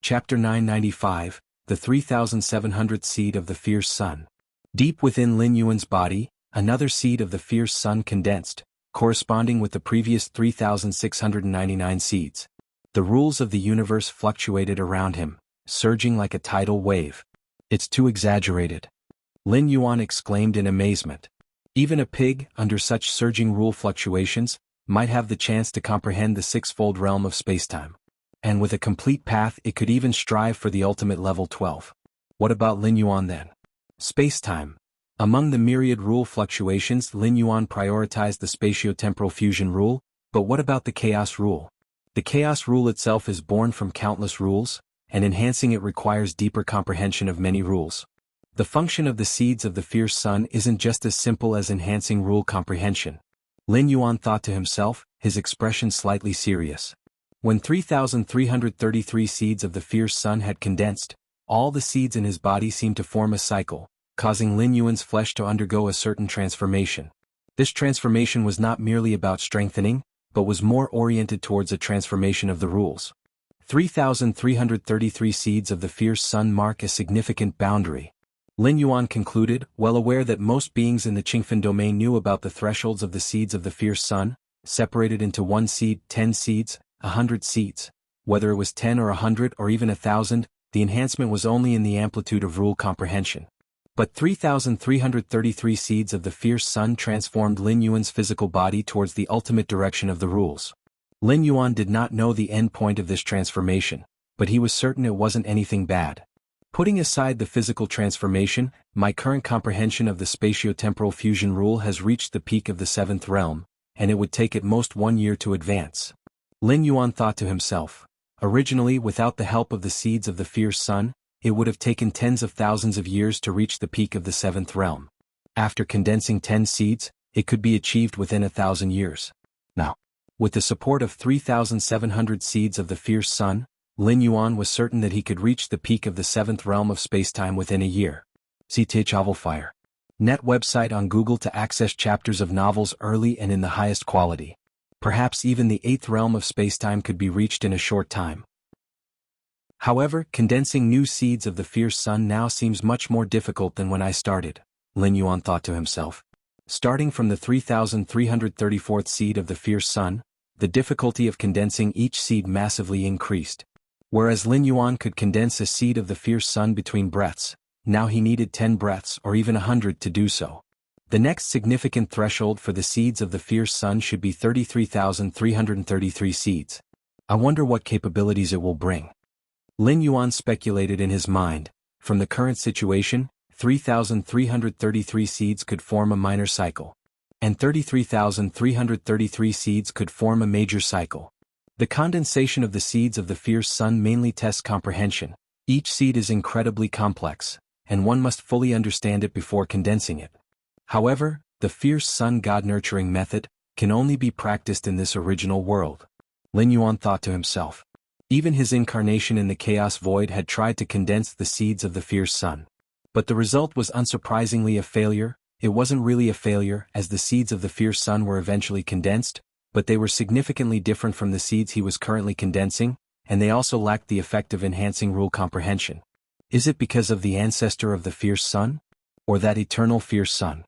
Chapter 995, The 3700th Seed of the Fierce Sun. Deep within Lin Yuan's body, another seed of the fierce sun condensed, corresponding with the previous 3,699 seeds. The rules of the universe fluctuated around him, surging like a tidal wave. "It's too exaggerated," Lin Yuan exclaimed in amazement. Even a pig, under such surging rule fluctuations, might have the chance to comprehend the six-fold realm of spacetime. And with a complete path it could even strive for the ultimate level 12. What about Lin Yuan then? Spacetime. Among the myriad rule fluctuations, Lin Yuan prioritized the spatio-temporal fusion rule, but what about the chaos rule? The chaos rule itself is born from countless rules, and enhancing it requires deeper comprehension of many rules. The function of the seeds of the fierce sun isn't just as simple as enhancing rule comprehension. Lin Yuan thought to himself, his expression slightly serious. When 3,333 seeds of the fierce sun had condensed, all the seeds in his body seemed to form a cycle, causing Lin Yuan's flesh to undergo a certain transformation. This transformation was not merely about strengthening, but was more oriented towards a transformation of the rules. 3,333 seeds of the fierce sun mark a significant boundary. Lin Yuan concluded, well aware that most beings in the Qingfen domain knew about the thresholds of the seeds of the fierce sun, separated into 1 seed, 10 seeds, 100 seeds. Whether it was 10 or 100 or even 1,000, the enhancement was only in the amplitude of rule comprehension. But 3,333 seeds of the fierce sun transformed Lin Yuan's physical body towards the ultimate direction of the rules. Lin Yuan did not know the end point of this transformation, but he was certain it wasn't anything bad. Putting aside the physical transformation, my current comprehension of the spatio-temporal fusion rule has reached the peak of the 7th realm, and it would take at most 1 year to advance. Lin Yuan thought to himself. Originally, without the help of the seeds of the fierce sun, it would have taken tens of thousands of years to reach the peak of the 7th realm. After condensing 10 seeds, it could be achieved within 1,000 years. Now, with the support of 3,700 seeds of the fierce sun, Lin Yuan was certain that he could reach the peak of the 7th realm of spacetime within a year. See Fire. Net website on Google to access chapters of novels early and in the highest quality. Perhaps even the 8th realm of spacetime could be reached in a short time. However, condensing new seeds of the fierce sun now seems much more difficult than when I started, Lin Yuan thought to himself. Starting from the 3,334th seed of the fierce sun, the difficulty of condensing each seed massively increased. Whereas Lin Yuan could condense a seed of the fierce sun between breaths, now he needed 10 breaths or even 100 to do so. The next significant threshold for the seeds of the fierce sun should be 33,333 seeds. I wonder what capabilities it will bring. Lin Yuan speculated in his mind. From the current situation, 3,333 seeds could form a minor cycle, and 33,333 seeds could form a major cycle. The condensation of the seeds of the fierce sun mainly tests comprehension. Each seed is incredibly complex, and one must fully understand it before condensing it. However, the fierce sun god-nurturing method can only be practiced in this original world. Lin Yuan thought to himself. Even his incarnation in the chaos void had tried to condense the seeds of the fierce sun. But the result was unsurprisingly a failure. It wasn't really a failure, as the seeds of the fierce sun were eventually condensed, but they were significantly different from the seeds he was currently condensing, and they also lacked the effect of enhancing rule comprehension. Is it because of the ancestor of the fierce sun? Or that eternal fierce sun?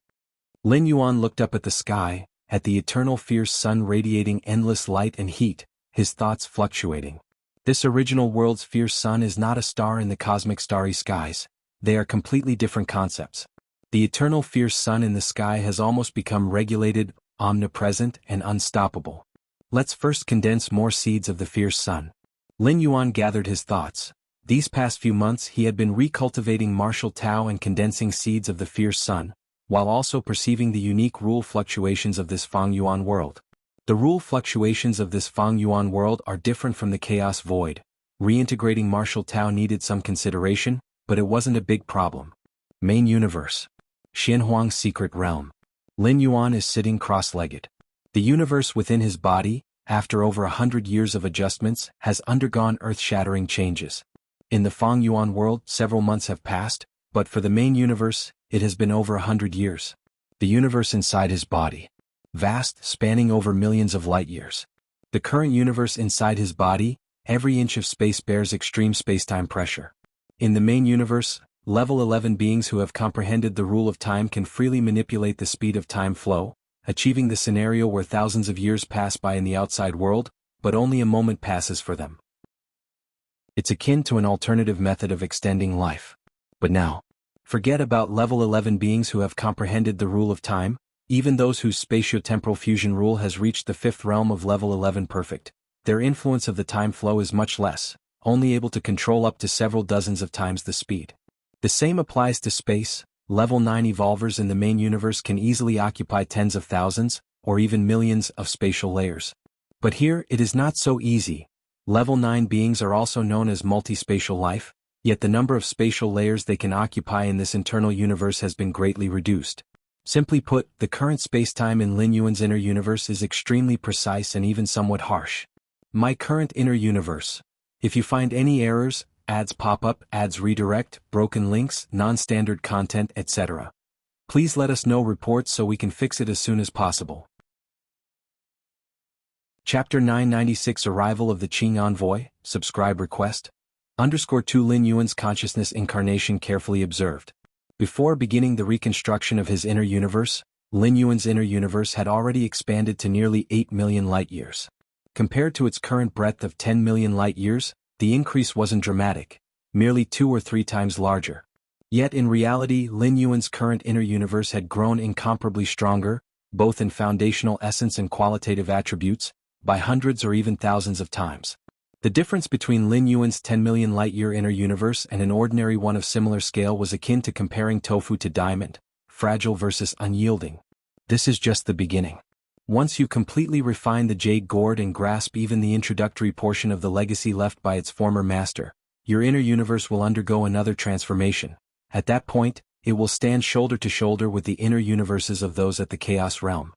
Lin Yuan looked up at the sky, at the eternal fierce sun radiating endless light and heat, his thoughts fluctuating. This original world's fierce sun is not a star in the cosmic starry skies. They are completely different concepts. The eternal fierce sun in the sky has almost become regulated, omnipresent, and unstoppable. Let's first condense more seeds of the fierce sun. Lin Yuan gathered his thoughts. These past few months he had been recultivating martial Tao and condensing seeds of the fierce sun, while also perceiving the unique rule fluctuations of this Fang Yuan world. The rule fluctuations of this Fang Yuan world are different from the chaos void. Reintegrating martial Tao needed some consideration, but it wasn't a big problem. Main universe. Xianhuang's secret realm. Lin Yuan is sitting cross-legged. The universe within his body, after over 100 years of adjustments, has undergone earth-shattering changes. In the Fang Yuan world, several months have passed, but for the main universe, it has been over 100 years. The universe inside his body. Vast, spanning over millions of light years. The current universe inside his body, every inch of space bears extreme spacetime pressure. In the main universe, level 11 beings who have comprehended the rule of time can freely manipulate the speed of time flow, achieving the scenario where thousands of years pass by in the outside world, but only a moment passes for them. It's akin to an alternative method of extending life. But now, forget about level 11 beings who have comprehended the rule of time, even those whose spatiotemporal fusion rule has reached the fifth realm of level 11 perfect. Their influence of the time flow is much less, only able to control up to several dozens of times the speed. The same applies to space. Level 9 evolvers in the main universe can easily occupy tens of thousands, or even millions, of spatial layers. But here it is not so easy. Level 9 beings are also known as multispatial life, yet the number of spatial layers they can occupy in this internal universe has been greatly reduced. Simply put, the current spacetime in Lin Yuan's inner universe is extremely precise and even somewhat harsh. My current inner universe. If you find any errors, ads pop up, ads redirect, broken links, non-standard content, etc., please let us know reports so we can fix it as soon as possible. Chapter 996 Arrival of the Qing Envoy, Subscribe Request. _2 Lin Yuan's consciousness incarnation carefully observed. Before beginning the reconstruction of his inner universe, Lin Yuan's inner universe had already expanded to nearly 8 million light-years. Compared to its current breadth of 10 million light-years, the increase wasn't dramatic, merely 2 or 3 times larger. Yet in reality, Lin Yuan's current inner universe had grown incomparably stronger, both in foundational essence and qualitative attributes, by hundreds or even thousands of times. The difference between Lin Yuan's 10 million light-year inner universe and an ordinary one of similar scale was akin to comparing tofu to diamond, fragile versus unyielding. This is just the beginning. Once you completely refine the jade gourd and grasp even the introductory portion of the legacy left by its former master, your inner universe will undergo another transformation. At that point, it will stand shoulder to shoulder with the inner universes of those at the Chaos Realm.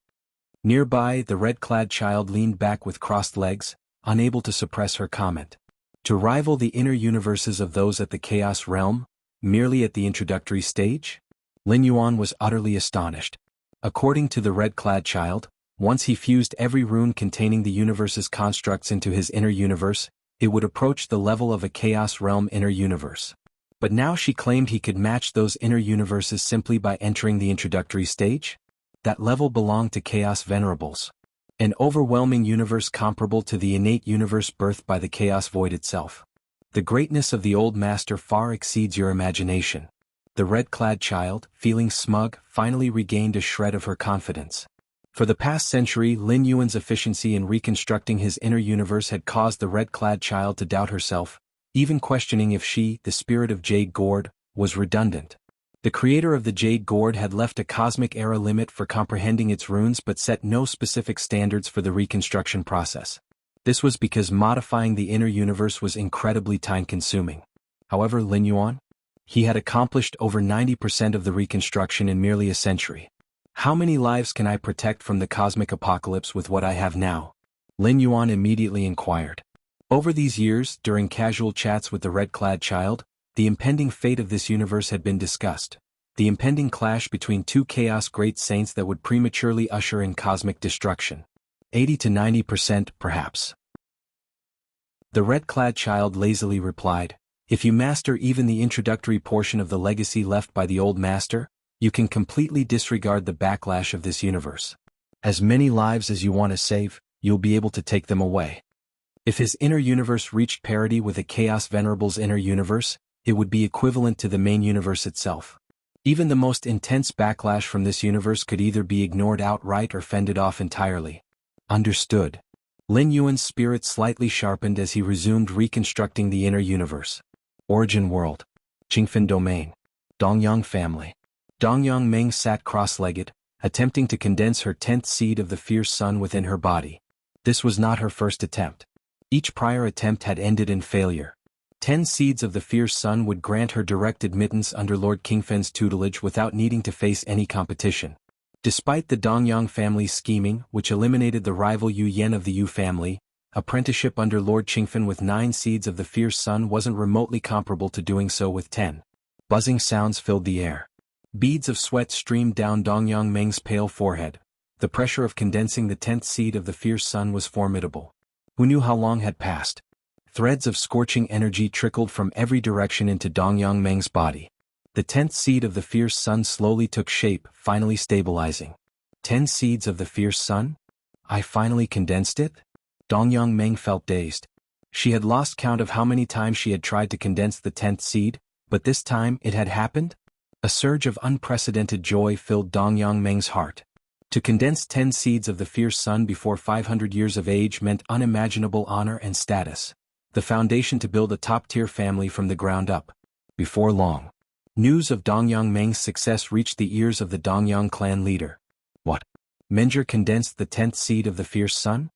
Nearby, the red-clad child leaned back with crossed legs, unable to suppress her comment. To rival the inner universes of those at the Chaos Realm, merely at the introductory stage? Lin Yuan was utterly astonished. According to the red-clad child, once he fused every rune containing the universe's constructs into his inner universe, it would approach the level of a Chaos Realm inner universe. But now she claimed he could match those inner universes simply by entering the introductory stage? That level belonged to Chaos Venerables. An overwhelming universe comparable to the innate universe birthed by the Chaos Void itself. The greatness of the old master far exceeds your imagination. The red-clad child, feeling smug, finally regained a shred of her confidence. For the past century, Lin Yuan's efficiency in reconstructing his inner universe had caused the red-clad child to doubt herself, even questioning if she, the spirit of Jade Gourd, was redundant. The creator of the Jade Gourd had left a cosmic era limit for comprehending its runes but set no specific standards for the reconstruction process. This was because modifying the inner universe was incredibly time-consuming. However, Lin Yuan? He had accomplished over 90% of the reconstruction in merely a century. How many lives can I protect from the cosmic apocalypse with what I have now? Lin Yuan immediately inquired. Over these years, during casual chats with the red-clad child, the impending fate of this universe had been discussed. The impending clash between two chaos great saints that would prematurely usher in cosmic destruction. 80 to 90%, perhaps. The red-clad child lazily replied, if you master even the introductory portion of the legacy left by the old master, you can completely disregard the backlash of this universe. As many lives as you want to save, you'll be able to take them away. If his inner universe reached parity with a Chaos Venerable's inner universe, it would be equivalent to the main universe itself. Even the most intense backlash from this universe could either be ignored outright or fended off entirely. Understood. Lin Yuan's spirit slightly sharpened as he resumed reconstructing the inner universe. Origin world. Qingfen domain. Dongyang family. Dongyang Meng sat cross-legged, attempting to condense her 10th seed of the fierce sun within her body. This was not her first attempt. Each prior attempt had ended in failure. 10 seeds of the fierce sun would grant her direct admittance under Lord Qingfen's tutelage without needing to face any competition. Despite the Dongyang family's scheming, which eliminated the rival Yu Yen of the Yu family, apprenticeship under Lord Qingfen with 9 seeds of the fierce sun wasn't remotely comparable to doing so with 10. Buzzing sounds filled the air. Beads of sweat streamed down Dongyang Meng's pale forehead. The pressure of condensing the 10th seed of the fierce sun was formidable. Who knew how long had passed? Threads of scorching energy trickled from every direction into Dongyang Meng's body. The 10th seed of the fierce sun slowly took shape, finally stabilizing. 10 seeds of the fierce sun? I finally condensed it? Dongyang Meng felt dazed. She had lost count of how many times she had tried to condense the 10th seed, but this time it had happened? A surge of unprecedented joy filled Dongyang Meng's heart. To condense 10 seeds of the fierce sun before 500 years of age meant unimaginable honor and status. The foundation to build a top-tier family from the ground up. Before long, news of Dongyang Meng's success reached the ears of the Dongyang clan leader. What? Menger condensed the 10th seed of the fierce sun?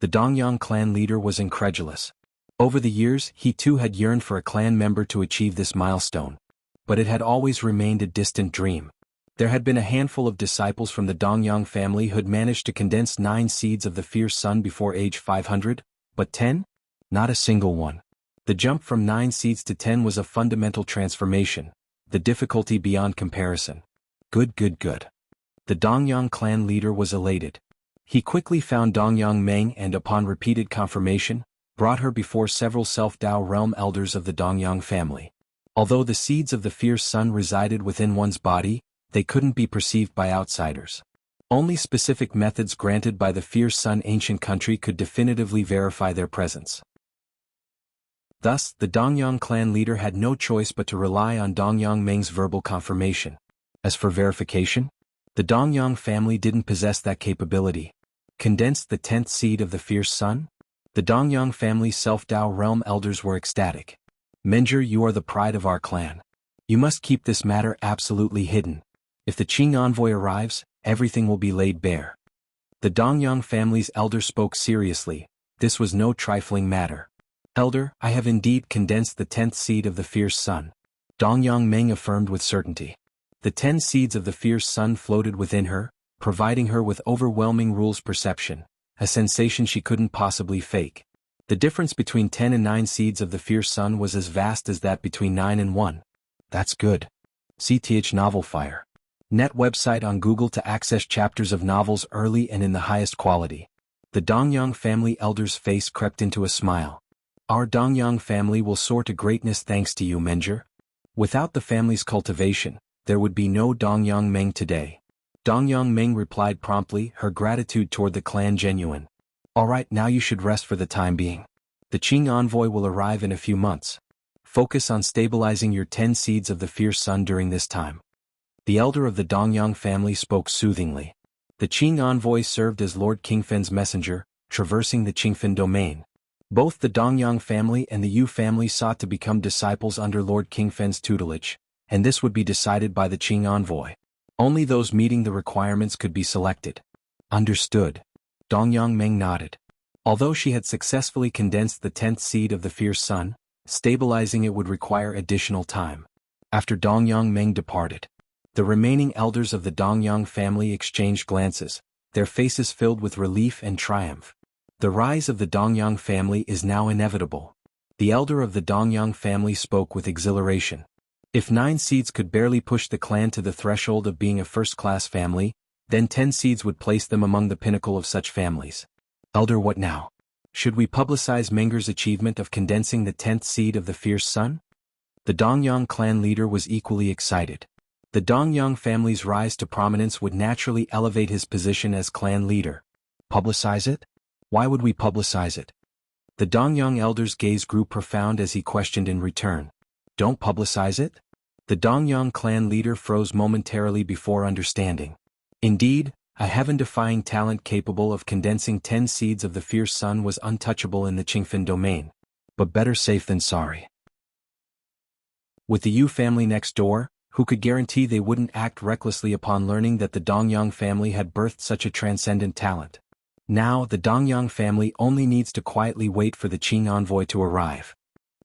The Dongyang clan leader was incredulous. Over the years, he too had yearned for a clan member to achieve this milestone. But it had always remained a distant dream. There had been a handful of disciples from the Dongyang family who had managed to condense 9 seeds of the fierce sun before age 500, but 10? Not a single one. The jump from 9 seeds to 10 was a fundamental transformation, the difficulty beyond comparison. Good. The Dongyang clan leader was elated. He quickly found Dongyang Meng and upon repeated confirmation, brought her before several Self-Dao realm elders of the Dongyang family. Although the seeds of the fierce sun resided within one's body, they couldn't be perceived by outsiders. Only specific methods granted by the fierce sun ancient country could definitively verify their presence. Thus, the Dongyang clan leader had no choice but to rely on Dongyang Meng's verbal confirmation. As for verification, the Dongyang family didn't possess that capability. Condensed the 10th seed of the fierce sun? The Dongyang family's Self-Dao realm elders were ecstatic. Menger, you are the pride of our clan. You must keep this matter absolutely hidden. If the Qing envoy arrives, everything will be laid bare. The Dongyang family's elder spoke seriously. This was no trifling matter. Elder, I have indeed condensed the 10th seed of the fierce sun. Dongyang Meng affirmed with certainty. The 10 seeds of the fierce sun floated within her, providing her with overwhelming rules perception, a sensation she couldn't possibly fake. The difference between 10 and 9 seeds of the fierce sun was as vast as that between 9 and 1. That's good. CTH Novel Fire. Net website on Google to access chapters of novels early and in the highest quality. The Dongyang family elder's face crept into a smile. Our Dongyang family will soar to greatness thanks to you, Menger. Without the family's cultivation, there would be no Dongyang Meng today. Dongyang Meng replied promptly, her gratitude toward the clan genuine. Alright, now you should rest for the time being. The Qing envoy will arrive in a few months. Focus on stabilizing your 10 seeds of the fierce sun during this time. The elder of the Dongyang family spoke soothingly. The Qing envoy served as Lord Qingfen's messenger, traversing the Qingfen domain. Both the Dongyang family and the Yu family sought to become disciples under Lord Qingfen's tutelage, and this would be decided by the Qing envoy. Only those meeting the requirements could be selected. Understood. Dongyang Meng nodded. Although she had successfully condensed the 10th seed of the fierce sun, stabilizing it would require additional time. After Dongyang Meng departed, the remaining elders of the Dongyang family exchanged glances, their faces filled with relief and triumph. The rise of the Dongyang family is now inevitable. The elder of the Dongyang family spoke with exhilaration. If 9 seeds could barely push the clan to the threshold of being a first-class family, then 10 seeds would place them among the pinnacle of such families. Elder, what now? Should we publicize Menger's achievement of condensing the 10th seed of the fierce sun? The Dongyang clan leader was equally excited. The Dongyang family's rise to prominence would naturally elevate his position as clan leader. Publicize it? Why would we publicize it? The Dongyang elder's gaze grew profound as he questioned in return. Don't publicize it? The Dongyang clan leader froze momentarily before understanding. Indeed, a heaven-defying talent capable of condensing 10 seeds of the fierce sun was untouchable in the Qingfen domain. But better safe than sorry. With the Yu family next door, who could guarantee they wouldn't act recklessly upon learning that the Dongyang family had birthed such a transcendent talent? Now, the Dongyang family only needs to quietly wait for the Qing envoy to arrive.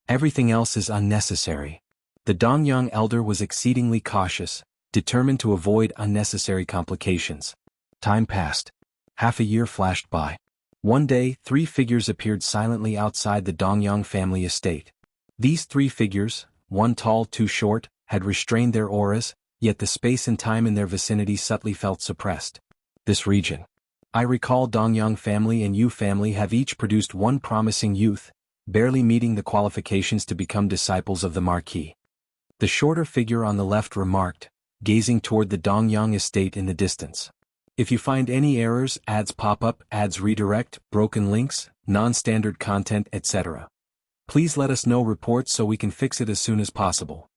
Everything else is unnecessary. The Dongyang elder was exceedingly cautious, determined to avoid unnecessary complications. Time passed. Half a year flashed by. One day, 3 figures appeared silently outside the Dongyang family estate. These 3 figures, one tall, 2 short, had restrained their auras, yet the space and time in their vicinity subtly felt suppressed. This region. I recall Dongyang family and Yu family have each produced one promising youth, barely meeting the qualifications to become disciples of the Marquis. The shorter figure on the left remarked, gazing toward the Dongyang estate in the distance. If you find any errors, ads pop up, ads redirect, broken links, non-standard content, etc., please let us know reports so we can fix it as soon as possible.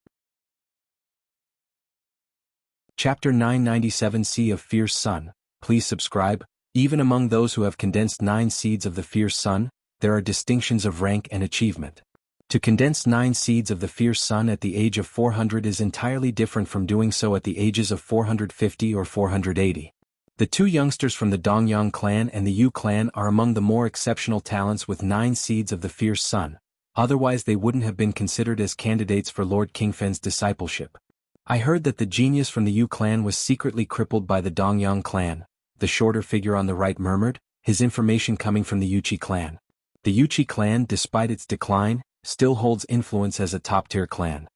Chapter 997 Sea of Fierce Sun. Please subscribe. Even among those who have condensed 9 seeds of the Fierce Sun, there are distinctions of rank and achievement. To condense 9 seeds of the Fierce Sun at the age of 400 is entirely different from doing so at the ages of 450 or 480. The 2 youngsters from the Dongyang clan and the Yu clan are among the more exceptional talents with 9 seeds of the Fierce Sun, otherwise they wouldn't have been considered as candidates for Lord Qingfen's discipleship. I heard that the genius from the Yu clan was secretly crippled by the Dongyang clan, the shorter figure on the right murmured, his information coming from the Wuxia clan. The Wuxia clan, despite its decline, still holds influence as a top-tier clan.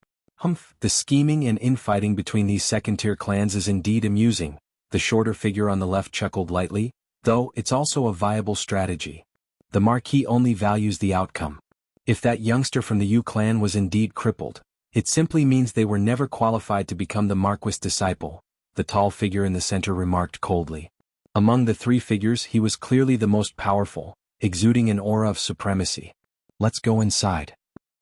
The scheming and infighting between these second-tier clans is indeed amusing, the shorter figure on the left chuckled lightly, though it's also a viable strategy. The Marquis only values the outcome. If that youngster from the Yu clan was indeed crippled, it simply means they were never qualified to become the Marquis' disciple, the tall figure in the center remarked coldly. Among the 3 figures he was clearly the most powerful, exuding an aura of supremacy. Let's go inside.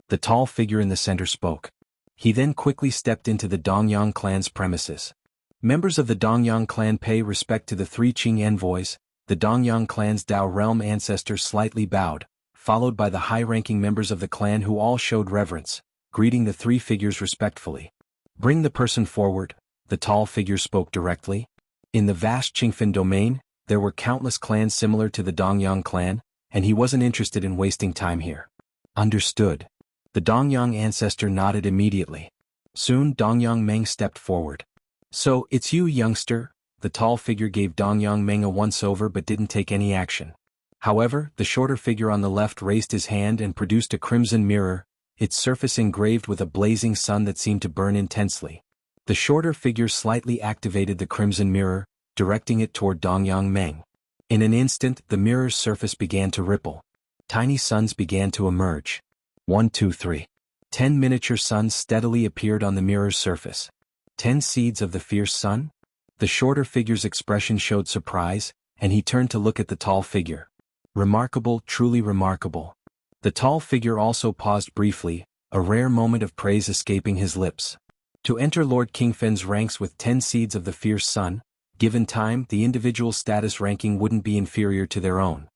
The tall figure in the center spoke. He then quickly stepped into the Dongyang clan's premises. Members of the Dongyang clan pay respect to the 3 Qing envoys. The Dongyang clan's Dao realm ancestor slightly bowed, followed by the high-ranking members of the clan who all showed reverence, greeting the 3 figures respectfully. Bring the person forward, the tall figure spoke directly. In the vast Qingfen domain, there were countless clans similar to the Dongyang clan, and he wasn't interested in wasting time here. Understood. The Dongyang ancestor nodded immediately. Soon Dongyang Meng stepped forward. So, it's you, youngster? The tall figure gave Dongyang Meng a once-over but didn't take any action. However, the shorter figure on the left raised his hand and produced a crimson mirror, its surface engraved with a blazing sun that seemed to burn intensely. The shorter figure slightly activated the crimson mirror, directing it toward Dongyang Meng. In an instant, the mirror's surface began to ripple. Tiny suns began to emerge. 1, 2, 3. 10 miniature suns steadily appeared on the mirror's surface. 10 seeds of the Fierce Sun? The shorter figure's expression showed surprise, and he turned to look at the tall figure. Remarkable, truly remarkable. The tall figure also paused briefly, a rare moment of praise escaping his lips. To enter Lord Qingfen's ranks with 10 seeds of the Fierce Sun, given time, the individual status ranking wouldn't be inferior to their own.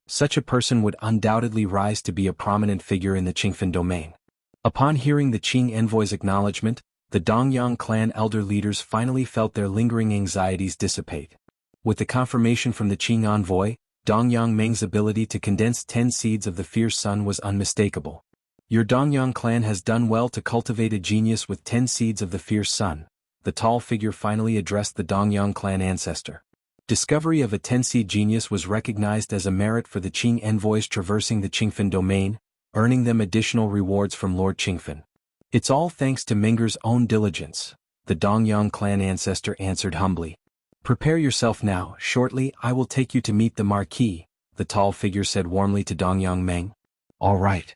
Such a person would undoubtedly rise to be a prominent figure in the Qingfen domain. Upon hearing the Qing envoy's acknowledgement, the Dongyang clan elder leaders finally felt their lingering anxieties dissipate. With the confirmation from the Qing envoy, Dongyang Meng's ability to condense 10 seeds of the Fierce Sun was unmistakable. Your Dongyang clan has done well to cultivate a genius with 10 seeds of the Fierce Sun, the tall figure finally addressed the Dongyang clan ancestor. Discovery of a 10-seed genius was recognized as a merit for the Qing envoys traversing the Qingfen domain, earning them additional rewards from Lord Qingfen. It's all thanks to Minger's own diligence, the Dongyang clan ancestor answered humbly. Prepare yourself now, shortly I will take you to meet the Marquis, the tall figure said warmly to Dongyang Meng. All right.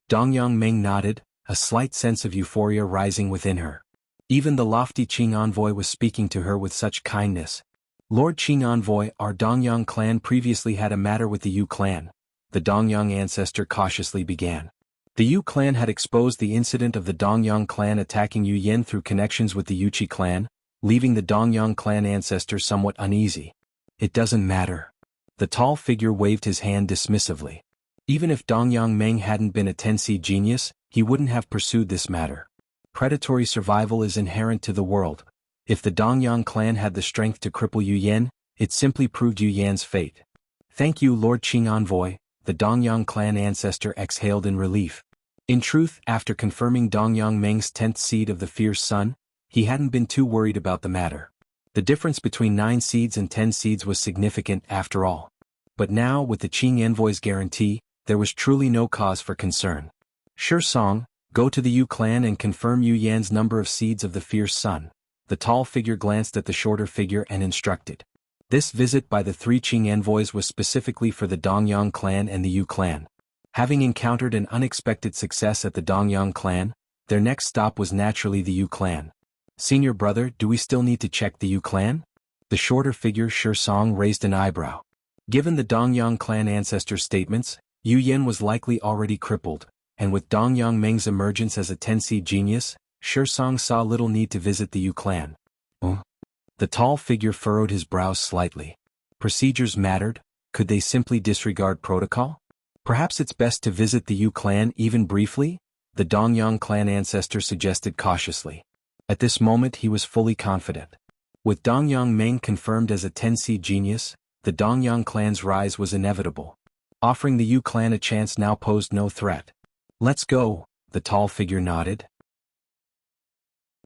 Dongyang Meng nodded, a slight sense of euphoria rising within her. Even the lofty Qing envoy was speaking to her with such kindness. Lord Qing envoy, our Dongyang clan previously had a matter with the Yu clan, the Dongyang ancestor cautiously began. The Yu clan had exposed the incident of the Dongyang clan attacking Yu Yen through connections with the Wuxia clan, leaving the Dongyang clan ancestor somewhat uneasy. It doesn't matter. The tall figure waved his hand dismissively. Even if Dongyang Meng hadn't been a 10-seed genius, he wouldn't have pursued this matter. Predatory survival is inherent to the world. If the Dongyang clan had the strength to cripple Yu Yen, it simply proved Yu Yan's fate. Thank you, Lord Qing envoy, the Dongyang clan ancestor exhaled in relief. In truth, after confirming Dongyang Meng's 10th seed of the Fierce Sun, he hadn't been too worried about the matter. The difference between 9 seeds and 10 seeds was significant after all. But now, with the Qing envoy's guarantee, there was truly no cause for concern. Sure Song, go to the Yu clan and confirm Yu Yan's number of seeds of the Fierce Sun. The tall figure glanced at the shorter figure and instructed. This visit by the 3 Qing envoys was specifically for the Dongyang clan and the Yu clan. Having encountered an unexpected success at the Dongyang clan, their next stop was naturally the Yu clan. Senior brother, do we still need to check the Yu clan? The shorter figure Song raised an eyebrow. Given the Dongyang clan ancestors' statements, Yu Yen was likely already crippled, and with Dongyang Meng's emergence as a Tensi genius, Song saw little need to visit the Yu clan. The tall figure furrowed his brows slightly. Procedures mattered. Could they simply disregard protocol? Perhaps it's best to visit the Yu clan even briefly, the Dongyang clan ancestor suggested cautiously. At this moment he was fully confident. With Dongyang Meng confirmed as a Tensi genius, the Dongyang clan's rise was inevitable. Offering the Yu clan a chance now posed no threat. Let's go, the tall figure nodded.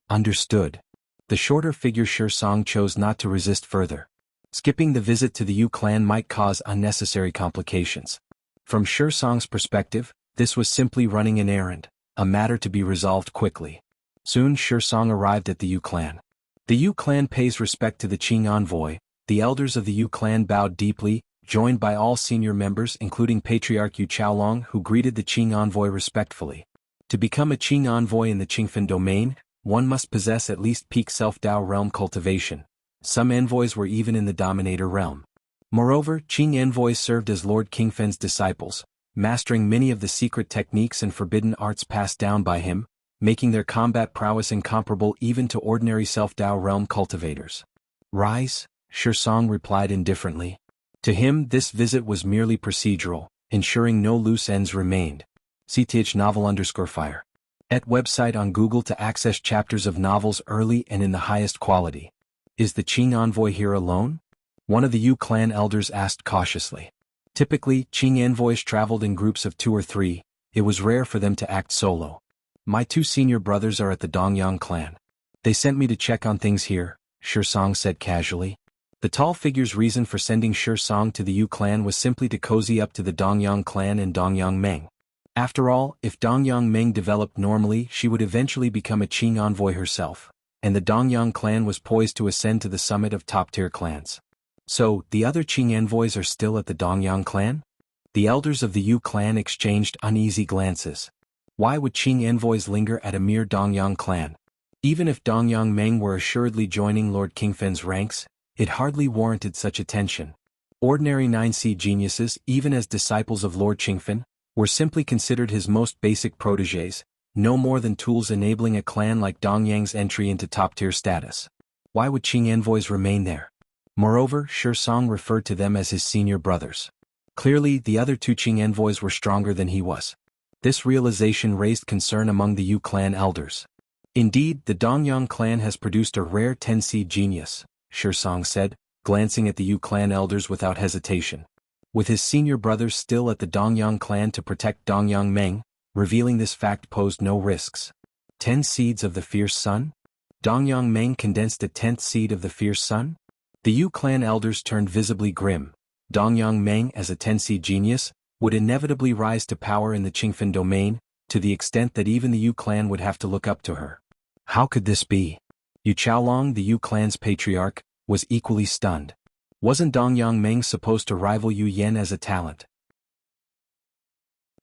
Understood. The shorter figure Song chose not to resist further. Skipping the visit to the Yu clan might cause unnecessary complications. From Song's perspective, this was simply running an errand, a matter to be resolved quickly. Soon Song arrived at the Yu clan. The Yu clan pays respect to the Qing envoy. The elders of the Yu clan bowed deeply, joined by all senior members including Patriarch Yu Chaolong who greeted the Qing envoy respectfully. To become a Qing envoy in the Qingfen domain, one must possess at least peak self-Dao realm cultivation. Some envoys were even in the Dominator realm. Moreover, Qing envoys served as Lord Qingfen's disciples, mastering many of the secret techniques and forbidden arts passed down by him, making their combat prowess incomparable even to ordinary self-Dao realm cultivators. Rise, Song replied indifferently. To him this visit was merely procedural, ensuring no loose ends remained. CTH_novel_fire. At website on Google to access chapters of novels early and in the highest quality. Is the Qing envoy here alone? One of the Yu clan elders asked cautiously. Typically, Qing envoys traveled in groups of 2 or 3, it was rare for them to act solo. My 2 senior brothers are at the Dongyang clan. They sent me to check on things here, Song said casually. The tall figure's reason for sending Song to the Yu clan was simply to cozy up to the Dongyang clan and Dongyang Meng. After all, if Dongyang Meng developed normally she would eventually become a Qing envoy herself, and the Dongyang clan was poised to ascend to the summit of top-tier clans. So, the other Qing envoys are still at the Dongyang clan? The elders of the Yu clan exchanged uneasy glances. Why would Qing envoys linger at a mere Dongyang clan? Even if Dongyang Meng were assuredly joining Lord Qingfen's ranks, it hardly warranted such attention. Ordinary 9C geniuses, even as disciples of Lord Qingfen, were simply considered his most basic protégés, no more than tools enabling a clan like Dongyang's entry into top-tier status. Why would Qing envoys remain there? Moreover, Song referred to them as his senior brothers. Clearly, the other 2 Qing envoys were stronger than he was. This realization raised concern among the Yu clan elders. Indeed, the Dongyang clan has produced a rare Tensi genius, Song said, glancing at the Yu clan elders without hesitation. With his senior brothers still at the Dongyang clan to protect Dongyang Meng, revealing this fact posed no risks. 10 seeds of the fierce sun? Dongyang Meng condensed a 10th seed of the fierce sun? The Yu clan elders turned visibly grim. Dongyang Meng as a Tensi genius would inevitably rise to power in the Qingfen domain, to the extent that even the Yu clan would have to look up to her. How could this be? Yu Chaolong, the Yu clan's patriarch, was equally stunned. Wasn't Dongyang Meng supposed to rival Yu Yen as a talent?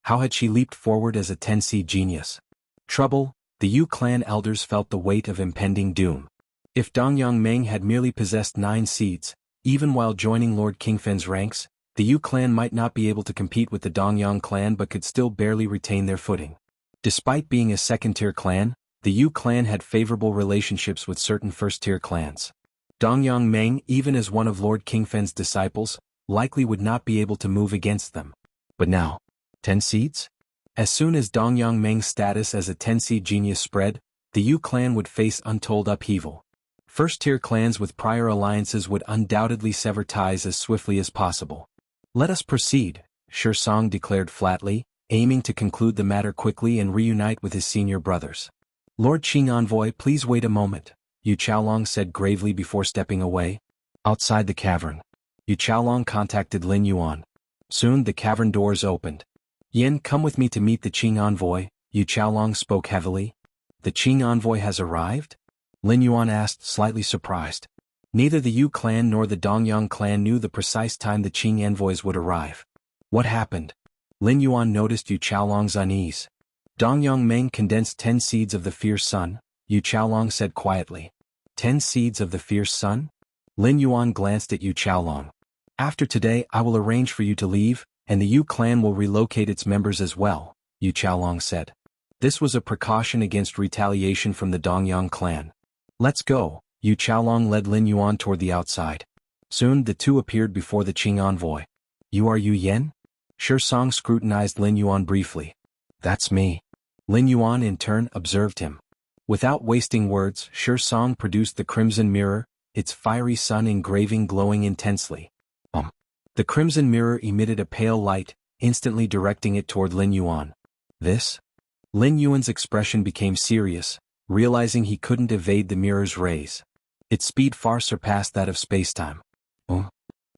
How had she leaped forward as a Tensi genius? Trouble, the Yu clan elders felt the weight of impending doom. If Dongyang Meng had merely possessed 9 seeds, even while joining Lord Qingfen's ranks, the Yu clan might not be able to compete with the Dongyang clan but could still barely retain their footing. Despite being a second-tier clan, the Yu clan had favorable relationships with certain first-tier clans. Dongyang Meng, even as one of Lord Qingfen's disciples, likely would not be able to move against them. But now, 10 seeds? As soon as Dongyang Meng's status as a Tensi genius spread, the Yu clan would face untold upheaval. First-tier clans with prior alliances would undoubtedly sever ties as swiftly as possible. Let us proceed, Song declared flatly, aiming to conclude the matter quickly and reunite with his senior brothers. Lord Qing envoy, please wait a moment, Yu Chaolong said gravely before stepping away. Outside the cavern, Yu Chaolong contacted Lin Yuan. Soon the cavern doors opened. Yen, come with me to meet the Qing envoy, Yu Chaolong spoke heavily. The Qing envoy has arrived? Lin Yuan asked, slightly surprised. Neither the Yu clan nor the Dongyang clan knew the precise time the Qing envoys would arrive. What happened? Lin Yuan noticed Yu Chaolong's unease. Dongyang Meng condensed 10 seeds of the fierce sun, Yu Chaolong said quietly. 10 seeds of the fierce sun? Lin Yuan glanced at Yu Chaolong. After today I will arrange for you to leave, and the Yu clan will relocate its members as well, Yu Chaolong said. This was a precaution against retaliation from the Dongyang clan. Let's go, Yu Chaolong led Lin Yuan toward the outside. Soon the two appeared before the Qing envoy. You are Yu Yen? Shi Song scrutinized Lin Yuan briefly. That's me. Lin Yuan in turn observed him. Without wasting words, Shi Song produced the crimson mirror, its fiery sun engraving glowing intensely. The crimson mirror emitted a pale light, instantly directing it toward Lin Yuan. This? Lin Yuan's expression became serious, realizing he couldn't evade the mirror's rays. Its speed far surpassed that of spacetime.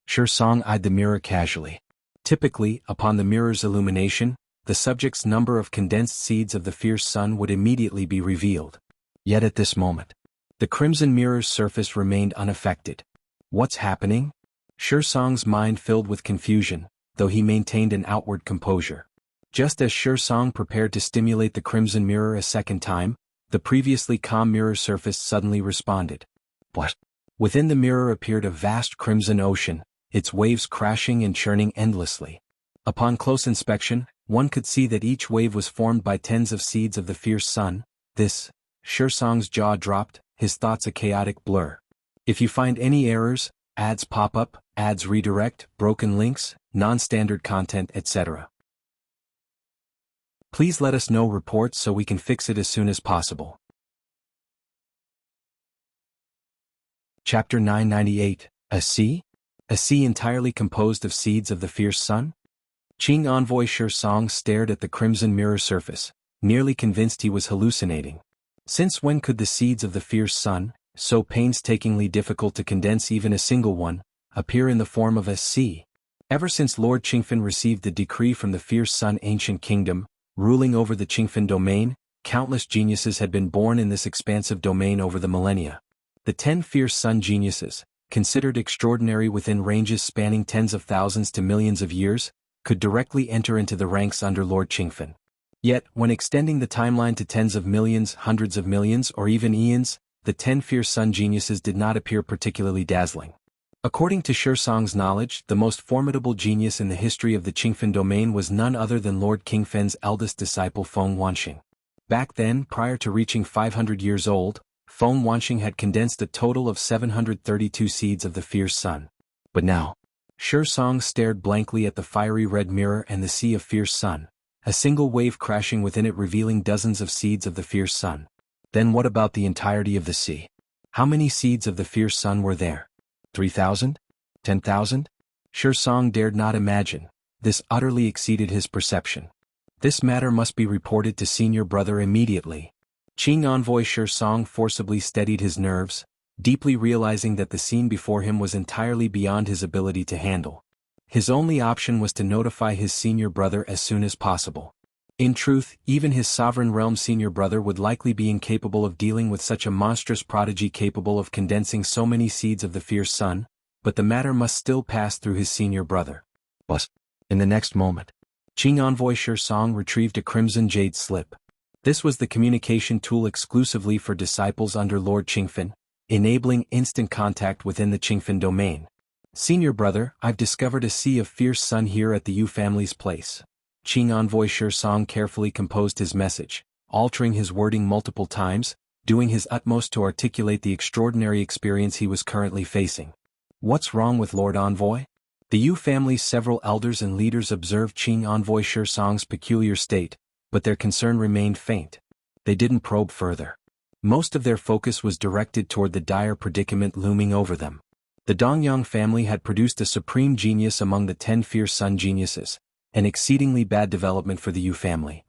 Shi Song eyed the mirror casually. Typically, upon the mirror's illumination, the subject's number of condensed seeds of the fierce sun would immediately be revealed. Yet at this moment, the crimson mirror's surface remained unaffected. What's happening? Shi Song's mind filled with confusion, though he maintained an outward composure. Just as Shi Song prepared to stimulate the crimson mirror a second time, the previously calm mirror surface suddenly responded. What? Within the mirror appeared a vast crimson ocean, its waves crashing and churning endlessly. Upon close inspection, one could see that each wave was formed by tens of seeds of the fierce sun. Shi Song's jaw dropped, his thoughts a chaotic blur. If you find any errors, ads pop up, ads redirect, broken links, non-standard content, etc. Please let us know reports so we can fix it as soon as possible. Chapter 998, A Sea? A sea entirely composed of seeds of the fierce sun? Qing envoy Shi Song stared at the crimson mirror surface, nearly convinced he was hallucinating. Since when could the seeds of the fierce sun, so painstakingly difficult to condense even a single one, appear in the form of a sea? Ever since Lord Qingfen received the decree from the fierce sun ancient kingdom, ruling over the Qingfen domain, countless geniuses had been born in this expansive domain over the millennia. The 10 fierce sun geniuses, considered extraordinary within ranges spanning tens of thousands to millions of years, could directly enter into the ranks under Lord Qingfen. Yet, when extending the timeline to tens of millions, hundreds of millions, or even eons, the 10 fierce sun geniuses did not appear particularly dazzling. According to Shi Song's knowledge, the most formidable genius in the history of the Qingfen domain was none other than Lord Qingfen's eldest disciple Feng Wanxing. Back then, prior to reaching 500 years old, Feng Wanxing had condensed a total of 732 seeds of the fierce sun. But now, Shi Song stared blankly at the fiery red mirror and the sea of fierce sun, a single wave crashing within it revealing dozens of seeds of the fierce sun. Then what about the entirety of the sea? How many seeds of the fierce sun were there? 3,000? 10,000? Shi Song dared not imagine. This utterly exceeded his perception. This matter must be reported to senior brother immediately. Qing envoy Shi Song forcibly steadied his nerves, deeply realizing that the scene before him was entirely beyond his ability to handle. His only option was to notify his senior brother as soon as possible. In truth, even his sovereign realm senior brother would likely be incapable of dealing with such a monstrous prodigy capable of condensing so many seeds of the fierce sun, but the matter must still pass through his senior brother. But, in the next moment, Qing envoy Shi Song retrieved a crimson jade slip. This was the communication tool exclusively for disciples under Lord Qingfen, enabling instant contact within the Qingfen domain. Senior brother, I've discovered a sea of fierce sun here at the Yu family's place. Qing envoy Shi Song carefully composed his message, altering his wording multiple times, doing his utmost to articulate the extraordinary experience he was currently facing. What's wrong with Lord Envoy? The Yu family's several elders and leaders observed Qing envoy Shi Song's peculiar state, but their concern remained faint. They didn't probe further. Most of their focus was directed toward the dire predicament looming over them. The Dongyang family had produced a supreme genius among the 10 fierce sun geniuses, an exceedingly bad development for the Yu family.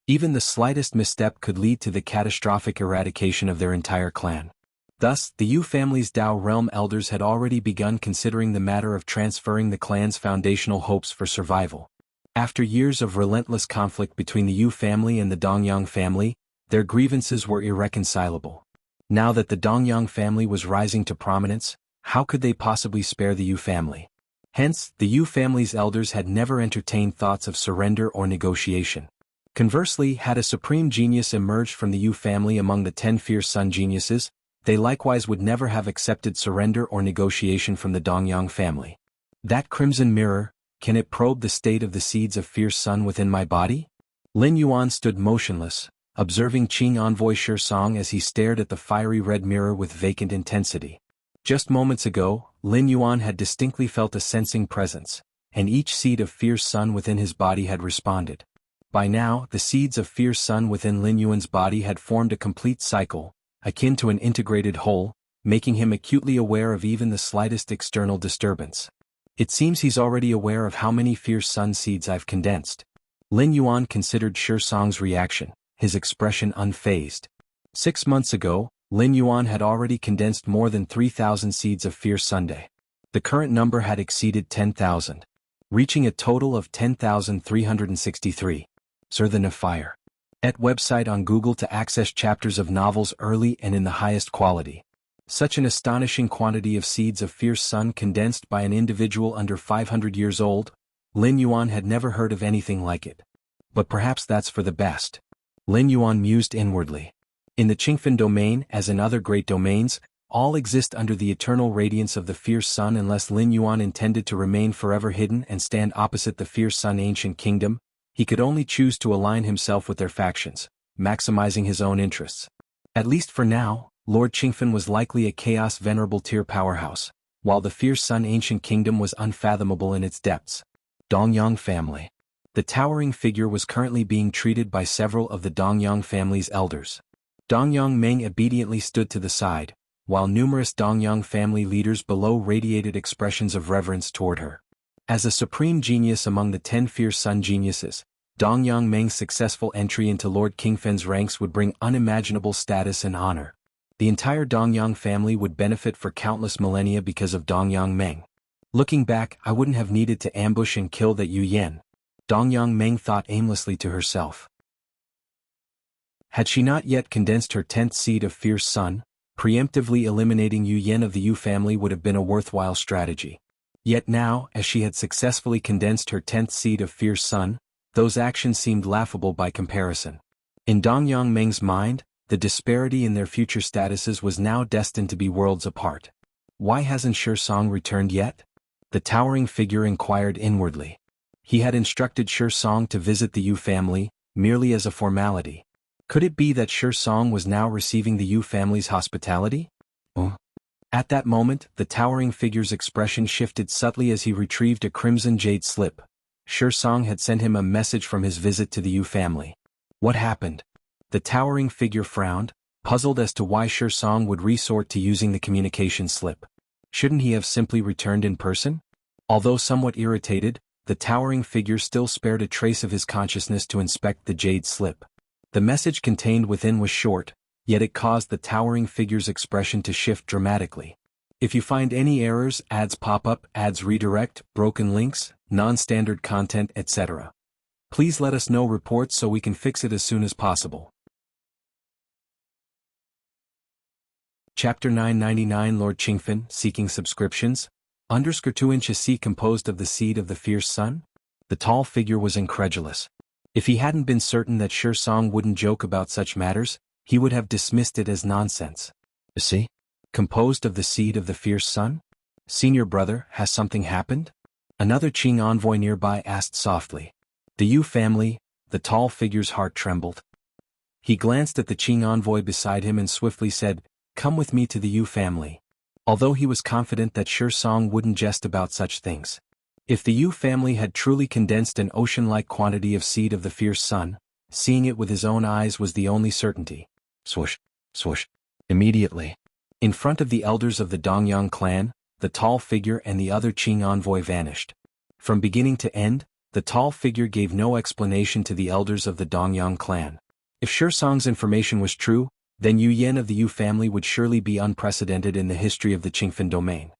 Even the slightest misstep could lead to the catastrophic eradication of their entire clan. Thus, the Yu family's Dao realm elders had already begun considering the matter of transferring the clan's foundational hopes for survival. After years of relentless conflict between the Yu family and the Dongyang family, their grievances were irreconcilable. Now that the Dongyang family was rising to prominence, how could they possibly spare the Yu family? Hence, the Yu family's elders had never entertained thoughts of surrender or negotiation. Conversely, had a supreme genius emerged from the Yu family among the 10 fierce sun geniuses, they likewise would never have accepted surrender or negotiation from the Dongyang family. That crimson mirror, can it probe the state of the seeds of fierce sun within my body? Lin Yuan stood motionless, observing Qing envoy Song as he stared at the fiery red mirror with vacant intensity. Just moments ago, Lin Yuan had distinctly felt a sensing presence, and each seed of fierce sun within his body had responded. By now, the seeds of fierce sun within Lin Yuan's body had formed a complete cycle, akin to an integrated whole, making him acutely aware of even the slightest external disturbance. It seems he's already aware of how many fierce sun seeds I've condensed. Lin Yuan considered Song's reaction, his expression unfazed. 6 months ago, Lin Yuan had already condensed more than 3,000 seeds of fierce Sunday. The current number had exceeded 10,000, reaching a total of 10,363. Sir the Fire. Et website on Google to access chapters of novels early and in the highest quality. Such an astonishing quantity of seeds of fierce sun condensed by an individual under 500 years old, Lin Yuan had never heard of anything like it. But perhaps that's for the best. Lin Yuan mused inwardly. In the Qingfen domain, as in other great domains, all exist under the eternal radiance of the fierce sun unless Lin Yuan intended to remain forever hidden and stand opposite the fierce sun ancient kingdom, he could only choose to align himself with their factions, maximizing his own interests. At least for now, Lord Qingfen was likely a chaos venerable tier powerhouse, while the fierce sun ancient kingdom was unfathomable in its depths. Dongyang family. The towering figure was currently being treated by several of the Dongyang family's elders. Dongyang Meng obediently stood to the side, while numerous Dongyang family leaders below radiated expressions of reverence toward her. As a supreme genius among the 10 fierce sun geniuses, Dongyang Meng's successful entry into Lord Qingfen's ranks would bring unimaginable status and honor. The entire Dongyang family would benefit for countless millennia because of Dongyang Meng. Looking back, I wouldn't have needed to ambush and kill that Yu Yan. Dongyang Meng thought aimlessly to herself. Had she not yet condensed her 10th seed of fierce sun, preemptively eliminating Yu Yan of the Yu family would have been a worthwhile strategy. Yet now, as she had successfully condensed her 10th seed of fierce sun, those actions seemed laughable by comparison. In Dongyang Meng's mind, the disparity in their future statuses was now destined to be worlds apart. Why hasn't Song returned yet? The towering figure inquired inwardly. He had instructed Song to visit the Yu family, merely as a formality. Could it be that Song was now receiving the Yu family's hospitality? At that moment, the towering figure's expression shifted subtly as he retrieved a crimson jade slip. Song had sent him a message from his visit to the Yu family. What happened? The towering figure frowned, puzzled as to why Song would resort to using the communication slip. Shouldn't he have simply returned in person? Although somewhat irritated, the towering figure still spared a trace of his consciousness to inspect the jade slip. The message contained within was short, yet it caused the towering figure's expression to shift dramatically. If you find any errors, ads pop up, ads redirect, broken links, non-standard content, etc., please let us know reports so we can fix it as soon as possible. Chapter 999 Lord Qingfen, Seeking Subscriptions, _2" composed of the seed of the fierce sun? The tall figure was incredulous. If he hadn't been certain that Song wouldn't joke about such matters, he would have dismissed it as nonsense. See? Composed of the seed of the fierce sun? Senior brother, has something happened? Another Qing envoy nearby asked softly. The Yu family, the tall figure's heart trembled. He glanced at the Qing envoy beside him and swiftly said, "Come with me to the Yu family." Although he was confident that Song wouldn't jest about such things. If the Yu family had truly condensed an ocean-like quantity of seed of the fierce sun, seeing it with his own eyes was the only certainty. Swoosh, swoosh. Immediately, in front of the elders of the Dongyang clan, the tall figure and the other Qing envoy vanished. From beginning to end, the tall figure gave no explanation to the elders of the Dongyang clan. If Song's information was true, then Yu Yan of the Yu family would surely be unprecedented in the history of the Qingfen domain.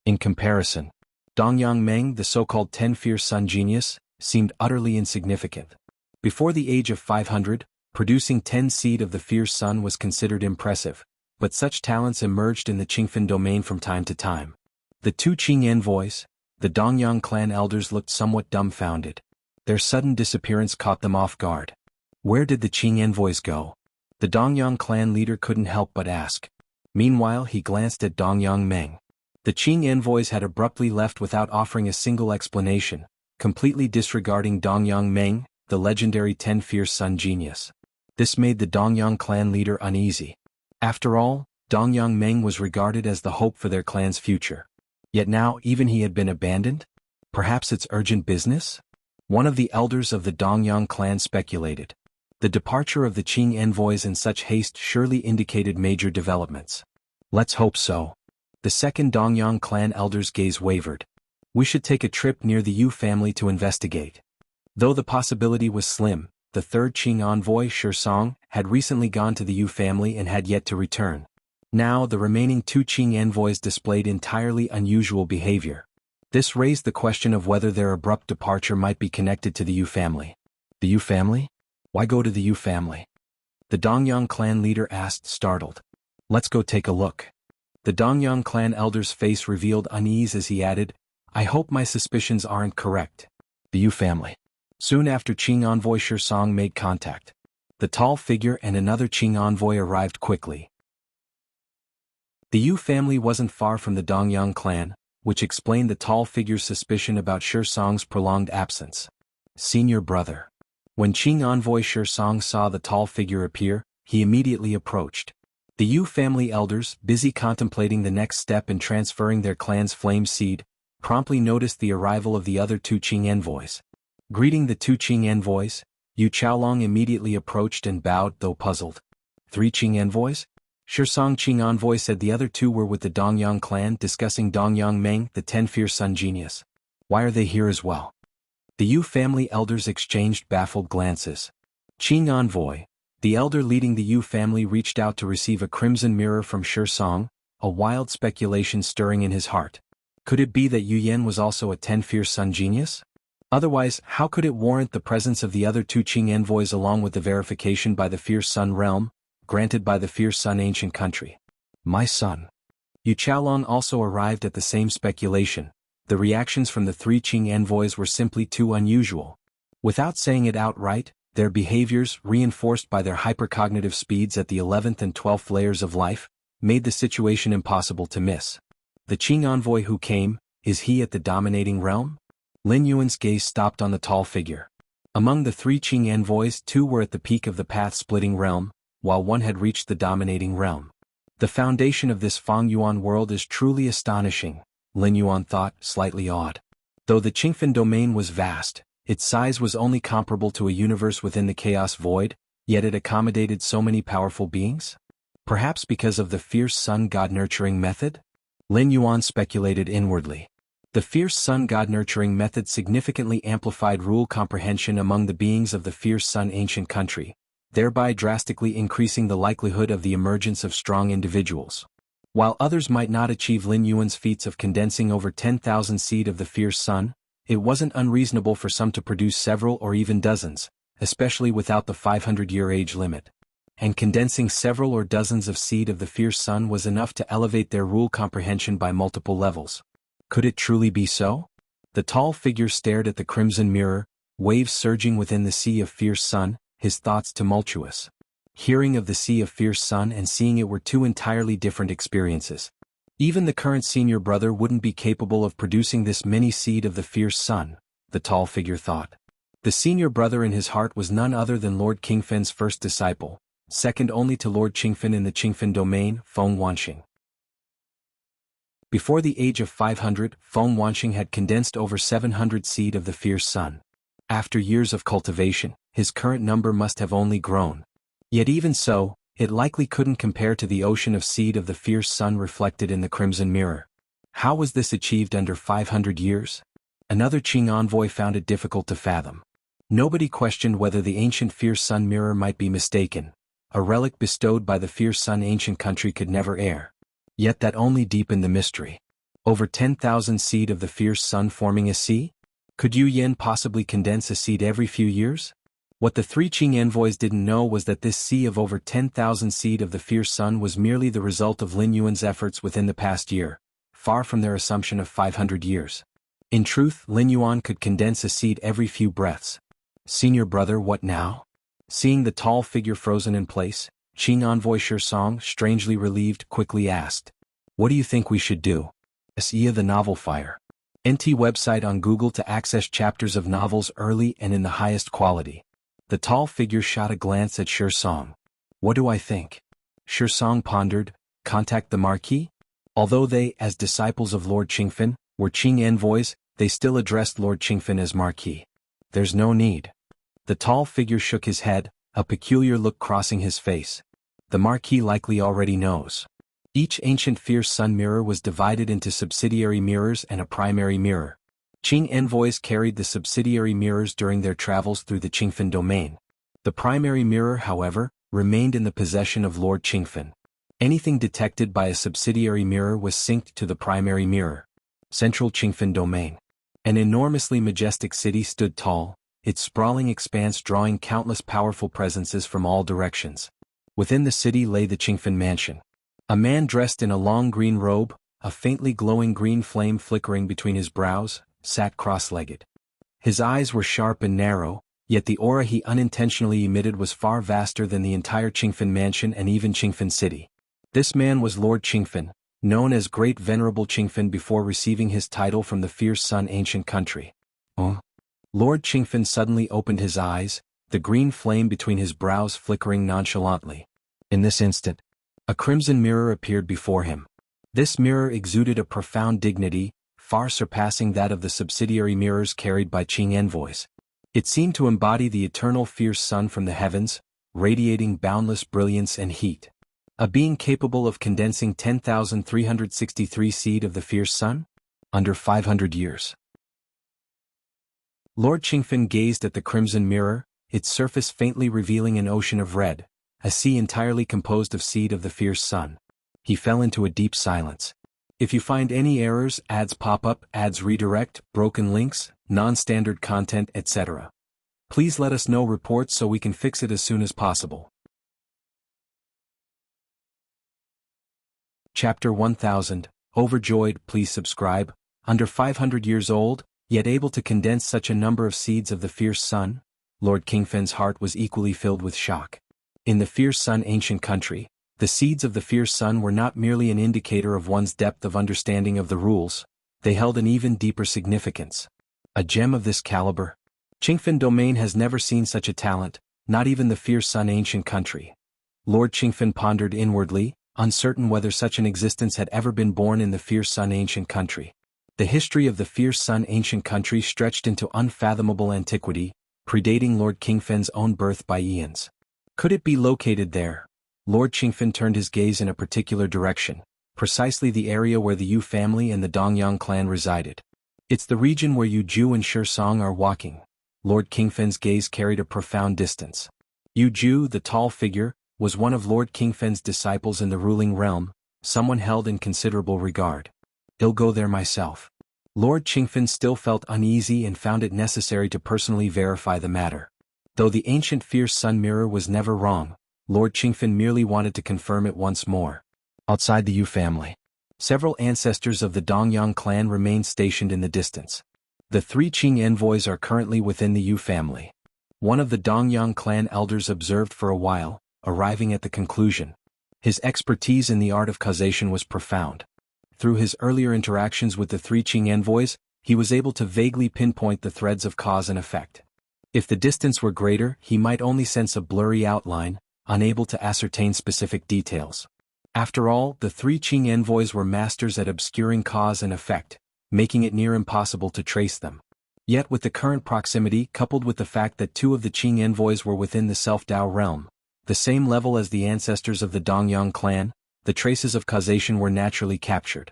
In comparison, Dongyang Meng, the so-called 10 fierce sun genius, seemed utterly insignificant. Before the age of 500, producing 10 seed of the fierce sun was considered impressive, but such talents emerged in the Qingfen domain from time to time. The two Qing envoys, The Dongyang clan elders looked somewhat dumbfounded. Their sudden disappearance caught them off guard. Where did the Qing envoys go? The Dongyang clan leader couldn't help but ask. Meanwhile he glanced at Dongyang Meng. The Qing envoys had abruptly left without offering a single explanation, completely disregarding Dongyang Meng, the legendary 10 Fierce Sun genius. This made the Dongyang clan leader uneasy. After all, Dongyang Meng was regarded as the hope for their clan's future. Yet now even he had been abandoned? Perhaps it's urgent business? One of the elders of the Dongyang clan speculated. The departure of the Qing envoys in such haste surely indicated major developments. Let's hope so. The second Dongyang clan elder's gaze wavered. We should take a trip near the Yu family to investigate. Though the possibility was slim, the third Qing envoy, Song, had recently gone to the Yu family and had yet to return. Now the remaining two Qing envoys displayed entirely unusual behavior. This raised the question of whether their abrupt departure might be connected to the Yu family. The Yu family? Why go to the Yu family? The Dongyang clan leader asked, startled. Let's go take a look. The Dongyang clan elder's face revealed unease as he added, I hope my suspicions aren't correct. The Yu family. Soon after Qing envoy Song made contact. The tall figure and another Qing envoy arrived quickly. The Yu family wasn't far from the Dongyang clan, which explained the tall figure's suspicion about Song's prolonged absence. Senior brother. When Qing envoy Song saw the tall figure appear, he immediately approached. The Yu family elders, busy contemplating the next step in transferring their clan's flame seed, promptly noticed the arrival of the other two Qing envoys. Greeting the two Qing envoys, Yu Chaolong immediately approached and bowed, though puzzled. 3 Qing envoys? Song Qing envoy said the other two were with the Dongyang clan discussing Dongyang Meng, the 10 Fierce Sun genius. Why are they here as well? The Yu family elders exchanged baffled glances. Qing envoy, the elder leading the Yu family, reached out to receive a crimson mirror from Song, a wild speculation stirring in his heart. Could it be that Yu Yan was also a 10 Fierce Sun genius? Otherwise, how could it warrant the presence of the other two Qing envoys along with the verification by the Fierce Sun realm, granted by the Fierce Sun ancient country? My son. Yu Chaolong also arrived at the same speculation. The reactions from the 3 Qing envoys were simply too unusual. Without saying it outright, their behaviors, reinforced by their hypercognitive speeds at the 11th and 12th layers of life, made the situation impossible to miss. The Qing envoy who came, is he at the dominating realm? Lin Yuan's gaze stopped on the tall figure. Among the 3 Qing envoys, 2 were at the peak of the path-splitting realm, while 1 had reached the dominating realm. The foundation of this Feng Yuan world is truly astonishing, Lin Yuan thought, slightly awed. Though the Qingfen domain was vast, its size was only comparable to a universe within the chaos void, yet it accommodated so many powerful beings? Perhaps because of the fierce sun god nurturing method? Lin Yuan speculated inwardly. The fierce sun god nurturing method significantly amplified rule comprehension among the beings of the fierce sun ancient country, thereby drastically increasing the likelihood of the emergence of strong individuals. While others might not achieve Lin Yuan's feats of condensing over 10,000 seed of the fierce sun, it wasn't unreasonable for some to produce several or even dozens, especially without the 500-year age limit. And condensing several or dozens of seed of the fierce sun was enough to elevate their rule comprehension by multiple levels. Could it truly be so? The tall figure stared at the crimson mirror, waves surging within the sea of fierce sun, his thoughts tumultuous. Hearing of the sea of fierce sun and seeing it were 2 entirely different experiences. Even the current senior brother wouldn't be capable of producing this many seed of the fierce sun, the tall figure thought. The senior brother in his heart was none other than Lord Qingfen's first disciple, second only to Lord Qingfen in the Qingfen domain, Feng Wanxing. Before the age of 500, Feng Wanxing had condensed over 700 seed of the fierce sun. After years of cultivation, his current number must have only grown. Yet even so, it likely couldn't compare to the ocean of seed of the fierce sun reflected in the crimson mirror. How was this achieved under 500 years? Another Qing envoy found it difficult to fathom. Nobody questioned whether the ancient fierce sun mirror might be mistaken. A relic bestowed by the fierce sun ancient country could never err. Yet that only deepened the mystery. Over 10,000 seed of the fierce sun forming a sea? Could Yu Yan possibly condense a seed every few years? What the 3 Qing envoys didn't know was that this sea of over 10,000 seed of the fierce sun was merely the result of Lin Yuan's efforts within the past year, far from their assumption of 500 years. In truth, Lin Yuan could condense a seed every few breaths. Senior brother, what now? Seeing the tall figure frozen in place, Qing envoy Song, strangely relieved, quickly asked, "What do you think we should do?" The novel Fire. NT website on Google to access chapters of novels early and in the highest quality. The tall figure shot a glance at Song. "What do I think?" Song pondered, "Contact the Marquis?" Although they, as disciples of Lord Qingfen, were Qing envoys, they still addressed Lord Qingfen as Marquis. "There's no need." The tall figure shook his head, a peculiar look crossing his face. "The Marquis likely already knows." Each ancient fierce sun mirror was divided into subsidiary mirrors and a primary mirror. Qing envoys carried the subsidiary mirrors during their travels through the Qingfen domain. The primary mirror, however, remained in the possession of Lord Qingfen. Anything detected by a subsidiary mirror was synced to the primary mirror. Central Qingfen domain. An enormously majestic city stood tall, its sprawling expanse drawing countless powerful presences from all directions. Within the city lay the Qingfen mansion. A man dressed in a long green robe, a faintly glowing green flame flickering between his brows, sat cross-legged. His eyes were sharp and narrow, yet the aura he unintentionally emitted was far vaster than the entire Qingfen mansion and even Qingfen city. This man was Lord Qingfen, known as Great Venerable Qingfen before receiving his title from the fierce sun ancient country. Lord Qingfen suddenly opened his eyes, the green flame between his brows flickering nonchalantly. In this instant, a crimson mirror appeared before him. This mirror exuded a profound dignity, far surpassing that of the subsidiary mirrors carried by Qing envoys. It seemed to embody the eternal fierce sun from the heavens, radiating boundless brilliance and heat. A being capable of condensing 10,363 seed of the fierce sun? Under 500 years. Lord Qingfen gazed at the crimson mirror, its surface faintly revealing an ocean of red, a sea entirely composed of seed of the fierce sun. He fell into a deep silence. If you find any errors, ads pop up, ads redirect, broken links, non-standard content, etc., please let us know reports so we can fix it as soon as possible. Chapter 1000, Overjoyed, please subscribe. Under 500 years old, yet able to condense such a number of seeds of the fierce sun, Lord Qingfen's heart was equally filled with shock. In the fierce sun ancient country, the seeds of the fierce sun were not merely an indicator of one's depth of understanding of the rules, they held an even deeper significance. A gem of this caliber? Qingfen domain has never seen such a talent, not even the fierce sun ancient country. Lord Qingfen pondered inwardly, uncertain whether such an existence had ever been born in the fierce sun ancient country. The history of the fierce sun ancient country stretched into unfathomable antiquity, predating Lord Qingfen's own birth by eons. Could it be located there? Lord Qingfen turned his gaze in a particular direction, precisely the area where the Yu family and the Dongyang clan resided. It's the region where Yu Ju and Song are walking. Lord Qingfen's gaze carried a profound distance. Yu Ju, the tall figure, was one of Lord Qingfen's disciples in the ruling realm, someone held in considerable regard. I'll go there myself. Lord Qingfen still felt uneasy and found it necessary to personally verify the matter. Though the ancient fierce sun mirror was never wrong, Lord Qingfen merely wanted to confirm it once more. Outside the Yu family, several ancestors of the Dongyang clan remained stationed in the distance. The 3 Qing envoys are currently within the Yu family. One of the Dongyang clan elders observed for a while, arriving at the conclusion. His expertise in the art of causation was profound. Through his earlier interactions with the 3 Qing envoys, he was able to vaguely pinpoint the threads of cause and effect. If the distance were greater, he might only sense a blurry outline, unable to ascertain specific details. After all, the 3 Qing envoys were masters at obscuring cause and effect, making it near impossible to trace them. Yet with the current proximity coupled with the fact that 2 of the Qing envoys were within the Self-Dao realm, the same level as the ancestors of the Dongyang clan, the traces of causation were naturally captured.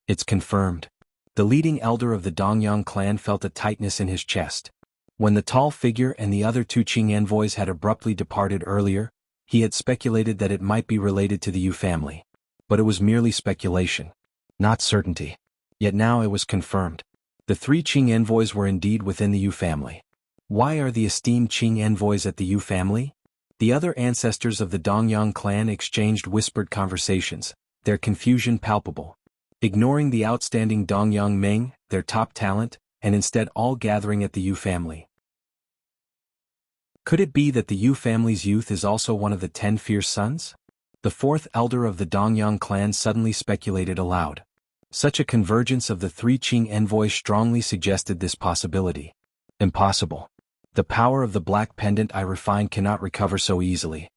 It's confirmed. The leading elder of the Dongyang clan felt a tightness in his chest. When the tall figure and the other 2 Qing envoys had abruptly departed earlier, he had speculated that it might be related to the Yu family. But it was merely speculation, not certainty. Yet now it was confirmed. The 3 Qing envoys were indeed within the Yu family. Why are the esteemed Qing envoys at the Yu family? The other ancestors of the Dongyang clan exchanged whispered conversations, their confusion palpable. Ignoring the outstanding Dongyang Meng, their top talent, and instead all gathering at the Yu family. Could it be that the Yu family's youth is also one of the 10 fierce sons? The fourth elder of the Dongyang clan suddenly speculated aloud. Such a convergence of the three Qing envoys strongly suggested this possibility. Impossible. The power of the black pendant I refined cannot recover so easily.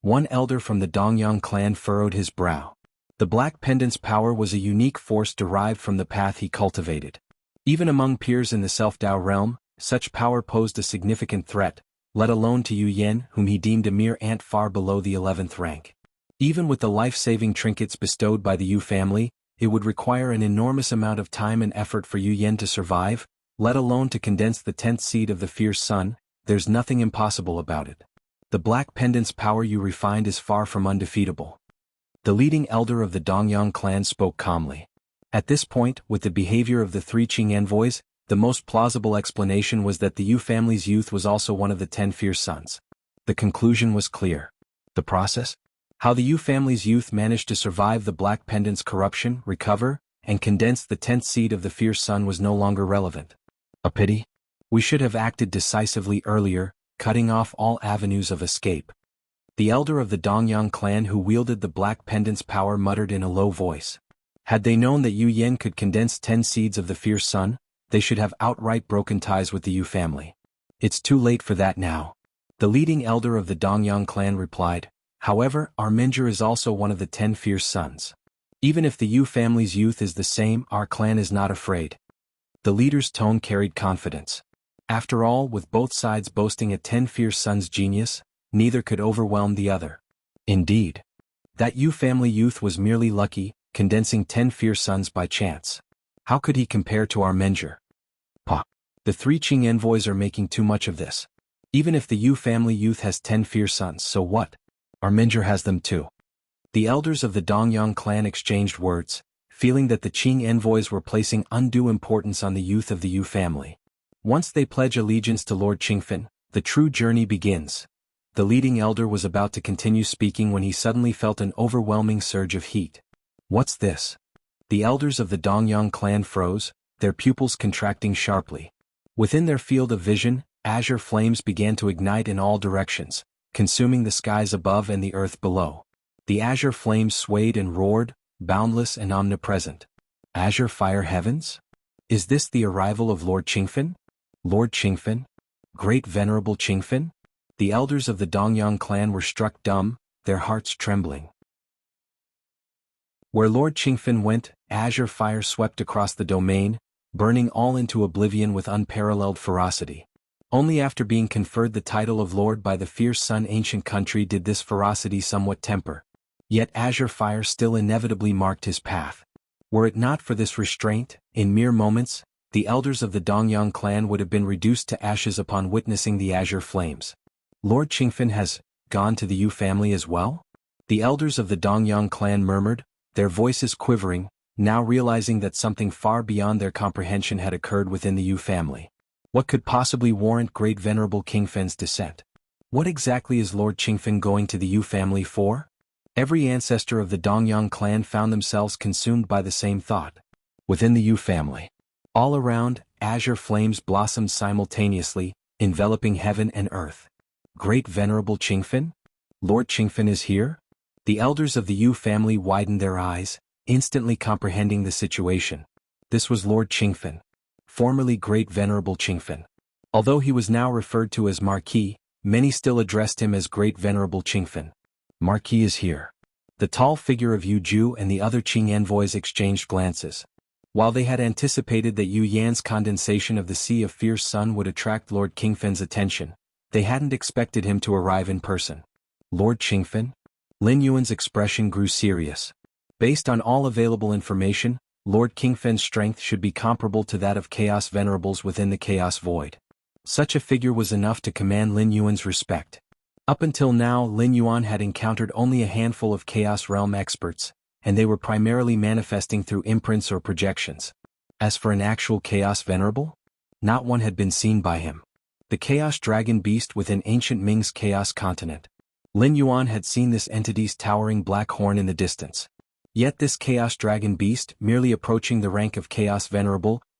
One elder from the Dongyang clan furrowed his brow. The black pendant's power was a unique force derived from the path he cultivated. Even among peers in the Self-Dao realm, such power posed a significant threat, let alone to Yu Yan, whom he deemed a mere ant far below the 11th rank. Even with the life-saving trinkets bestowed by the Yu family, it would require an enormous amount of time and effort for Yu Yan to survive, let alone to condense the 10th seed of the fierce sun. There's nothing impossible about it. The black pendant's power you refined is far from undefeatable. The leading elder of the Dongyang clan spoke calmly. At this point, with the behavior of the three Qing envoys, the most plausible explanation was that the Yu family's youth was also one of the 10 fierce sons. The conclusion was clear. The process? How the Yu family's youth managed to survive the black pendant's corruption, recover, and condense the 10th seed of the fierce sun was no longer relevant. A pity? We should have acted decisively earlier, cutting off all avenues of escape. The elder of the Dongyang clan who wielded the black pendant's power muttered in a low voice. Had they known that Yu Yan could condense 10 seeds of the fierce sun, they should have outright broken ties with the Yu family. It's too late for that now. The leading elder of the Dongyang clan replied. However, our Menjur is also one of the 10 fierce sons. Even if the Yu family's youth is the same, our clan is not afraid. The leader's tone carried confidence. After all, with both sides boasting a 10 fierce sons' genius, neither could overwhelm the other. Indeed, that Yu family youth was merely lucky, condensing 10 fierce sons by chance. How could he compare to our Menjur? The three Qing envoys are making too much of this. Even if the Yu family youth has 10 fierce sons, so what? Our Menjur has them too. The elders of the Dongyang clan exchanged words, feeling that the Qing envoys were placing undue importance on the youth of the Yu family. Once they pledge allegiance to Lord Qingfen, the true journey begins. The leading elder was about to continue speaking when he suddenly felt an overwhelming surge of heat. What's this? The elders of the Dongyang clan froze, their pupils contracting sharply. Within their field of vision, azure flames began to ignite in all directions, consuming the skies above and the earth below. The azure flames swayed and roared, boundless and omnipresent. Azure fire heavens? Is this the arrival of Lord Qingfen? Lord Qingfen? Great Venerable Qingfen? The elders of the Dongyang clan were struck dumb, their hearts trembling. Where Lord Qingfen went, azure fire swept across the domain, burning all into oblivion with unparalleled ferocity. Only after being conferred the title of Lord by the fierce Sun ancient country did this ferocity somewhat temper. Yet azure fire still inevitably marked his path. Were it not for this restraint, in mere moments, the elders of the Dongyang clan would have been reduced to ashes upon witnessing the azure flames. Lord Qingfen has gone to the Yu family as well? The elders of the Dongyang clan murmured, their voices quivering, now realizing that something far beyond their comprehension had occurred within the Yu family. What could possibly warrant Great Venerable Qingfen's descent? What exactly is Lord Qingfen going to the Yu family for? Every ancestor of the Dongyang clan found themselves consumed by the same thought. Within the Yu family. All around, azure flames blossomed simultaneously, enveloping heaven and earth. Great Venerable Qingfen? Lord Qingfen is here? The elders of the Yu family widened their eyes, instantly comprehending the situation. This was Lord Qingfen, formerly Great Venerable Qingfen. Although he was now referred to as Marquis, many still addressed him as Great Venerable Qingfen. Marquis is here. The tall figure of Yu Ju and the other Qing envoys exchanged glances. While they had anticipated that Yu Yan's condensation of the Sea of Fierce Sun would attract Lord Qingfen's attention, they hadn't expected him to arrive in person. Lord Qingfen? Lin Yuan's expression grew serious. Based on all available information, Lord Qingfen's strength should be comparable to that of Chaos Venerables within the Chaos Void. Such a figure was enough to command Lin Yuan's respect. Up until now, Lin Yuan had encountered only a handful of Chaos Realm experts, and they were primarily manifesting through imprints or projections. As for an actual Chaos Venerable, not one had been seen by him. The Chaos Dragon Beast within ancient Ming's Chaos Continent. Lin Yuan had seen this entity's towering black horn in the distance. Yet this Chaos Dragon Beast, merely approaching the rank of Chaos Venerable,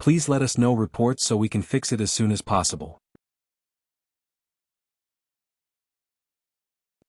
Please let us know reports so we can fix it as soon as possible.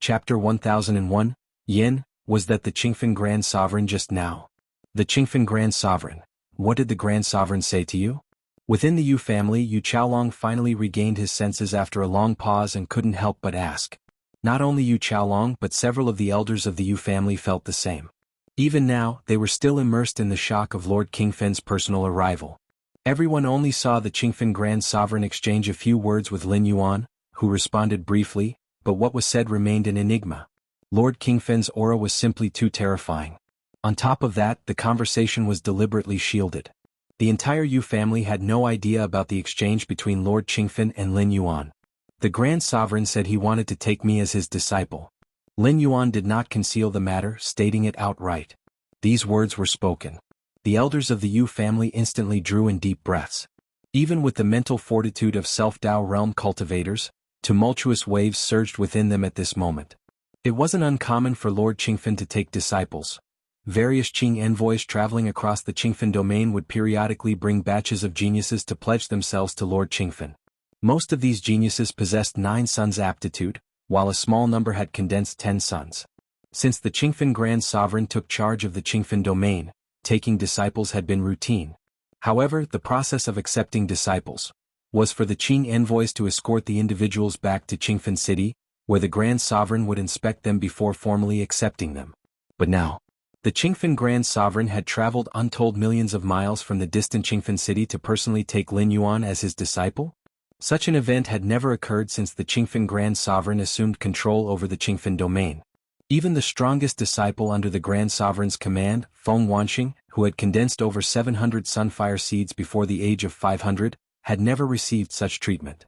Chapter 1001, Yin, was that the Qingfen Grand Sovereign just now? The Qingfen Grand Sovereign. What did the Grand Sovereign say to you? Within the Yu family, Yu Qiaolong finally regained his senses after a long pause and couldn't help but ask. Not only Yu Qiaolong but several of the elders of the Yu family felt the same. Even now, they were still immersed in the shock of Lord Qingfen's personal arrival. Everyone only saw the Qingfen Grand Sovereign exchange a few words with Lin Yuan, who responded briefly, but what was said remained an enigma. Lord Qingfen's aura was simply too terrifying. On top of that, the conversation was deliberately shielded. The entire Yu family had no idea about the exchange between Lord Qingfen and Lin Yuan. The Grand Sovereign said he wanted to take me as his disciple. Lin Yuan did not conceal the matter, stating it outright. These words were spoken. The elders of the Yu family instantly drew in deep breaths. Even with the mental fortitude of self-Dao realm cultivators, tumultuous waves surged within them at this moment. It wasn't uncommon for Lord Qingfen to take disciples. Various Qing envoys traveling across the Qingfen domain would periodically bring batches of geniuses to pledge themselves to Lord Qingfen. Most of these geniuses possessed 9 sons aptitude, while a small number had condensed 10 sons. Since the Qingfen Grand Sovereign took charge of the Qingfen domain, taking disciples had been routine. However, the process of accepting disciples was for the Qing envoys to escort the individuals back to Qingfen City, where the Grand Sovereign would inspect them before formally accepting them. But now, the Qingfen Grand Sovereign had traveled untold millions of miles from the distant Qingfen City to personally take Lin Yuan as his disciple? Such an event had never occurred since the Qingfen Grand Sovereign assumed control over the Qingfen domain. Even the strongest disciple under the Grand Sovereign's command, Feng Wanxing, who had condensed over 700 sunfire seeds before the age of 500, had never received such treatment.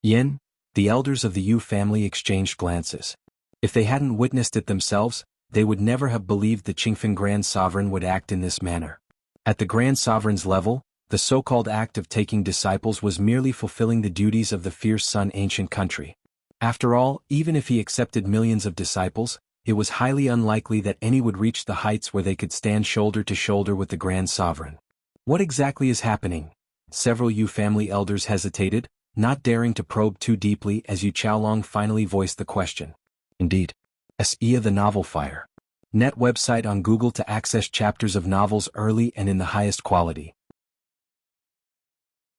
Yin, the elders of the Yu family exchanged glances. If they hadn't witnessed it themselves, they would never have believed the Qingfen Grand Sovereign would act in this manner. At the Grand Sovereign's level, the so-called act of taking disciples was merely fulfilling the duties of the fierce Sun ancient country. After all, even if he accepted millions of disciples, it was highly unlikely that any would reach the heights where they could stand shoulder to shoulder with the Grand Sovereign. What exactly is happening? Several Yu family elders hesitated, not daring to probe too deeply as Yu Qiaolong finally voiced the question. Indeed. S.E.A. the Novel Fire. Net website on Google to access chapters of novels early and in the highest quality.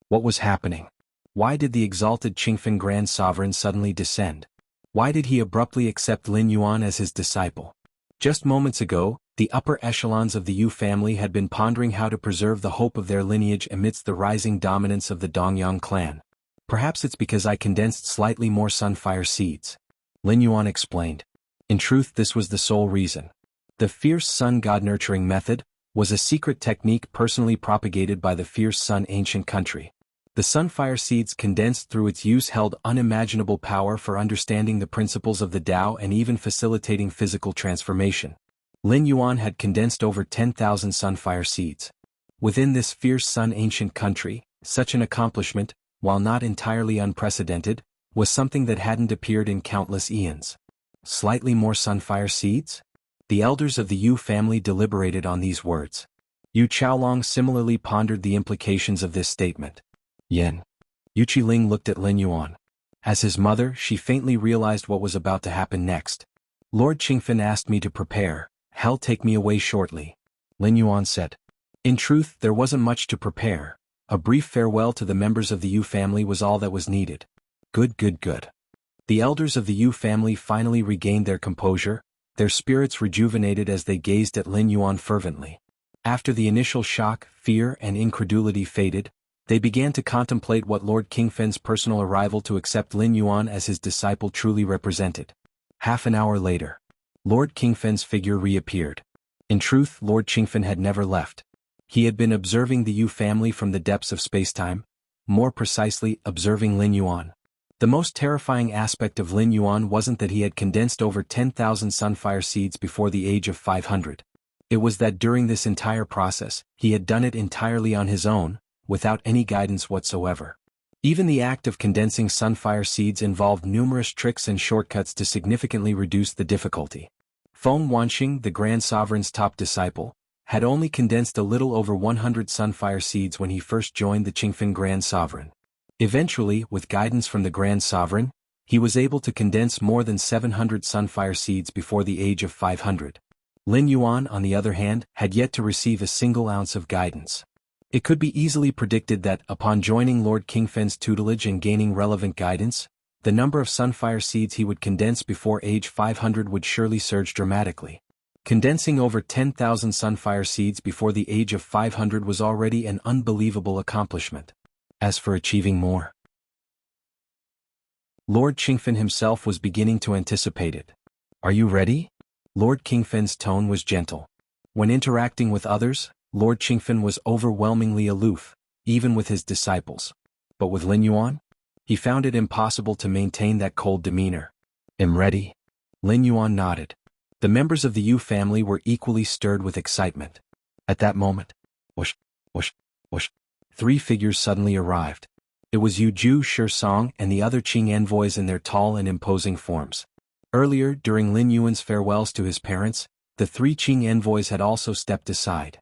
What was happening? Why did the exalted Qingfen Grand Sovereign suddenly descend? Why did he abruptly accept Lin Yuan as his disciple? Just moments ago, the upper echelons of the Yu family had been pondering how to preserve the hope of their lineage amidst the rising dominance of the Dongyang clan. Perhaps it's because I condensed slightly more sunfire seeds. Lin Yuan explained. In truth, this was the sole reason. The fierce sun god nurturing method was a secret technique personally propagated by the fierce sun ancient country. The sunfire seeds condensed through its use held unimaginable power for understanding the principles of the Tao and even facilitating physical transformation. Lin Yuan had condensed over 10,000 sunfire seeds. Within this fierce sun ancient country, such an accomplishment, while not entirely unprecedented, was something that hadn't appeared in countless eons. Slightly more sunfire seeds? The elders of the Yu family deliberated on these words. Yu Qiaolong similarly pondered the implications of this statement. Yen. Yu Qiling looked at Lin Yuan. As his mother, she faintly realized what was about to happen next. Lord Qingfen asked me to prepare. He'll take me away shortly. Lin Yuan said. In truth, there wasn't much to prepare. A brief farewell to the members of the Yu family was all that was needed. Good. The elders of the Yu family finally regained their composure, their spirits rejuvenated as they gazed at Lin Yuan fervently. After the initial shock, fear and incredulity faded, they began to contemplate what Lord Qingfen's personal arrival to accept Lin Yuan as his disciple truly represented. Half an hour later, Lord Qingfen's figure reappeared. In truth, Lord Qingfen had never left. He had been observing the Yu family from the depths of spacetime, more precisely, observing Lin Yuan. The most terrifying aspect of Lin Yuan wasn't that he had condensed over 10,000 sunfire seeds before the age of 500. It was that during this entire process, he had done it entirely on his own, without any guidance whatsoever. Even the act of condensing sunfire seeds involved numerous tricks and shortcuts to significantly reduce the difficulty. Feng Wanxing, the Grand Sovereign's top disciple, had only condensed a little over 100 sunfire seeds when he first joined the Qingfen Grand Sovereign. Eventually, with guidance from the Grand Sovereign, he was able to condense more than 700 sunfire seeds before the age of 500. Lin Yuan, on the other hand, had yet to receive a single ounce of guidance. It could be easily predicted that, upon joining Lord Qingfen's tutelage and gaining relevant guidance, the number of sunfire seeds he would condense before age 500 would surely surge dramatically. Condensing over 10,000 sunfire seeds before the age of 500 was already an unbelievable accomplishment. As for achieving more, Lord Qingfen himself was beginning to anticipate it. Are you ready? Lord Qingfen's tone was gentle. When interacting with others, Lord Qingfen was overwhelmingly aloof, even with his disciples. But with Lin Yuan, he found it impossible to maintain that cold demeanor. Am ready? Lin Yuan nodded. The members of the Yu family were equally stirred with excitement. At that moment, whoosh, whoosh, whoosh, 3 figures suddenly arrived. It was Yu Ju, Shi Song, and the other Qing envoys in their tall and imposing forms. Earlier, during Lin Yuan's farewells to his parents, the 3 Qing envoys had also stepped aside.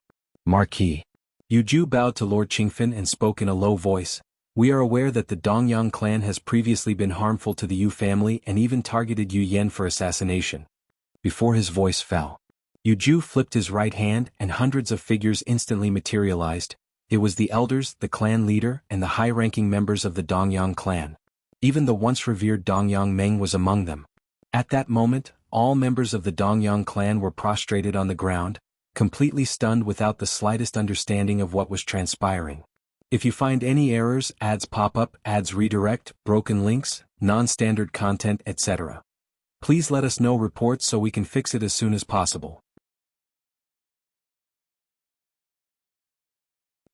Marquis. Yu Ju bowed to Lord Qingfen and spoke in a low voice. We are aware that the Dongyang clan has previously been harmful to the Yu family and even targeted Yu Yan for assassination. Before his voice fell, Yu Ju flipped his right hand and hundreds of figures instantly materialized. It was the elders, the clan leader, and the high-ranking members of the Dongyang clan. Even the once-revered Dongyang Meng was among them. At that moment, all members of the Dongyang clan were prostrated on the ground, completely stunned without the slightest understanding of what was transpiring. If you find any errors, ads pop up, ads redirect, broken links, non-standard content, etc., please let us know reports so we can fix it as soon as possible.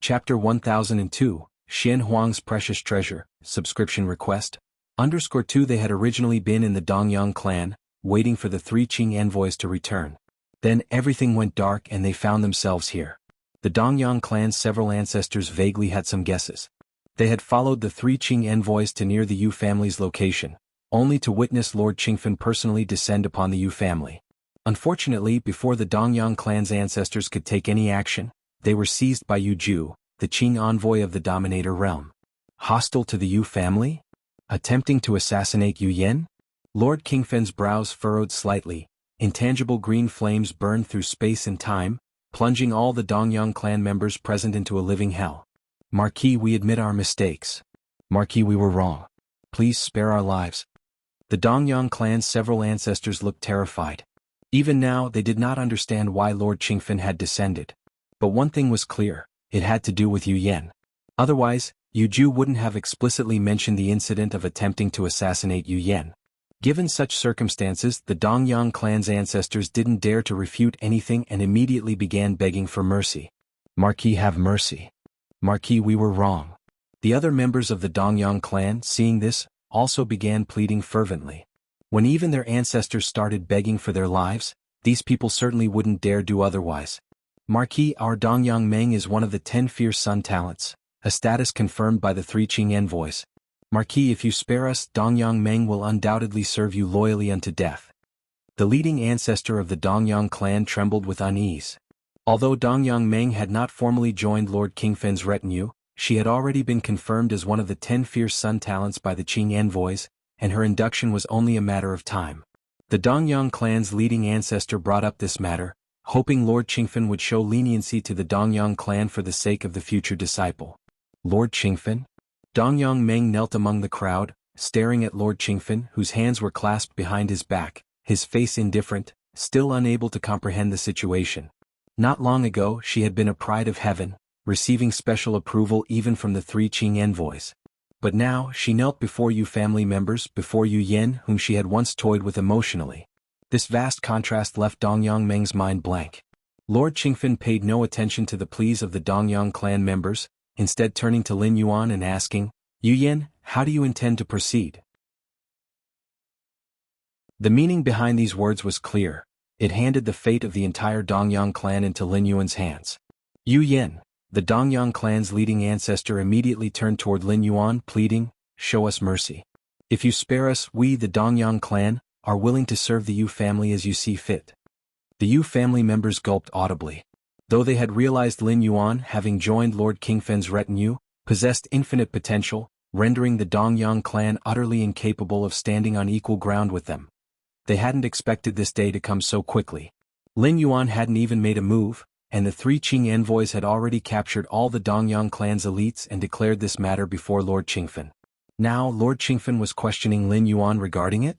Chapter 1002, Xian Huang's Precious Treasure, Subscription Request. _2 They had originally been in the Dongyang clan, waiting for the 3 Qing envoys to return. Then everything went dark and they found themselves here. The Dongyang clan's several ancestors vaguely had some guesses. They had followed the 3 Qing envoys to near the Yu family's location, only to witness Lord Qingfen personally descend upon the Yu family. Unfortunately, before the Dongyang clan's ancestors could take any action, they were seized by Yu Ju, the Qing envoy of the Dominator realm. Hostile to the Yu family? Attempting to assassinate Yu Yan? Lord Qingfen's brows furrowed slightly. Intangible green flames burned through space and time, plunging all the Dongyang clan members present into a living hell. Marquis, we admit our mistakes. Marquis, we were wrong. Please spare our lives. The Dongyang clan's several ancestors looked terrified. Even now, they did not understand why Lord Qingfen had descended. But one thing was clear, it had to do with Yu Yan. Otherwise, Yu Ju wouldn't have explicitly mentioned the incident of attempting to assassinate Yu Yan. Given such circumstances, the Dongyang clan's ancestors didn't dare to refute anything and immediately began begging for mercy. Marquis, have mercy. Marquis, we were wrong. The other members of the Dongyang clan, seeing this, also began pleading fervently. When even their ancestors started begging for their lives, these people certainly wouldn't dare do otherwise. Marquis, our Dongyang Meng is one of the 10 fierce sun talents, a status confirmed by the 3 Qing envoys. Marquis, if you spare us, Dongyang Meng will undoubtedly serve you loyally unto death. The leading ancestor of the Dongyang clan trembled with unease. Although Dongyang Meng had not formally joined Lord Qingfen's retinue, she had already been confirmed as one of the 10 fierce sun talents by the Qing envoys, and her induction was only a matter of time. The Dongyang clan's leading ancestor brought up this matter, hoping Lord Qingfen would show leniency to the Dongyang clan for the sake of the future disciple. Lord Qingfen? Dongyang Meng knelt among the crowd, staring at Lord Qingfen, whose hands were clasped behind his back, his face indifferent, still unable to comprehend the situation. Not long ago, she had been a pride of heaven, receiving special approval even from the 3 Qing envoys. But now, she knelt before Yu family members, before Yu Yan, whom she had once toyed with emotionally. This vast contrast left Dongyang Meng's mind blank. Lord Qingfen paid no attention to the pleas of the Dongyang clan members, instead turning to Lin Yuan and asking, Yu Yan, how do you intend to proceed? The meaning behind these words was clear. It handed the fate of the entire Dongyang clan into Lin Yuan's hands. Yu Yan, the Dongyang clan's leading ancestor, immediately turned toward Lin Yuan, pleading, show us mercy. If you spare us, we, the Dongyang clan, are willing to serve the Yu family as you see fit. The Yu family members gulped audibly. Though they had realized Lin Yuan, having joined Lord Qingfen's retinue, possessed infinite potential, rendering the Dongyang clan utterly incapable of standing on equal ground with them. They hadn't expected this day to come so quickly. Lin Yuan hadn't even made a move, and the 3 Qing envoys had already captured all the Dongyang clan's elites and declared this matter before Lord Qingfen. Now Lord Qingfen was questioning Lin Yuan regarding it?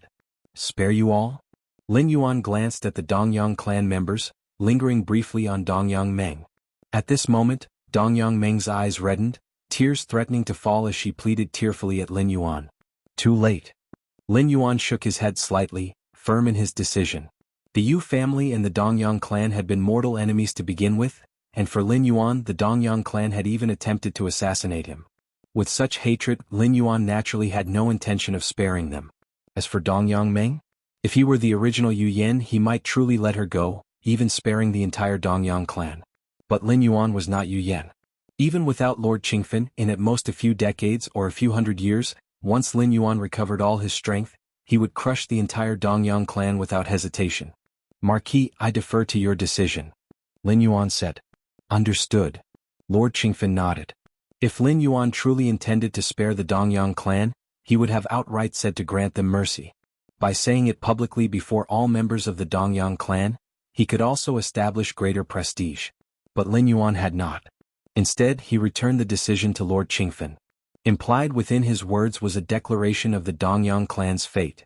Spare you all? Lin Yuan glanced at the Dongyang clan members, lingering briefly on Dongyang Meng. At this moment, Dongyang Meng's eyes reddened, tears threatening to fall as she pleaded tearfully at Lin Yuan. Too late. Lin Yuan shook his head slightly, firm in his decision. The Yu family and the Dongyang clan had been mortal enemies to begin with, and for Lin Yuan the Dongyang clan had even attempted to assassinate him. With such hatred, Lin Yuan naturally had no intention of sparing them. As for Dongyang Meng, if he were the original Yu Yan, he might truly let her go, even sparing the entire Dongyang clan. But Lin Yuan was not Yu Yan. Even without Lord Qingfen, in at most a few decades or a few hundred years, once Lin Yuan recovered all his strength, he would crush the entire Dongyang clan without hesitation. Marquis, I defer to your decision. Lin Yuan said. Understood. Lord Qingfen nodded. If Lin Yuan truly intended to spare the Dongyang clan, he would have outright said to grant them mercy. By saying it publicly before all members of the Dongyang clan, he could also establish greater prestige. But Lin Yuan had not. Instead, he returned the decision to Lord Qingfen. Implied within his words was a declaration of the Dongyang clan's fate.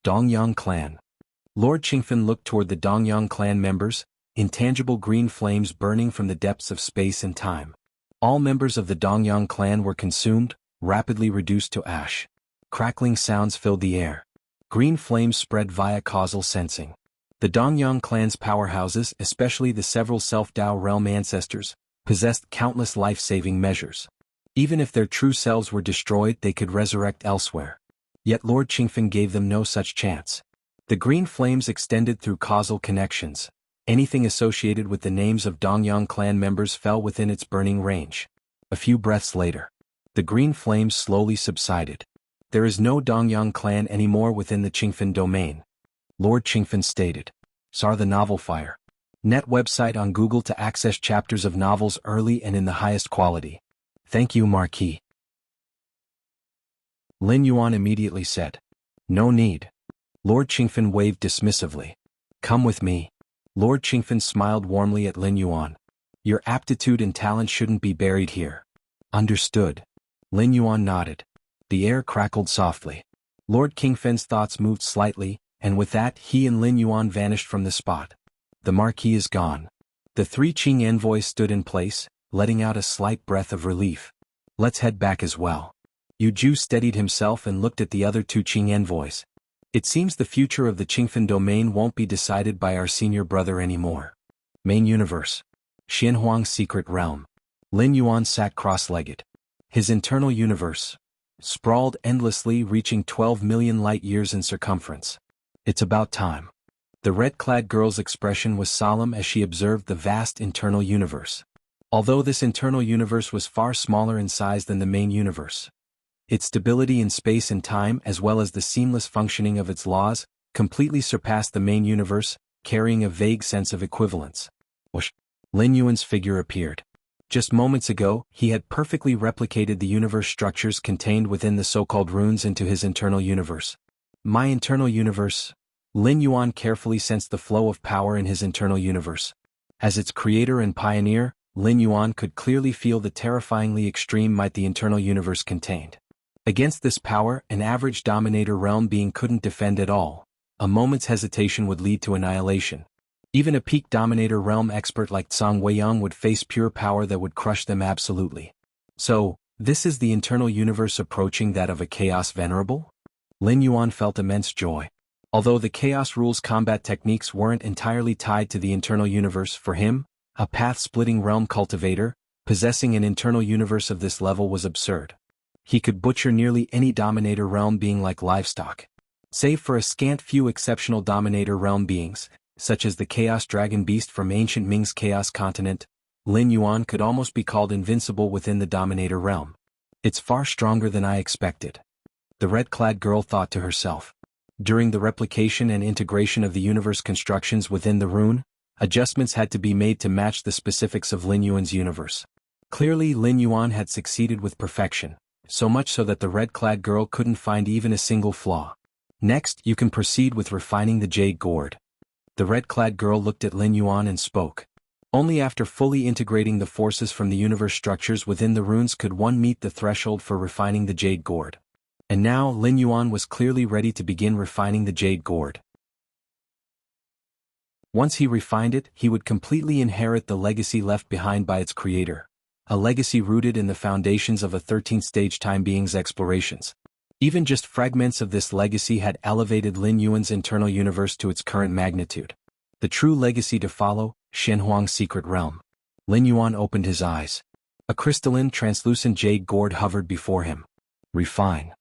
Dongyang clan. Lord Qingfen looked toward the Dongyang clan members, intangible green flames burning from the depths of space and time. All members of the Dongyang clan were consumed, rapidly reduced to ash. Crackling sounds filled the air. Green flames spread via causal sensing. The Dongyang clan's powerhouses, especially the several Self-Dao realm ancestors, possessed countless life-saving measures. Even if their true selves were destroyed, they could resurrect elsewhere. Yet Lord Qingfen gave them no such chance. The green flames extended through causal connections. Anything associated with the names of Dongyang clan members fell within its burning range. A few breaths later, the green flames slowly subsided. There is no Dongyang clan anymore within the Qingfen domain. Lord Qingfen stated. Sar the Novel Fire. Net website on Google to access chapters of novels early and in the highest quality. Thank you, Marquis. Lin Yuan immediately said. No need. Lord Qingfen waved dismissively. Come with me. Lord Qingfen smiled warmly at Lin Yuan. Your aptitude and talent shouldn't be buried here. Understood. Lin Yuan nodded. The air crackled softly. Lord Qingfen's thoughts moved slightly, and with that he and Lin Yuan vanished from the spot. The Marquis is gone. The 3 Qing envoys stood in place, letting out a slight breath of relief. Let's head back as well. Yu Ju steadied himself and looked at the other 2 Qing envoys. It seems the future of the Qingfen domain won't be decided by our senior brother anymore. Main universe. Xianhuang's secret realm. Lin Yuan sat cross-legged. His internal universe. Sprawled endlessly, reaching 12 million light-years in circumference. It's about time. The red-clad girl's expression was solemn as she observed the vast internal universe. Although this internal universe was far smaller in size than the main universe, its stability in space and time as well as the seamless functioning of its laws completely surpassed the main universe, carrying a vague sense of equivalence. Whoosh! Lin Yuan's figure appeared. Just moments ago, he had perfectly replicated the universe structures contained within the so-called runes into his internal universe. My internal universe. Lin Yuan carefully sensed the flow of power in his internal universe. As its creator and pioneer, Lin Yuan could clearly feel the terrifyingly extreme might the internal universe contained. Against this power, an average dominator realm being couldn't defend at all. A moment's hesitation would lead to annihilation. Even a peak dominator realm expert like Zhang Weiyang would face pure power that would crush them absolutely. So, this is the internal universe approaching that of a chaos venerable? Lin Yuan felt immense joy. Although the chaos rules combat techniques weren't entirely tied to the internal universe for him, a path-splitting realm cultivator, possessing an internal universe of this level was absurd. He could butcher nearly any dominator realm being like livestock. Save for a scant few exceptional dominator realm beings, such as the Chaos Dragon Beast from ancient Ming's Chaos Continent, Lin Yuan could almost be called invincible within the dominator realm. It's far stronger than I expected. The red-clad girl thought to herself. During the replication and integration of the universe constructions within the rune, Adjustments had to be made to match the specifics of Lin Yuan's universe. Clearly Lin Yuan had succeeded with perfection, so much so that the red-clad girl couldn't find even a single flaw. Next, you can proceed with refining the jade gourd. The red-clad girl looked at Lin Yuan and spoke. Only after fully integrating the forces from the universe structures within the runes could one meet the threshold for refining the jade gourd. And now Lin Yuan was clearly ready to begin refining the jade gourd. Once he refined it, he would completely inherit the legacy left behind by its creator. A legacy rooted in the foundations of a 13th-stage time being's explorations. Even just fragments of this legacy had elevated Lin Yuan's internal universe to its current magnitude. The true legacy to follow, Shenhuang's secret realm. Lin Yuan opened his eyes. A crystalline, translucent jade gourd hovered before him. Refine.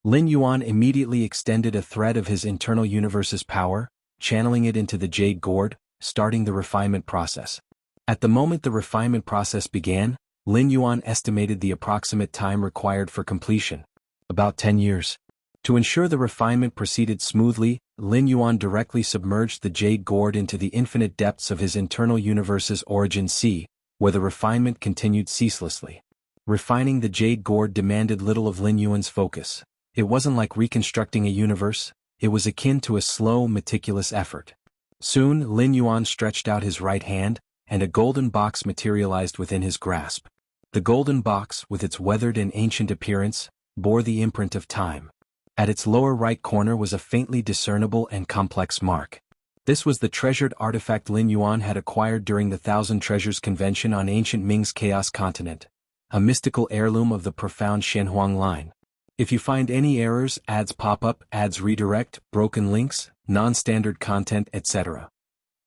Lin Yuan immediately extended a thread of his internal universe's power, channeling it into the jade gourd, starting the refinement process. At the moment the refinement process began, Lin Yuan estimated the approximate time required for completion. About 10 years. To ensure the refinement proceeded smoothly, Lin Yuan directly submerged the jade gourd into the infinite depths of his internal universe's origin sea, where the refinement continued ceaselessly. Refining the jade gourd demanded little of Lin Yuan's focus. It wasn't like reconstructing a universe, it was akin to a slow, meticulous effort. Soon Lin Yuan stretched out his right hand, and a golden box materialized within his grasp. The golden box, with its weathered and ancient appearance, bore the imprint of time. At its lower right corner was a faintly discernible and complex mark. This was the treasured artifact Lin Yuan had acquired during the Thousand Treasures Convention on ancient Ming's Chaos Continent, a mystical heirloom of the profound Shenhuang line. If you find any errors, ads pop up, ads redirect, broken links, non-standard content, etc.,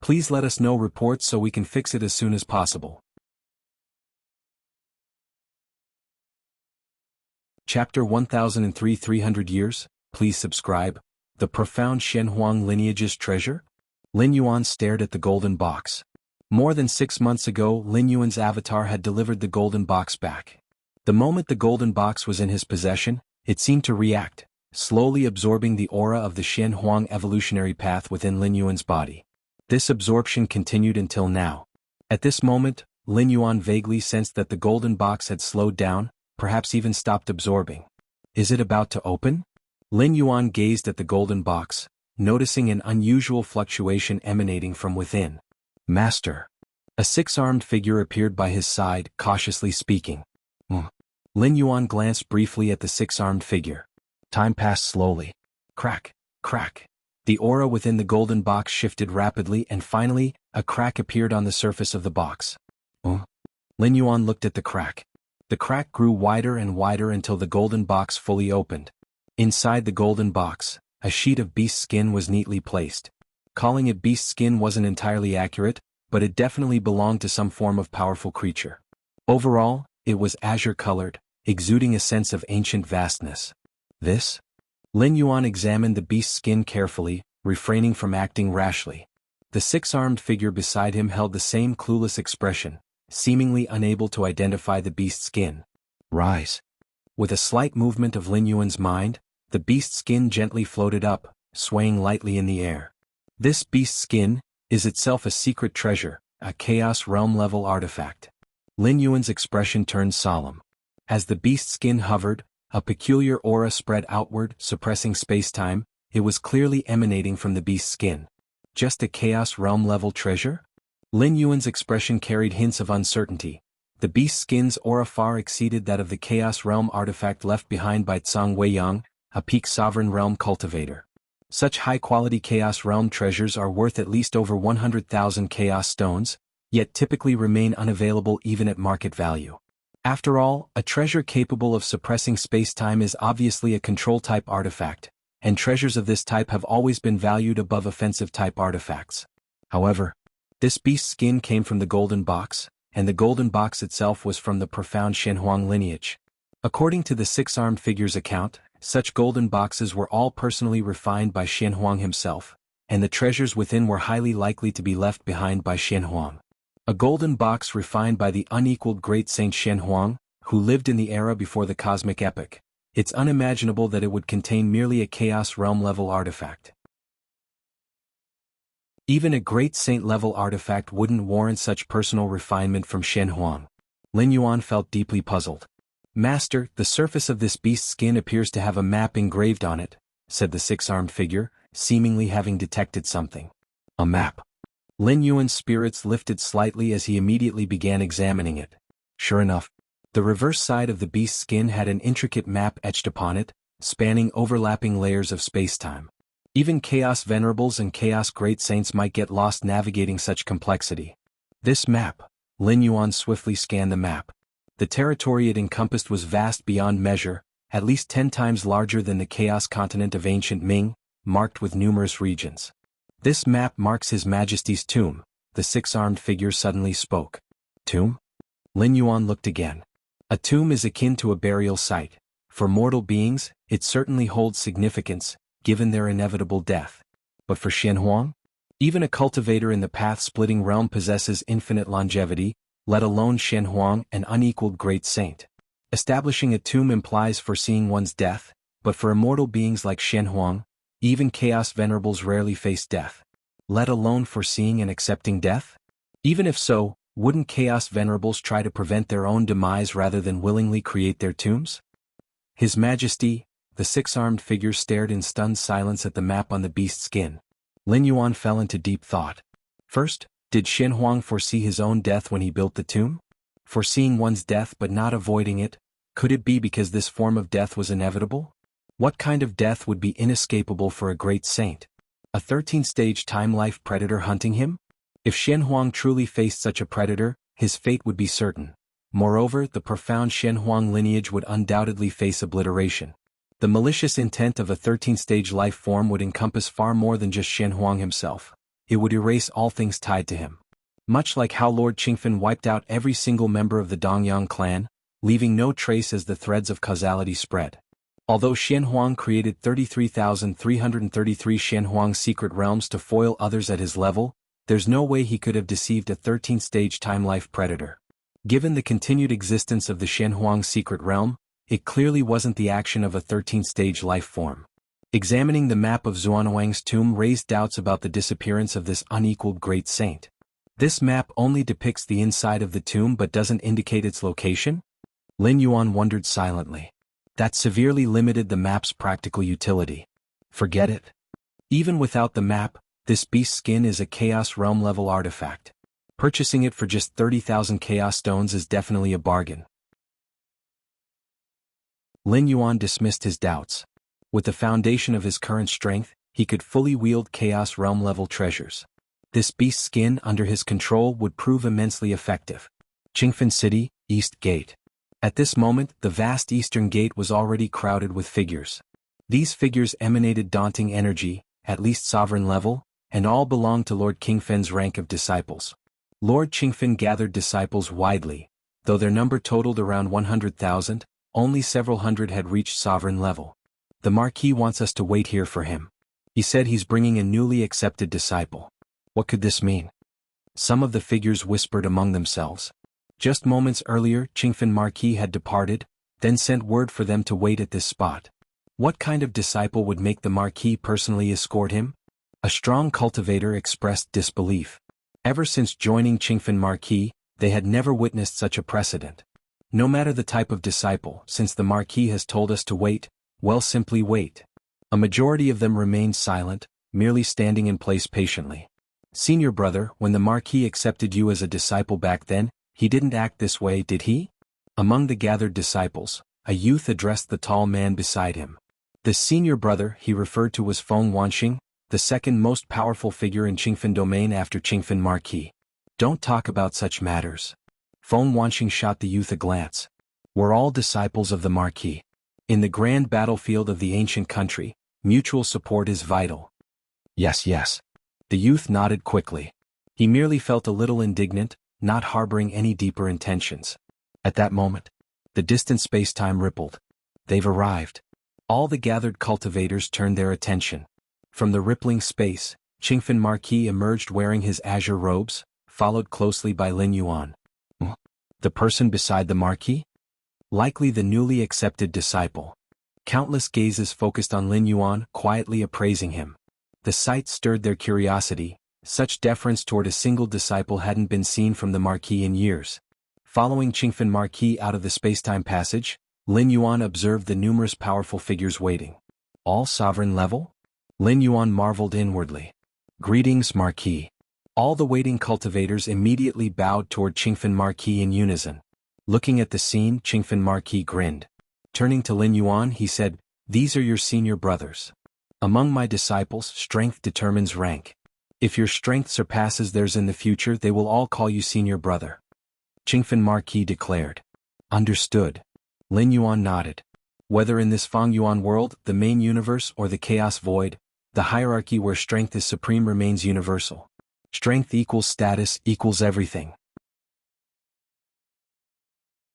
please let us know reports so we can fix it as soon as possible. Chapter 1003 300 Years, please subscribe. The profound Shenhuang lineage's treasure? Lin Yuan stared at the golden box. More than 6 months ago, Lin Yuan's avatar had delivered the golden box back. The moment the golden box was in his possession, it seemed to react, slowly absorbing the aura of the Shenhuang evolutionary path within Lin Yuan's body. This absorption continued until now. At this moment, Lin Yuan vaguely sensed that the golden box had slowed down, perhaps even stopped absorbing. Is it about to open? Lin Yuan gazed at the golden box, noticing an unusual fluctuation emanating from within. Master. A six-armed figure appeared by his side, cautiously speaking. Lin Yuan glanced briefly at the six-armed figure. Time passed slowly. Crack, crack. The aura within the golden box shifted rapidly and finally, a crack appeared on the surface of the box. Lin Yuan looked at the crack. The crack grew wider and wider until the golden box fully opened. Inside the golden box, a sheet of beast skin was neatly placed. Calling it beast skin wasn't entirely accurate, but it definitely belonged to some form of powerful creature. Overall, it was azure-colored, exuding a sense of ancient vastness. This? Lin Yuan examined the beast skin carefully, refraining from acting rashly. The six-armed figure beside him held the same clueless expression, seemingly unable to identify the beast skin. Rise. With a slight movement of Lin Yuan's mind, the beast skin gently floated up, swaying lightly in the air. This beast skin is itself a secret treasure, a Chaos Realm-level artifact. Lin Yuan's expression turned solemn. As the beast skin hovered, a peculiar aura spread outward, suppressing space-time. It was clearly emanating from the beast skin. Just a Chaos Realm-level treasure? Lin Yuan's expression carried hints of uncertainty. The beast skin's aura far exceeded that of the Chaos Realm artifact left behind by Tsang Weiyang, a peak sovereign realm cultivator. Such high-quality Chaos Realm treasures are worth at least over 100,000 Chaos Stones, yet typically remain unavailable even at market value. After all, a treasure capable of suppressing space-time is obviously a control-type artifact, and treasures of this type have always been valued above offensive-type artifacts. However, this beast skin came from the golden box, and the golden box itself was from the profound Shenhuang lineage. According to the six-armed figure's account, such golden boxes were all personally refined by Shenhuang himself, and the treasures within were highly likely to be left behind by Shenhuang. A golden box refined by the unequaled great Saint Shenhuang, who lived in the era before the cosmic epoch. It's unimaginable that it would contain merely a Chaos Realm-level artifact. Even a great saint-level artifact wouldn't warrant such personal refinement from Shen Huang. Lin Yuan felt deeply puzzled. "Master, the surface of this beast's skin appears to have a map engraved on it," said the six-armed figure, seemingly having detected something. A map. Lin Yuan's spirits lifted slightly as he immediately began examining it. Sure enough, the reverse side of the beast's skin had an intricate map etched upon it, spanning overlapping layers of space-time. Even Chaos Venerables and Chaos Great Saints might get lost navigating such complexity. This map. Lin Yuan swiftly scanned the map. The territory it encompassed was vast beyond measure, at least 10 times larger than the Chaos continent of ancient Ming, marked with numerous regions. "This map marks His Majesty's tomb," the six-armed figure suddenly spoke. "Tomb?" Lin Yuan looked again. A tomb is akin to a burial site. For mortal beings, it certainly holds significance, given their inevitable death. But for Shen Huang? Even a cultivator in the path-splitting realm possesses infinite longevity, let alone Shen Huang, an unequaled great saint. Establishing a tomb implies foreseeing one's death, but for immortal beings like Shen Huang, even Chaos Venerables rarely face death. Let alone foreseeing and accepting death? Even if so, wouldn't Chaos Venerables try to prevent their own demise rather than willingly create their tombs? His Majesty, the six-armed figure stared in stunned silence at the map on the beast's skin. Lin Yuan fell into deep thought. First, did Shen Huang foresee his own death when he built the tomb? Foreseeing one's death but not avoiding it, could it be because this form of death was inevitable? What kind of death would be inescapable for a great saint? A 13th-stage time-life predator hunting him? If Shen Huang truly faced such a predator, his fate would be certain. Moreover, the profound Shen Huang lineage would undoubtedly face obliteration. The malicious intent of a 13th-stage life form would encompass far more than just Shen Huang himself. It would erase all things tied to him. Much like how Lord Qingfen wiped out every single member of the Dongyang clan, leaving no trace as the threads of causality spread. Although Shen Huang created 33,333 Shen Huang secret realms to foil others at his level, there's no way he could have deceived a 13th-stage time-life predator. Given the continued existence of the Shen Huang secret realm, it clearly wasn't the action of a 13th-stage life form. Examining the map of Xuanwang's tomb raised doubts about the disappearance of this unequaled great saint. This map only depicts the inside of the tomb but doesn't indicate its location? Lin Yuan wondered silently. That severely limited the map's practical utility. Forget it. Even without the map, this beast's skin is a Chaos Realm-level artifact. Purchasing it for just 30,000 Chaos Stones is definitely a bargain. Lin Yuan dismissed his doubts. With the foundation of his current strength, he could fully wield Chaos Realm-level treasures. This beast's skin under his control would prove immensely effective. Qingfen City, East Gate. At this moment, the vast Eastern Gate was already crowded with figures. These figures emanated daunting energy, at least sovereign level, and all belonged to Lord Qingfen's rank of disciples. Lord Qingfen gathered disciples widely. Though their number totaled around 100,000, only several hundred had reached sovereign level. The Marquis wants us to wait here for him. He said he's bringing a newly accepted disciple. What could this mean? Some of the figures whispered among themselves. Just moments earlier, Qingfen Marquis had departed, then sent word for them to wait at this spot. What kind of disciple would make the Marquis personally escort him? A strong cultivator expressed disbelief. Ever since joining Qingfen Marquis, they had never witnessed such a precedent. No matter the type of disciple, since the Marquis has told us to wait, well, simply wait. A majority of them remained silent, merely standing in place patiently. Senior brother, when the Marquis accepted you as a disciple back then, he didn't act this way, did he? Among the gathered disciples, a youth addressed the tall man beside him. The senior brother he referred to was Feng Wanxing, the second most powerful figure in Qingfen domain after Qingfen Marquis. Don't talk about such matters. Feng Wanxing shot the youth a glance. We're all disciples of the Marquis. In the grand battlefield of the ancient country, mutual support is vital. Yes, yes. The youth nodded quickly. He merely felt a little indignant, not harboring any deeper intentions. At that moment, the distant space-time rippled. They've arrived. All the gathered cultivators turned their attention. From the rippling space, Qingfen Marquis emerged wearing his azure robes, followed closely by Lin Yuan. The person beside the Marquis? Likely the newly accepted disciple. Countless gazes focused on Lin Yuan, quietly appraising him. The sight stirred their curiosity, Such deference toward a single disciple hadn't been seen from the Marquis in years. Following Qingfen Marquis out of the spacetime passage, Lin Yuan observed the numerous powerful figures waiting. All sovereign level? Lin Yuan marveled inwardly. Greetings, Marquis. All the waiting cultivators immediately bowed toward Qingfen Marquis in unison. Looking at the scene, Qingfen Marquis grinned. Turning to Lin Yuan, he said, "These are your senior brothers. Among my disciples, strength determines rank. If your strength surpasses theirs in the future, they will all call you senior brother." Qingfen Marquis declared. Understood. Lin Yuan nodded. Whether in this Feng Yuan world, the main universe, or the chaos void, the hierarchy where strength is supreme remains universal. Strength equals status equals everything.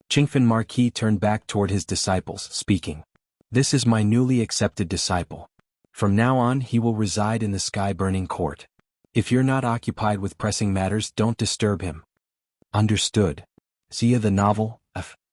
Qingfen Marquis turned back toward his disciples, speaking. This is my newly accepted disciple. From now on he will reside in the sky-burning court. If you're not occupied with pressing matters, don't disturb him. Understood. See the novel,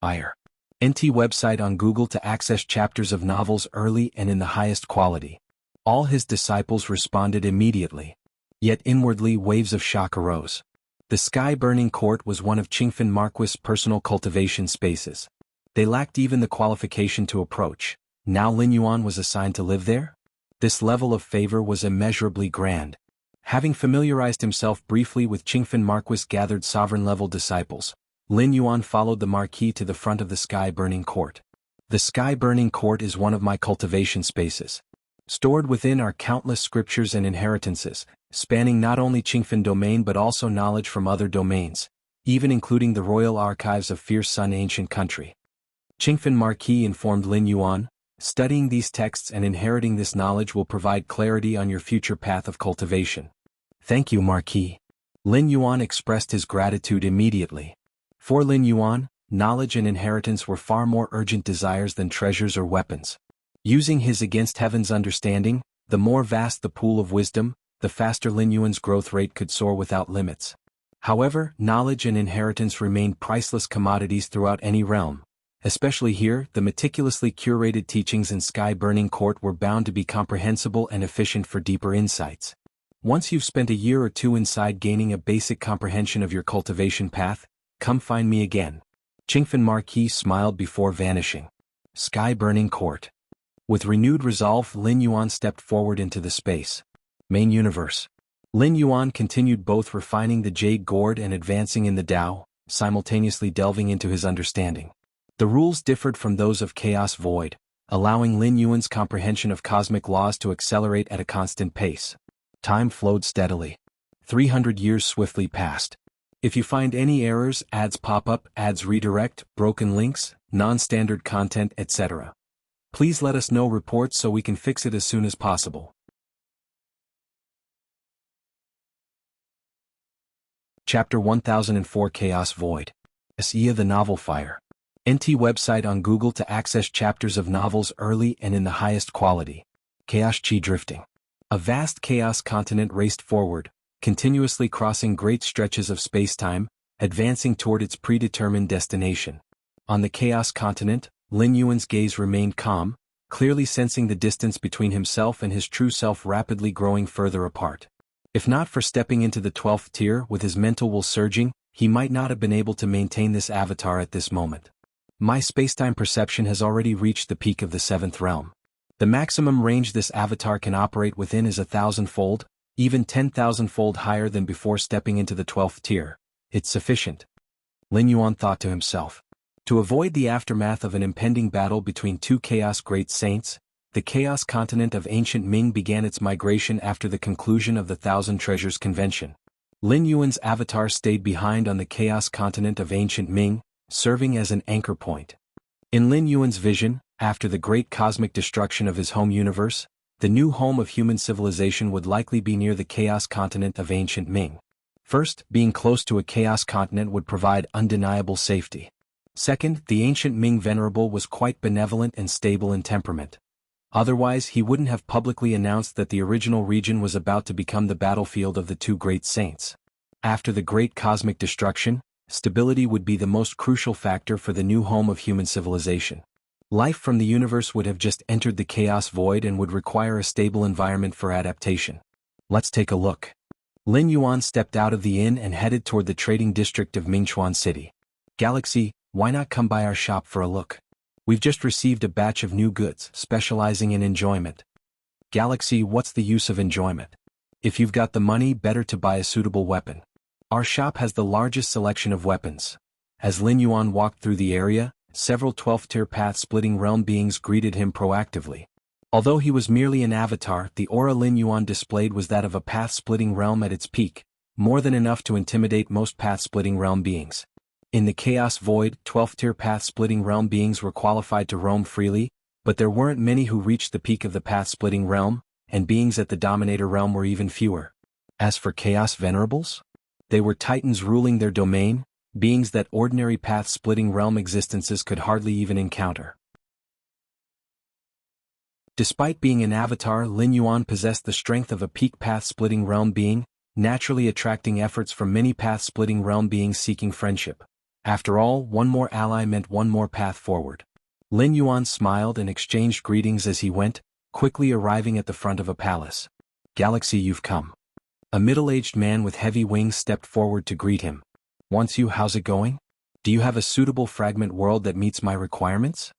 Fire. NT website on Google to access chapters of novels early and in the highest quality. All his disciples responded immediately. Yet inwardly waves of shock arose. The sky-burning court was one of Qingfen Marquis' personal cultivation spaces. They lacked even the qualification to approach. Now Lin Yuan was assigned to live there? This level of favor was immeasurably grand. Having familiarized himself briefly with Qingfen Marquis' gathered sovereign-level disciples, Lin Yuan followed the Marquis to the front of the sky-burning court. The sky-burning court is one of my cultivation spaces. Stored within are countless scriptures and inheritances, spanning not only Qingfen domain but also knowledge from other domains, even including the royal archives of Fierce Sun ancient country. Qingfen Marquis informed Lin Yuan, studying these texts and inheriting this knowledge will provide clarity on your future path of cultivation. Thank you, Marquis. Lin Yuan expressed his gratitude immediately. For Lin Yuan, knowledge and inheritance were far more urgent desires than treasures or weapons. Using his against heaven's understanding, the more vast the pool of wisdom, the faster Lin Yuan's growth rate could soar without limits. However, knowledge and inheritance remained priceless commodities throughout any realm. Especially here, the meticulously curated teachings in Sky-Burning Court were bound to be comprehensible and efficient for deeper insights. Once you've spent a year or two inside gaining a basic comprehension of your cultivation path, come find me again. Qingfen Marquis smiled before vanishing. Sky-Burning Court. With renewed resolve, Lin Yuan stepped forward into the space. Main universe. Lin Yuan continued both refining the Jade Gourd and advancing in the Tao, simultaneously delving into his understanding. The rules differed from those of Chaos Void, allowing Lin Yuan's comprehension of cosmic laws to accelerate at a constant pace. Time flowed steadily. 300 years swiftly passed. If you find any errors, ads pop up, ads redirect, broken links, non-standard content, etc., please let us know reports so we can fix it as soon as possible. Chapter 1004 Chaos Void. Sia the Novel Fire. NT website on Google to access chapters of novels early and in the highest quality. Chaos Chi Drifting. A vast chaos continent raced forward, continuously crossing great stretches of space-time, advancing toward its predetermined destination. On the chaos continent, Lin Yuan's gaze remained calm, clearly sensing the distance between himself and his true self rapidly growing further apart. If not for stepping into the 12th tier with his mental will surging, he might not have been able to maintain this avatar at this moment. My spacetime perception has already reached the peak of the 7th realm. The maximum range this avatar can operate within is 1,000-fold, even 10,000-fold higher than before stepping into the 12th tier. It's sufficient. Lin Yuan thought to himself. To avoid the aftermath of an impending battle between two Chaos Great Saints, the Chaos Continent of Ancient Ming began its migration after the conclusion of the Thousand Treasures Convention. Lin Yuan's avatar stayed behind on the Chaos Continent of Ancient Ming, serving as an anchor point. In Lin Yuan's vision, after the great cosmic destruction of his home universe, the new home of human civilization would likely be near the Chaos Continent of Ancient Ming. First, being close to a Chaos Continent would provide undeniable safety. Second, the ancient Ming Venerable was quite benevolent and stable in temperament. Otherwise, he wouldn't have publicly announced that the original region was about to become the battlefield of the two great saints. After the great cosmic destruction, stability would be the most crucial factor for the new home of human civilization. Life from the universe would have just entered the chaos void and would require a stable environment for adaptation. Let's take a look. Lin Yuan stepped out of the inn and headed toward the trading district of Mingchuan City. Galaxy, why not come by our shop for a look? We've just received a batch of new goods, specializing in enjoyment. Galaxy, what's the use of enjoyment? If you've got the money, better to buy a suitable weapon. Our shop has the largest selection of weapons. As Lin Yuan walked through the area, several 12th-tier path-splitting realm beings greeted him proactively. Although he was merely an avatar, the aura Lin Yuan displayed was that of a path-splitting realm at its peak, more than enough to intimidate most path-splitting realm beings. In the Chaos Void, 12th-tier path-splitting realm beings were qualified to roam freely, but there weren't many who reached the peak of the path-splitting realm, and beings at the Dominator realm were even fewer. As for Chaos Venerables? They were titans ruling their domain, beings that ordinary path-splitting realm existences could hardly even encounter. Despite being an avatar, Lin Yuan possessed the strength of a peak path-splitting realm being, naturally attracting efforts from many path-splitting realm beings seeking friendship. After all, one more ally meant one more path forward. Lin Yuan smiled and exchanged greetings as he went, quickly arriving at the front of a palace. Galaxy, you've come. A middle-aged man with heavy wings stepped forward to greet him. Once you, how's it going? Do you have a suitable fragment world that meets my requirements?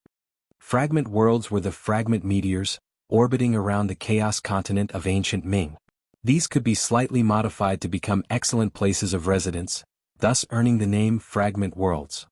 Fragment worlds were the fragment meteors, orbiting around the chaos continent of ancient Ming. These could be slightly modified to become excellent places of residence, thus earning the name fragment worlds.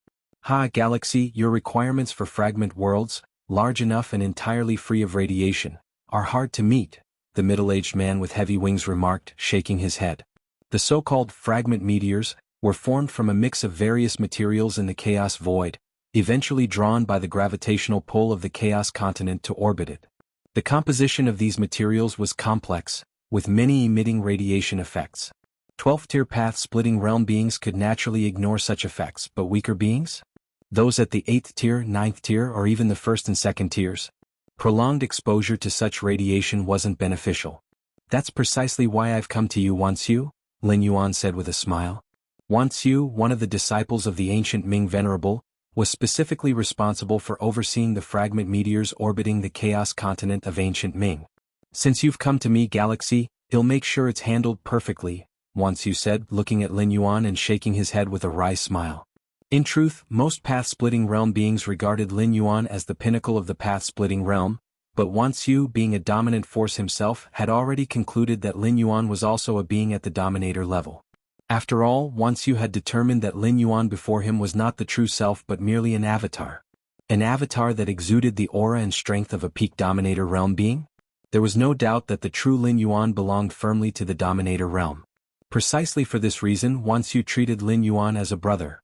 Galaxy, your requirements for fragment worlds, large enough and entirely free of radiation, are hard to meet, the middle-aged man with heavy wings remarked, shaking his head. The so-called fragment meteors were formed from a mix of various materials in the chaos void, eventually drawn by the gravitational pull of the chaos continent to orbit it. The composition of these materials was complex, with many emitting radiation effects. 12th-tier path-splitting realm beings could naturally ignore such effects, but weaker beings? Those at the 8th tier, 9th tier, or even the 1st and 2nd tiers? Prolonged exposure to such radiation wasn't beneficial. That's precisely why I've come to you, Wanxiu, Lin Yuan said with a smile. Wanxiu, one of the disciples of the ancient Ming Venerable, was specifically responsible for overseeing the fragment meteors orbiting the chaos continent of ancient Ming. Since you've come to me, Galaxy, I'll make sure it's handled perfectly, Wanxiu said, looking at Lin Yuan and shaking his head with a wry smile. In truth, most path-splitting realm beings regarded Lin Yuan as the pinnacle of the path-splitting realm, but Wanxiu, being a dominant force himself, had already concluded that Lin Yuan was also a being at the Dominator level. After all, Wanxiu had determined that Lin Yuan before him was not the true self but merely an avatar. An avatar that exuded the aura and strength of a peak Dominator realm being? There was no doubt that the true Lin Yuan belonged firmly to the Dominator realm. Precisely for this reason, Wanxiu treated Lin Yuan as a brother.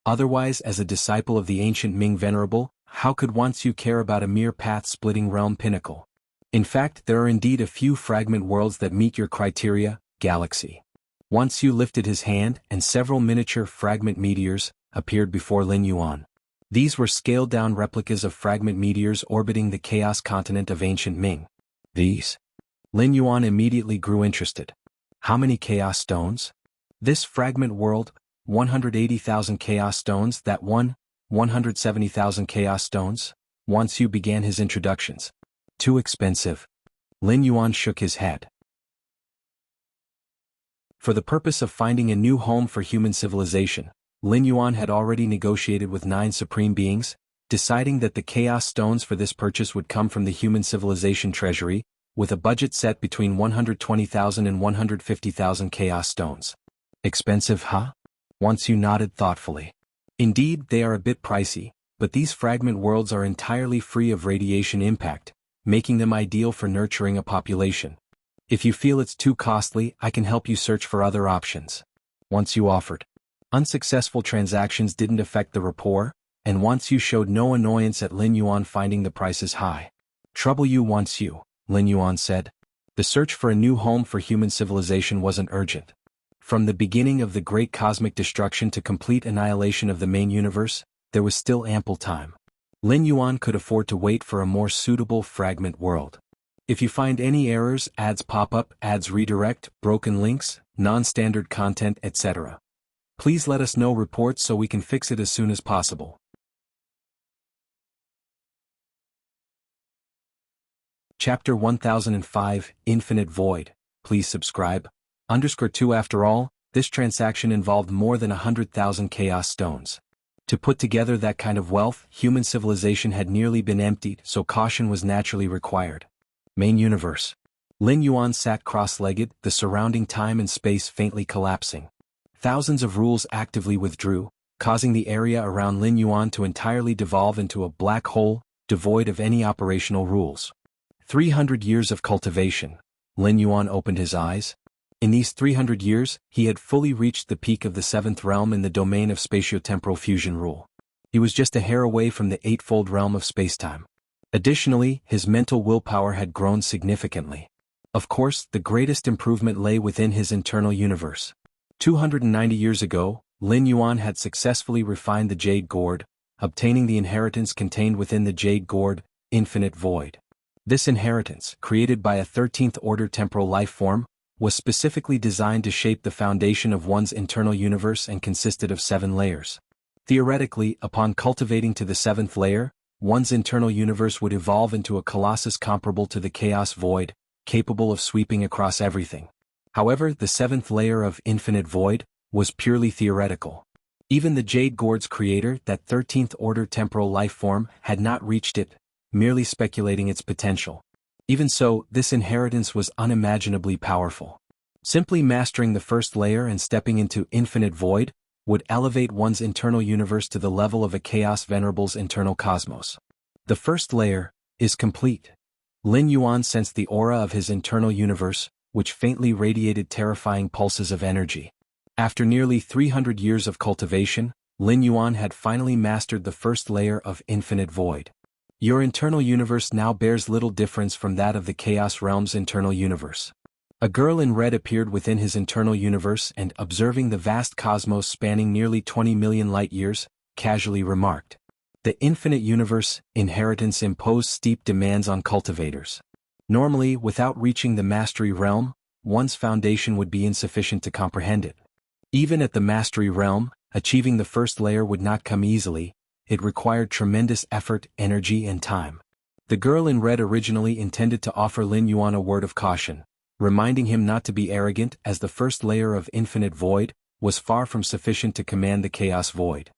Otherwise, as a disciple of the ancient Ming Venerable, how could Wanxiu care about a mere path-splitting realm pinnacle? In fact, there are indeed a few fragment worlds that meet your criteria, Galaxy. Wanxiu lifted his hand, and several miniature fragment meteors appeared before Lin Yuan. These were scaled-down replicas of fragment meteors orbiting the chaos continent of ancient Ming. These? Lin Yuan immediately grew interested. How many chaos stones? This fragment world, 180,000 chaos stones, that one, 170,000 chaos stones? Wanxiu began his introductions. Too expensive. Lin Yuan shook his head. For the purpose of finding a new home for human civilization, Lin Yuan had already negotiated with 9 supreme beings, deciding that the chaos stones for this purchase would come from the human civilization treasury, with a budget set between 120,000 and 150,000 chaos stones. Expensive, huh? Wanxiu nodded thoughtfully. Indeed, they are a bit pricey, but these fragment worlds are entirely free of radiation impact, making them ideal for nurturing a population. If you feel it's too costly, I can help you search for other options. Wanxiu offered. Unsuccessful transactions didn't affect the rapport, and Wanxiu showed no annoyance at Lin Yuan finding the prices high. Trouble you, Wanxiu, Lin Yuan said. The search for a new home for human civilization wasn't urgent. From the beginning of the great cosmic destruction to complete annihilation of the main universe, there was still ample time. Lin Yuan could afford to wait for a more suitable fragment world. If you find any errors, ads pop up, ads redirect, broken links, non-standard content, etc., please let us know reports so we can fix it as soon as possible. Chapter 1005, Infinite Void. Please subscribe. 2 After all, this transaction involved more than 100,000 chaos stones. To put together that kind of wealth, human civilization had nearly been emptied, so caution was naturally required. Main universe. Lin Yuan sat cross-legged, the surrounding time and space faintly collapsing. Thousands of rules actively withdrew, causing the area around Lin Yuan to entirely devolve into a black hole, devoid of any operational rules. 300 years of cultivation. Lin Yuan opened his eyes. In these 300 years, he had fully reached the peak of the 7th realm in the domain of spatiotemporal fusion rule. He was just a hair away from the 8-fold realm of spacetime. Additionally, his mental willpower had grown significantly. Of course, the greatest improvement lay within his internal universe. 290 years ago, Lin Yuan had successfully refined the Jade Gourd, obtaining the inheritance contained within the Jade Gourd, Infinite Void. This inheritance, created by a 13th-order temporal life form, was specifically designed to shape the foundation of one's internal universe and consisted of 7 layers. Theoretically, upon cultivating to the 7th layer, one's internal universe would evolve into a colossus comparable to the Chaos Void, capable of sweeping across everything. However, the 7th layer of Infinite Void was purely theoretical. Even the Jade Gourd's creator, that 13th-order temporal life form, had not reached it, merely speculating its potential. Even so, this inheritance was unimaginably powerful. Simply mastering the first layer and stepping into Infinite Void would elevate one's internal universe to the level of a Chaos Venerable's internal cosmos. The first layer is complete. Lin Yuan sensed the aura of his internal universe, which faintly radiated terrifying pulses of energy. After nearly 300 years of cultivation, Lin Yuan had finally mastered the first layer of Infinite Void. Your internal universe now bears little difference from that of the Chaos Realm's internal universe. A girl in red appeared within his internal universe and, observing the vast cosmos spanning nearly 20 million light-years, casually remarked, "The infinite universe inheritance imposed steep demands on cultivators. Normally, without reaching the mastery realm, one's foundation would be insufficient to comprehend it. Even at the mastery realm, achieving the first layer would not come easily. It required tremendous effort, energy, and time." The girl in red originally intended to offer Lin Yuan a word of caution, reminding him not to be arrogant as the first layer of Infinite Void was far from sufficient to command the Chaos Void.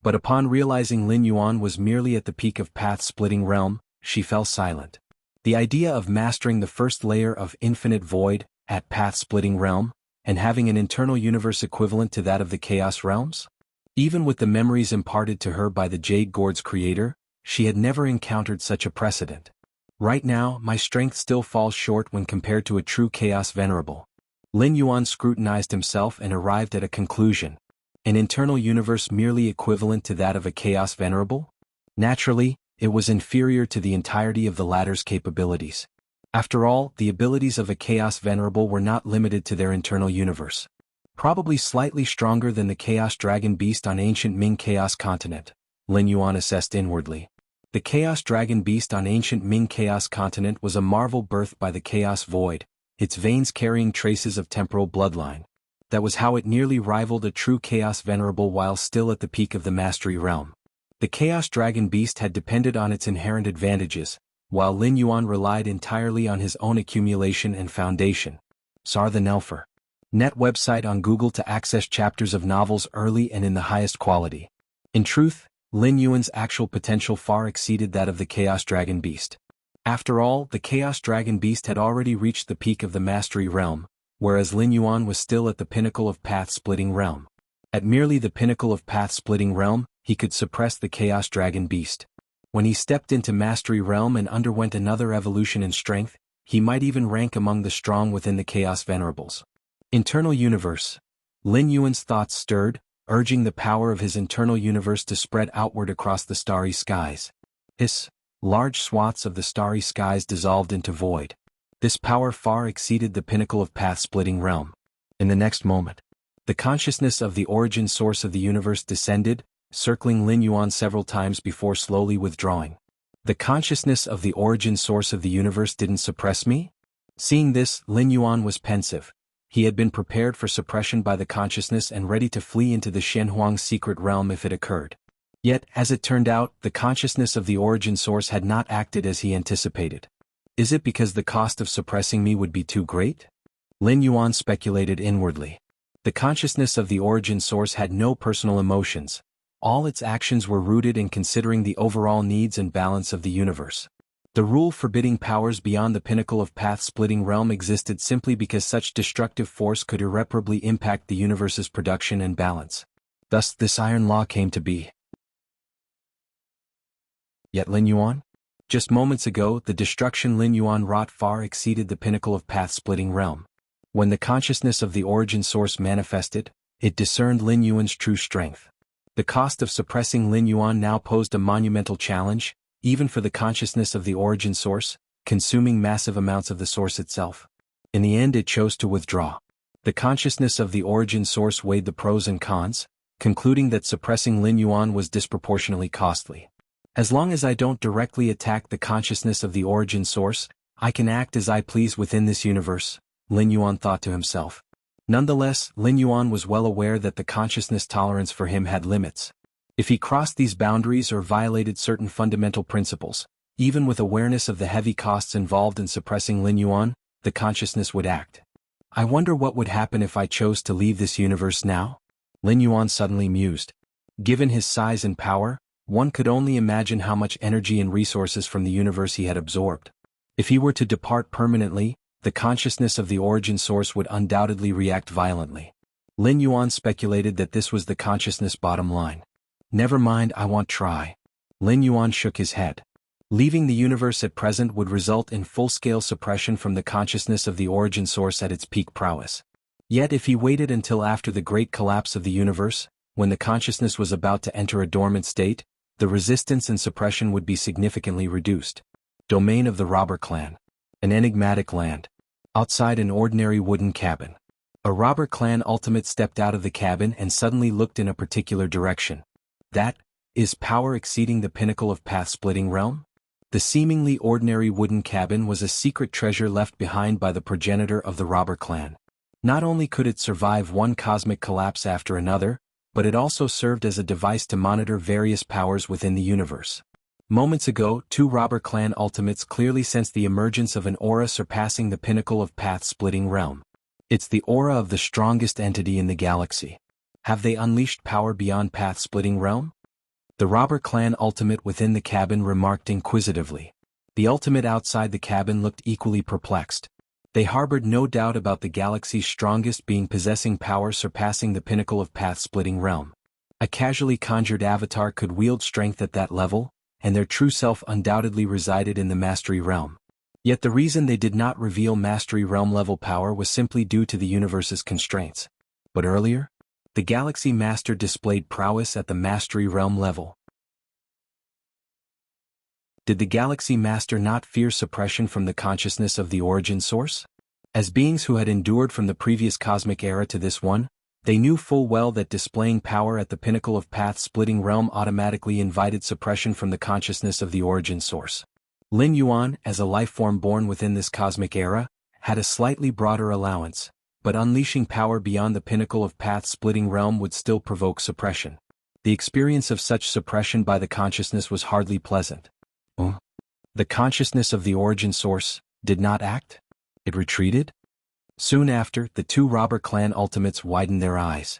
But upon realizing Lin Yuan was merely at the peak of path-splitting realm, she fell silent. The idea of mastering the first layer of Infinite Void at path-splitting realm, and having an internal universe equivalent to that of the Chaos Realms? Even with the memories imparted to her by the Jade Gourd's creator, she had never encountered such a precedent. Right now, my strength still falls short when compared to a true Chaos Venerable. Lin Yuan scrutinized himself and arrived at a conclusion. An internal universe merely equivalent to that of a Chaos Venerable? Naturally, it was inferior to the entirety of the latter's capabilities. After all, the abilities of a Chaos Venerable were not limited to their internal universe. Probably slightly stronger than the Chaos Dragon Beast on ancient Ming Chaos Continent, Lin Yuan assessed inwardly. The Chaos Dragon Beast on ancient Ming Chaos Continent was a marvel birthed by the Chaos Void, its veins carrying traces of temporal bloodline. That was how it nearly rivaled a true Chaos Venerable while still at the peak of the Mastery Realm. The Chaos Dragon Beast had depended on its inherent advantages, while Lin Yuan relied entirely on his own accumulation and foundation. Sar the Nelfer. Net website on Google to access chapters of novels early and in the highest quality. In truth, Lin Yuan's actual potential far exceeded that of the Chaos Dragon Beast. After all, the Chaos Dragon Beast had already reached the peak of the Mastery Realm, whereas Lin Yuan was still at the pinnacle of Path-Splitting Realm. At merely the pinnacle of Path-Splitting Realm, he could suppress the Chaos Dragon Beast. When he stepped into Mastery Realm and underwent another evolution in strength, he might even rank among the strong within the Chaos Venerables. Internal Universe. Lin Yuan's thoughts stirred, urging the power of his internal universe to spread outward across the starry skies. Large swaths of the starry skies dissolved into void. This power far exceeded the pinnacle of Path-Splitting Realm. In the next moment, the consciousness of the origin source of the universe descended, circling Lin Yuan several times before slowly withdrawing. The consciousness of the origin source of the universe didn't suppress me? Seeing this, Lin Yuan was pensive. He had been prepared for suppression by the consciousness and ready to flee into the Shenhuang secret realm if it occurred. Yet, as it turned out, the consciousness of the origin source had not acted as he anticipated. Is it because the cost of suppressing me would be too great? Lin Yuan speculated inwardly. The consciousness of the origin source had no personal emotions. All its actions were rooted in considering the overall needs and balance of the universe. The rule forbidding powers beyond the pinnacle of path-splitting realm existed simply because such destructive force could irreparably impact the universe's production and balance. Thus, this iron law came to be. Yet Lin Yuan? Just moments ago, the destruction Lin Yuan wrought far exceeded the pinnacle of path-splitting realm. When the consciousness of the origin source manifested, it discerned Lin Yuan's true strength. The cost of suppressing Lin Yuan now posed a monumental challenge, even for the consciousness of the origin source, consuming massive amounts of the source itself. In the end, it chose to withdraw. The consciousness of the origin source weighed the pros and cons, concluding that suppressing Lin Yuan was disproportionately costly. As long as I don't directly attack the consciousness of the origin source, I can act as I please within this universe, Lin Yuan thought to himself. Nonetheless, Lin Yuan was well aware that the consciousness tolerance for him had limits. If he crossed these boundaries or violated certain fundamental principles, even with awareness of the heavy costs involved in suppressing Lin Yuan, the consciousness would act. I wonder what would happen if I chose to leave this universe now? Lin Yuan suddenly mused. Given his size and power, one could only imagine how much energy and resources from the universe he had absorbed. If he were to depart permanently, the consciousness of the origin source would undoubtedly react violently. Lin Yuan speculated that this was the consciousness' bottom line. Never mind, I won't try. Lin Yuan shook his head. Leaving the universe at present would result in full-scale suppression from the consciousness of the origin source at its peak prowess. Yet if he waited until after the great collapse of the universe, when the consciousness was about to enter a dormant state, the resistance and suppression would be significantly reduced. Domain of the robber clan. An enigmatic land. Outside an ordinary wooden cabin. A robber clan ultimate stepped out of the cabin and suddenly looked in a particular direction. That is power exceeding the pinnacle of path-splitting realm? The seemingly ordinary wooden cabin was a secret treasure left behind by the progenitor of the robber clan. Not only could it survive one cosmic collapse after another, but it also served as a device to monitor various powers within the universe. Moments ago, two robber clan ultimates clearly sensed the emergence of an aura surpassing the pinnacle of path-splitting realm. It's the aura of the strongest entity in the galaxy. Have they unleashed power beyond path-splitting realm? The robber clan ultimate within the cabin remarked inquisitively. The ultimate outside the cabin looked equally perplexed. They harbored no doubt about the galaxy's strongest being possessing power surpassing the pinnacle of path-splitting realm. A casually conjured avatar could wield strength at that level, and their true self undoubtedly resided in the mastery realm. Yet the reason they did not reveal mastery realm level power was simply due to the universe's constraints. But earlier, the Galaxy Master displayed prowess at the mastery realm level. Did the Galaxy Master not fear suppression from the consciousness of the origin source? As beings who had endured from the previous cosmic era to this one, they knew full well that displaying power at the pinnacle of path-splitting realm automatically invited suppression from the consciousness of the origin source. Lin Yuan, as a lifeform born within this cosmic era, had a slightly broader allowance, but unleashing power beyond the pinnacle of path-splitting realm would still provoke suppression. The experience of such suppression by the consciousness was hardly pleasant. The consciousness of the origin source did not act? It retreated? Soon after, the two robber clan ultimates widened their eyes.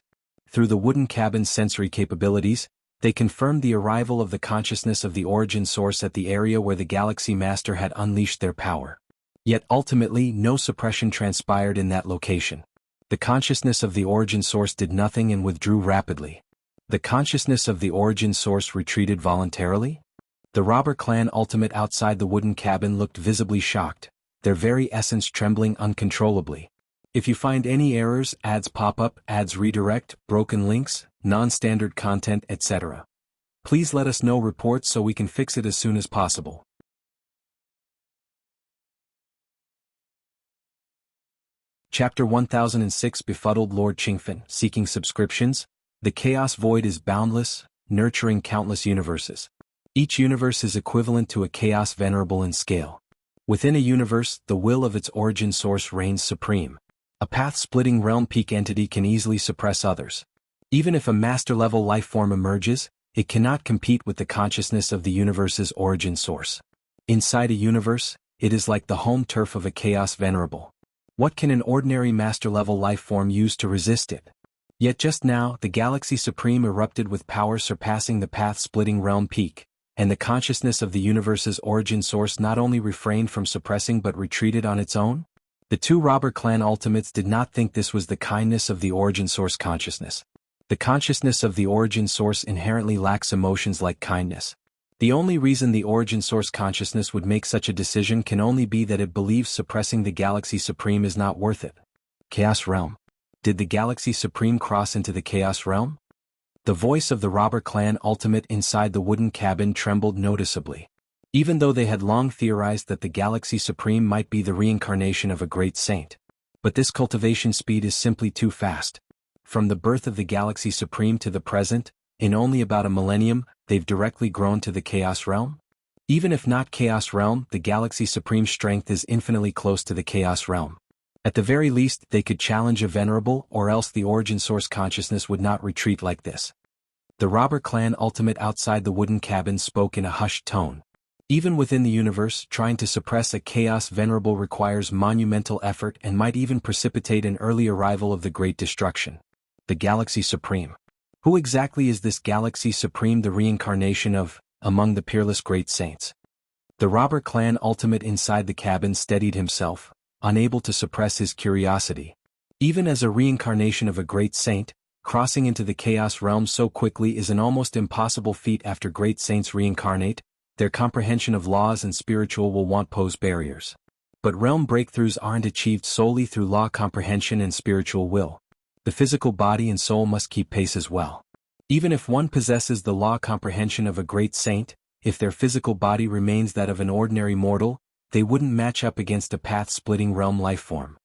Through the wooden cabin's sensory capabilities, they confirmed the arrival of the consciousness of the origin source at the area where the Galaxy Master had unleashed their power. Yet ultimately, no suppression transpired in that location. The consciousness of the origin source did nothing and withdrew rapidly. The consciousness of the origin source retreated voluntarily? The robber clan ultimate outside the wooden cabin looked visibly shocked, their very essence trembling uncontrollably. If you find any errors, ads pop up, ads redirect, broken links, non-standard content, etc., please let us know reports so we can fix it as soon as possible. Chapter 1006 Befuddled Lord Qingfen, Seeking Subscriptions. The chaos void is boundless, nurturing countless universes. Each universe is equivalent to a chaos venerable in scale. Within a universe, the will of its origin source reigns supreme. A path-splitting realm peak entity can easily suppress others. Even if a master-level lifeform emerges, it cannot compete with the consciousness of the universe's origin source. Inside a universe, it is like the home turf of a chaos venerable. What can an ordinary master-level life form use to resist it? Yet just now, the Galaxy Supreme erupted with power surpassing the path-splitting realm peak, and the consciousness of the universe's origin source not only refrained from suppressing but retreated on its own? The two robber clan ultimates did not think this was the kindness of the origin source consciousness. The consciousness of the origin source inherently lacks emotions like kindness. The only reason the origin source consciousness would make such a decision can only be that it believes suppressing the Galaxy Supreme is not worth it. Chaos Realm. Did the Galaxy Supreme cross into the Chaos Realm? The voice of the robber clan ultimate inside the wooden cabin trembled noticeably. Even though they had long theorized that the Galaxy Supreme might be the reincarnation of a great saint. But this cultivation speed is simply too fast. From the birth of the Galaxy Supreme to the present, in only about a millennium, they've directly grown to the Chaos Realm? Even if not Chaos Realm, the Galaxy Supreme's strength is infinitely close to the Chaos Realm. At the very least, they could challenge a venerable, or else the origin source consciousness would not retreat like this. The robber clan ultimate outside the wooden cabin spoke in a hushed tone. Even within the universe, trying to suppress a chaos venerable requires monumental effort and might even precipitate an early arrival of the Great Destruction. The Galaxy Supreme. Who exactly is this Galaxy Supreme, the reincarnation of, among the peerless great saints? The robber clan ultimate inside the cabin steadied himself, unable to suppress his curiosity. Even as a reincarnation of a great saint, crossing into the Chaos Realm so quickly is an almost impossible feat. After great saints reincarnate, their comprehension of laws and spiritual will won't pose barriers. But realm breakthroughs aren't achieved solely through law comprehension and spiritual will. The physical body and soul must keep pace as well. Even if one possesses the law comprehension of a great saint, if their physical body remains that of an ordinary mortal, they wouldn't match up against a path-splitting realm life form.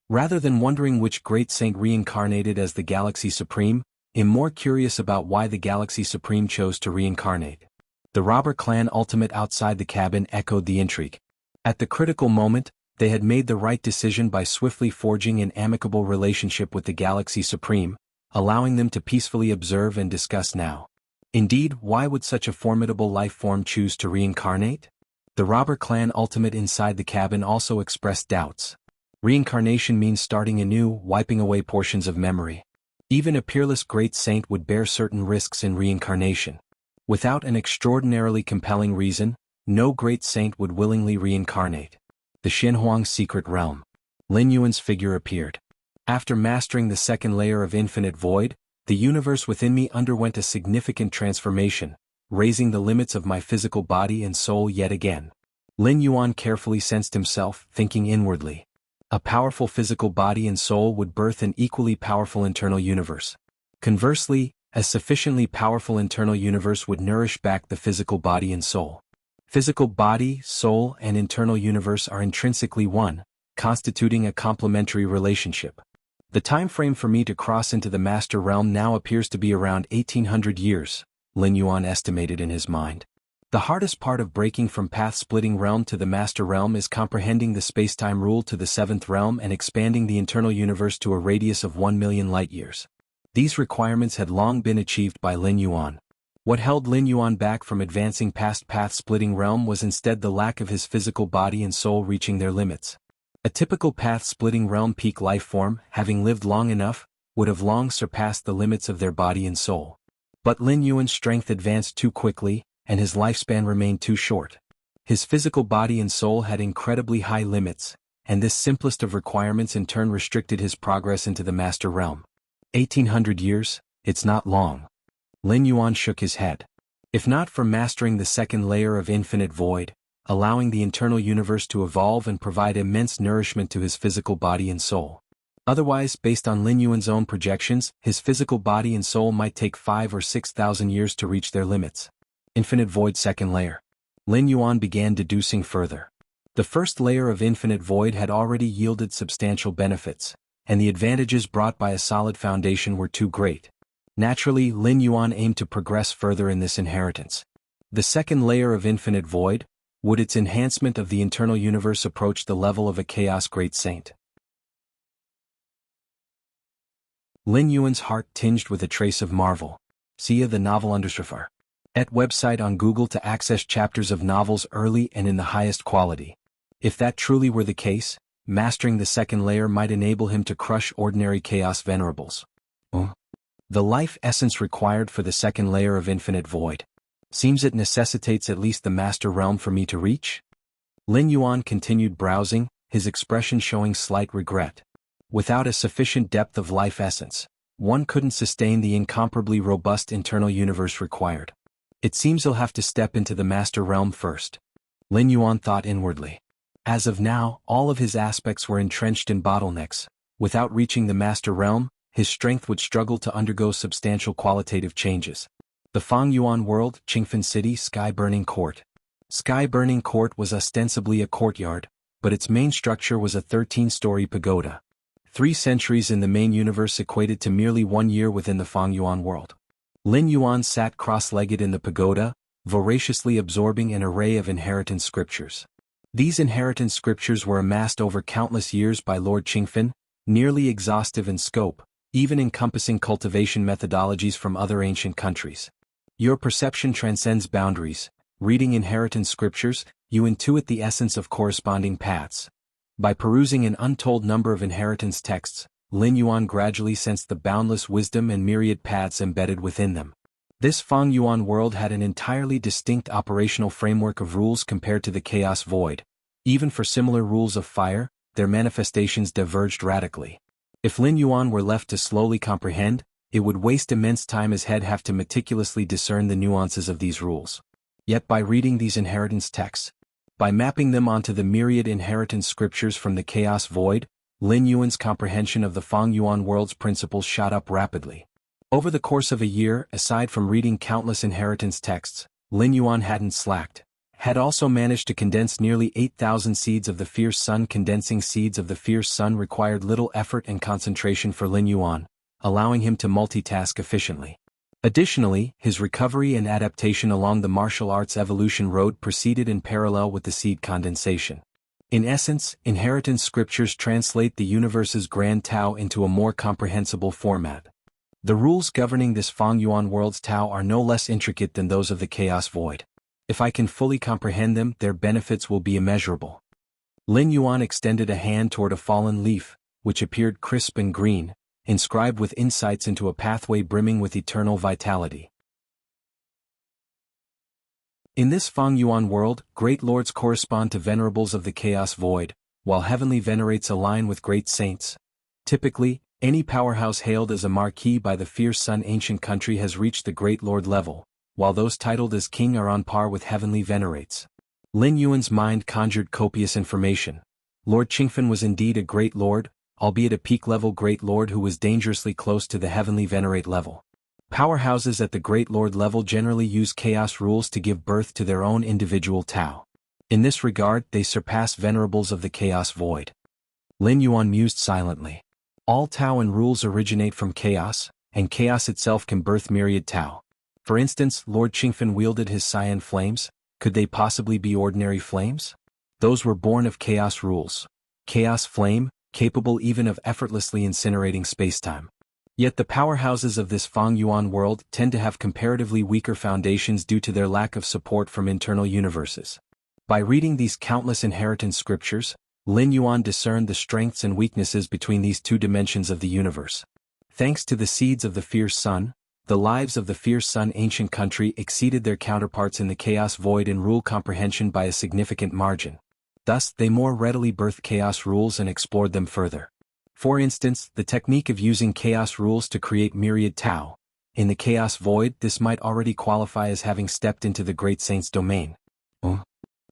Rather than wondering which great saint reincarnated as the Galaxy Supreme, I'm more curious about why the Galaxy Supreme chose to reincarnate. The robber clan ultimate outside the cabin echoed the intrigue. At the critical moment, they had made the right decision by swiftly forging an amicable relationship with the Galaxy Supreme, allowing them to peacefully observe and discuss now. Indeed, why would such a formidable life form choose to reincarnate? The robber clan ultimate inside the cabin also expressed doubts. Reincarnation means starting anew, wiping away portions of memory. Even a peerless great saint would bear certain risks in reincarnation. Without an extraordinarily compelling reason, no great saint would willingly reincarnate. The Xinhuang's secret realm. Lin Yuan's figure appeared. After mastering the second layer of infinite void, the universe within me underwent a significant transformation, raising the limits of my physical body and soul yet again. Lin Yuan carefully sensed himself, thinking inwardly. A powerful physical body and soul would birth an equally powerful internal universe. Conversely, a sufficiently powerful internal universe would nourish back the physical body and soul. Physical body, soul, and internal universe are intrinsically one, constituting a complementary relationship. The time frame for me to cross into the Master Realm now appears to be around 1800 years, Lin Yuan estimated in his mind. The hardest part of breaking from path-splitting realm to the Master Realm is comprehending the space-time rule to the 7th realm and expanding the internal universe to a radius of 1 million light-years. These requirements had long been achieved by Lin Yuan. What held Lin Yuan back from advancing past path-splitting realm was instead the lack of his physical body and soul reaching their limits. A typical path-splitting realm peak life form, having lived long enough, would have long surpassed the limits of their body and soul. But Lin Yuan's strength advanced too quickly, and his lifespan remained too short. His physical body and soul had incredibly high limits, and this simplest of requirements in turn restricted his progress into the Master Realm. 1800 years, it's not long. Lin Yuan shook his head. If not for mastering the second layer of infinite void, allowing the internal universe to evolve and provide immense nourishment to his physical body and soul. Otherwise, based on Lin Yuan's own projections, his physical body and soul might take 5,000 or 6,000 years to reach their limits. Infinite void second layer. Lin Yuan began deducing further. The first layer of infinite void had already yielded substantial benefits, and the advantages brought by a solid foundation were too great. Naturally, Lin Yuan aimed to progress further in this inheritance. The second layer of infinite void, would its enhancement of the internal universe approach the level of a chaos great saint? Lin Yuan's heart tinged with a trace of marvel. Sia the novel understrafar. Et website on Google to access chapters of novels early and in the highest quality. If that truly were the case, mastering the second layer might enable him to crush ordinary chaos venerables. The life essence required for the second layer of infinite void. Seems it necessitates at least the master realm for me to reach? Lin Yuan continued browsing, his expression showing slight regret. Without a sufficient depth of life essence, one couldn't sustain the incomparably robust internal universe required. It seems he'll have to step into the master realm first. Lin Yuan thought inwardly. As of now, all of his aspects were entrenched in bottlenecks. Without reaching the master realm, his strength would struggle to undergo substantial qualitative changes. The Fangyuan world, Qingfen City, Sky Burning Court. Sky Burning Court was ostensibly a courtyard, but its main structure was a 13-story pagoda. 3 centuries in the main universe equated to merely 1 year within the Fangyuan world. Lin Yuan sat cross-legged in the pagoda, voraciously absorbing an array of inheritance scriptures. These inheritance scriptures were amassed over countless years by Lord Qingfen, nearly exhaustive in scope, even encompassing cultivation methodologies from other ancient countries. Your perception transcends boundaries. Reading inheritance scriptures, you intuit the essence of corresponding paths. By perusing an untold number of inheritance texts, Lin Yuan gradually sensed the boundless wisdom and myriad paths embedded within them. This Fangyuan world had an entirely distinct operational framework of rules compared to the chaos void. Even for similar rules of fire, their manifestations diverged radically. If Lin Yuan were left to slowly comprehend, it would waste immense time as he'd have to meticulously discern the nuances of these rules. Yet by reading these inheritance texts, by mapping them onto the myriad inheritance scriptures from the chaos void, Lin Yuan's comprehension of the Fangyuan world's principles shot up rapidly. Over the course of a year, aside from reading countless inheritance texts, Lin Yuan hadn't slacked, had also managed to condense nearly 8,000 seeds of the fierce sun. Condensing seeds of the fierce sun required little effort and concentration for Lin Yuan, allowing him to multitask efficiently. Additionally, his recovery and adaptation along the martial arts evolution road proceeded in parallel with the seed condensation. In essence, inheritance scriptures translate the universe's grand Tao into a more comprehensible format. The rules governing this Fangyuan world's Tao are no less intricate than those of the chaos void. If I can fully comprehend them, their benefits will be immeasurable. Lin Yuan extended a hand toward a fallen leaf, which appeared crisp and green, inscribed with insights into a pathway brimming with eternal vitality. In this Fangyuan world, great lords correspond to venerables of the chaos void, while heavenly venerates align with great saints. Typically, any powerhouse hailed as a marquis by the fierce sun ancient country has reached the great lord level, while those titled as king are on par with heavenly venerates. Lin Yuan's mind conjured copious information. Lord Qingfen was indeed a great lord, albeit a peak-level great lord who was dangerously close to the heavenly venerate level. Powerhouses at the great lord level generally use chaos rules to give birth to their own individual Tao. In this regard, they surpass venerables of the chaos void. Lin Yuan mused silently. All Tao and rules originate from chaos, and chaos itself can birth myriad Tao. For instance, Lord Qingfen wielded his cyan flames. Could they possibly be ordinary flames? Those were born of chaos rules. Chaos flame, capable even of effortlessly incinerating spacetime. Yet the powerhouses of this Fangyuan world tend to have comparatively weaker foundations due to their lack of support from internal universes. By reading these countless inheritance scriptures, Lin Yuan discerned the strengths and weaknesses between these two dimensions of the universe. Thanks to the seeds of the fierce sun, the lives of the fierce sun ancient country exceeded their counterparts in the chaos void in rule comprehension by a significant margin. Thus, they more readily birthed chaos rules and explored them further. For instance, the technique of using chaos rules to create myriad Tao. In the chaos void, this might already qualify as having stepped into the great saint's domain.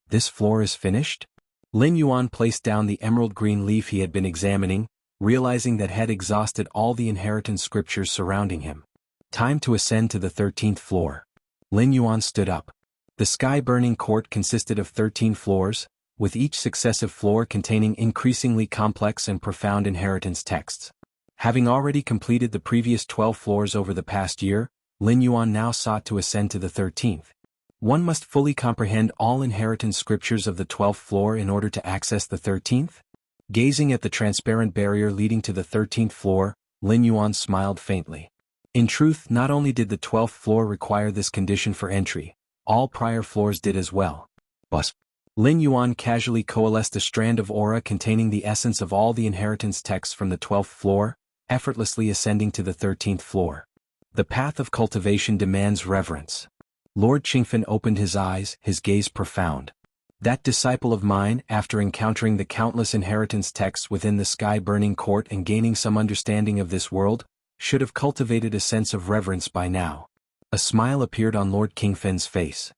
This floor is finished? Lin Yuan placed down the emerald green leaf he had been examining, realizing that had exhausted all the inheritance scriptures surrounding him. Time to ascend to the 13th floor. Lin Yuan stood up. The sky-burning court consisted of 13 floors, with each successive floor containing increasingly complex and profound inheritance texts. Having already completed the previous 12 floors over the past year, Lin Yuan now sought to ascend to the 13th. One must fully comprehend all inheritance scriptures of the 12th floor in order to access the 13th? Gazing at the transparent barrier leading to the 13th floor, Lin Yuan smiled faintly. In truth, not only did the 12th floor require this condition for entry, all prior floors did as well. But Lin Yuan casually coalesced a strand of aura containing the essence of all the inheritance texts from the 12th floor, effortlessly ascending to the 13th floor. The path of cultivation demands reverence. Lord Qingfen opened his eyes, his gaze profound. That disciple of mine, after encountering the countless inheritance texts within the sky-burning court and gaining some understanding of this world, should have cultivated a sense of reverence by now. A smile appeared on Lord Qingfen's face.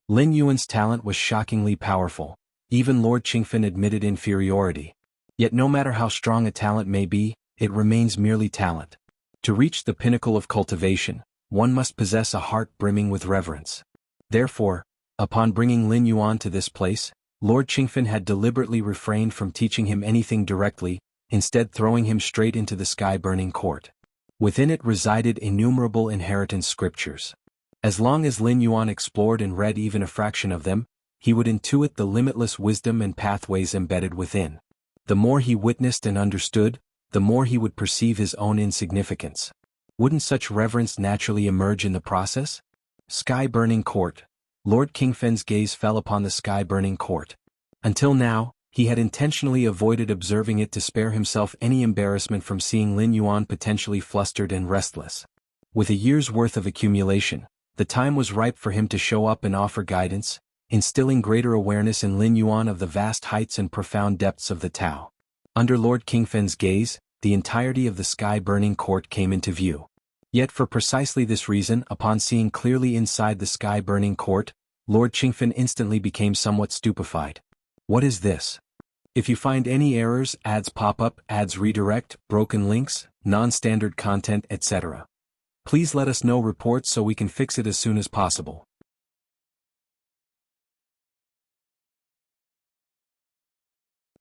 Lin Yuan's talent was shockingly powerful. Even Lord Qingfen admitted inferiority. Yet no matter how strong a talent may be, it remains merely talent. To reach the pinnacle of cultivation, one must possess a heart brimming with reverence. Therefore, upon bringing Lin Yuan to this place, Lord Qingfen had deliberately refrained from teaching him anything directly, instead throwing him straight into the sky-burning court. Within it resided innumerable inheritance scriptures. As long as Lin Yuan explored and read even a fraction of them, he would intuit the limitless wisdom and pathways embedded within. The more he witnessed and understood, the more he would perceive his own insignificance. Wouldn't such reverence naturally emerge in the process? Sky-burning court. Lord Qingfen's gaze fell upon the sky-burning court. Until now, he had intentionally avoided observing it to spare himself any embarrassment from seeing Lin Yuan potentially flustered and restless. With a year's worth of accumulation, the time was ripe for him to show up and offer guidance, instilling greater awareness in Lin Yuan of the vast heights and profound depths of the Tao. Under Lord Qingfen's gaze, the entirety of the sky-burning court came into view. Yet for precisely this reason, upon seeing clearly inside the sky-burning court, Lord Qingfen instantly became somewhat stupefied. What is this? If you find any errors, ads pop up, ads redirect, broken links, non-standard content, etc., please let us know reports so we can fix it as soon as possible.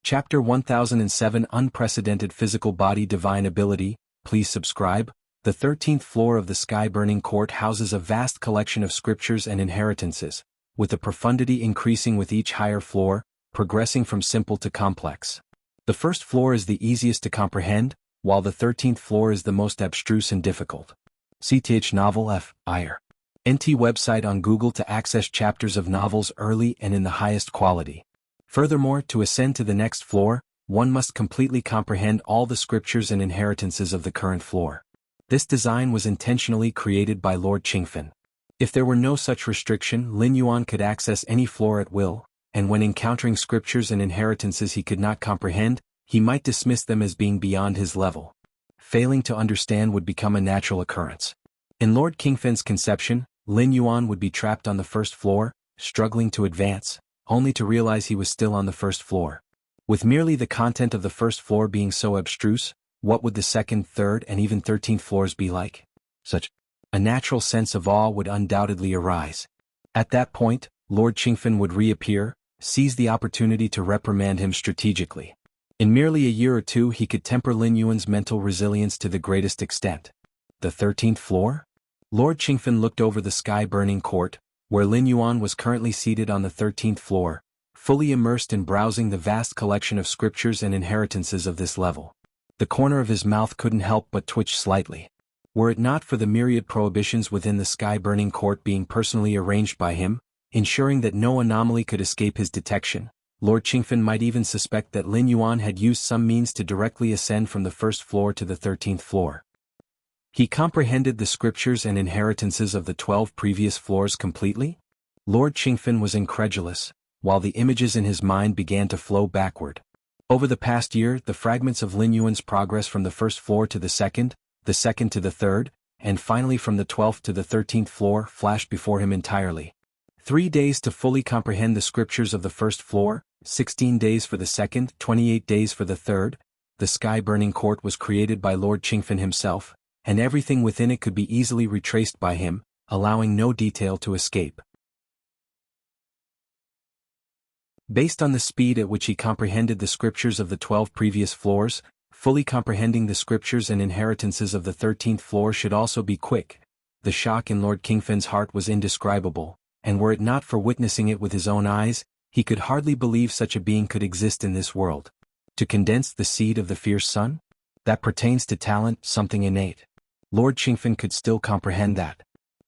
Chapter 1007 Unprecedented Physical Body Divine Ability. Please subscribe. The 13th floor of the sky-burning court houses a vast collection of scriptures and inheritances, with the profundity increasing with each higher floor, progressing from simple to complex. The first floor is the easiest to comprehend, while the 13th floor is the most abstruse and difficult. CTH Novel F. Iyer. NT website on Google to access chapters of novels early and in the highest quality. Furthermore, to ascend to the next floor, one must completely comprehend all the scriptures and inheritances of the current floor. This design was intentionally created by Lord Qingfen. If there were no such restriction, Lin Yuan could access any floor at will, and when encountering scriptures and inheritances he could not comprehend, he might dismiss them as being beyond his level. Failing to understand would become a natural occurrence. In Lord Qingfen's conception, Lin Yuan would be trapped on the first floor, struggling to advance, only to realize he was still on the first floor. With merely the content of the first floor being so abstruse, what would the second, third, and even 13th floors be like? Such a natural sense of awe would undoubtedly arise. At that point, Lord Qingfen would reappear, seize the opportunity to reprimand him strategically. In merely a year or two he could temper Lin Yuan's mental resilience to the greatest extent. The 13th floor? Lord Qingfen looked over the sky-burning court, where Lin Yuan was currently seated on the 13th floor, fully immersed in browsing the vast collection of scriptures and inheritances of this level. The corner of his mouth couldn't help but twitch slightly. Were it not for the myriad prohibitions within the sky-burning court being personally arranged by him, ensuring that no anomaly could escape his detection, Lord Qingfen might even suspect that Lin Yuan had used some means to directly ascend from the first floor to the 13th floor. He comprehended the scriptures and inheritances of the 12 previous floors completely? Lord Qingfen was incredulous, while the images in his mind began to flow backward. Over the past year, the fragments of Lin Yuan's progress from the first floor to the second to the third, and finally from the 12th to the 13th floor flashed before him entirely. 3 days to fully comprehend the scriptures of the first floor, 16 days for the second, 28 days for the third. The sky-burning court was created by Lord Qingfen himself, and everything within it could be easily retraced by him, allowing no detail to escape. Based on the speed at which he comprehended the scriptures of the 12 previous floors, fully comprehending the scriptures and inheritances of the 13th floor should also be quick. The shock in Lord Qingfen's heart was indescribable, and were it not for witnessing it with his own eyes, he could hardly believe such a being could exist in this world. To condense the seed of the fierce sun? That pertains to talent, something innate. Lord Qingfen could still comprehend that.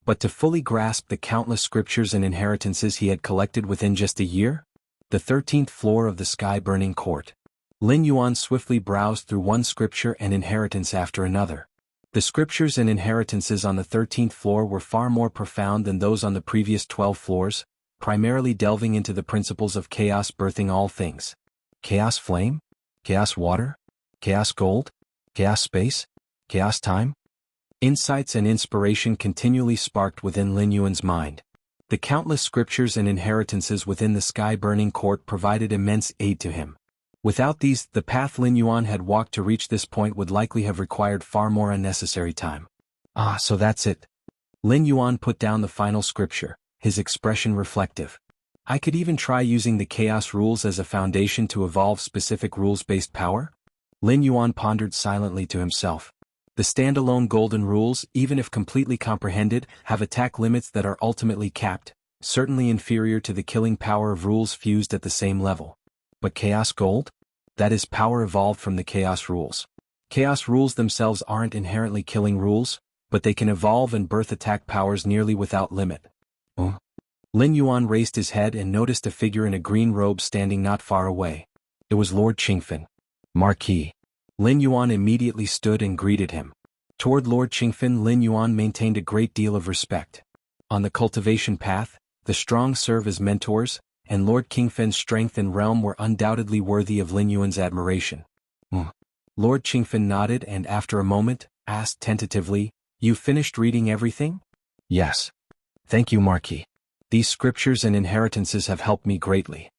But to fully grasp the countless scriptures and inheritances he had collected within just a year? The 13th floor of the sky-burning court. Lin Yuan swiftly browsed through one scripture and inheritance after another. The scriptures and inheritances on the 13th floor were far more profound than those on the previous 12 floors, primarily delving into the principles of chaos birthing all things. Chaos flame? Chaos water? Chaos gold? Chaos space? Chaos time? Insights and inspiration continually sparked within Lin Yuan's mind. The countless scriptures and inheritances within the sky-burning court provided immense aid to him. Without these, the path Lin Yuan had walked to reach this point would likely have required far more unnecessary time. Ah, so that's it. Lin Yuan put down the final scripture, his expression reflective. I could even try using the chaos rules as a foundation to evolve specific rules-based power? Lin Yuan pondered silently to himself. The standalone golden rules, even if completely comprehended, have attack limits that are ultimately capped, certainly inferior to the killing power of rules fused at the same level. But Chaos Gold? That is power evolved from the Chaos rules. Chaos rules themselves aren't inherently killing rules, but they can evolve and birth attack powers nearly without limit. Lin Yuan raised his head and noticed a figure in a green robe standing not far away. It was Lord Qingfen. Marquis. Lin Yuan immediately stood and greeted him. Toward Lord Qingfen, Lin Yuan maintained a great deal of respect. On the cultivation path, the strong serve as mentors, and Lord Qingfen's strength and realm were undoubtedly worthy of Lin Yuan's admiration. Lord Qingfen nodded and after a moment, asked tentatively, "You finished reading everything?" "Yes. Thank you, Marquis. These scriptures and inheritances have helped me greatly."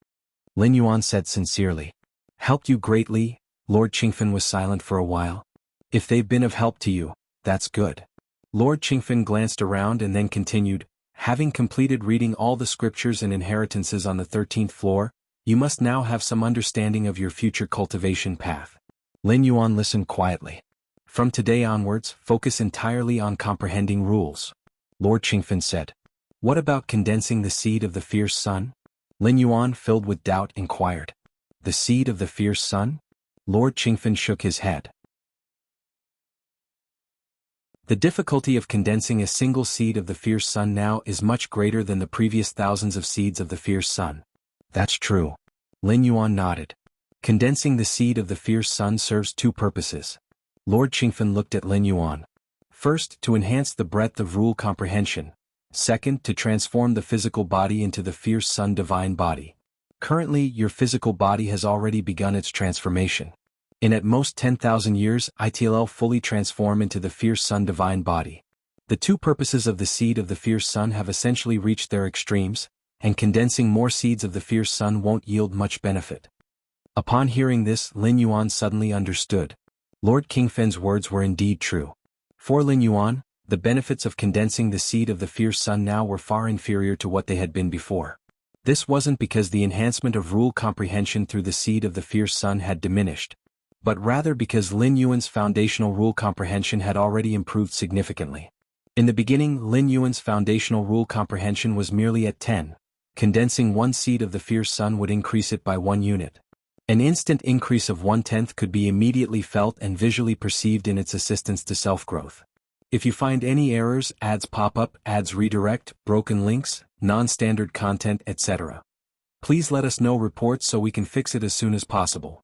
Lin Yuan said sincerely. "Helped you greatly?" Lord Qingfen was silent for a while. "If they've been of help to you, that's good." Lord Qingfen glanced around and then continued, "Having completed reading all the scriptures and inheritances on the 13th floor, you must now have some understanding of your future cultivation path." Lin Yuan listened quietly. "From today onwards, focus entirely on comprehending rules." Lord Qingfen said. "What about condensing the seed of the fierce sun?" Lin Yuan, filled with doubt, inquired. "The seed of the fierce sun?" Lord Qingfen shook his head. "The difficulty of condensing a single seed of the fierce sun now is much greater than the previous thousands of seeds of the fierce sun." "That's true." Lin Yuan nodded. "Condensing the seed of the fierce sun serves two purposes." Lord Qingfen looked at Lin Yuan. "First, to enhance the breadth of rule comprehension. Second, to transform the physical body into the fierce sun divine body. Currently, your physical body has already begun its transformation. In at most 10,000 years, it'll fully transform into the fierce sun divine body. The two purposes of the seed of the fierce sun have essentially reached their extremes, and condensing more seeds of the fierce sun won't yield much benefit." Upon hearing this, Lin Yuan suddenly understood. Lord Qingfen's words were indeed true. For Lin Yuan, the benefits of condensing the seed of the fierce sun now were far inferior to what they had been before. This wasn't because the enhancement of rule comprehension through the seed of the fierce sun had diminished, but rather because Lin Yuan's foundational rule comprehension had already improved significantly. In the beginning, Lin Yuan's foundational rule comprehension was merely at 10. Condensing one seed of the fierce sun would increase it by 1 unit. An instant increase of 1/10 could be immediately felt and visually perceived in its assistance to self-growth. If you find any errors, ads pop up, ads redirect, broken links, non-standard content, etc., please let us know reports so we can fix it as soon as possible.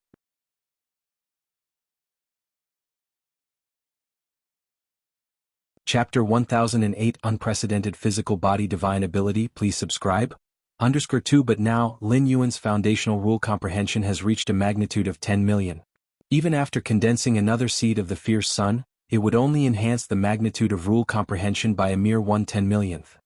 Chapter 1008 Unprecedented Physical Body Divine Ability. Please subscribe. _2 But now, Lin Yuan's foundational rule comprehension has reached a magnitude of 10 million. Even after condensing another seed of the fierce sun, it would only enhance the magnitude of rule comprehension by a mere 1/10,000,000th.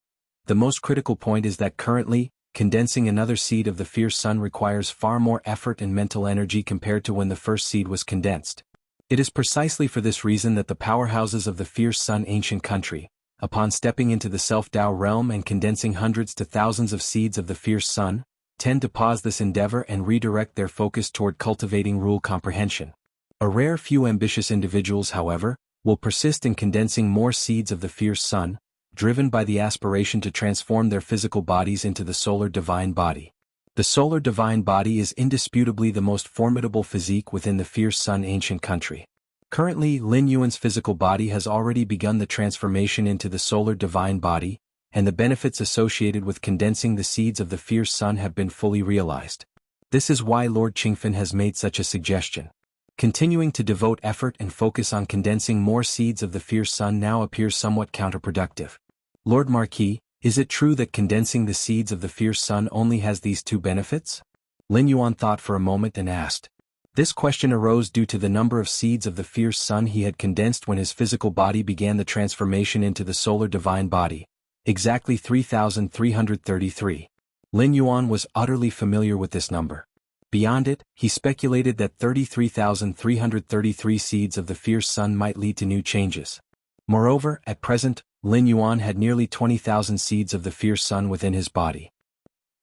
The most critical point is that currently, condensing another seed of the fierce sun requires far more effort and mental energy compared to when the first seed was condensed. It is precisely for this reason that the powerhouses of the fierce sun ancient country, upon stepping into the self-Tao realm and condensing hundreds to thousands of seeds of the fierce sun, tend to pause this endeavor and redirect their focus toward cultivating rule comprehension. A rare few ambitious individuals, however, will persist in condensing more seeds of the fierce sun, driven by the aspiration to transform their physical bodies into the solar divine body. The solar divine body is indisputably the most formidable physique within the fierce sun ancient country. Currently, Lin Yuan's physical body has already begun the transformation into the solar divine body, and the benefits associated with condensing the seeds of the fierce sun have been fully realized. This is why Lord Qingfen has made such a suggestion. Continuing to devote effort and focus on condensing more seeds of the fierce sun now appears somewhat counterproductive. Lord Marquis, is it true that condensing the seeds of the fierce sun only has these two benefits? Lin Yuan thought for a moment and asked. This question arose due to the number of seeds of the fierce sun he had condensed when his physical body began the transformation into the solar divine body. Exactly 3,333. Lin Yuan was utterly familiar with this number. Beyond it, he speculated that 33,333 seeds of the fierce sun might lead to new changes. Moreover, at present, Lin Yuan had nearly 20,000 seeds of the fierce sun within his body.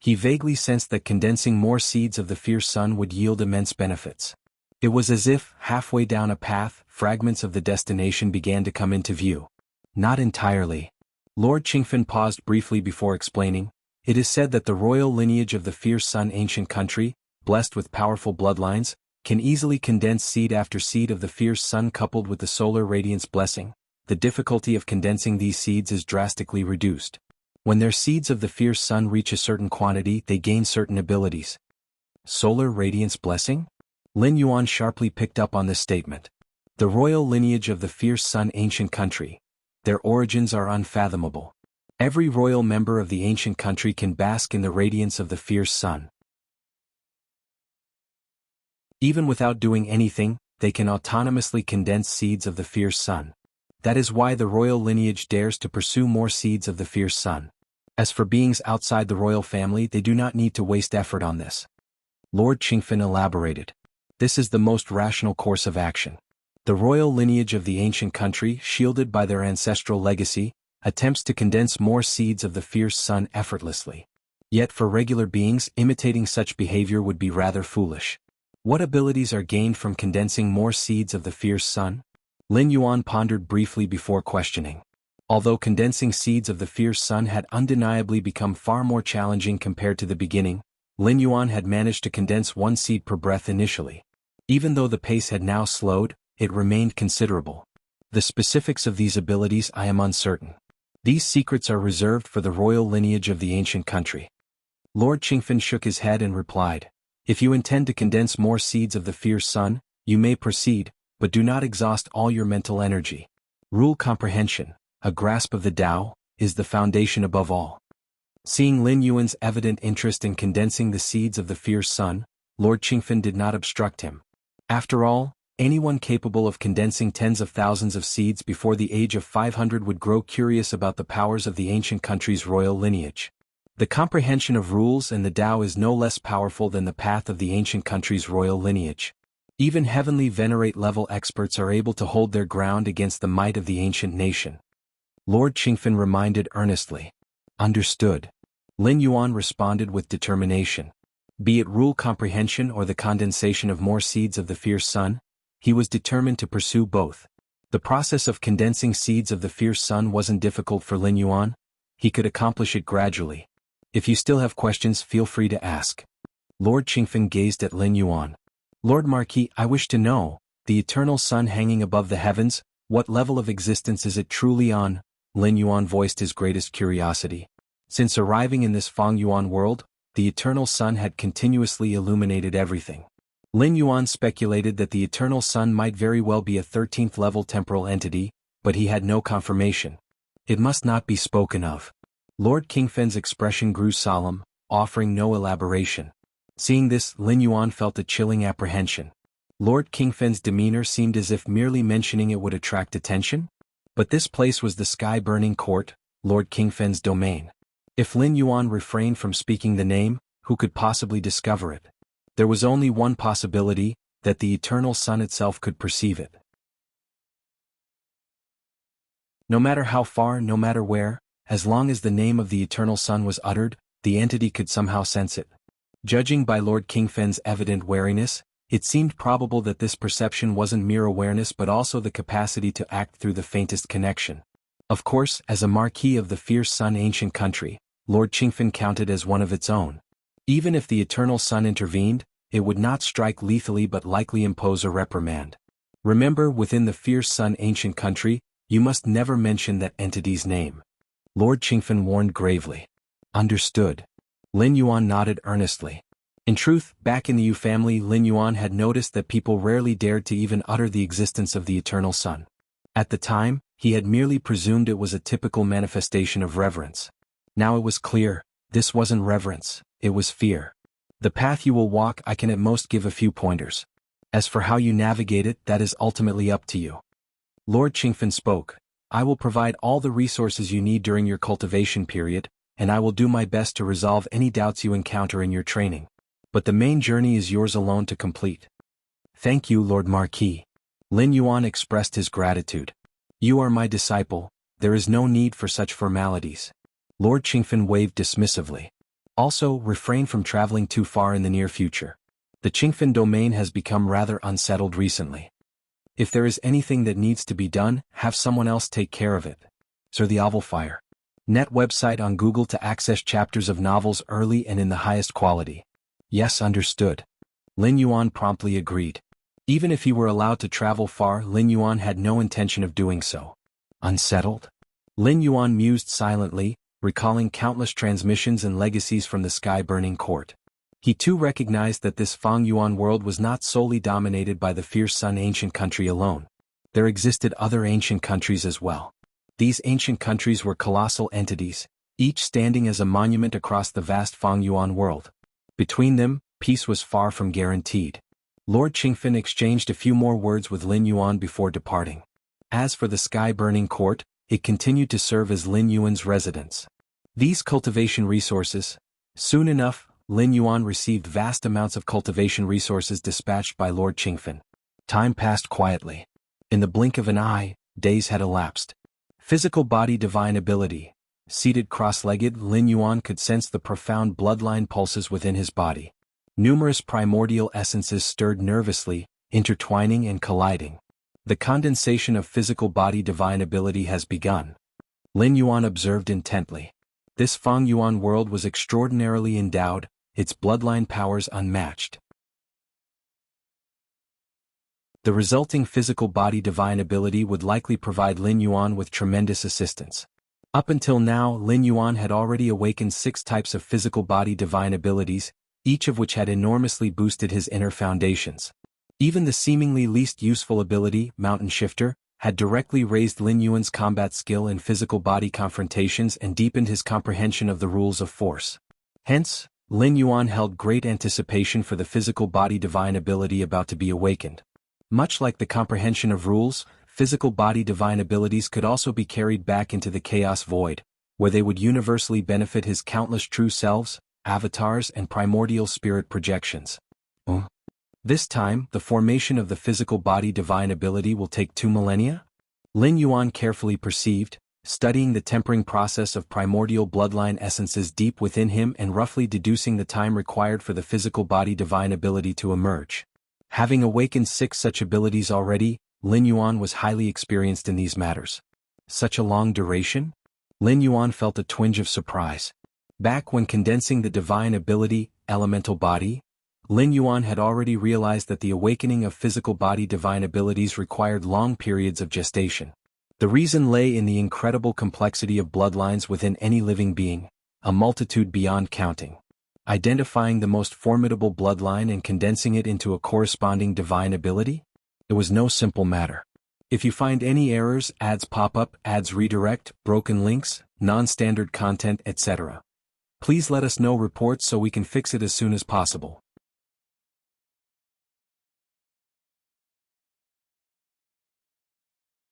He vaguely sensed that condensing more seeds of the fierce sun would yield immense benefits. It was as if, halfway down a path, fragments of the destination began to come into view. Not entirely. Lord Qingfen paused briefly before explaining. It is said that the royal lineage of the fierce sun ancient country, blessed with powerful bloodlines, can easily condense seed after seed of the fierce sun coupled with the solar radiance blessing. The difficulty of condensing these seeds is drastically reduced. When their seeds of the fierce sun reach a certain quantity, they gain certain abilities. Solar radiance blessing? Lin Yuan sharply picked up on this statement. The royal lineage of the fierce sun ancient country. Their origins are unfathomable. Every royal member of the ancient country can bask in the radiance of the fierce sun. Even without doing anything, they can autonomously condense seeds of the fierce sun. That is why the royal lineage dares to pursue more seeds of the fierce sun. As for beings outside the royal family, they do not need to waste effort on this. Lord Qingfen elaborated. This is the most rational course of action. The royal lineage of the ancient country, shielded by their ancestral legacy, attempts to condense more seeds of the fierce sun effortlessly. Yet for regular beings, imitating such behavior would be rather foolish. What abilities are gained from condensing more seeds of the fierce sun? Lin Yuan pondered briefly before questioning. Although condensing seeds of the fierce sun had undeniably become far more challenging compared to the beginning, Lin Yuan had managed to condense one seed per breath initially. Even though the pace had now slowed, it remained considerable. The specifics of these abilities I am uncertain. These secrets are reserved for the royal lineage of the ancient country. Lord Qingfen shook his head and replied. If you intend to condense more seeds of the fierce sun, you may proceed, but do not exhaust all your mental energy. Rule comprehension, a grasp of the Tao, is the foundation above all. Seeing Lin Yuan's evident interest in condensing the seeds of the fierce sun, Lord Qingfen did not obstruct him. After all, anyone capable of condensing tens of thousands of seeds before the age of 500 would grow curious about the powers of the ancient country's royal lineage. The comprehension of rules and the Tao is no less powerful than the path of the ancient country's royal lineage. Even heavenly venerate-level experts are able to hold their ground against the might of the ancient nation. Lord Qingfen reminded earnestly. Understood. Lin Yuan responded with determination. Be it rule comprehension or the condensation of more seeds of the fierce sun, he was determined to pursue both. The process of condensing seeds of the fierce sun wasn't difficult for Lin Yuan. He could accomplish it gradually. If you still have questions, feel free to ask. Lord Qingfen gazed at Lin Yuan. Lord Marquis, I wish to know, the eternal sun hanging above the heavens, what level of existence is it truly on? Lin Yuan voiced his greatest curiosity. Since arriving in this Feng Yuan world, the eternal sun had continuously illuminated everything. Lin Yuan speculated that the eternal sun might very well be a 13th level temporal entity, but he had no confirmation. It must not be spoken of. Lord Qingfen's expression grew solemn, offering no elaboration. Seeing this, Lin Yuan felt a chilling apprehension. Lord Qingfen's demeanor seemed as if merely mentioning it would attract attention? But this place was the sky-burning court, Lord Qingfen's domain. If Lin Yuan refrained from speaking the name, who could possibly discover it? There was only one possibility, that the eternal sun itself could perceive it. No matter how far, no matter where, as long as the name of the eternal sun was uttered, the entity could somehow sense it. Judging by Lord Qingfen's evident wariness, it seemed probable that this perception wasn't mere awareness but also the capacity to act through the faintest connection. Of course, as a marquis of the fierce sun ancient country, Lord Qingfen counted as one of its own. Even if the eternal sun intervened, it would not strike lethally but likely impose a reprimand. Remember, within the fierce sun ancient country, you must never mention that entity's name. Lord Qingfen warned gravely. Understood. Lin Yuan nodded earnestly. In truth, back in the Yu family, Lin Yuan had noticed that people rarely dared to even utter the existence of the eternal sun. At the time, he had merely presumed it was a typical manifestation of reverence. Now it was clear, this wasn't reverence, it was fear. The path you will walk, I can at most give a few pointers. As for how you navigate it, that is ultimately up to you. Lord Qingfen spoke. I will provide all the resources you need during your cultivation period, and I will do my best to resolve any doubts you encounter in your training. But the main journey is yours alone to complete. Thank you, Lord Marquis. Lin Yuan expressed his gratitude. You are my disciple, there is no need for such formalities. Lord Qingfen waved dismissively. Also, refrain from traveling too far in the near future. The Qingfen domain has become rather unsettled recently. If there is anything that needs to be done, have someone else take care of it. Sir the Oval Fire. Net website on Google to access chapters of novels early and in the highest quality. Yes, understood. Lin Yuan promptly agreed. Even if he were allowed to travel far, Lin Yuan had no intention of doing so. Unsettled? Lin Yuan mused silently, recalling countless transmissions and legacies from the sky-burning court. He too recognized that this Fang Yuan world was not solely dominated by the fierce sun ancient country alone. There existed other ancient countries as well. These ancient countries were colossal entities, each standing as a monument across the vast Fang Yuan world. Between them, peace was far from guaranteed. Lord Qingfen exchanged a few more words with Lin Yuan before departing. As for the sky-burning court, it continued to serve as Lin Yuan's residence. These cultivation resources. Soon enough, Lin Yuan received vast amounts of cultivation resources dispatched by Lord Qingfen. Time passed quietly. In the blink of an eye, days had elapsed. Physical body divine ability. Seated cross-legged, Lin Yuan could sense the profound bloodline pulses within his body. Numerous primordial essences stirred nervously, intertwining and colliding. The condensation of physical body divine ability has begun. Lin Yuan observed intently. This Fang Yuan world was extraordinarily endowed, its bloodline powers unmatched. The resulting physical body divine ability would likely provide Lin Yuan with tremendous assistance. Up until now, Lin Yuan had already awakened 6 types of physical body divine abilities, each of which had enormously boosted his inner foundations. Even the seemingly least useful ability, Mountain Shifter, had directly raised Lin Yuan's combat skill in physical body confrontations and deepened his comprehension of the rules of force. Hence, Lin Yuan held great anticipation for the physical body divine ability about to be awakened. Much like the comprehension of rules, physical body divine abilities could also be carried back into the chaos void, where they would universally benefit his countless true selves, avatars and primordial spirit projections. This time, the formation of the physical body divine ability will take 2 millennia? Lin Yuan carefully perceived, studying the tempering process of primordial bloodline essences deep within him and roughly deducing the time required for the physical body divine ability to emerge. Having awakened 6 such abilities already, Lin Yuan was highly experienced in these matters. Such a long duration? Lin Yuan felt a twinge of surprise. Back when condensing the divine ability, elemental body, Lin Yuan had already realized that the awakening of physical body divine abilities required long periods of gestation. The reason lay in the incredible complexity of bloodlines within any living being, a multitude beyond counting. Identifying the most formidable bloodline and condensing it into a corresponding divine ability? It was no simple matter. If you find any errors, ads pop up, ads redirect, broken links, non-standard content, etc., please let us know reports so we can fix it as soon as possible.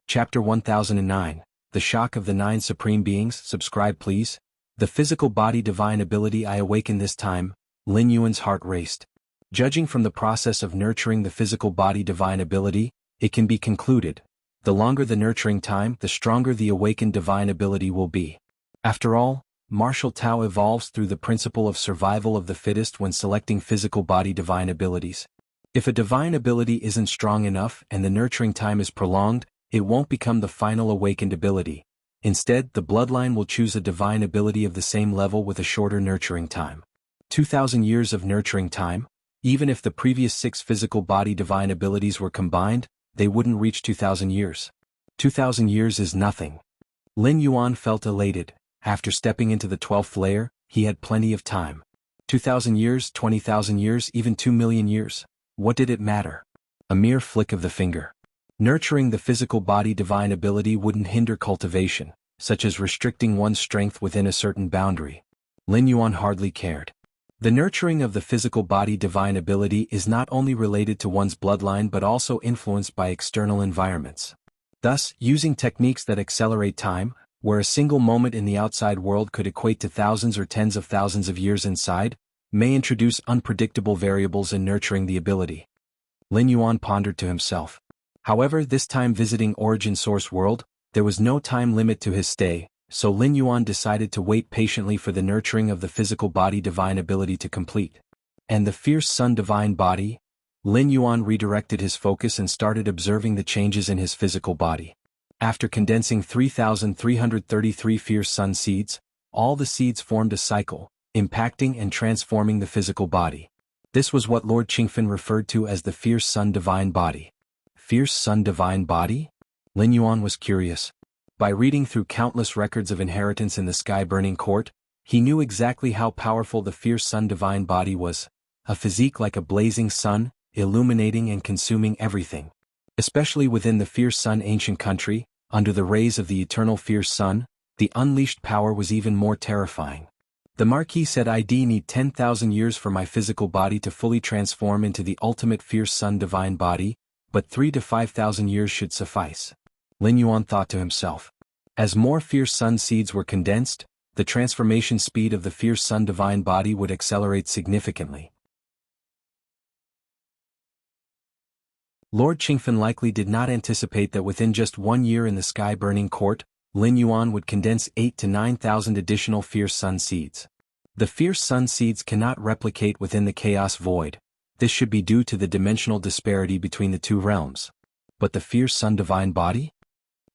Chapter 1009, The Shock of the 9 Supreme Beings. Subscribe please. The physical body divine ability I awaken this time. Lin Yuan's heart raced. Judging from the process of nurturing the physical body divine ability, it can be concluded, the longer the nurturing time, the stronger the awakened divine ability will be. After all, martial Tao evolves through the principle of survival of the fittest when selecting physical body divine abilities. If a divine ability isn't strong enough and the nurturing time is prolonged, it won't become the final awakened ability. Instead, the bloodline will choose a divine ability of the same level with a shorter nurturing time. 2,000 years of nurturing time? Even if the previous 6 physical body divine abilities were combined, they wouldn't reach 2,000 years. 2,000 years is nothing. Lin Yuan felt elated. After stepping into the 12th layer, he had plenty of time. 2,000 years, 20,000 years, even 2 million years. What did it matter? A mere flick of the finger. Nurturing the physical body divine ability wouldn't hinder cultivation, such as restricting one's strength within a certain boundary. Lin Yuan hardly cared. The nurturing of the physical body divine ability is not only related to one's bloodline but also influenced by external environments. Thus, using techniques that accelerate time, where a single moment in the outside world could equate to thousands or tens of thousands of years inside, may introduce unpredictable variables in nurturing the ability. Lin Yuan pondered to himself. However, this time visiting Origin Source World, there was no time limit to his stay, so Lin Yuan decided to wait patiently for the nurturing of the physical body divine ability to complete. And the fierce sun divine body? Lin Yuan redirected his focus and started observing the changes in his physical body. After condensing 3,333 fierce sun seeds, all the seeds formed a cycle, impacting and transforming the physical body. This was what Lord Qingfen referred to as the fierce sun divine body. Fierce sun divine body? Lin Yuan was curious. By reading through countless records of inheritance in the sky-burning court, he knew exactly how powerful the fierce sun divine body was, a physique like a blazing sun, illuminating and consuming everything. Especially within the fierce sun ancient country, under the rays of the eternal fierce sun, the unleashed power was even more terrifying. The Marquis said, "I'd need 10,000 years for my physical body to fully transform into the ultimate fierce sun divine body, but 3 to 5,000 years should suffice." Lin Yuan thought to himself. As more fierce sun seeds were condensed, the transformation speed of the fierce sun divine body would accelerate significantly. Lord Qingfen likely did not anticipate that within just 1 year in the sky-burning court, Lin Yuan would condense 8 to 9,000 additional fierce sun seeds. The fierce sun seeds cannot replicate within the chaos void. This should be due to the dimensional disparity between the two realms. But the fierce sun divine body?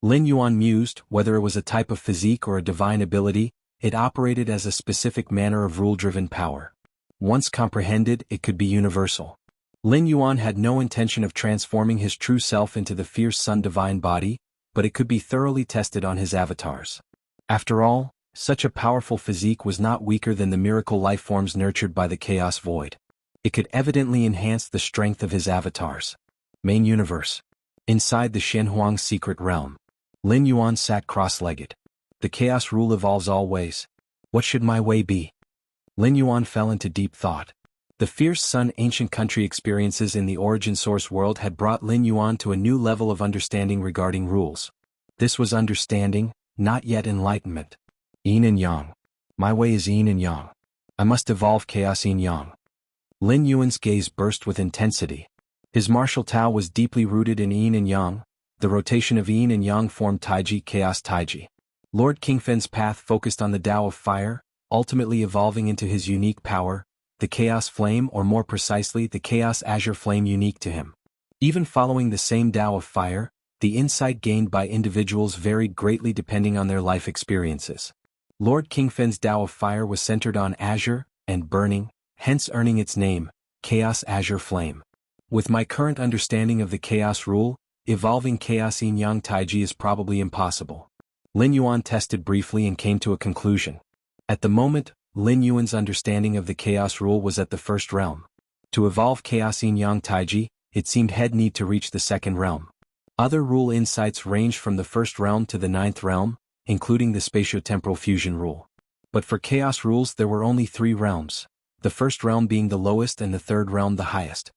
Lin Yuan mused. Whether it was a type of physique or a divine ability, it operated as a specific manner of rule-driven power. Once comprehended, it could be universal. Lin Yuan had no intention of transforming his true self into the fierce sun divine body, but it could be thoroughly tested on his avatars. After all, such a powerful physique was not weaker than the miracle life forms nurtured by the chaos void. It could evidently enhance the strength of his avatars. Main universe. Inside the Shenhuang secret realm. Lin Yuan sat cross-legged. The chaos rule evolves always. What should my way be? Lin Yuan fell into deep thought. The fierce sun ancient country experiences in the origin source world had brought Lin Yuan to a new level of understanding regarding rules. This was understanding, not yet enlightenment. Yin and Yang. My way is Yin and Yang. I must evolve chaos Yin Yang. Lin Yuan's gaze burst with intensity. His martial Tao was deeply rooted in Yin and Yang. The rotation of Yin and Yang formed Taiji chaos Taiji. Lord Qingfen's path focused on the Tao of fire, ultimately evolving into his unique power, the Chaos Flame, or more precisely the Chaos Azure Flame unique to him. Even following the same Tao of fire, the insight gained by individuals varied greatly depending on their life experiences. Lord Qingfen's Tao of fire was centered on azure and burning, hence earning its name, Chaos Azure Flame. With my current understanding of the Chaos Rule, evolving Chaos Yin Yang Taiji is probably impossible. Lin Yuan tested briefly and came to a conclusion. At the moment, Lin Yuan's understanding of the Chaos Rule was at the first realm. To evolve Chaos Yin Yang Taiji, it seemed he'd need to reach the second realm. Other rule insights ranged from the first realm to the 9th realm, including the spatiotemporal fusion rule. But for Chaos rules there were only 3 realms, the first realm being the lowest and the third realm the highest.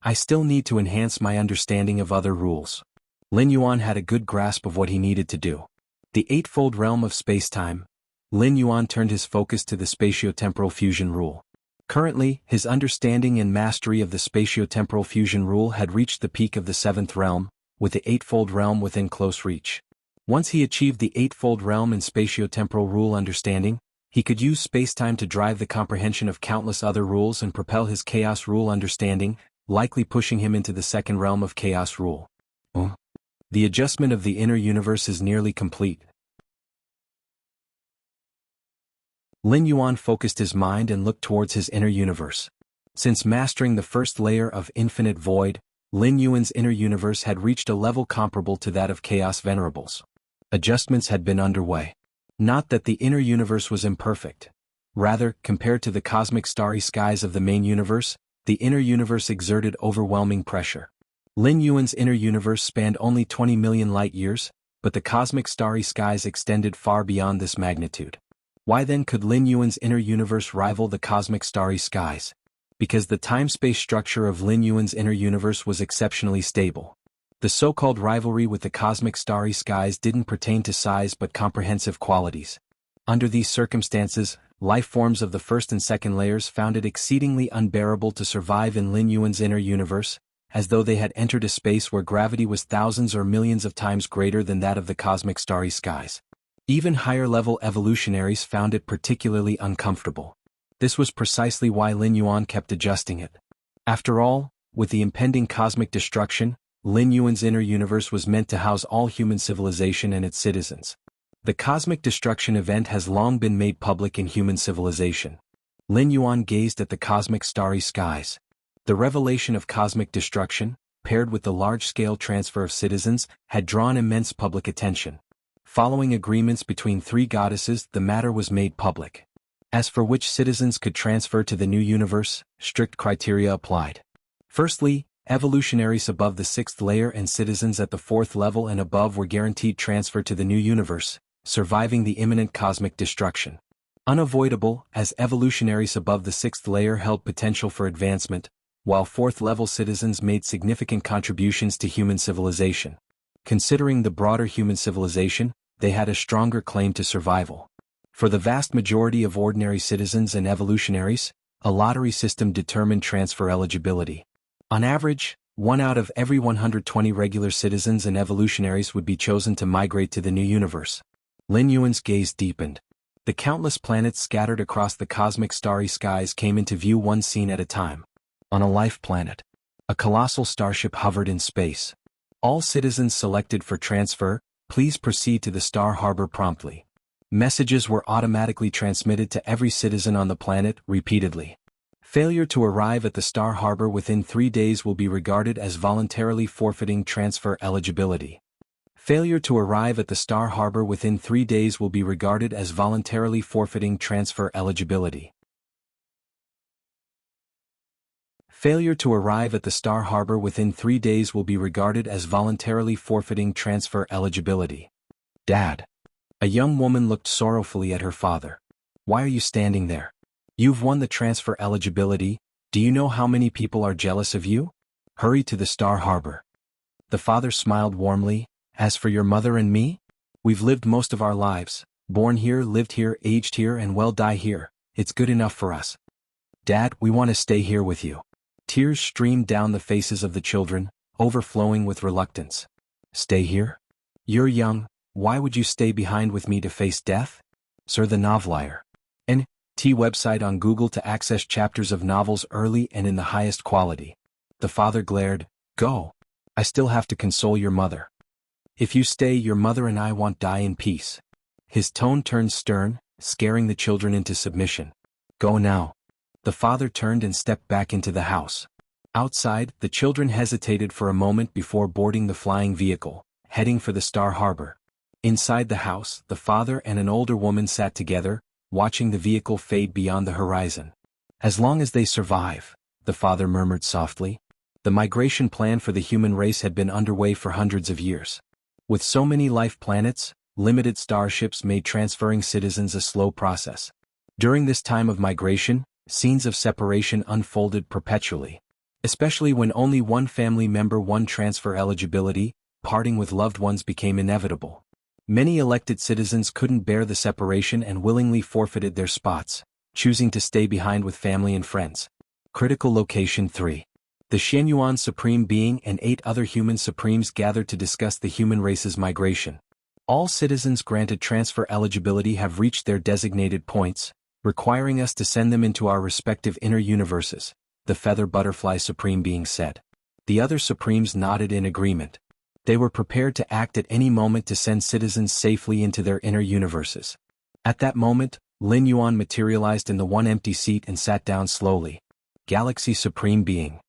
I still need to enhance my understanding of other rules. Lin Yuan had a good grasp of what he needed to do. The eightfold realm of spacetime. Lin Yuan turned his focus to the spatiotemporal fusion rule. Currently, his understanding and mastery of the spatiotemporal fusion rule had reached the peak of the 7th realm, with the eightfold realm within close reach. Once he achieved the eightfold realm in spatiotemporal rule understanding, he could use spacetime to drive the comprehension of countless other rules and propel his chaos rule understanding, likely pushing him into the second realm of chaos rule. The adjustment of the inner universe is nearly complete. Lin Yuan focused his mind and looked towards his inner universe. Since mastering the first layer of infinite void, Lin Yuan's inner universe had reached a level comparable to that of Chaos Venerables. Adjustments had been underway. Not that the inner universe was imperfect. Rather, compared to the cosmic starry skies of the main universe, the inner universe exerted overwhelming pressure. Lin Yuan's inner universe spanned only 20 million light-years, but the cosmic starry skies extended far beyond this magnitude. Why then could Lin Yuan's inner universe rival the cosmic starry skies? Because the time-space structure of Lin Yuan's inner universe was exceptionally stable. The so-called rivalry with the cosmic starry skies didn't pertain to size but comprehensive qualities. Under these circumstances, life forms of the first and second layers found it exceedingly unbearable to survive in Lin Yuan's inner universe, as though they had entered a space where gravity was thousands or millions of times greater than that of the cosmic starry skies. Even higher-level evolutionaries found it particularly uncomfortable. This was precisely why Lin Yuan kept adjusting it. After all, with the impending cosmic destruction, Lin Yuan's inner universe was meant to house all human civilization and its citizens. The cosmic destruction event has long been made public in human civilization. Lin Yuan gazed at the cosmic starry skies. The revelation of cosmic destruction, paired with the large-scale transfer of citizens, had drawn immense public attention. Following agreements between three goddesses, the matter was made public. As for which citizens could transfer to the new universe, strict criteria applied. Firstly, evolutionaries above the 6th layer and citizens at the 4th level and above were guaranteed transfer to the new universe, surviving the imminent cosmic destruction. Unavoidable, as evolutionaries above the 6th layer held potential for advancement, while 4th-level citizens made significant contributions to human civilization. Considering the broader human civilization, they had a stronger claim to survival. For the vast majority of ordinary citizens and evolutionaries, a lottery system determined transfer eligibility. On average, 1 out of every 120 regular citizens and evolutionaries would be chosen to migrate to the new universe. Lin Yuan's gaze deepened. The countless planets scattered across the cosmic starry skies came into view one scene at a time. On a life planet, a colossal starship hovered in space. All citizens selected for transfer, please proceed to the star harbor promptly. Messages were automatically transmitted to every citizen on the planet, repeatedly. Failure to arrive at the star harbor within 3 days will be regarded as voluntarily forfeiting transfer eligibility. Failure to arrive at the star harbor within 3 days will be regarded as voluntarily forfeiting transfer eligibility. Failure to arrive at the star harbor within 3 days will be regarded as voluntarily forfeiting transfer eligibility. Dad. A young woman looked sorrowfully at her father. Why are you standing there? You've won the transfer eligibility. Do you know how many people are jealous of you? Hurry to the star harbor. The father smiled warmly. As for your mother and me? We've lived most of our lives, born here, lived here, aged here, and will die here. It's good enough for us. Dad, we want to stay here with you. Tears streamed down the faces of the children, overflowing with reluctance. Stay here? You're young, why would you stay behind with me to face death? Sir, the novelier. N.T. website on Google to access chapters of novels early and in the highest quality. The father glared. Go. I still have to console your mother. If you stay, your mother and I won't die in peace. His tone turned stern, scaring the children into submission. Go now. The father turned and stepped back into the house. Outside, the children hesitated for a moment before boarding the flying vehicle, heading for the star harbor. Inside the house, the father and an older woman sat together, watching the vehicle fade beyond the horizon. As long as they survive, the father murmured softly. The migration plan for the human race had been underway for hundreds of years. With so many life planets, limited starships made transferring citizens a slow process. During this time of migration, scenes of separation unfolded perpetually. Especially when only one family member won transfer eligibility, parting with loved ones became inevitable. Many elected citizens couldn't bear the separation and willingly forfeited their spots, choosing to stay behind with family and friends. Critical Location 3. The Shenyuan Supreme Being and 8 other human supremes gathered to discuss the human race's migration. All citizens granted transfer eligibility have reached their designated points, requiring us to send them into our respective inner universes, the Feather Butterfly Supreme Being said. The other Supremes nodded in agreement. They were prepared to act at any moment to send citizens safely into their inner universes. At that moment, Lin Yuan materialized in the one empty seat and sat down slowly. Galaxy Supreme Being.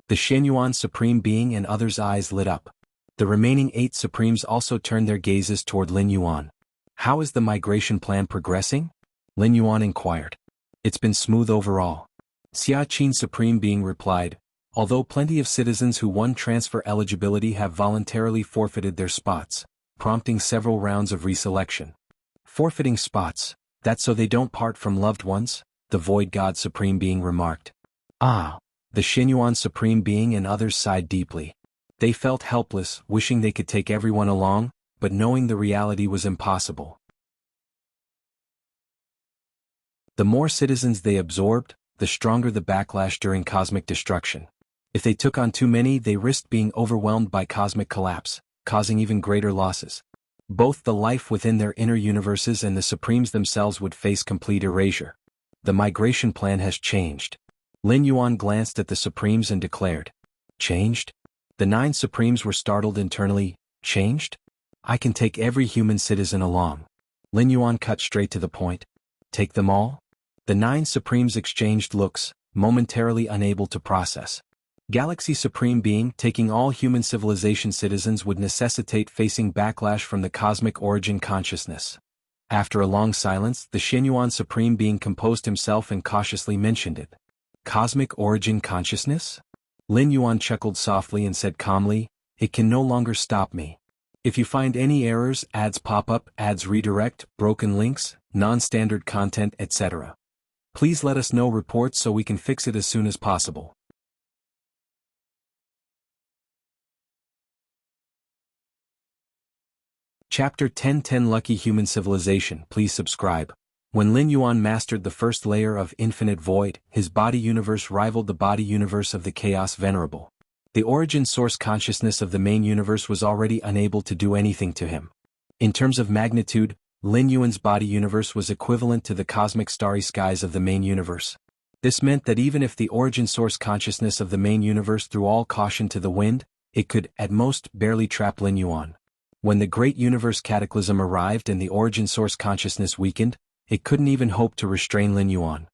The Shenyuan Supreme Being and others' eyes lit up. The remaining 8 Supremes also turned their gazes toward Lin Yuan. "How is the migration plan progressing?" Lin Yuan inquired. "It's been smooth overall," Xia Qin Supreme Being replied, "although plenty of citizens who won transfer eligibility have voluntarily forfeited their spots, prompting several rounds of reselection." "Forfeiting spots, that's so they don't part from loved ones?" the Void God Supreme Being remarked. "Ah." The Shenyuan Supreme Being and others sighed deeply. They felt helpless, wishing they could take everyone along, but knowing the reality was impossible. The more citizens they absorbed, the stronger the backlash during cosmic destruction. If they took on too many, they risked being overwhelmed by cosmic collapse, causing even greater losses. Both the life within their inner universes and the Supremes themselves would face complete erasure. The migration plan has changed. Lin Yuan glanced at the Supremes and declared. "Changed?" The 9 Supremes were startled internally. "Changed? I can take every human citizen along." Lin Yuan cut straight to the point. "Take them all?" The 9 Supremes exchanged looks, momentarily unable to process. Galaxy Supreme Being, taking all human civilization citizens would necessitate facing backlash from the cosmic origin consciousness. After a long silence, the Shenyuan Supreme Being composed himself and cautiously mentioned it. "Cosmic origin consciousness?" Lin Yuan chuckled softly and said calmly, "It can no longer stop me. If you find any errors, ads pop up, ads redirect, broken links, non-standard content, etc., please let us know reports so we can fix it as soon as possible." Chapter 10:10 Lucky Human Civilization. Please subscribe. When Lin Yuan mastered the first layer of Infinite Void, his body universe rivaled the body universe of the Chaos Venerable. The origin source consciousness of the main universe was already unable to do anything to him. In terms of magnitude, Lin Yuan's body universe was equivalent to the cosmic starry skies of the main universe. This meant that even if the origin source consciousness of the main universe threw all caution to the wind, it could, at most, barely trap Lin Yuan. When the great universe cataclysm arrived and the origin source consciousness weakened, it couldn't even hope to restrain Lin Yuan.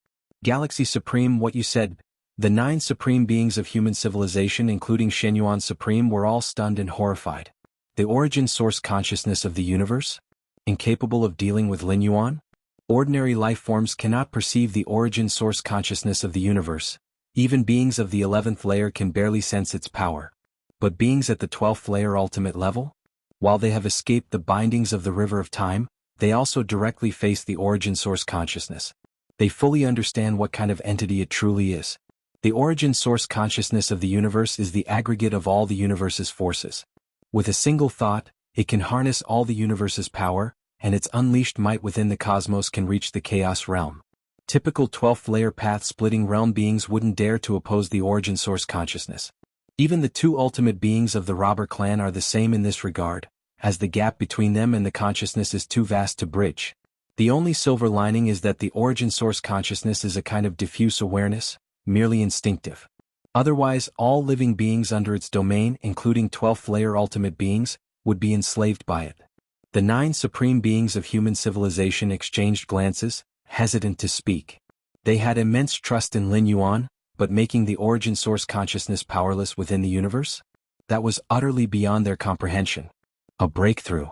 "Galaxy Supreme, what you said." The 9 Supreme Beings of human civilization, including Shenyuan Supreme, were all stunned and horrified. The origin source consciousness of the universe? Incapable of dealing with Lin Yuan? Ordinary life forms cannot perceive the origin source consciousness of the universe. Even beings of the 11th layer can barely sense its power. But beings at the 12th layer ultimate level? While they have escaped the bindings of the river of time, they also directly face the origin source consciousness. They fully understand what kind of entity it truly is. The origin source consciousness of the universe is the aggregate of all the universe's forces. With a single thought, it can harness all the universe's power, and its unleashed might within the cosmos can reach the chaos realm. Typical 12th layer path-splitting realm beings wouldn't dare to oppose the origin source consciousness. Even the 2 ultimate beings of the robber clan are the same in this regard, as the gap between them and the consciousness is too vast to bridge. The only silver lining is that the origin source consciousness is a kind of diffuse awareness, merely instinctive. Otherwise, all living beings under its domain, including 12th layer ultimate beings, would be enslaved by it. The 9 Supreme Beings of human civilization exchanged glances, hesitant to speak. They had immense trust in Lin Yuan, but making the origin source consciousness powerless within the universe? That was utterly beyond their comprehension. A breakthrough.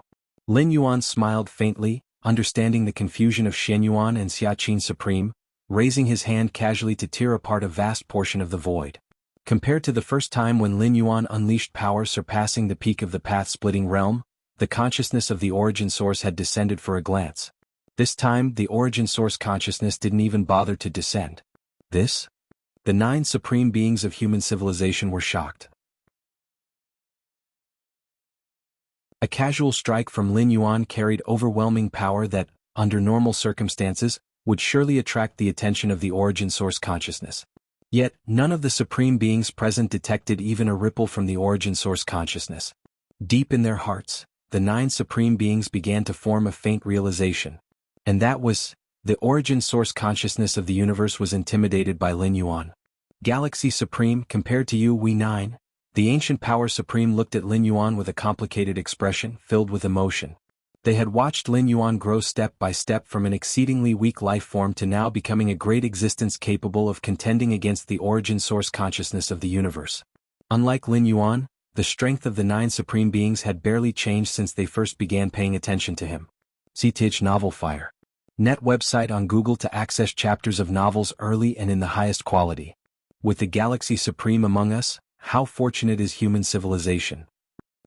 Lin Yuan smiled faintly, understanding the confusion of Shenyuan and Xia Qin Supreme, raising his hand casually to tear apart a vast portion of the void. Compared to the first time when Lin Yuan unleashed power surpassing the peak of the path-splitting realm, the consciousness of the origin source had descended for a glance. This time, the origin source consciousness didn't even bother to descend. This? The 9 Supreme Beings of human civilization were shocked. A casual strike from Lin Yuan carried overwhelming power that, under normal circumstances, would surely attract the attention of the origin source consciousness. Yet, none of the supreme beings present detected even a ripple from the origin source consciousness. Deep in their hearts, the 9 supreme beings began to form a faint realization. And that was, the origin source consciousness of the universe was intimidated by Lin Yuan. Galaxy Supreme, compared to you, we 9. The ancient power supreme looked at Lin Yuan with a complicated expression, filled with emotion. They had watched Lin Yuan grow step by step from an exceedingly weak life form to now becoming a great existence capable of contending against the origin source consciousness of the universe. Unlike Lin Yuan, the strength of the 9 supreme beings had barely changed since they first began paying attention to him. CTH Novel Fire. Net website on Google to access chapters of novels early and in the highest quality. With the galaxy supreme among us, how fortunate is human civilization.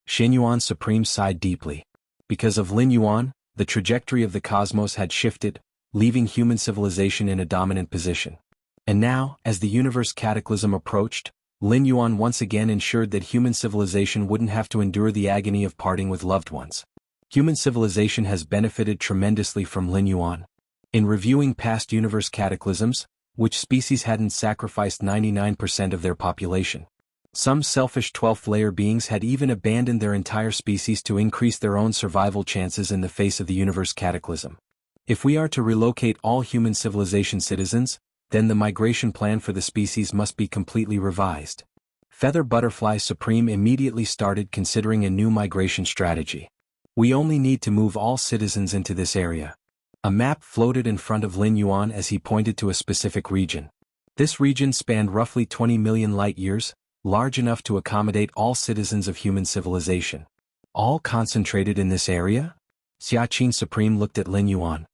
Xin Yuan Supreme sighed deeply. Because of Lin Yuan, the trajectory of the cosmos had shifted, leaving human civilization in a dominant position. And now, as the universe cataclysm approached, Lin Yuan once again ensured that human civilization wouldn't have to endure the agony of parting with loved ones. Human civilization has benefited tremendously from Lin Yuan. In reviewing past universe cataclysms, which species hadn't sacrificed 99% of their population? Some selfish 12th-layer beings had even abandoned their entire species to increase their own survival chances in the face of the universe cataclysm. If we are to relocate all human civilization citizens, then the migration plan for the species must be completely revised. Feather Butterfly Supreme immediately started considering a new migration strategy. We only need to move all citizens into this area. A map floated in front of Lin Yuan as he pointed to a specific region. This region spanned roughly 20 million light-years, large enough to accommodate all citizens of human civilization. All concentrated in this area? Xiaqin Supreme looked at Lin Yuan.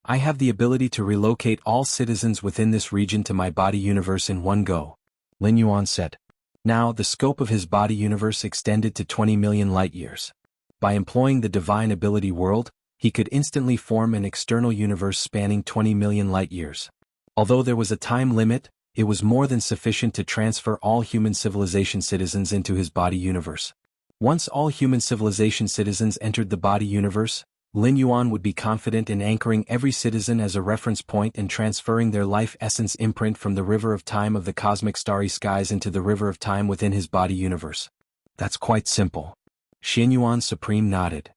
I have the ability to relocate all citizens within this region to my body universe in one go, Lin Yuan said. Now the scope of his body universe extended to 20 million light-years. By employing the divine ability world, he could instantly form an external universe spanning 20 million light-years. Although there was a time limit, it was more than sufficient to transfer all human civilization citizens into his body universe. Once all human civilization citizens entered the body universe, Lin Yuan would be confident in anchoring every citizen as a reference point and transferring their life essence imprint from the river of time of the cosmic starry skies into the river of time within his body universe. That's quite simple. Xin Yuan Supreme nodded.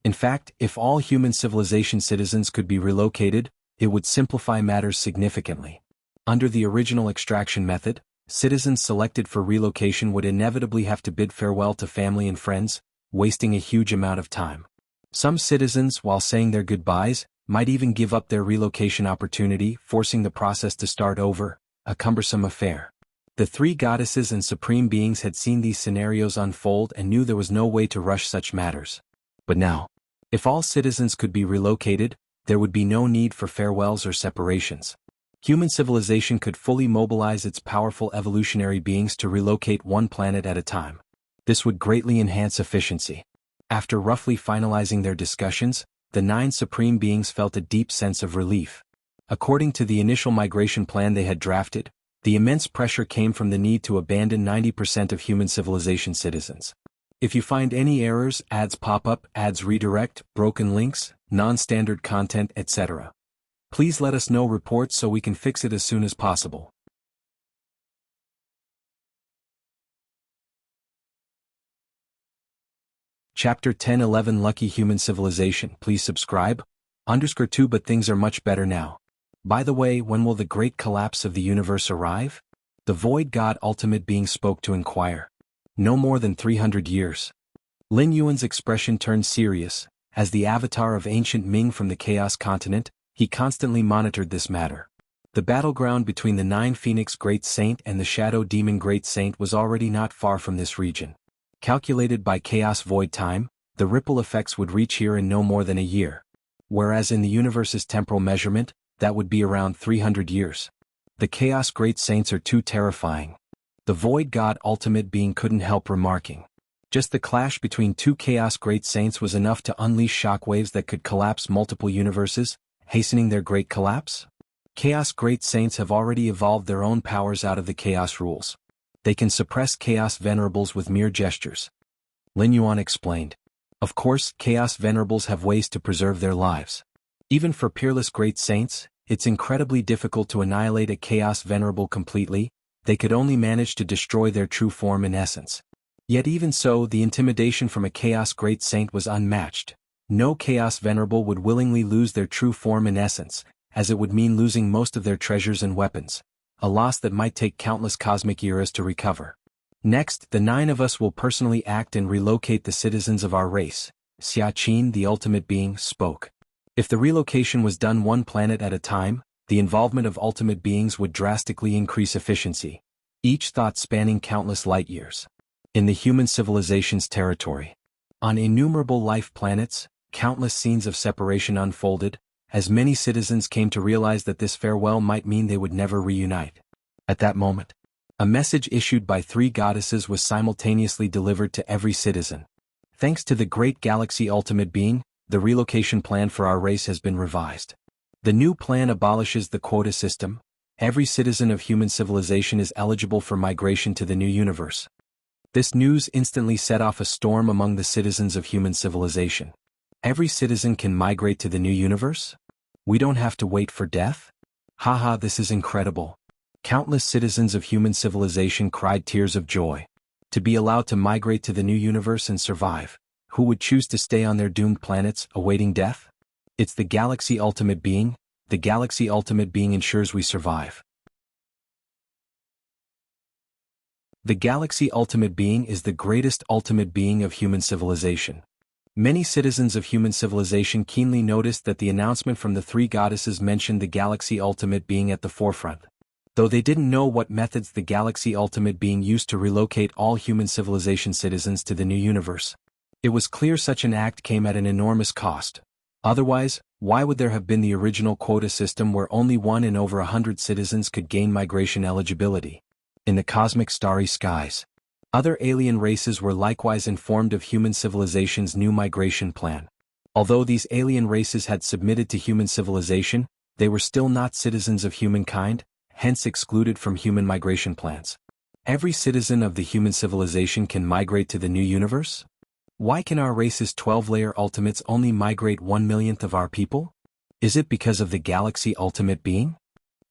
In fact, if all human civilization citizens could be relocated, it would simplify matters significantly. Under the original extraction method, citizens selected for relocation would inevitably have to bid farewell to family and friends, wasting a huge amount of time. Some citizens, while saying their goodbyes, might even give up their relocation opportunity, forcing the process to start over, a cumbersome affair. The 3 goddesses and supreme beings had seen these scenarios unfold and knew there was no way to rush such matters. But now, if all citizens could be relocated, there would be no need for farewells or separations. Human civilization could fully mobilize its powerful evolutionary beings to relocate one planet at a time. This would greatly enhance efficiency. After roughly finalizing their discussions, the 9 supreme beings felt a deep sense of relief. According to the initial migration plan they had drafted, the immense pressure came from the need to abandon 90% of human civilization citizens. If you find any errors, ads pop up, ads redirect, broken links, non-standard content, etc., please let us know reports so we can fix it as soon as possible. Chapter 10-11 Lucky Human Civilization. Please subscribe. _2 But things are much better now. By the way, when will the great collapse of the universe arrive? The Void God Ultimate Being spoke to inquire. No more than 300 years. Lin Yuan's expression turned serious. As the avatar of ancient Ming from the Chaos Continent, he constantly monitored this matter. The battleground between the 9 Phoenix Great Saint and the Shadow Demon Great Saint was already not far from this region. Calculated by Chaos Void Time, the ripple effects would reach here in no more than a year. Whereas in the universe's temporal measurement, that would be around 300 years. The Chaos Great Saints are too terrifying. The Void God Ultimate Being couldn't help remarking. Just the clash between 2 Chaos Great Saints was enough to unleash shockwaves that could collapse multiple universes, hastening their great collapse. Chaos Great Saints have already evolved their own powers out of the Chaos rules. They can suppress Chaos Venerables with mere gestures. Lin Yuan explained. Of course, Chaos Venerables have ways to preserve their lives. Even for peerless Great Saints, it's incredibly difficult to annihilate a Chaos Venerable completely. They could only manage to destroy their true form in essence. Yet even so, the intimidation from a Chaos Great Saint was unmatched. No Chaos Venerable would willingly lose their true form in essence, as it would mean losing most of their treasures and weapons, a loss that might take countless cosmic eras to recover. Next, the 9 of us will personally act and relocate the citizens of our race. Xia Qin, the ultimate being, spoke. If the relocation was done one planet at a time, the involvement of ultimate beings would drastically increase efficiency. Each thought spanning countless light years. In the human civilization's territory. On innumerable life planets, countless scenes of separation unfolded, as many citizens came to realize that this farewell might mean they would never reunite. At that moment, a message issued by 3 goddesses was simultaneously delivered to every citizen. Thanks to the great galaxy ultimate being, the relocation plan for our race has been revised. The new plan abolishes the quota system. Every citizen of human civilization is eligible for migration to the new universe. This news instantly set off a storm among the citizens of human civilization. Every citizen can migrate to the new universe? We don't have to wait for death? Haha, this is incredible. Countless citizens of human civilization cried tears of joy. To be allowed to migrate to the new universe and survive. Who would choose to stay on their doomed planets, awaiting death? It's the galaxy ultimate being. The galaxy ultimate being ensures we survive. The galaxy ultimate being is the greatest ultimate being of human civilization. Many citizens of human civilization keenly noticed that the announcement from the 3 goddesses mentioned the galaxy ultimate being at the forefront. Though they didn't know what methods the galaxy ultimate being used to relocate all human civilization citizens to the new universe. It was clear such an act came at an enormous cost. Otherwise, why would there have been the original quota system where only 1 in over 100 citizens could gain migration eligibility? In the cosmic starry skies, other alien races were likewise informed of human civilization's new migration plan. Although these alien races had submitted to human civilization, they were still not citizens of humankind, hence excluded from human migration plans. Every citizen of the human civilization can migrate to the new universe? Why can our race's 12-layer ultimates only migrate 1/millionth of our people? Is it because of the galaxy ultimate being?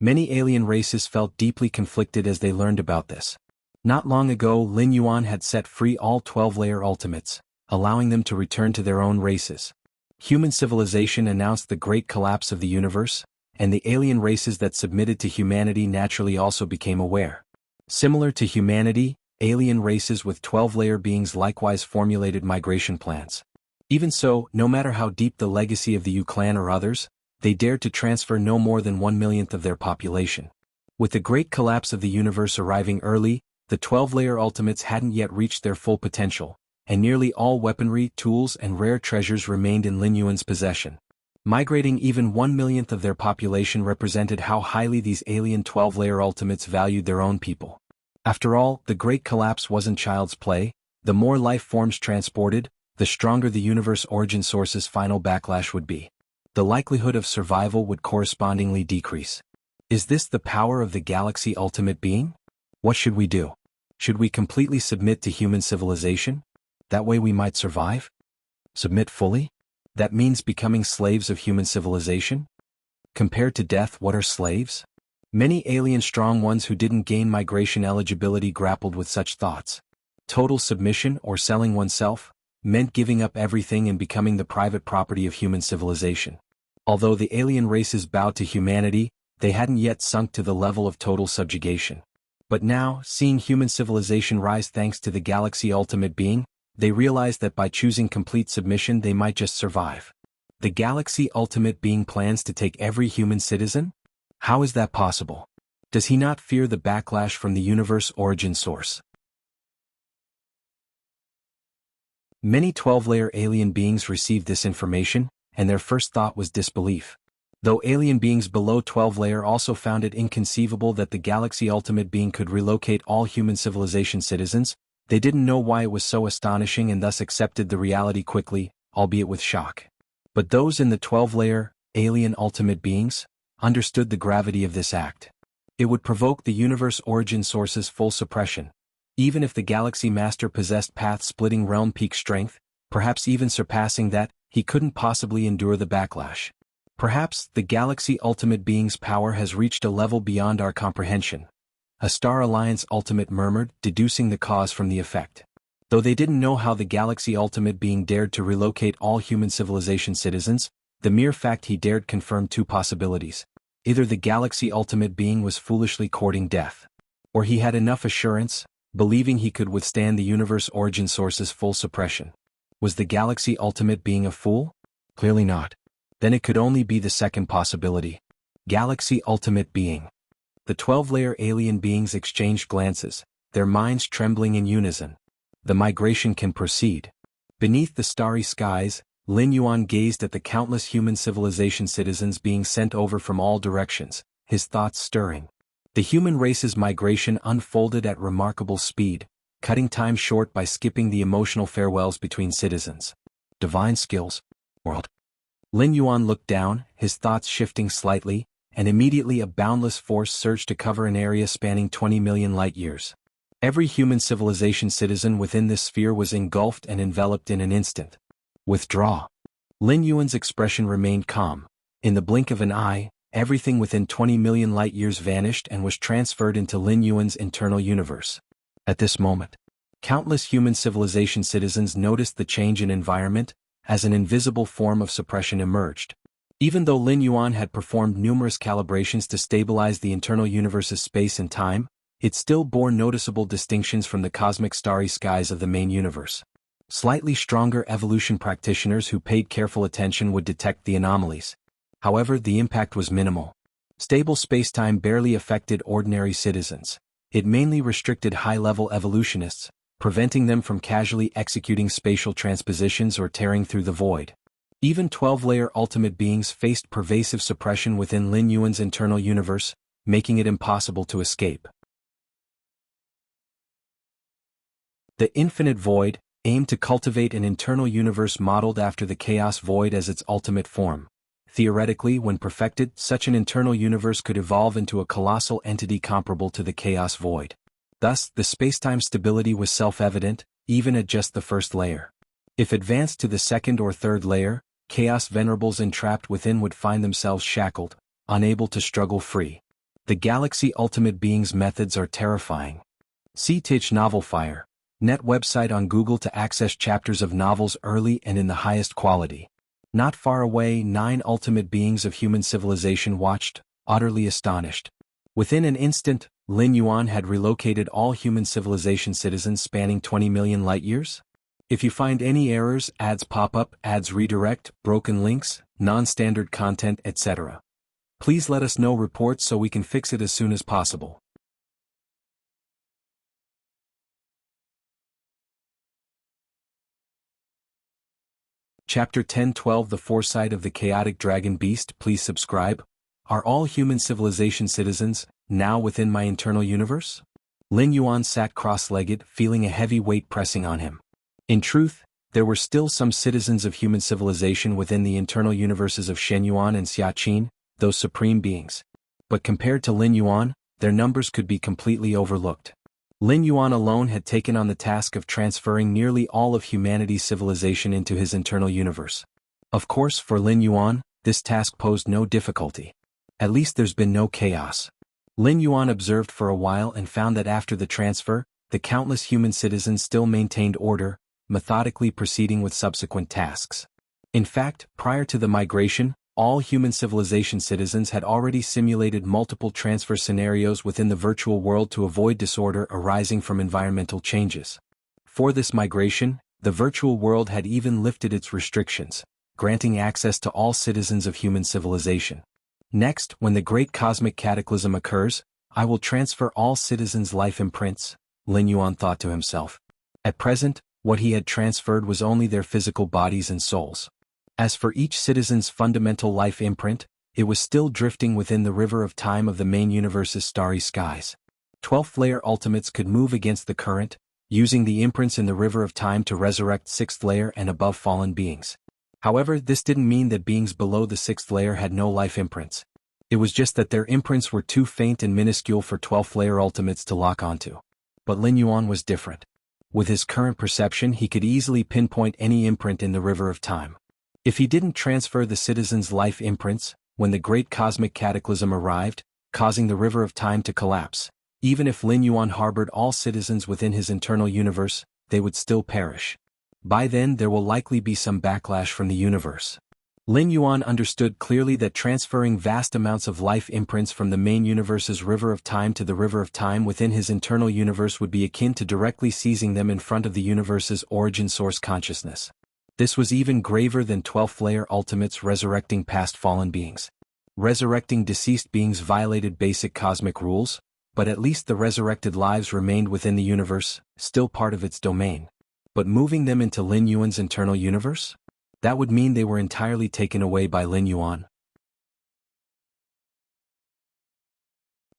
Many alien races felt deeply conflicted as they learned about this. Not long ago, Lin Yuan had set free all 12-layer ultimates, allowing them to return to their own races. Human civilization announced the great collapse of the universe, and the alien races that submitted to humanity naturally also became aware. Similar to humanity, alien races with 12-layer beings likewise formulated migration plans. Even so, no matter how deep the legacy of the Yu clan or others, they dared to transfer no more than 1/millionth of their population. With the great collapse of the universe arriving early, the 12-layer ultimates hadn't yet reached their full potential, and nearly all weaponry, tools and rare treasures remained in Lin Yuan's possession. Migrating even 1/millionth of their population represented how highly these alien 12-layer ultimates valued their own people. After all, the great collapse wasn't child's play. The more life forms transported, the stronger the universe origin source's final backlash would be. The likelihood of survival would correspondingly decrease. Is this the power of the galaxy ultimate being? What should we do? Should we completely submit to human civilization? That way we might survive? Submit fully? That means becoming slaves of human civilization? Compared to death, what are slaves? Many alien strong ones who didn't gain migration eligibility grappled with such thoughts. Total submission, or selling oneself, meant giving up everything and becoming the private property of human civilization. Although the alien races bowed to humanity, they hadn't yet sunk to the level of total subjugation. But now, seeing human civilization rise thanks to the galaxy ultimate being, they realized that by choosing complete submission they might just survive. The galaxy ultimate being plans to take every human citizen? How is that possible? Does he not fear the backlash from the universe origin source? Many 12-layer alien beings received this information, and their first thought was disbelief. Though alien beings below 12-layer also found it inconceivable that the galaxy ultimate being could relocate all human civilization citizens, they didn't know why it was so astonishing and thus accepted the reality quickly, albeit with shock. But those in the 12-layer, alien ultimate beings, understood the gravity of this act. It would provoke the universe origin source's full suppression. Even if the galaxy master possessed path-splitting realm peak strength, perhaps even surpassing that, he couldn't possibly endure the backlash. Perhaps the galaxy ultimate being's power has reached a level beyond our comprehension. A Star Alliance ultimate murmured, deducing the cause from the effect. Though they didn't know how the galaxy ultimate being dared to relocate all human civilization citizens, the mere fact he dared confirmed 2 possibilities. Either the galaxy ultimate being was foolishly courting death, or he had enough assurance, believing he could withstand the universe origin source's full suppression. Was the galaxy ultimate being a fool? Clearly not. Then it could only be the second possibility. Galaxy ultimate being. The 12-layer alien beings exchanged glances, their minds trembling in unison. The migration can proceed. Beneath the starry skies, Lin Yuan gazed at the countless human civilization citizens being sent over from all directions, his thoughts stirring. The human race's migration unfolded at remarkable speed, cutting time short by skipping the emotional farewells between citizens. Divine skills. World. Lin Yuan looked down, his thoughts shifting slightly, and immediately a boundless force surged to cover an area spanning 20 million light-years. Every human civilization citizen within this sphere was engulfed and enveloped in an instant. Withdraw. Lin Yuan's expression remained calm. In the blink of an eye, everything within 20 million light-years vanished and was transferred into Lin Yuan's internal universe. At this moment, countless human civilization citizens noticed the change in environment, as an invisible form of suppression emerged. Even though Lin Yuan had performed numerous calibrations to stabilize the internal universe's space and time, it still bore noticeable distinctions from the cosmic starry skies of the main universe. Slightly stronger evolution practitioners who paid careful attention would detect the anomalies. However, the impact was minimal. Stable spacetime barely affected ordinary citizens. It mainly restricted high-level evolutionists, preventing them from casually executing spatial transpositions or tearing through the void. Even 12-layer ultimate beings faced pervasive suppression within Lin Yuan's internal universe, making it impossible to escape. The Infinite Void aimed to cultivate an internal universe modeled after the Chaos Void as its ultimate form. Theoretically, when perfected, such an internal universe could evolve into a colossal entity comparable to the Chaos Void. Thus, the spacetime stability was self-evident, even at just the first layer. If advanced to the second or third layer, Chaos Venerables entrapped within would find themselves shackled, unable to struggle free. The Galaxy Ultimate Being's methods are terrifying. See Titch Novel Fire. Net website on Google to access chapters of novels early and in the highest quality. Not far away, 9 ultimate beings of human civilization watched, utterly astonished. Within an instant, Lin Yuan had relocated all human civilization citizens spanning 20 million light-years. If you find any errors, ads pop up, ads redirect, broken links, non-standard content, etc., please let us know reports so we can fix it as soon as possible. Chapter 10-12 The Foresight of the Chaotic Dragon Beast. Please subscribe. Are all human civilization citizens now within my internal universe? Lin Yuan sat cross-legged, feeling a heavy weight pressing on him. In truth, there were still some citizens of human civilization within the internal universes of Shen Yuan and Xia Qin, those supreme beings. But compared to Lin Yuan, their numbers could be completely overlooked. Lin Yuan alone had taken on the task of transferring nearly all of humanity's civilization into his internal universe. Of course, for Lin Yuan, this task posed no difficulty. At least there's been no chaos. Lin Yuan observed for a while and found that after the transfer, the countless human citizens still maintained order, methodically proceeding with subsequent tasks. In fact, prior to the migration, all human civilization citizens had already simulated multiple transfer scenarios within the virtual world to avoid disorder arising from environmental changes. For this migration, the virtual world had even lifted its restrictions, granting access to all citizens of human civilization. Next, when the great cosmic cataclysm occurs, I will transfer all citizens' life imprints, Lin Yuan thought to himself. At present, what he had transferred was only their physical bodies and souls. As for each citizen's fundamental life imprint, it was still drifting within the river of time of the main universe's starry skies. 12th-layer ultimates could move against the current, using the imprints in the river of time to resurrect 6th-layer and above fallen beings. However, this didn't mean that beings below the 6th layer had no life imprints. It was just that their imprints were too faint and minuscule for 12th-layer ultimates to lock onto. But Lin Yuan was different. With his current perception, he could easily pinpoint any imprint in the river of time. If he didn't transfer the citizens' life imprints, when the great cosmic cataclysm arrived, causing the river of time to collapse, even if Lin Yuan harbored all citizens within his internal universe, they would still perish. By then there will likely be some backlash from the universe. Lin Yuan understood clearly that transferring vast amounts of life imprints from the main universe's river of time to the river of time within his internal universe would be akin to directly seizing them in front of the universe's origin source consciousness. This was even graver than 12th layer ultimates resurrecting past fallen beings. Resurrecting deceased beings violated basic cosmic rules, but at least the resurrected lives remained within the universe, still part of its domain. But moving them into Lin Yuan's internal universe? That would mean they were entirely taken away by Lin Yuan.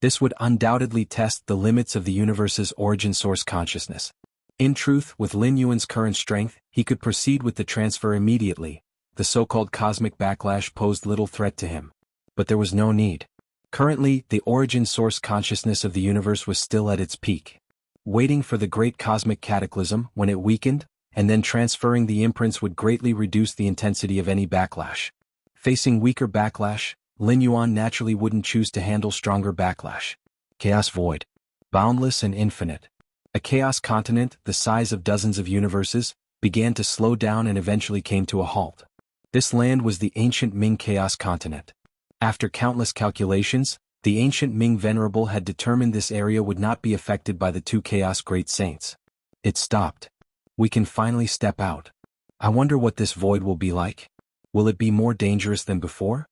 This would undoubtedly test the limits of the universe's origin source consciousness. In truth, with Lin Yuan's current strength, he could proceed with the transfer immediately. The so-called cosmic backlash posed little threat to him. But there was no need. Currently, the origin source consciousness of the universe was still at its peak. Waiting for the great cosmic cataclysm when it weakened, and then transferring the imprints would greatly reduce the intensity of any backlash. Facing weaker backlash, Lin Yuan naturally wouldn't choose to handle stronger backlash. Chaos void. Boundless and infinite. A chaos continent, the size of dozens of universes, began to slow down and eventually came to a halt. This land was the ancient Ming chaos continent. After countless calculations, the ancient Ming Venerable had determined this area would not be affected by the two chaos great saints. It stopped. We can finally step out. I wonder what this void will be like. Will it be more dangerous than before?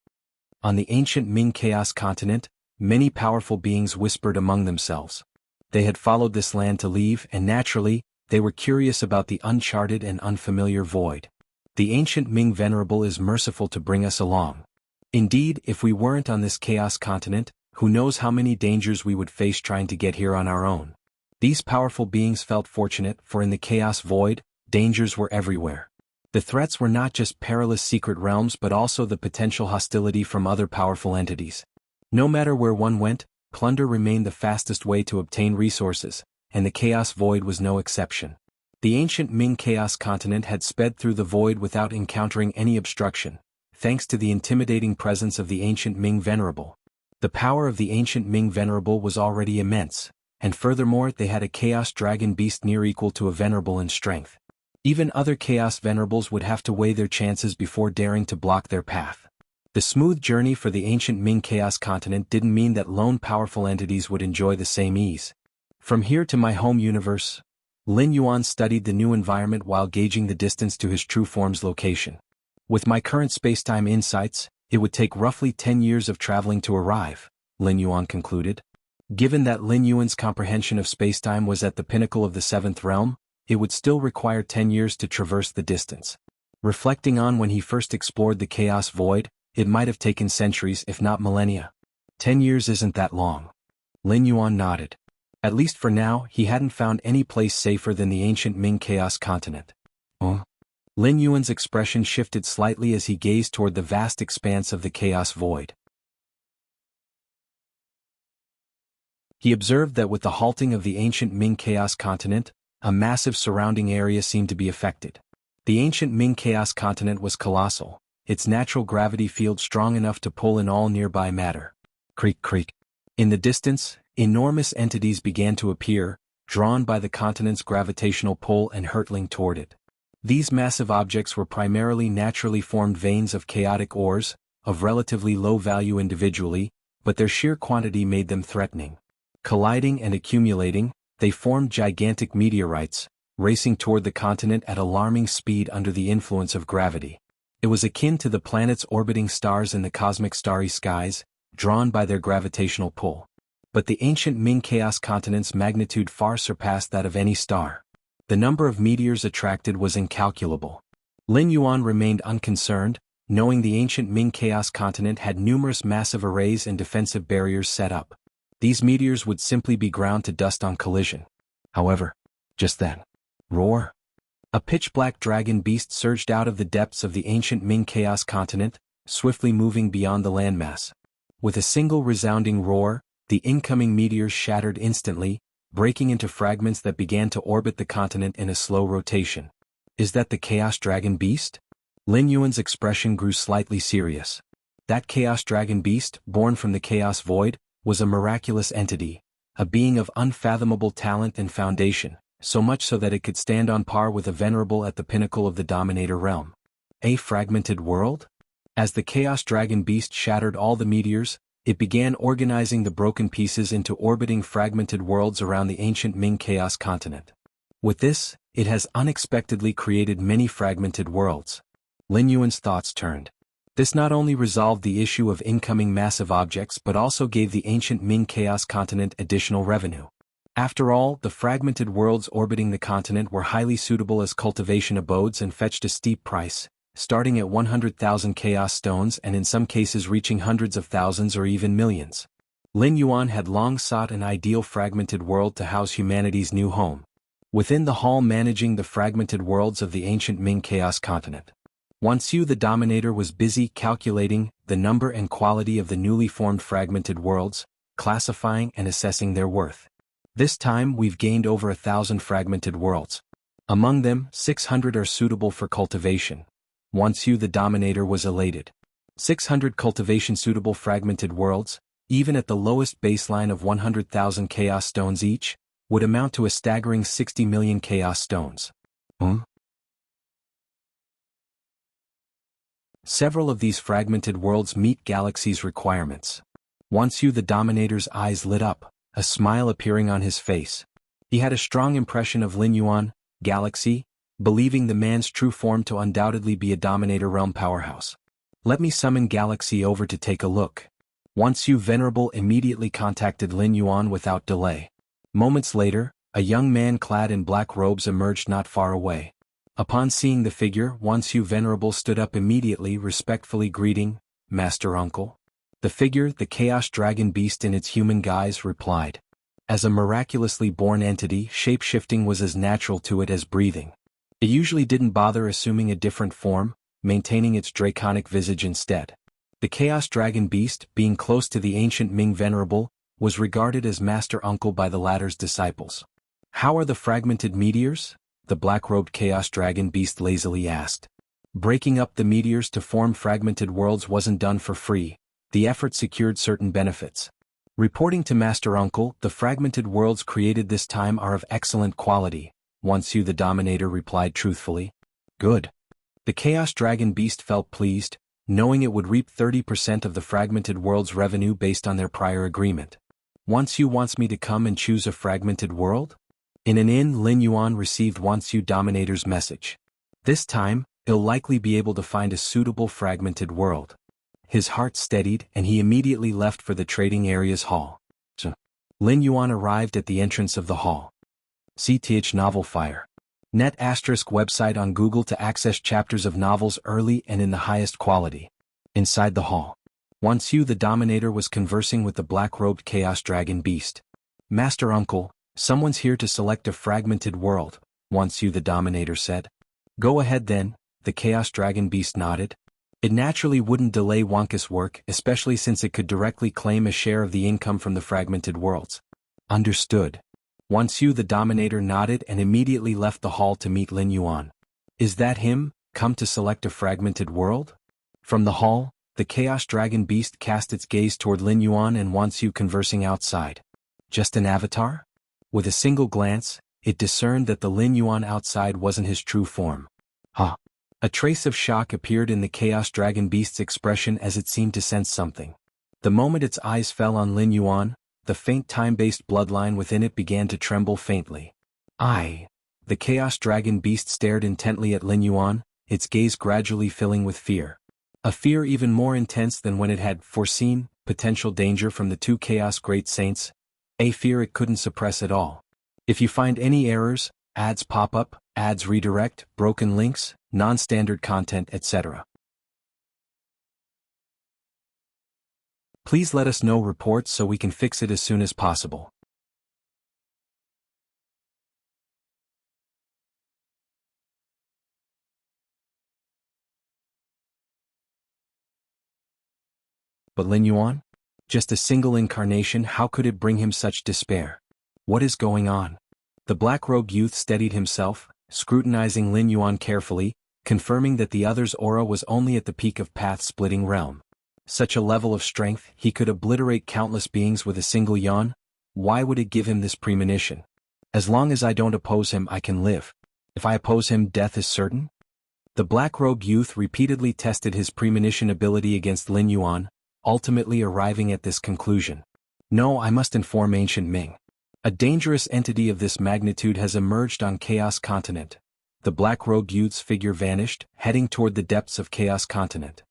On the ancient Ming chaos continent, many powerful beings whispered among themselves. They had followed this land to leave, and naturally, they were curious about the uncharted and unfamiliar void. The ancient Ming Venerable is merciful to bring us along. Indeed, if we weren't on this chaos continent, who knows how many dangers we would face trying to get here on our own. These powerful beings felt fortunate, for in the chaos void, dangers were everywhere. The threats were not just perilous secret realms but also the potential hostility from other powerful entities. No matter where one went, plunder remained the fastest way to obtain resources, and the chaos void was no exception. The ancient Ming chaos continent had sped through the void without encountering any obstruction, thanks to the intimidating presence of the ancient Ming Venerable. The power of the ancient Ming Venerable was already immense. And furthermore, they had a chaos dragon beast near equal to a venerable in strength. Even other chaos venerables would have to weigh their chances before daring to block their path. The smooth journey for the ancient Ming chaos continent didn't mean that lone powerful entities would enjoy the same ease. From here to my home universe, Lin Yuan studied the new environment while gauging the distance to his true form's location. With my current spacetime insights, it would take roughly 10 years of traveling to arrive, Lin Yuan concluded. Given that Lin Yuan's comprehension of spacetime was at the pinnacle of the seventh realm, it would still require 10 years to traverse the distance. Reflecting on when he first explored the chaos void, it might have taken centuries if not millennia. 10 years isn't that long. Lin Yuan nodded. At least for now, he hadn't found any place safer than the ancient Ming chaos continent. Lin Yuan's expression shifted slightly as he gazed toward the vast expanse of the chaos void. He observed that with the halting of the ancient Ming chaos continent, a massive surrounding area seemed to be affected. The ancient Ming chaos continent was colossal, its natural gravity field strong enough to pull in all nearby matter. Creak creak. In the distance, enormous entities began to appear, drawn by the continent's gravitational pull and hurtling toward it. These massive objects were primarily naturally formed veins of chaotic ores, of relatively low value individually, but their sheer quantity made them threatening. Colliding and accumulating, they formed gigantic meteorites, racing toward the continent at alarming speed under the influence of gravity. It was akin to the planets orbiting stars in the cosmic starry skies, drawn by their gravitational pull. But the ancient Ming chaos continent's magnitude far surpassed that of any star. The number of meteors attracted was incalculable. Lin Yuan remained unconcerned, knowing the ancient Ming chaos continent had numerous massive arrays and defensive barriers set up. These meteors would simply be ground to dust on collision. However, just then, roar! A pitch-black dragon beast surged out of the depths of the ancient Ming chaos continent, swiftly moving beyond the landmass. With a single resounding roar, the incoming meteors shattered instantly, breaking into fragments that began to orbit the continent in a slow rotation. Is that the Chaos Dragon Beast? Lin Yuan's expression grew slightly serious. That Chaos Dragon Beast, born from the Chaos Void, was a miraculous entity, a being of unfathomable talent and foundation, so much so that it could stand on par with a venerable at the pinnacle of the Dominator realm. A fragmented world? As the Chaos Dragon Beast shattered all the meteors, it began organizing the broken pieces into orbiting fragmented worlds around the ancient Ming Chaos continent. With this, it has unexpectedly created many fragmented worlds. Lin Yuan's thoughts turned. This not only resolved the issue of incoming massive objects but also gave the ancient Ming Chaos continent additional revenue. After all, the fragmented worlds orbiting the continent were highly suitable as cultivation abodes and fetched a steep price, starting at 100,000 chaos stones and in some cases reaching hundreds of thousands or even millions. Lin Yuan had long sought an ideal fragmented world to house humanity's new home. Within the hall managing the fragmented worlds of the ancient Ming Chaos continent, Wuxia the Dominator was busy calculating the number and quality of the newly formed fragmented worlds, classifying and assessing their worth. This time we've gained over 1,000 fragmented worlds. Among them, 600 are suitable for cultivation. Wuxia the Dominator was elated. 600 cultivation-suitable fragmented worlds, even at the lowest baseline of 100,000 chaos stones each, would amount to a staggering 60 million chaos stones. Several of these fragmented worlds meet Galaxy's requirements. Wuxia the Dominator's eyes lit up, a smile appearing on his face. He had a strong impression of Lin Yuan, Galaxy, believing the man's true form to undoubtedly be a Dominator realm powerhouse. Let me summon Galaxy over to take a look. Wuxia Venerable immediately contacted Lin Yuan without delay. Moments later, a young man clad in black robes emerged not far away. Upon seeing the figure, Wuxia Venerable stood up immediately, respectfully greeting, "Master Uncle." The figure, the Chaos Dragon Beast in its human guise, replied. As a miraculously born entity, shape-shifting was as natural to it as breathing. It usually didn't bother assuming a different form, maintaining its draconic visage instead. The Chaos Dragon Beast, being close to the ancient Ming Venerable, was regarded as Master Uncle by the latter's disciples. "How are the fragmented meteors?" the black-robed Chaos Dragon Beast lazily asked. Breaking up the meteors to form fragmented worlds wasn't done for free. The effort secured certain benefits. Reporting to Master Uncle, the fragmented worlds created this time are of excellent quality, Wuxia the Dominator replied truthfully. Good. The Chaos Dragon Beast felt pleased, knowing it would reap 30% of the fragmented world's revenue based on their prior agreement. Wuxia wants me to come and choose a fragmented world? In an inn, Lin Yuan received Wuxia Dominator's message. This time, he'll likely be able to find a suitable fragmented world. His heart steadied and he immediately left for the trading area's hall. Lin Yuan arrived at the entrance of the hall. CTH Novel Fire. Net ** website on Google to access chapters of novels early and in the highest quality. Inside the hall, Wuxia the Dominator was conversing with the black-robed Chaos Dragon Beast. Master Uncle, someone's here to select a fragmented world, Wuxia the Dominator said. Go ahead then, the Chaos Dragon Beast nodded. It naturally wouldn't delay Wonka's work, especially since it could directly claim a share of the income from the fragmented worlds. Understood. Wuxia the Dominator nodded and immediately left the hall to meet Lin Yuan. Is that him, come to select a fragmented world? From the hall, the Chaos Dragon Beast cast its gaze toward Lin Yuan and Wuxia conversing outside. Just an avatar? With a single glance, it discerned that the Lin Yuan outside wasn't his true form. Huh. A trace of shock appeared in the Chaos Dragon Beast's expression as it seemed to sense something. The moment its eyes fell on Lin Yuan, the faint time-based bloodline within it began to tremble faintly. The Chaos Dragon Beast stared intently at Lin Yuan, its gaze gradually filling with fear. A fear even more intense than when it had foreseen potential danger from the two Chaos Great Saints, a fear it couldn't suppress at all. If you find any errors, ads pop up, ads redirect, broken links, non-standard content, etc. Please let us know reports so we can fix it as soon as possible. But Lin Yuan? Just a single incarnation, how could it bring him such despair? What is going on? The black-robed youth steadied himself, scrutinizing Lin Yuan carefully, confirming that the other's aura was only at the peak of path-splitting realm. Such a level of strength, he could obliterate countless beings with a single yawn? Why would it give him this premonition? As long as I don't oppose him, I can live. If I oppose him, death is certain? The black-robed youth repeatedly tested his premonition ability against Lin Yuan, ultimately arriving at this conclusion. No, I must inform ancient Ming. A dangerous entity of this magnitude has emerged on Chaos Continent. The black-robed youth's figure vanished, heading toward the depths of Chaos Continent.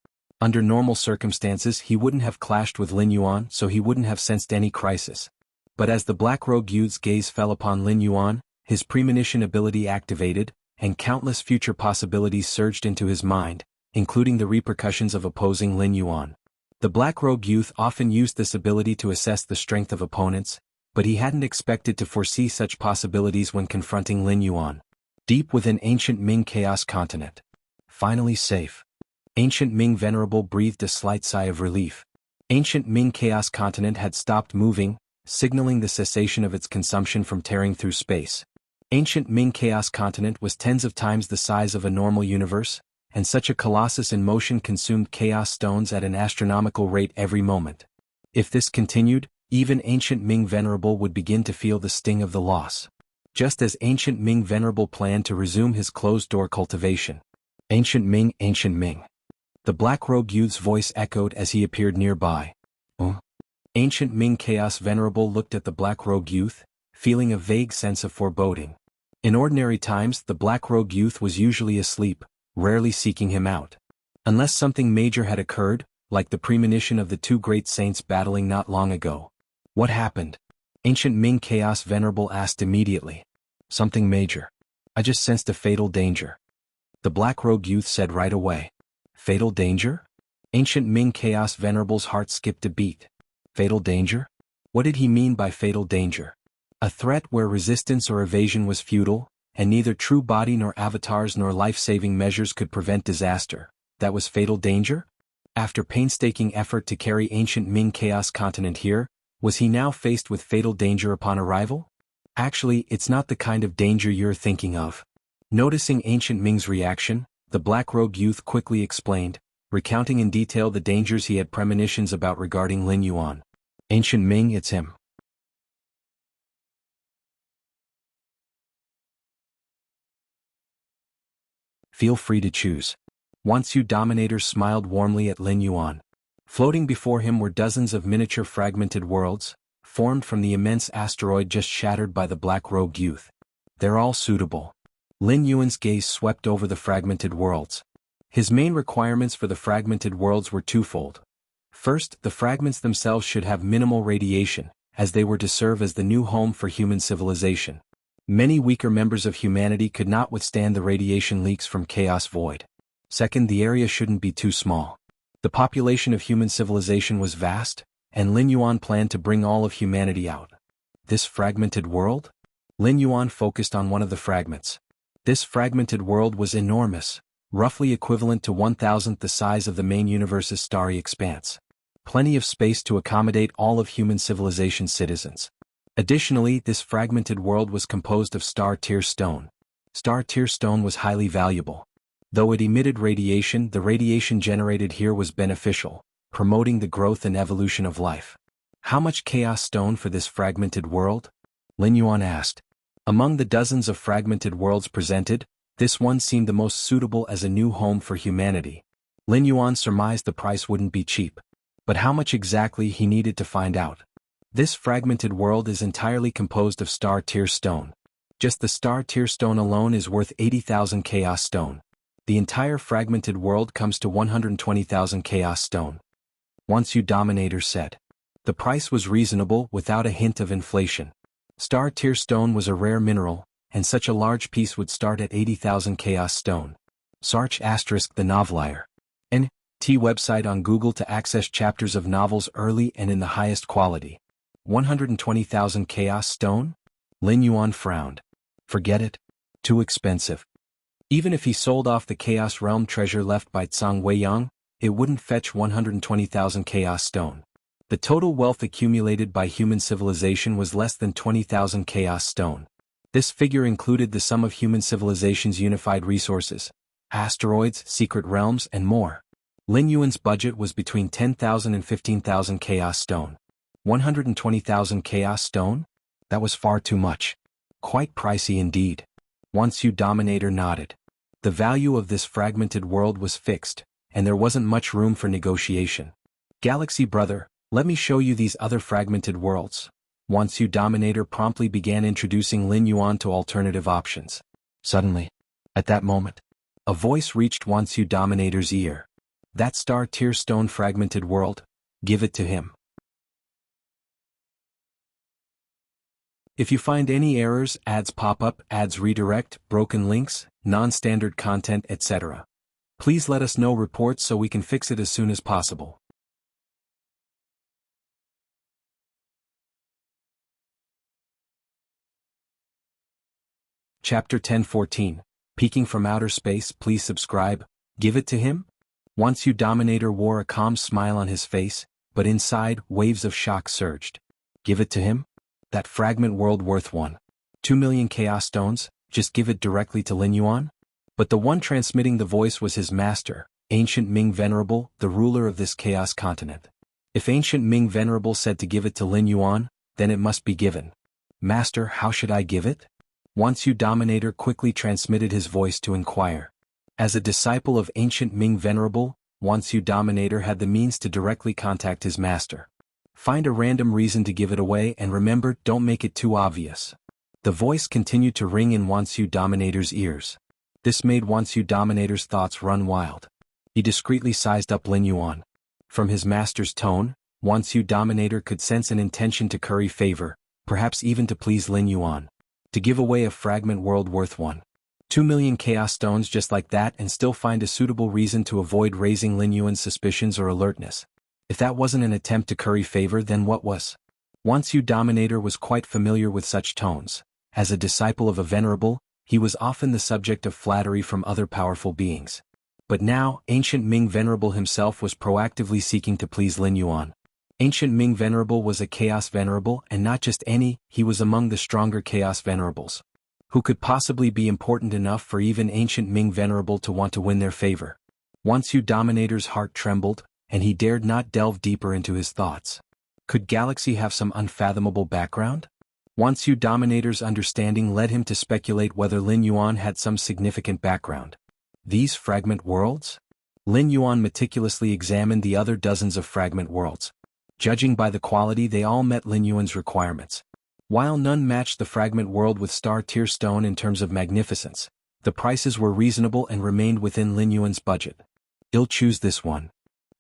Under normal circumstances he wouldn't have clashed with Lin Yuan, so he wouldn't have sensed any crisis. But as the black-robed youth's gaze fell upon Lin Yuan, his premonition ability activated, and countless future possibilities surged into his mind, including the repercussions of opposing Lin Yuan. The black-robed youth often used this ability to assess the strength of opponents, but he hadn't expected to foresee such possibilities when confronting Lin Yuan. Deep within ancient Ming Chaos Continent. Finally safe. Ancient Ming Venerable breathed a slight sigh of relief. Ancient Ming Chaos Continent had stopped moving, signaling the cessation of its consumption from tearing through space. Ancient Ming Chaos Continent was tens of times the size of a normal universe, and such a colossus in motion consumed chaos stones at an astronomical rate every moment. If this continued, even Ancient Ming Venerable would begin to feel the sting of the loss. Just as Ancient Ming Venerable planned to resume his closed-door cultivation. Ancient Ming, Ancient Ming. The black-robed youth's voice echoed as he appeared nearby. Ancient Ming Chaos Venerable looked at the black-robed youth, feeling a vague sense of foreboding. In ordinary times the black-robed youth was usually asleep, rarely seeking him out. Unless something major had occurred, like the premonition of the two great saints battling not long ago. What happened? Ancient Ming Chaos Venerable asked immediately. Something major. I just sensed a fatal danger. The black-robed youth said right away. Fatal danger? Ancient Ming Chaos Venerable's heart skipped a beat. Fatal danger? What did he mean by fatal danger? A threat where resistance or evasion was futile, and neither true body nor avatars nor life-saving measures could prevent disaster. That was fatal danger? After painstaking effort to carry ancient Ming Chaos Continent here, was he now faced with fatal danger upon arrival? Actually, it's not the kind of danger you're thinking of. Noticing ancient Ming's reaction, the black-robed youth quickly explained, recounting in detail the dangers he had premonitions about regarding Lin Yuan. Ancient Ming, it's him. Feel free to choose. Once you Dominator smiled warmly at Lin Yuan. Floating before him were dozens of miniature fragmented worlds, formed from the immense asteroid just shattered by the black-robed youth. They're all suitable. Lin Yuan's gaze swept over the fragmented worlds. His main requirements for the fragmented worlds were twofold. First, the fragments themselves should have minimal radiation, as they were to serve as the new home for human civilization. Many weaker members of humanity could not withstand the radiation leaks from Chaos Void. Second, the area shouldn't be too small. The population of human civilization was vast, and Lin Yuan planned to bring all of humanity out. This fragmented world? Lin Yuan focused on one of the fragments. This fragmented world was enormous, roughly equivalent to 1,000th the size of the main universe's starry expanse. Plenty of space to accommodate all of human civilization's citizens. Additionally, this fragmented world was composed of star-tier stone. Star-tier stone was highly valuable. Though it emitted radiation, the radiation generated here was beneficial, promoting the growth and evolution of life. How much chaos stone for this fragmented world? Lin Yuan asked. Among the dozens of fragmented worlds presented, this one seemed the most suitable as a new home for humanity. Lin Yuan surmised the price wouldn't be cheap. But how much exactly he needed to find out. This fragmented world is entirely composed of star-tier stone. Just the star-tier stone alone is worth 80,000 chaos stone. The entire fragmented world comes to 120,000 chaos stone. Once you Dominator said. The price was reasonable without a hint of inflation. Star-tier stone was a rare mineral, and such a large piece would start at 80,000 chaos stone. Sarch * the novelier. N.T. website on Google to access chapters of novels early and in the highest quality. 120,000 chaos stone? Lin Yuan frowned. Forget it. Too expensive. Even if he sold off the Chaos Realm treasure left by Tsang Weiyang, it wouldn't fetch 120,000 chaos stone. The total wealth accumulated by human civilization was less than 20,000 chaos stone. This figure included the sum of human civilization's unified resources, asteroids, secret realms, and more. Lin Yuan's budget was between 10,000 and 15,000 chaos stone. 120,000 chaos stone? That was far too much. Quite pricey indeed. Once you Dominator nodded. The value of this fragmented world was fixed, and there wasn't much room for negotiation. Galaxy brother, let me show you these other fragmented worlds. Wuxia Dominator promptly began introducing Lin Yuan to alternative options. Suddenly, at that moment, a voice reached Wuxia Dominator's ear. That star-tier stone fragmented world, give it to him. If you find any errors, ads pop up, ads redirect, broken links, non-standard content, etc., please let us know reports so we can fix it as soon as possible. Chapter 10:14, Peeking from Outer Space. Please subscribe. Give it to him? Wuxia Dominator wore a calm smile on his face, but inside, waves of shock surged. Give it to him? That fragment world worth 1.2 million chaos stones, just give it directly to Lin Yuan? But the one transmitting the voice was his master, Ancient Ming Venerable, the ruler of this chaos continent. If Ancient Ming Venerable said to give it to Lin Yuan, then it must be given. Master, how should I give it? Wuxia Dominator quickly transmitted his voice to inquire. As a disciple of Ancient Ming Venerable, Wuxia Dominator had the means to directly contact his master. Find a random reason to give it away, and remember, don't make it too obvious. The voice continued to ring in Wuxia Dominator's ears. This made Wuxia Dominator's thoughts run wild. He discreetly sized up Lin Yuan. From his master's tone, Wuxia Dominator could sense an intention to curry favor, perhaps even to please Lin Yuan. To give away a fragment world worth 1.2 million chaos stones just like that and still find a suitable reason to avoid raising Lin Yuan's suspicions or alertness. If that wasn't an attempt to curry favor, then what was? Wuxia Dominator was quite familiar with such tones. As a disciple of a venerable, he was often the subject of flattery from other powerful beings. But now, Ancient Ming Venerable himself was proactively seeking to please Lin Yuan. Ancient Ming Venerable was a Chaos Venerable, and not just any, he was among the stronger Chaos Venerables. Who could possibly be important enough for even Ancient Ming Venerable to want to win their favor? Wuxia Dominator's heart trembled, and he dared not delve deeper into his thoughts. Could Galaxy have some unfathomable background? Wuxia Dominator's understanding led him to speculate whether Lin Yuan had some significant background. These fragment worlds? Lin Yuan meticulously examined the other dozens of fragment worlds. Judging by the quality, they all met Lin Yuan's requirements. While none matched the fragment world with star-tier stone in terms of magnificence, the prices were reasonable and remained within Lin Yuan's budget. He'll choose this one.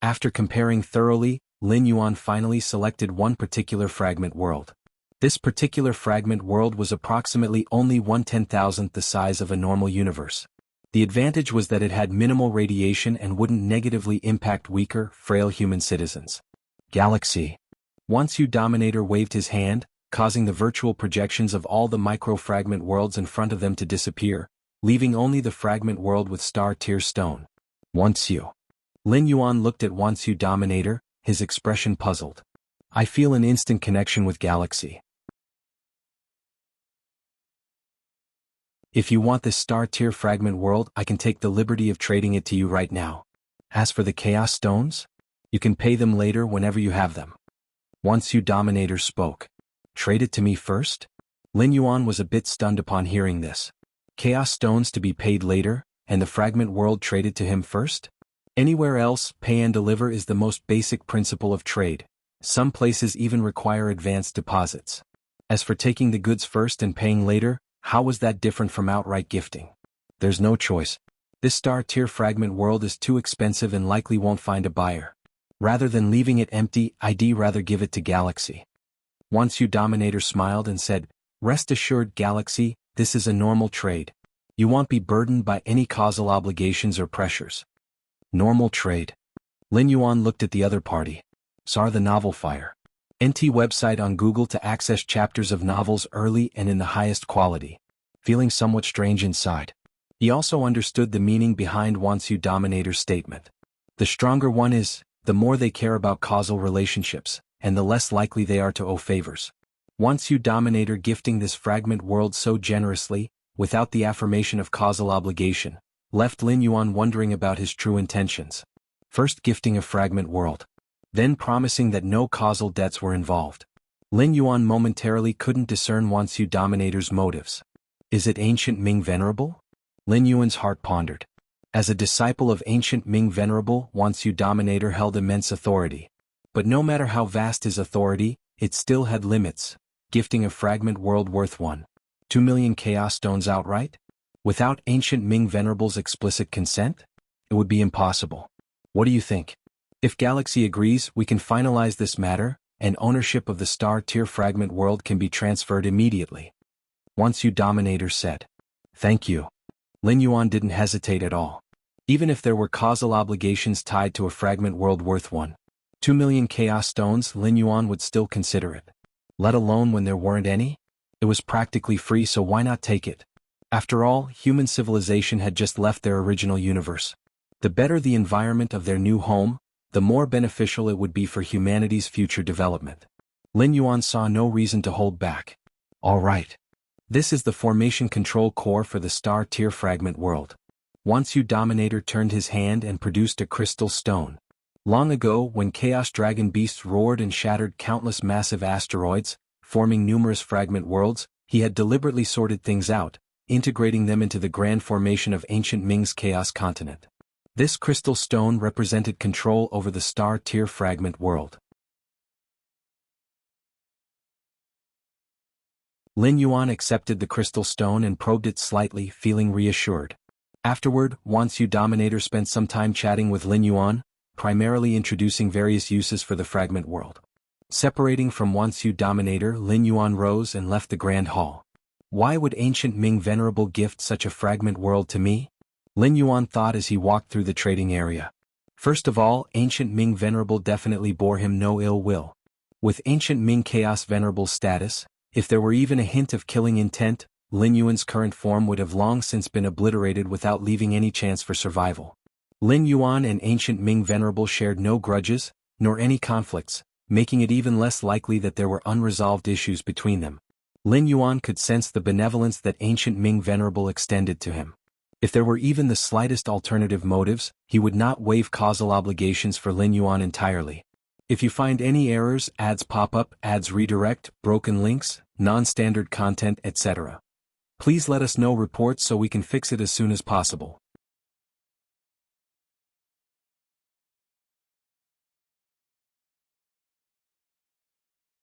After comparing thoroughly, Lin Yuan finally selected one particular fragment world. This particular fragment world was approximately only 1/10,000th the size of a normal universe. The advantage was that it had minimal radiation and wouldn't negatively impact weaker, frail human citizens. Galaxy. Wuxia Dominator waved his hand, causing the virtual projections of all the micro-fragment worlds in front of them to disappear, leaving only the fragment world with star-tier stone. Wuxia. Lin Yuan looked at Wuxia Dominator, his expression puzzled. I feel an instant connection with Galaxy. If you want this star-tier fragment world, I can take the liberty of trading it to you right now. As for the Chaos Stones, you can pay them later whenever you have them. Wuxia Dominator spoke. Trade it to me first? Lin Yuan was a bit stunned upon hearing this. Chaos Stones to be paid later, and the fragment world traded to him first? Anywhere else, pay and deliver is the most basic principle of trade. Some places even require advanced deposits. As for taking the goods first and paying later, how was that different from outright gifting? There's no choice. This star-tier fragment world is too expensive and likely won't find a buyer. Rather than leaving it empty, I'd rather give it to Galaxy. Wuxia Dominator smiled and said, Rest assured, Galaxy, this is a normal trade. You won't be burdened by any causal obligations or pressures. Normal trade. Lin Yuan looked at the other party. Saw the Novel Fire. NT website on Google to access chapters of novels early and in the highest quality. Feeling somewhat strange inside. He also understood the meaning behind Wuxia Dominator's statement. The stronger one is, the more they care about causal relationships, and the less likely they are to owe favors. Wuxia Dominator gifting this fragment world so generously, without the affirmation of causal obligation, left Lin Yuan wondering about his true intentions. First gifting a fragment world. Then promising that no causal debts were involved. Lin Yuan momentarily couldn't discern Wuxia Dominator's motives. Is it Ancient Ming Venerable? Lin Yuan's heart pondered. As a disciple of ancient Ming Venerable, Wansu Dominator held immense authority. But no matter how vast his authority, it still had limits, gifting a fragment world worth 1.2 million chaos stones outright? Without ancient Ming Venerable's explicit consent? It would be impossible. What do you think? If Galaxy agrees, we can finalize this matter, and ownership of the star-tier fragment world can be transferred immediately. Wansu Dominator said. Thank you. Lin Yuan didn't hesitate at all. Even if there were causal obligations tied to a fragment world worth 1.2 million chaos stones, Lin Yuan would still consider it. Let alone when there weren't any? It was practically free, so why not take it? After all, human civilization had just left their original universe. The better the environment of their new home, the more beneficial it would be for humanity's future development. Lin Yuan saw no reason to hold back. All right. This is the formation control core for the star-tier fragment world. Wansu Dominator turned his hand and produced a crystal stone. Long ago, when Chaos Dragon beasts roared and shattered countless massive asteroids, forming numerous fragment worlds, he had deliberately sorted things out, integrating them into the grand formation of ancient Ming's Chaos continent. This crystal stone represented control over the star-tier fragment world. Lin Yuan accepted the crystal stone and probed it slightly, feeling reassured. Afterward, Wansu Dominator spent some time chatting with Lin Yuan, primarily introducing various uses for the fragment world. Separating from Wansu Dominator, Lin Yuan rose and left the Grand Hall. Why would ancient Ming Venerable gift such a fragment world to me? Lin Yuan thought as he walked through the trading area. First of all, ancient Ming Venerable definitely bore him no ill will. With ancient Ming Chaos Venerable status, if there were even a hint of killing intent, Lin Yuan's current form would have long since been obliterated without leaving any chance for survival. Lin Yuan and ancient Ming Venerable shared no grudges, nor any conflicts, making it even less likely that there were unresolved issues between them. Lin Yuan could sense the benevolence that ancient Ming Venerable extended to him. If there were even the slightest alternative motives, he would not waive causal obligations for Lin Yuan entirely. If you find any errors, ads pop up, ads redirect, broken links, non-standard content, etc., please let us know reports so we can fix it as soon as possible.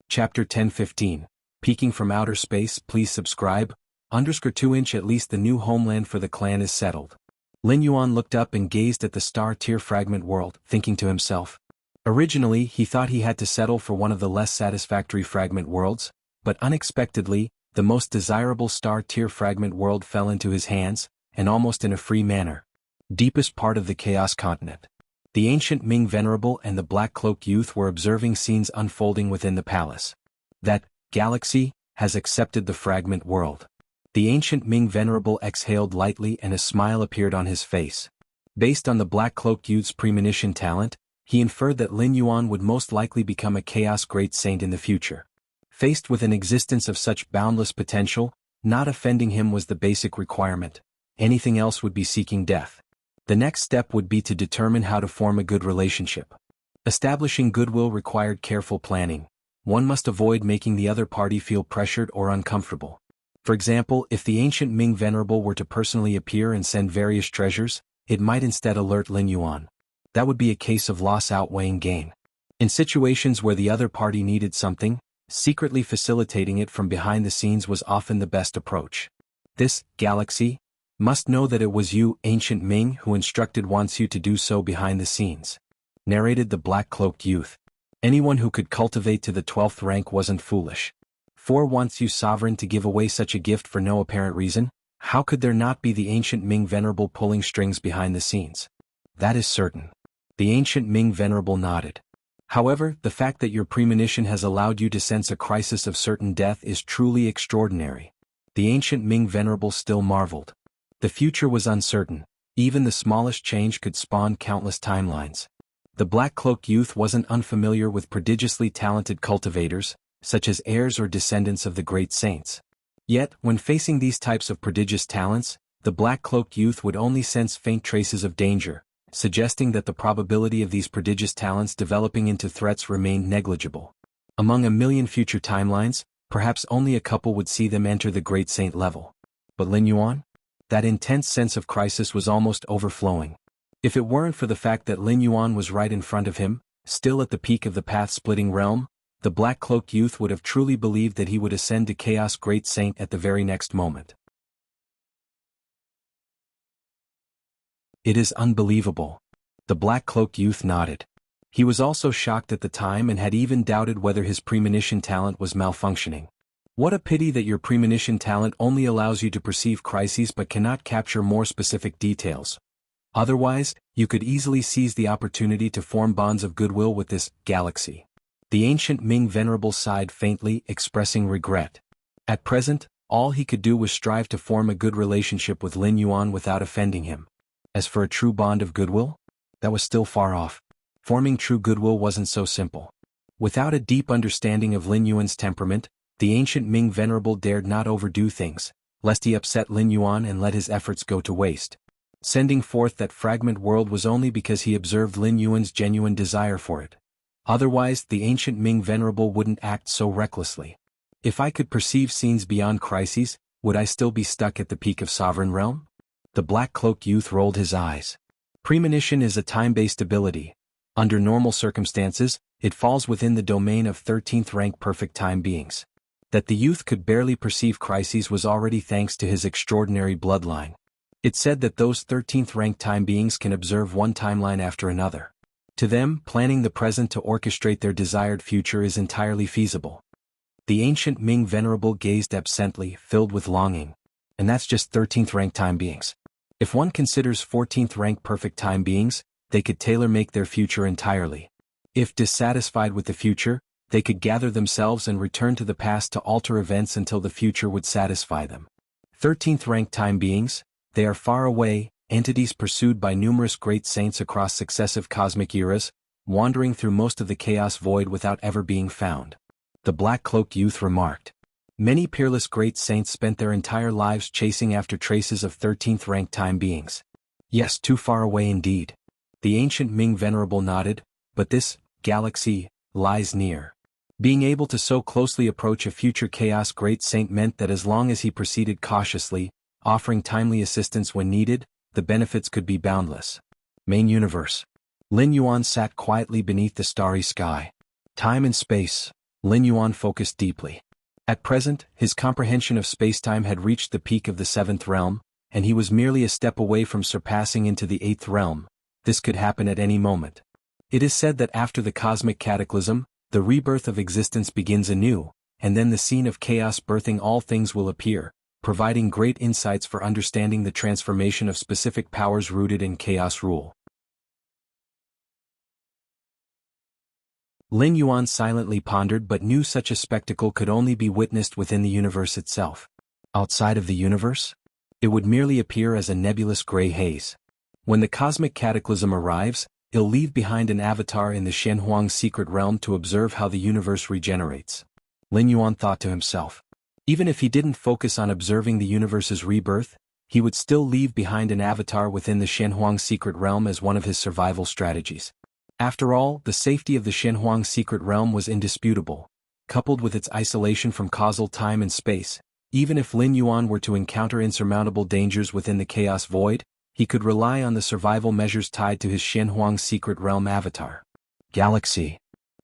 Chapter 10:15. Peeking from outer space, please subscribe. _2" at least the new homeland for the clan is settled. Lin Yuan looked up and gazed at the star-tier fragment world, thinking to himself. Originally, he thought he had to settle for one of the less satisfactory fragment worlds, but unexpectedly, the most desirable star-tier fragment world fell into his hands, and almost in a free manner. Deepest part of the Chaos continent. The ancient Ming Venerable and the black-cloaked youth were observing scenes unfolding within the palace. That Galaxy has accepted the fragment world. The ancient Ming Venerable exhaled lightly and a smile appeared on his face. Based on the black-cloaked youth's premonition talent, he inferred that Lin Yuan would most likely become a Chaos Great Saint in the future. Faced with an existence of such boundless potential, not offending him was the basic requirement. Anything else would be seeking death. The next step would be to determine how to form a good relationship. Establishing goodwill required careful planning. One must avoid making the other party feel pressured or uncomfortable. For example, if the ancient Ming Venerable were to personally appear and send various treasures, it might instead alert Lin Yuan. That would be a case of loss outweighing gain. In situations where the other party needed something, secretly facilitating it from behind the scenes was often the best approach. This Galaxy must know that it was you, ancient Ming, who instructed Wansu to do so behind the scenes. Narrated the black-cloaked youth. Anyone who could cultivate to the 12th rank wasn't foolish. For Wansu sovereign to give away such a gift for no apparent reason, how could there not be the ancient Ming Venerable pulling strings behind the scenes? That is certain. The ancient Ming Venerable nodded. However, the fact that your premonition has allowed you to sense a crisis of certain death is truly extraordinary. The ancient Ming Venerable still marveled. The future was uncertain. Even the smallest change could spawn countless timelines. The black-cloaked youth wasn't unfamiliar with prodigiously talented cultivators, such as heirs or descendants of the great saints. Yet, when facing these types of prodigious talents, the black-cloaked youth would only sense faint traces of danger, suggesting that the probability of these prodigious talents developing into threats remained negligible. Among a million future timelines, perhaps only a couple would see them enter the great saint level. But Lin Yuan? that intense sense of crisis was almost overflowing. If it weren't for the fact that Lin Yuan was right in front of him, still at the peak of the path-splitting realm, the black-cloaked youth would have truly believed that he would ascend to Chaos Great Saint at the very next moment. It is unbelievable. The black-cloaked youth nodded. He was also shocked at the time and had even doubted whether his premonition talent was malfunctioning. What a pity that your premonition talent only allows you to perceive crises but cannot capture more specific details. Otherwise, you could easily seize the opportunity to form bonds of goodwill with this galaxy. The ancient Ming venerable sighed faintly, expressing regret. At present, all he could do was strive to form a good relationship with Lin Yuan without offending him. As for a true bond of goodwill, that was still far off. Forming true goodwill wasn't so simple. Without a deep understanding of Lin Yuan's temperament, the ancient Ming venerable dared not overdo things, lest he upset Lin Yuan and let his efforts go to waste. Sending forth that fragment world was only because he observed Lin Yuan's genuine desire for it. Otherwise, the ancient Ming venerable wouldn't act so recklessly. If I could perceive scenes beyond crises, would I still be stuck at the peak of Sovereign Realm? The black-cloaked youth rolled his eyes. Premonition is a time-based ability. Under normal circumstances, it falls within the domain of 13th rank perfect time beings. That the youth could barely perceive crises was already thanks to his extraordinary bloodline. It said that those 13th rank time beings can observe one timeline after another. To them, planning the present to orchestrate their desired future is entirely feasible. The ancient Ming venerable gazed absently, filled with longing. And that's just 13th rank time beings. If one considers 14th rank perfect time beings, they could tailor-make their future entirely. If dissatisfied with the future, they could gather themselves and return to the past to alter events until the future would satisfy them. 13th rank time beings, they are far away, entities pursued by numerous great saints across successive cosmic eras, wandering through most of the chaos void without ever being found. The black-cloaked youth remarked. Many peerless great saints spent their entire lives chasing after traces of 13th rank time beings. Yes, too far away indeed. The ancient Ming venerable nodded, but this galaxy lies near. Being able to so closely approach a future chaos great saint meant that as long as he proceeded cautiously, offering timely assistance when needed, the benefits could be boundless. Main universe. Lin Yuan sat quietly beneath the starry sky. Time and space. Lin Yuan focused deeply. At present, his comprehension of spacetime had reached the peak of the 7th realm, and he was merely a step away from surpassing into the 8th realm. This could happen at any moment. It is said that after the cosmic cataclysm, the rebirth of existence begins anew, and then the scene of chaos birthing all things will appear, providing great insights for understanding the transformation of specific powers rooted in chaos rule. Lin Yuan silently pondered but knew such a spectacle could only be witnessed within the universe itself. Outside of the universe? It would merely appear as a nebulous gray haze. When the cosmic cataclysm arrives, it'll leave behind an avatar in the Shenhuang secret realm to observe how the universe regenerates. Lin Yuan thought to himself. Even if he didn't focus on observing the universe's rebirth, he would still leave behind an avatar within the Shenhuang secret realm as one of his survival strategies. After all, the safety of the Shenhuang secret realm was indisputable. Coupled with its isolation from causal time and space, even if Lin Yuan were to encounter insurmountable dangers within the chaos void, he could rely on the survival measures tied to his Shenhuang secret realm avatar. Galaxy.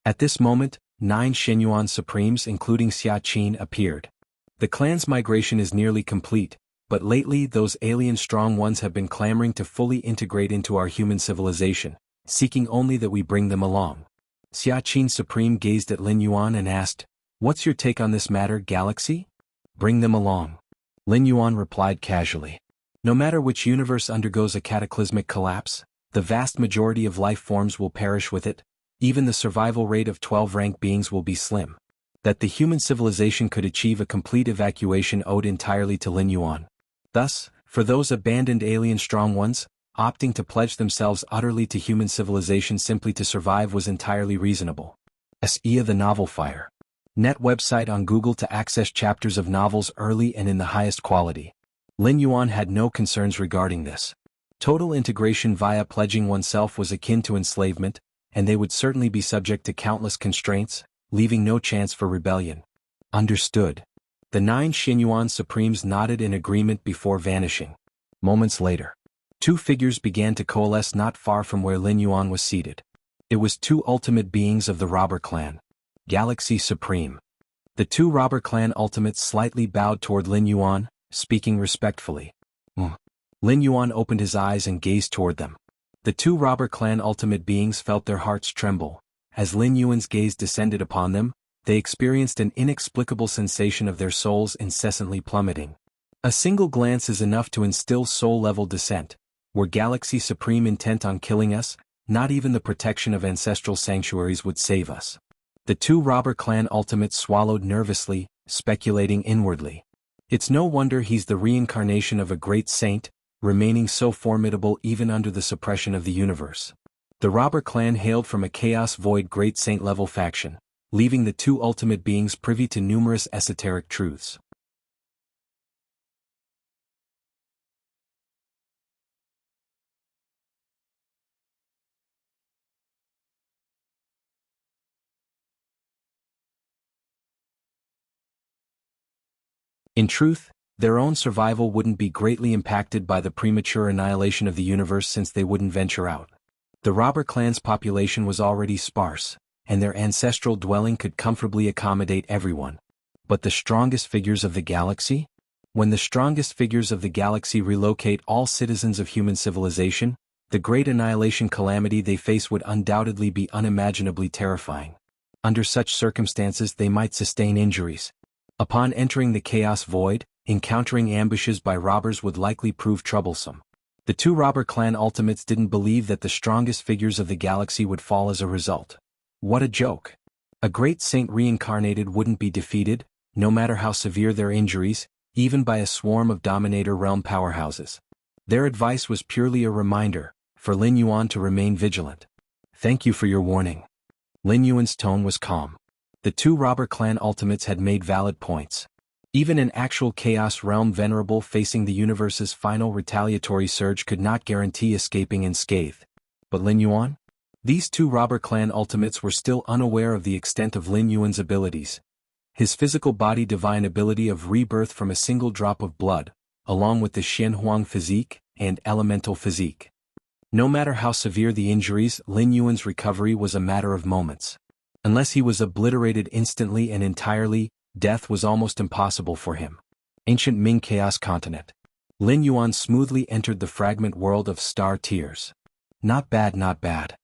At this moment, 9 Shenyuan Supremes including Xia Qin appeared. The clan's migration is nearly complete, but lately those alien strong ones have been clamoring to fully integrate into our human civilization, seeking only that we bring them along. Xia Qin Supreme gazed at Lin Yuan and asked, "What's your take on this matter, Galaxy?" "Bring them along." Lin Yuan replied casually. No matter which universe undergoes a cataclysmic collapse, the vast majority of life forms will perish with it. Even the survival rate of 12-rank beings will be slim. That the human civilization could achieve a complete evacuation owed entirely to Lin Yuan. Thus, for those abandoned alien strong ones, opting to pledge themselves utterly to human civilization simply to survive was entirely reasonable. SEA the Novel Fire. Net website on Google to access chapters of novels early and in the highest quality. Lin Yuan had no concerns regarding this. Total integration via pledging oneself was akin to enslavement, and they would certainly be subject to countless constraints, leaving no chance for rebellion. Understood. The 9 Xinyuan Supremes nodded in agreement before vanishing. Moments later, two figures began to coalesce not far from where Lin Yuan was seated. It was two ultimate beings of the robber clan, Galaxy Supreme. The two robber clan ultimates slightly bowed toward Lin Yuan, speaking respectfully. Lin Yuan opened his eyes and gazed toward them. The two robber clan ultimate beings felt their hearts tremble. As Lin Yuan's gaze descended upon them, they experienced an inexplicable sensation of their souls incessantly plummeting. A single glance is enough to instill soul-level dissent. Were Galaxy Supreme intent on killing us, not even the protection of ancestral sanctuaries would save us. The two robber clan ultimates swallowed nervously, speculating inwardly. It's no wonder he's the reincarnation of a great saint, remaining so formidable even under the suppression of the universe. The robber clan hailed from a Chaos Void great saint-level faction, leaving the two ultimate beings privy to numerous esoteric truths. In truth, their own survival wouldn't be greatly impacted by the premature annihilation of the universe since they wouldn't venture out. The robber clan's population was already sparse, and their ancestral dwelling could comfortably accommodate everyone. But the strongest figures of the galaxy? When the strongest figures of the galaxy relocate all citizens of human civilization, the great annihilation calamity they face would undoubtedly be unimaginably terrifying. Under such circumstances they might sustain injuries. Upon entering the Chaos Void, encountering ambushes by robbers would likely prove troublesome. The two robber clan ultimates didn't believe that the strongest figures of the galaxy would fall as a result. What a joke. A great saint reincarnated wouldn't be defeated, no matter how severe their injuries, even by a swarm of Dominator realm powerhouses. Their advice was purely a reminder, for Lin Yuan to remain vigilant. Thank you for your warning. Lin Yuan's tone was calm. The two robber clan ultimates had made valid points. Even an actual Chaos Realm venerable facing the universe's final retaliatory surge could not guarantee escaping unscathed. But Lin Yuan? These two robber clan ultimates were still unaware of the extent of Lin Yuan's abilities. His physical body divine ability of rebirth from a single drop of blood, along with the Xianhuang physique and elemental physique. No matter how severe the injuries, Lin Yuan's recovery was a matter of moments. Unless he was obliterated instantly and entirely, death was almost impossible for him. Ancient Ming Chaos Continent. Lin Yuan smoothly entered the fragment world of star tiers. Not bad, not bad.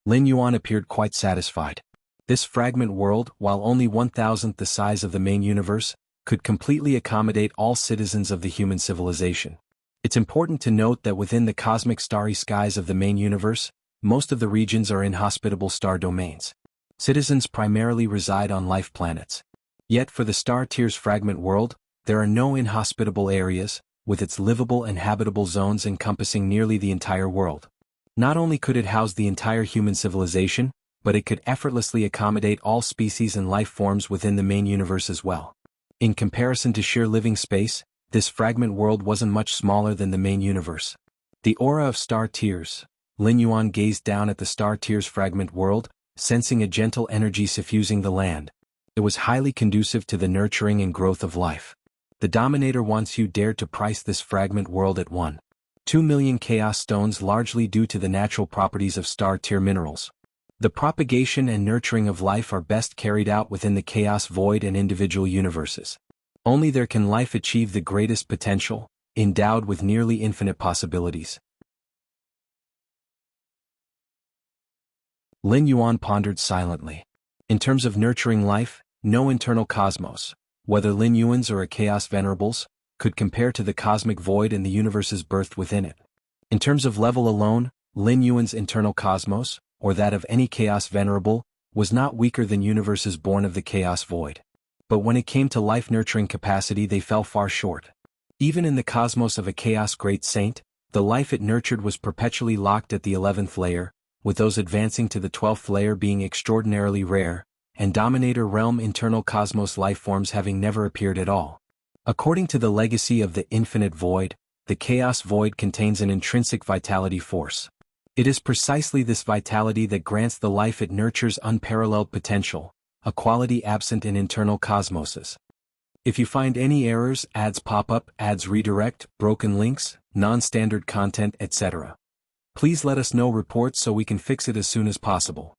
Lin Yuan appeared quite satisfied. This fragment world, while only 1,000th the size of the main universe, could completely accommodate all citizens of the human civilization. It's important to note that within the cosmic starry skies of the main universe, most of the regions are inhospitable star domains. Citizens primarily reside on life planets. Yet for the Star Tiers fragment world, there are no inhospitable areas, with its livable and habitable zones encompassing nearly the entire world. Not only could it house the entire human civilization, but it could effortlessly accommodate all species and life forms within the main universe as well. In comparison to sheer living space, this fragment world wasn't much smaller than the main universe. The aura of Star Tiers. Lin Yuan gazed down at the Star Tiers fragment world, sensing a gentle energy suffusing the land. It was highly conducive to the nurturing and growth of life. The Dominator wants you dared to price this fragment world at 1.2 million chaos stones, largely due to the natural properties of star tier minerals. The propagation and nurturing of life are best carried out within the Chaos Void and individual universes. Only there can life achieve the greatest potential, endowed with nearly infinite possibilities. Lin Yuan pondered silently. In terms of nurturing life, no internal cosmos, whether Lin Yuan's or a Chaos Venerable's, could compare to the cosmic void and the universe's birthed within it. In terms of level alone, Lin Yuan's internal cosmos, or that of any Chaos Venerable, was not weaker than universes born of the Chaos Void. But when it came to life-nurturing capacity, they fell far short. Even in the cosmos of a Chaos Great Saint, the life it nurtured was perpetually locked at the 11th layer, with those advancing to the 12th layer being extraordinarily rare, and Dominator Realm internal cosmos life forms having never appeared at all. According to the legacy of the Infinite Void, the Chaos Void contains an intrinsic vitality force. It is precisely this vitality that grants the life it nurtures unparalleled potential, a quality absent in internal cosmoses. If you find any errors, ads pop up, ads redirect, broken links, non-standard content, etc. Please let us know reports so we can fix it as soon as possible.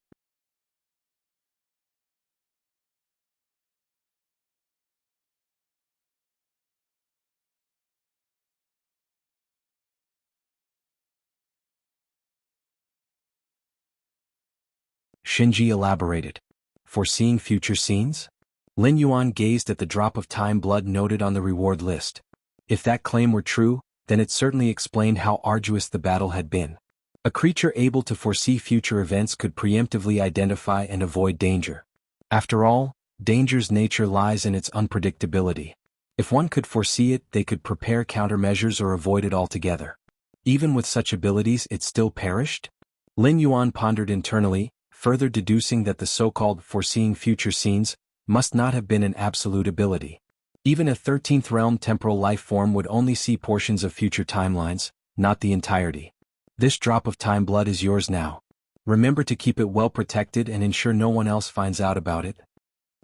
Shinji elaborated. Foreseeing future scenes? Lin Yuan gazed at the drop of time blood noted on the reward list. If that claim were true, then it certainly explained how arduous the battle had been. A creature able to foresee future events could preemptively identify and avoid danger. After all, danger's nature lies in its unpredictability. If one could foresee it, they could prepare countermeasures or avoid it altogether. Even with such abilities, it still perished? Lin Yuan pondered internally, further deducing that the so-called foreseeing future scenes must not have been an absolute ability. Even a 13th realm temporal life form would only see portions of future timelines, not the entirety. This drop of time blood is yours now. Remember to keep it well protected and ensure no one else finds out about it.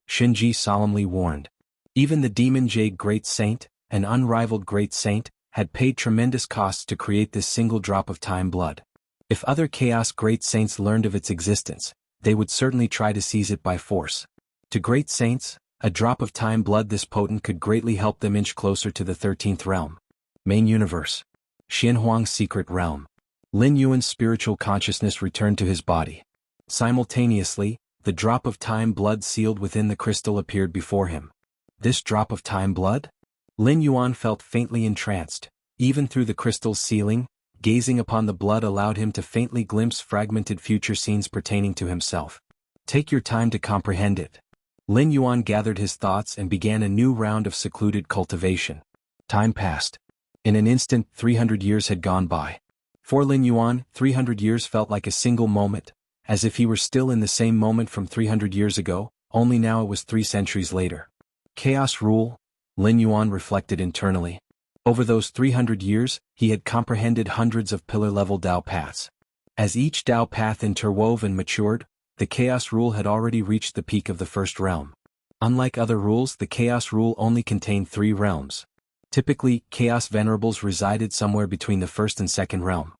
Shinji solemnly warned. Even the Demon Jade Great Saint, an unrivaled Great Saint, had paid tremendous costs to create this single drop of time blood. If other Chaos Great Saints learned of its existence, they would certainly try to seize it by force. To Great Saints, a drop of time blood this potent could greatly help them inch closer to the 13th realm. Main Universe. Xianhuang's Secret Realm. Lin Yuan's spiritual consciousness returned to his body. Simultaneously, the drop of time blood sealed within the crystal appeared before him. This drop of time blood? Lin Yuan felt faintly entranced. Even through the crystal's sealing, gazing upon the blood allowed him to faintly glimpse fragmented future scenes pertaining to himself. Take your time to comprehend it. Lin Yuan gathered his thoughts and began a new round of secluded cultivation. Time passed. In an instant, 300 years had gone by. For Lin Yuan, 300 years felt like a single moment, as if he were still in the same moment from 300 years ago, only now it was 3 centuries later. Chaos rule? Lin Yuan reflected internally. Over those 300 years, he had comprehended hundreds of pillar-level Dao paths. As each Dao path interwove and matured, the Chaos rule had already reached the peak of the first realm. Unlike other rules, the Chaos rule only contained 3 realms. Typically, Chaos Venerables resided somewhere between the first and second realm.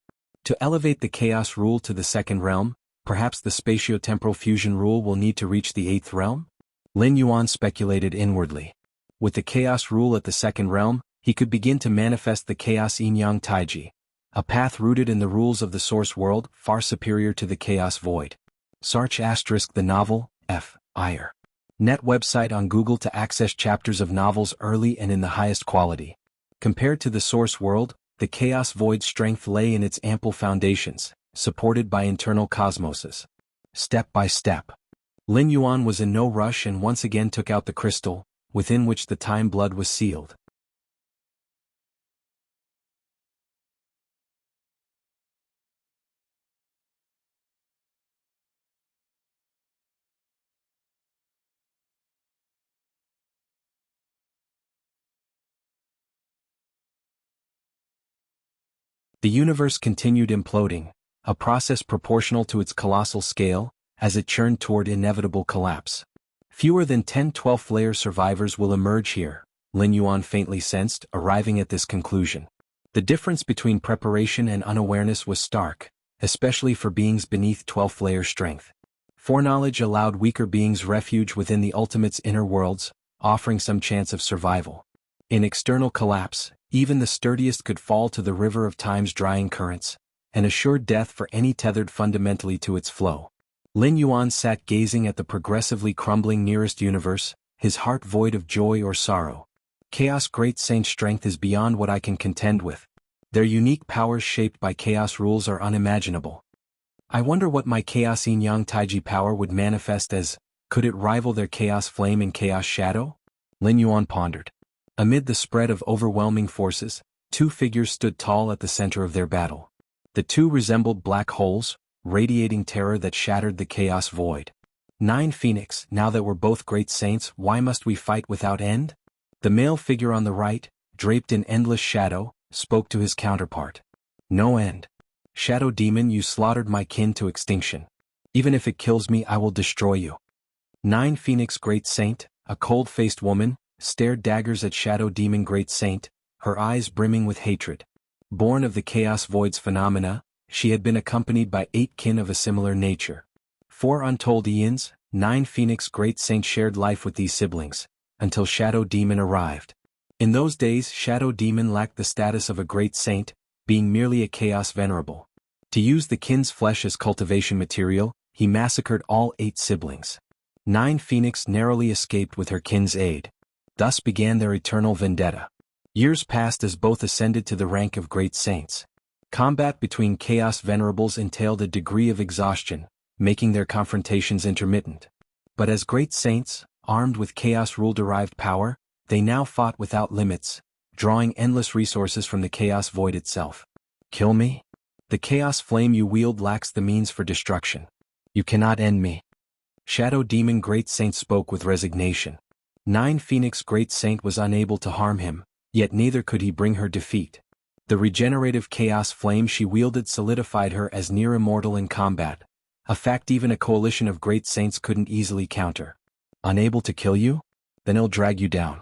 To elevate the Chaos rule to the second realm, perhaps the spatio-temporal fusion rule will need to reach the 8th realm? Lin Yuan speculated inwardly. With the Chaos rule at the second realm, he could begin to manifest the Chaos Yin-Yang Taiji, a path rooted in the rules of the source world, far superior to the Chaos Void. Search * the novel, F. Iyer. Net website on Google to access chapters of novels early and in the highest quality. Compared to the source world, the Chaos Void's strength lay in its ample foundations, supported by internal cosmoses. Step by step. Lin Yuan was in no rush and once again took out the crystal, within which the time blood was sealed. The universe continued imploding, a process proportional to its colossal scale, as it churned toward inevitable collapse. Fewer than 10 12th layer survivors will emerge here, Lin Yuan faintly sensed, arriving at this conclusion. The difference between preparation and unawareness was stark, especially for beings beneath 12th layer strength. Foreknowledge allowed weaker beings refuge within the ultimate's inner worlds, offering some chance of survival. In external collapse, even the sturdiest could fall to the river of time's drying currents, an assured death for any tethered fundamentally to its flow. Lin Yuan sat gazing at the progressively crumbling nearest universe, his heart void of joy or sorrow. Chaos Great Saint strength is beyond what I can contend with. Their unique powers shaped by chaos rules are unimaginable. I wonder what my Chaos Yin-Yang Taiji power would manifest as. Could it rival their Chaos Flame and Chaos Shadow? Lin Yuan pondered. Amid the spread of overwhelming forces, 2 figures stood tall at the center of their battle. The 2 resembled black holes, radiating terror that shattered the chaos void. 9 Phoenix, now that we're both great saints, why must we fight without end? The male figure on the right, draped in endless shadow, spoke to his counterpart. No end. Shadow demon, you slaughtered my kin to extinction. Even if it kills me, I will destroy you. 9 Phoenix Great Saint, a cold-faced woman, stared daggers at Shadow Demon Great Saint, her eyes brimming with hatred. Born of the Chaos Void's phenomena, she had been accompanied by 8 kin of a similar nature. 4 untold eons, 9 Phoenix Great Saints shared life with these siblings, until Shadow Demon arrived. In those days, Shadow Demon lacked the status of a great saint, being merely a chaos venerable. To use the kin's flesh as cultivation material, he massacred all 8 siblings. 9 Phoenix narrowly escaped with her kin's aid. Thus began their eternal vendetta. Years passed as both ascended to the rank of great saints. Combat between chaos venerables entailed a degree of exhaustion, making their confrontations intermittent. But as great saints, armed with chaos rule-derived power, they now fought without limits, drawing endless resources from the chaos void itself. Kill me? The chaos flame you wield lacks the means for destruction. You cannot end me. Shadow Demon Great Saint spoke with resignation. 9 Phoenix Great Saint was unable to harm him, yet neither could he bring her defeat. The regenerative chaos flame she wielded solidified her as near immortal in combat, a fact even a coalition of great saints couldn't easily counter. Unable to kill you? Then I'll drag you down.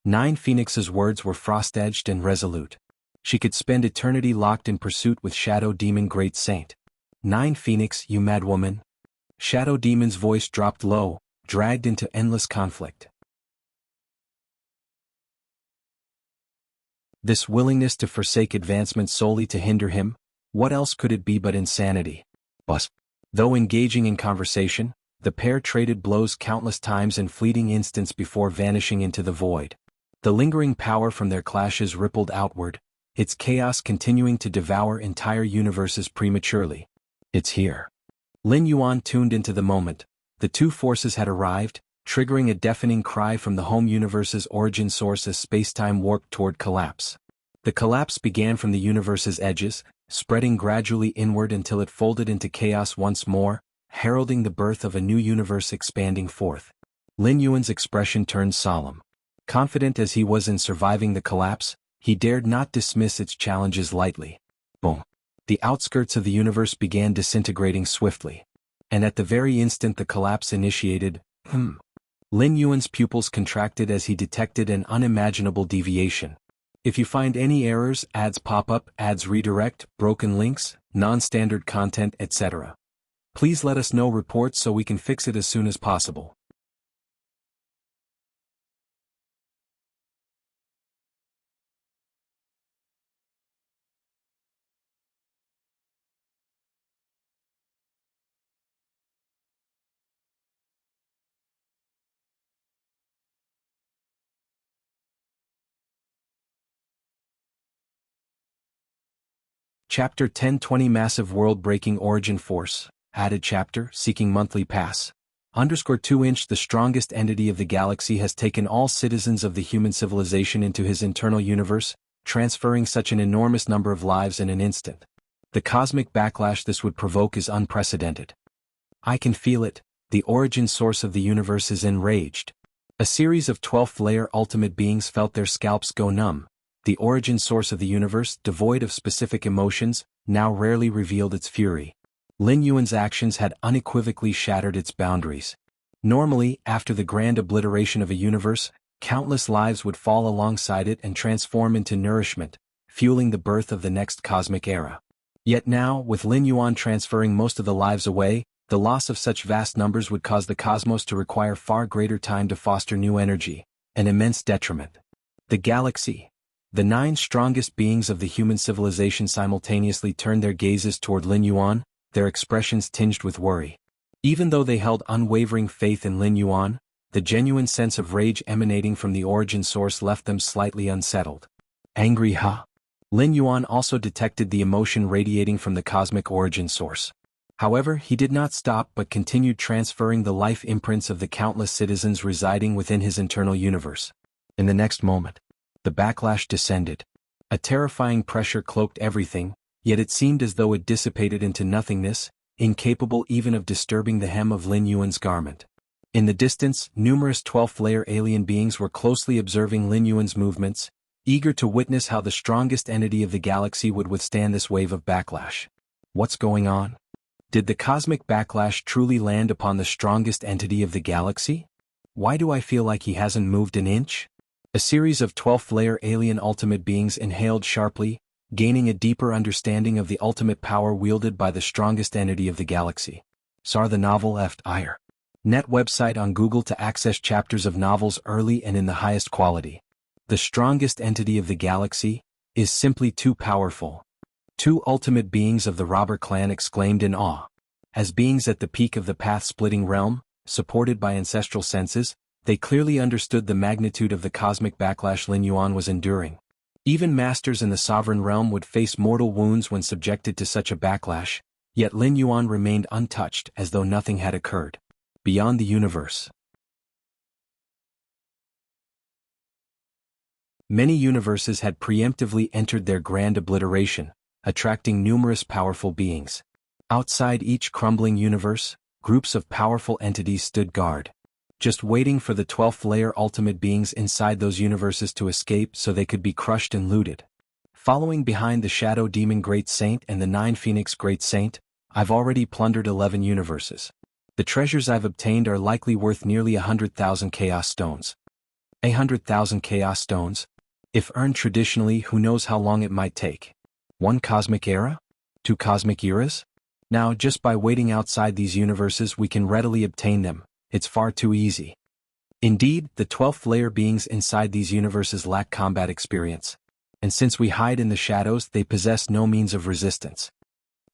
9 Phoenix's words were frost-edged and resolute. She could spend eternity locked in pursuit with Shadow Demon Great Saint. 9 Phoenix, you mad woman. Shadow Demon's voice dropped low, dragged into endless conflict. This willingness to forsake advancement solely to hinder him, what else could it be but insanity? But, though engaging in conversation, the pair traded blows countless times in fleeting instants before vanishing into the void. The lingering power from their clashes rippled outward, its chaos continuing to devour entire universes prematurely. It's here. Lin Yuan tuned into the moment. The two forces had arrived, triggering a deafening cry from the home universe's origin source as spacetime warped toward collapse. The collapse began from the universe's edges, spreading gradually inward until it folded into chaos once more, heralding the birth of a new universe expanding forth. Lin Yuan's expression turned solemn. Confident as he was in surviving the collapse, he dared not dismiss its challenges lightly. Boom. The outskirts of the universe began disintegrating swiftly. And at the very instant the collapse initiated, Lin Yuan's pupils contracted as he detected an unimaginable deviation. If you find any errors, ads pop up, ads redirect, broken links, non-standard content, etc. Please let us know reports so we can fix it as soon as possible. Chapter 1020 Massive World-Breaking Origin Force, added chapter, Seeking Monthly Pass. _2 The strongest entity of the galaxy has taken all citizens of the human civilization into his internal universe, transferring such an enormous number of lives in an instant. The cosmic backlash this would provoke is unprecedented. I can feel it, the origin source of the universe is enraged. A series of 12th-layer ultimate beings felt their scalps go numb. The origin source of the universe, devoid of specific emotions, now rarely revealed its fury. Lin Yuan's actions had unequivocally shattered its boundaries. Normally, after the grand obliteration of a universe, countless lives would fall alongside it and transform into nourishment, fueling the birth of the next cosmic era. Yet now, with Lin Yuan transferring most of the lives away, the loss of such vast numbers would cause the cosmos to require far greater time to foster new energy, an immense detriment. The galaxy. The 9 strongest beings of the human civilization simultaneously turned their gazes toward Lin Yuan, their expressions tinged with worry. Even though they held unwavering faith in Lin Yuan, the genuine sense of rage emanating from the origin source left them slightly unsettled. Angry, huh? Lin Yuan also detected the emotion radiating from the cosmic origin source. However, he did not stop but continued transferring the life imprints of the countless citizens residing within his internal universe. In the next moment, the backlash descended. A terrifying pressure cloaked everything, yet it seemed as though it dissipated into nothingness, incapable even of disturbing the hem of Lin Yuan's garment. In the distance, numerous 12th-layer alien beings were closely observing Lin Yuan's movements, eager to witness how the strongest entity of the galaxy would withstand this wave of backlash. What's going on? Did the cosmic backlash truly land upon the strongest entity of the galaxy? Why do I feel like he hasn't moved an inch? A series of 12th-layer alien ultimate beings inhaled sharply, gaining a deeper understanding of the ultimate power wielded by the strongest entity of the galaxy. Sar the novel Ire. Net website on Google to access chapters of novels early and in the highest quality. The strongest entity of the galaxy is simply too powerful. Two ultimate beings of the robber clan exclaimed in awe. As beings at the peak of the path-splitting realm, supported by ancestral senses, they clearly understood the magnitude of the cosmic backlash Lin Yuan was enduring. Even masters in the sovereign realm would face mortal wounds when subjected to such a backlash, yet Lin Yuan remained untouched as though nothing had occurred. Beyond the universe. Many universes had preemptively entered their grand obliteration, attracting numerous powerful beings. Outside each crumbling universe, groups of powerful entities stood guard, just waiting for the 12th layer ultimate beings inside those universes to escape so they could be crushed and looted. Following behind the Shadow Demon Great Saint and the 9 Phoenix Great Saint, I've already plundered 11 universes. The treasures I've obtained are likely worth nearly 100,000 Chaos Stones. 100,000 Chaos Stones? If earned traditionally, who knows how long it might take? 1 cosmic era? 2 cosmic eras? Now, just by waiting outside these universes we can readily obtain them. It's far too easy. Indeed, the 12th layer beings inside these universes lack combat experience. And since we hide in the shadows, they possess no means of resistance.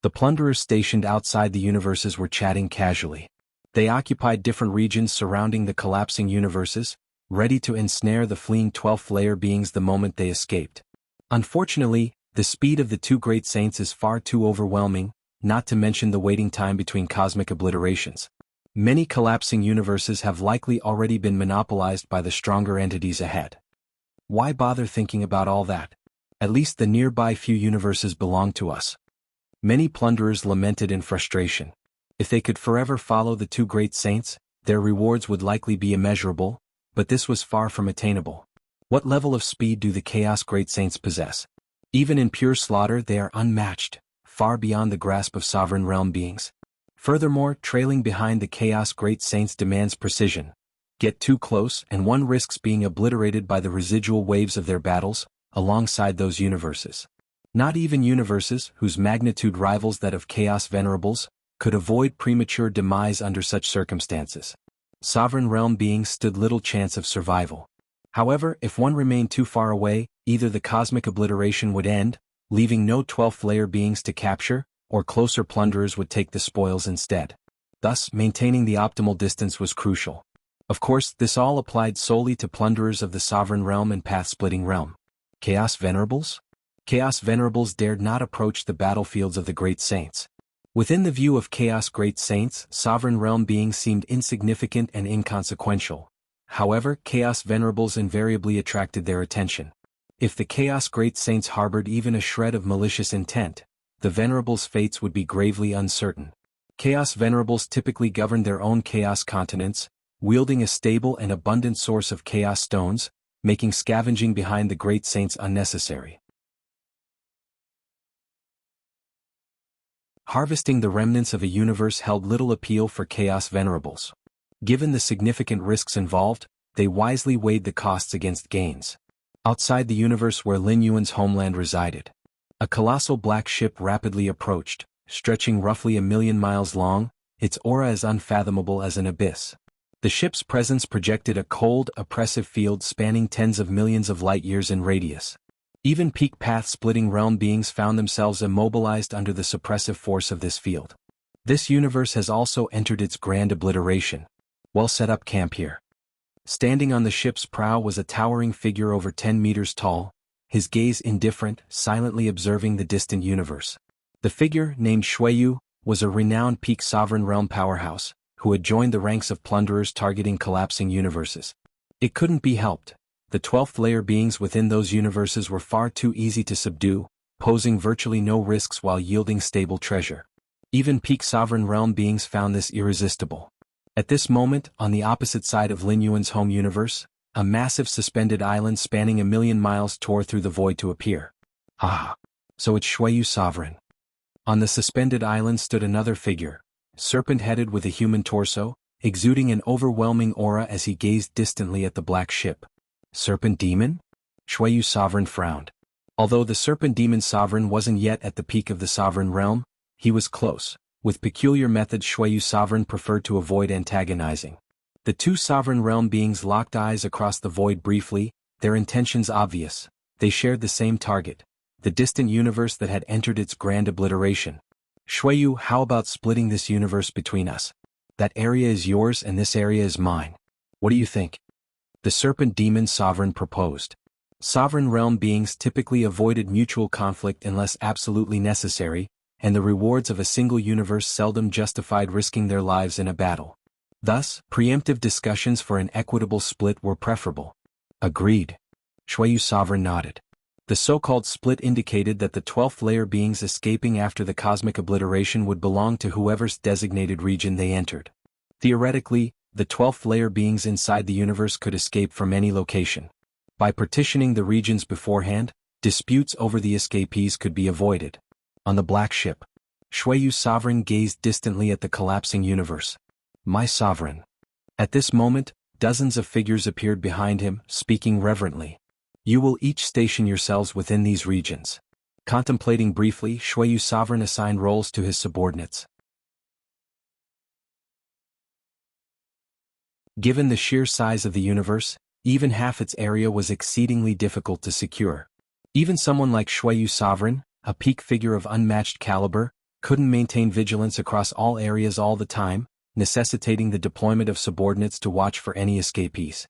The plunderers stationed outside the universes were chatting casually. They occupied different regions surrounding the collapsing universes, ready to ensnare the fleeing 12th layer beings the moment they escaped. Unfortunately, the speed of the 2 great saints is far too overwhelming, not to mention the waiting time between cosmic obliterations. Many collapsing universes have likely already been monopolized by the stronger entities ahead. Why bother thinking about all that? At least the nearby few universes belong to us. Many plunderers lamented in frustration. If they could forever follow the 2 great saints, their rewards would likely be immeasurable, but this was far from attainable. What level of speed do the Chaos Great Saints possess? Even in pure slaughter they are unmatched, far beyond the grasp of sovereign realm beings. Furthermore, trailing behind the Chaos Great Saints demands precision. Get too close and one risks being obliterated by the residual waves of their battles, alongside those universes. Not even universes, whose magnitude rivals that of Chaos Venerables, could avoid premature demise under such circumstances. Sovereign realm beings stood little chance of survival. However, if one remained too far away, either the cosmic obliteration would end, leaving no 12th layer beings to capture, or closer plunderers would take the spoils instead. Thus, maintaining the optimal distance was crucial. Of course, this all applied solely to plunderers of the sovereign realm and path-splitting realm. Chaos Venerables? Chaos Venerables dared not approach the battlefields of the Great Saints. Within the view of Chaos Great Saints, sovereign realm beings seemed insignificant and inconsequential. However, Chaos Venerables invariably attracted their attention. If the Chaos Great Saints harbored even a shred of malicious intent, the Venerables' fates would be gravely uncertain. Chaos Venerables typically governed their own chaos continents, wielding a stable and abundant source of chaos stones, making scavenging behind the Great Saints unnecessary. Harvesting the remnants of a universe held little appeal for Chaos Venerables. Given the significant risks involved, they wisely weighed the costs against gains. Outside the universe where Lin Yuan's homeland resided, a colossal black ship rapidly approached, stretching roughly 1,000,000 miles long, its aura as unfathomable as an abyss. The ship's presence projected a cold, oppressive field spanning tens of millions of light-years in radius. Even peak path-splitting realm beings found themselves immobilized under the suppressive force of this field. This universe has also entered its grand obliteration. Well set up camp here. Standing on the ship's prow was a towering figure over 10 meters tall, his gaze indifferent, silently observing the distant universe. The figure, named Shuiyu, was a renowned peak sovereign realm powerhouse, who had joined the ranks of plunderers targeting collapsing universes. It couldn't be helped. The 12th layer beings within those universes were far too easy to subdue, posing virtually no risks while yielding stable treasure. Even peak sovereign realm beings found this irresistible. At this moment, on the opposite side of Lin Yuan's home universe, a massive suspended island spanning 1,000,000 miles tore through the void to appear. Ah! So it's Shuiyu Sovereign. On the suspended island stood another figure, serpent-headed with a human torso, exuding an overwhelming aura as he gazed distantly at the black ship. Serpent demon? Shuiyu Sovereign frowned. Although the serpent demon sovereign wasn't yet at the peak of the sovereign realm, he was close. With peculiar methods, Shuyu sovereign preferred to avoid antagonizing. The two sovereign realm beings locked eyes across the void briefly, their intentions obvious. They shared the same target, the distant universe that had entered its grand obliteration. Shuyu, how about splitting this universe between us? That area is yours and this area is mine. What do you think? The serpent demon sovereign proposed. Sovereign realm beings typically avoided mutual conflict unless absolutely necessary, and the rewards of a single universe seldom justified risking their lives in a battle. Thus, preemptive discussions for an equitable split were preferable. Agreed. Shuyu sovereign nodded. The so-called split indicated that the 12th layer beings escaping after the cosmic obliteration would belong to whoever's designated region they entered. Theoretically, the 12th layer beings inside the universe could escape from any location. By partitioning the regions beforehand, disputes over the escapees could be avoided. On the black ship, Shuyu sovereign gazed distantly at the collapsing universe. My sovereign. At this moment, dozens of figures appeared behind him, speaking reverently. You will each station yourselves within these regions. Contemplating briefly, Shuyu sovereign assigned roles to his subordinates. Given the sheer size of the universe, even half its area was exceedingly difficult to secure. Even someone like Shuyu sovereign, a peak figure of unmatched caliber, couldn't maintain vigilance across all areas all the time, necessitating the deployment of subordinates to watch for any escapees.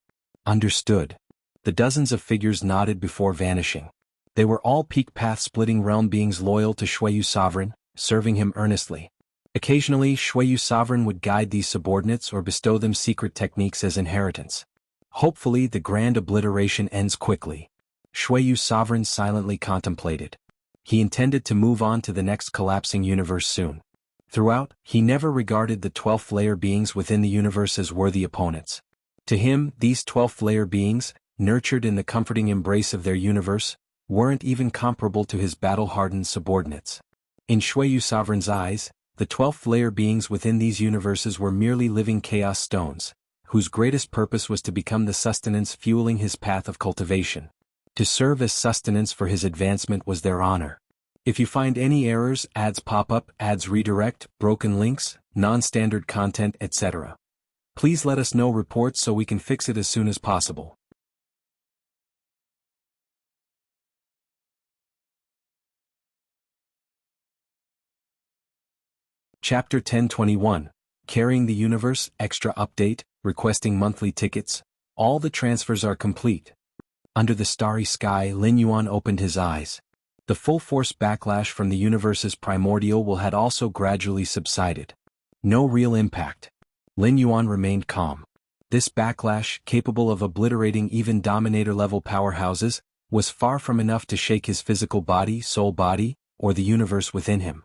Understood. The dozens of figures nodded before vanishing. They were all peak path-splitting realm beings loyal to Shuyu sovereign, serving him earnestly. Occasionally, Shuyu sovereign would guide these subordinates or bestow them secret techniques as inheritance. Hopefully, the grand obliteration ends quickly. Shuyu sovereign silently contemplated. He intended to move on to the next collapsing universe soon. Throughout, he never regarded the 12th layer beings within the universe as worthy opponents. To him, these 12th layer beings, nurtured in the comforting embrace of their universe, weren't even comparable to his battle-hardened subordinates. In Shuyu sovereign's eyes, the 12th layer beings within these universes were merely living chaos stones, whose greatest purpose was to become the sustenance fueling his path of cultivation. To serve as sustenance for his advancement was their honor. If you find any errors, ads pop up, ads redirect, broken links, non-standard content, etc., please let us know reports so we can fix it as soon as possible. Chapter 1021, Carrying the Universe, Extra Update, Requesting Monthly Tickets. All the transfers are complete. Under the starry sky, Lin Yuan opened his eyes. The full-force backlash from the universe's primordial will had also gradually subsided. No real impact. Lin Yuan remained calm. This backlash, capable of obliterating even Dominator-level powerhouses, was far from enough to shake his physical body, soul body, or the universe within him.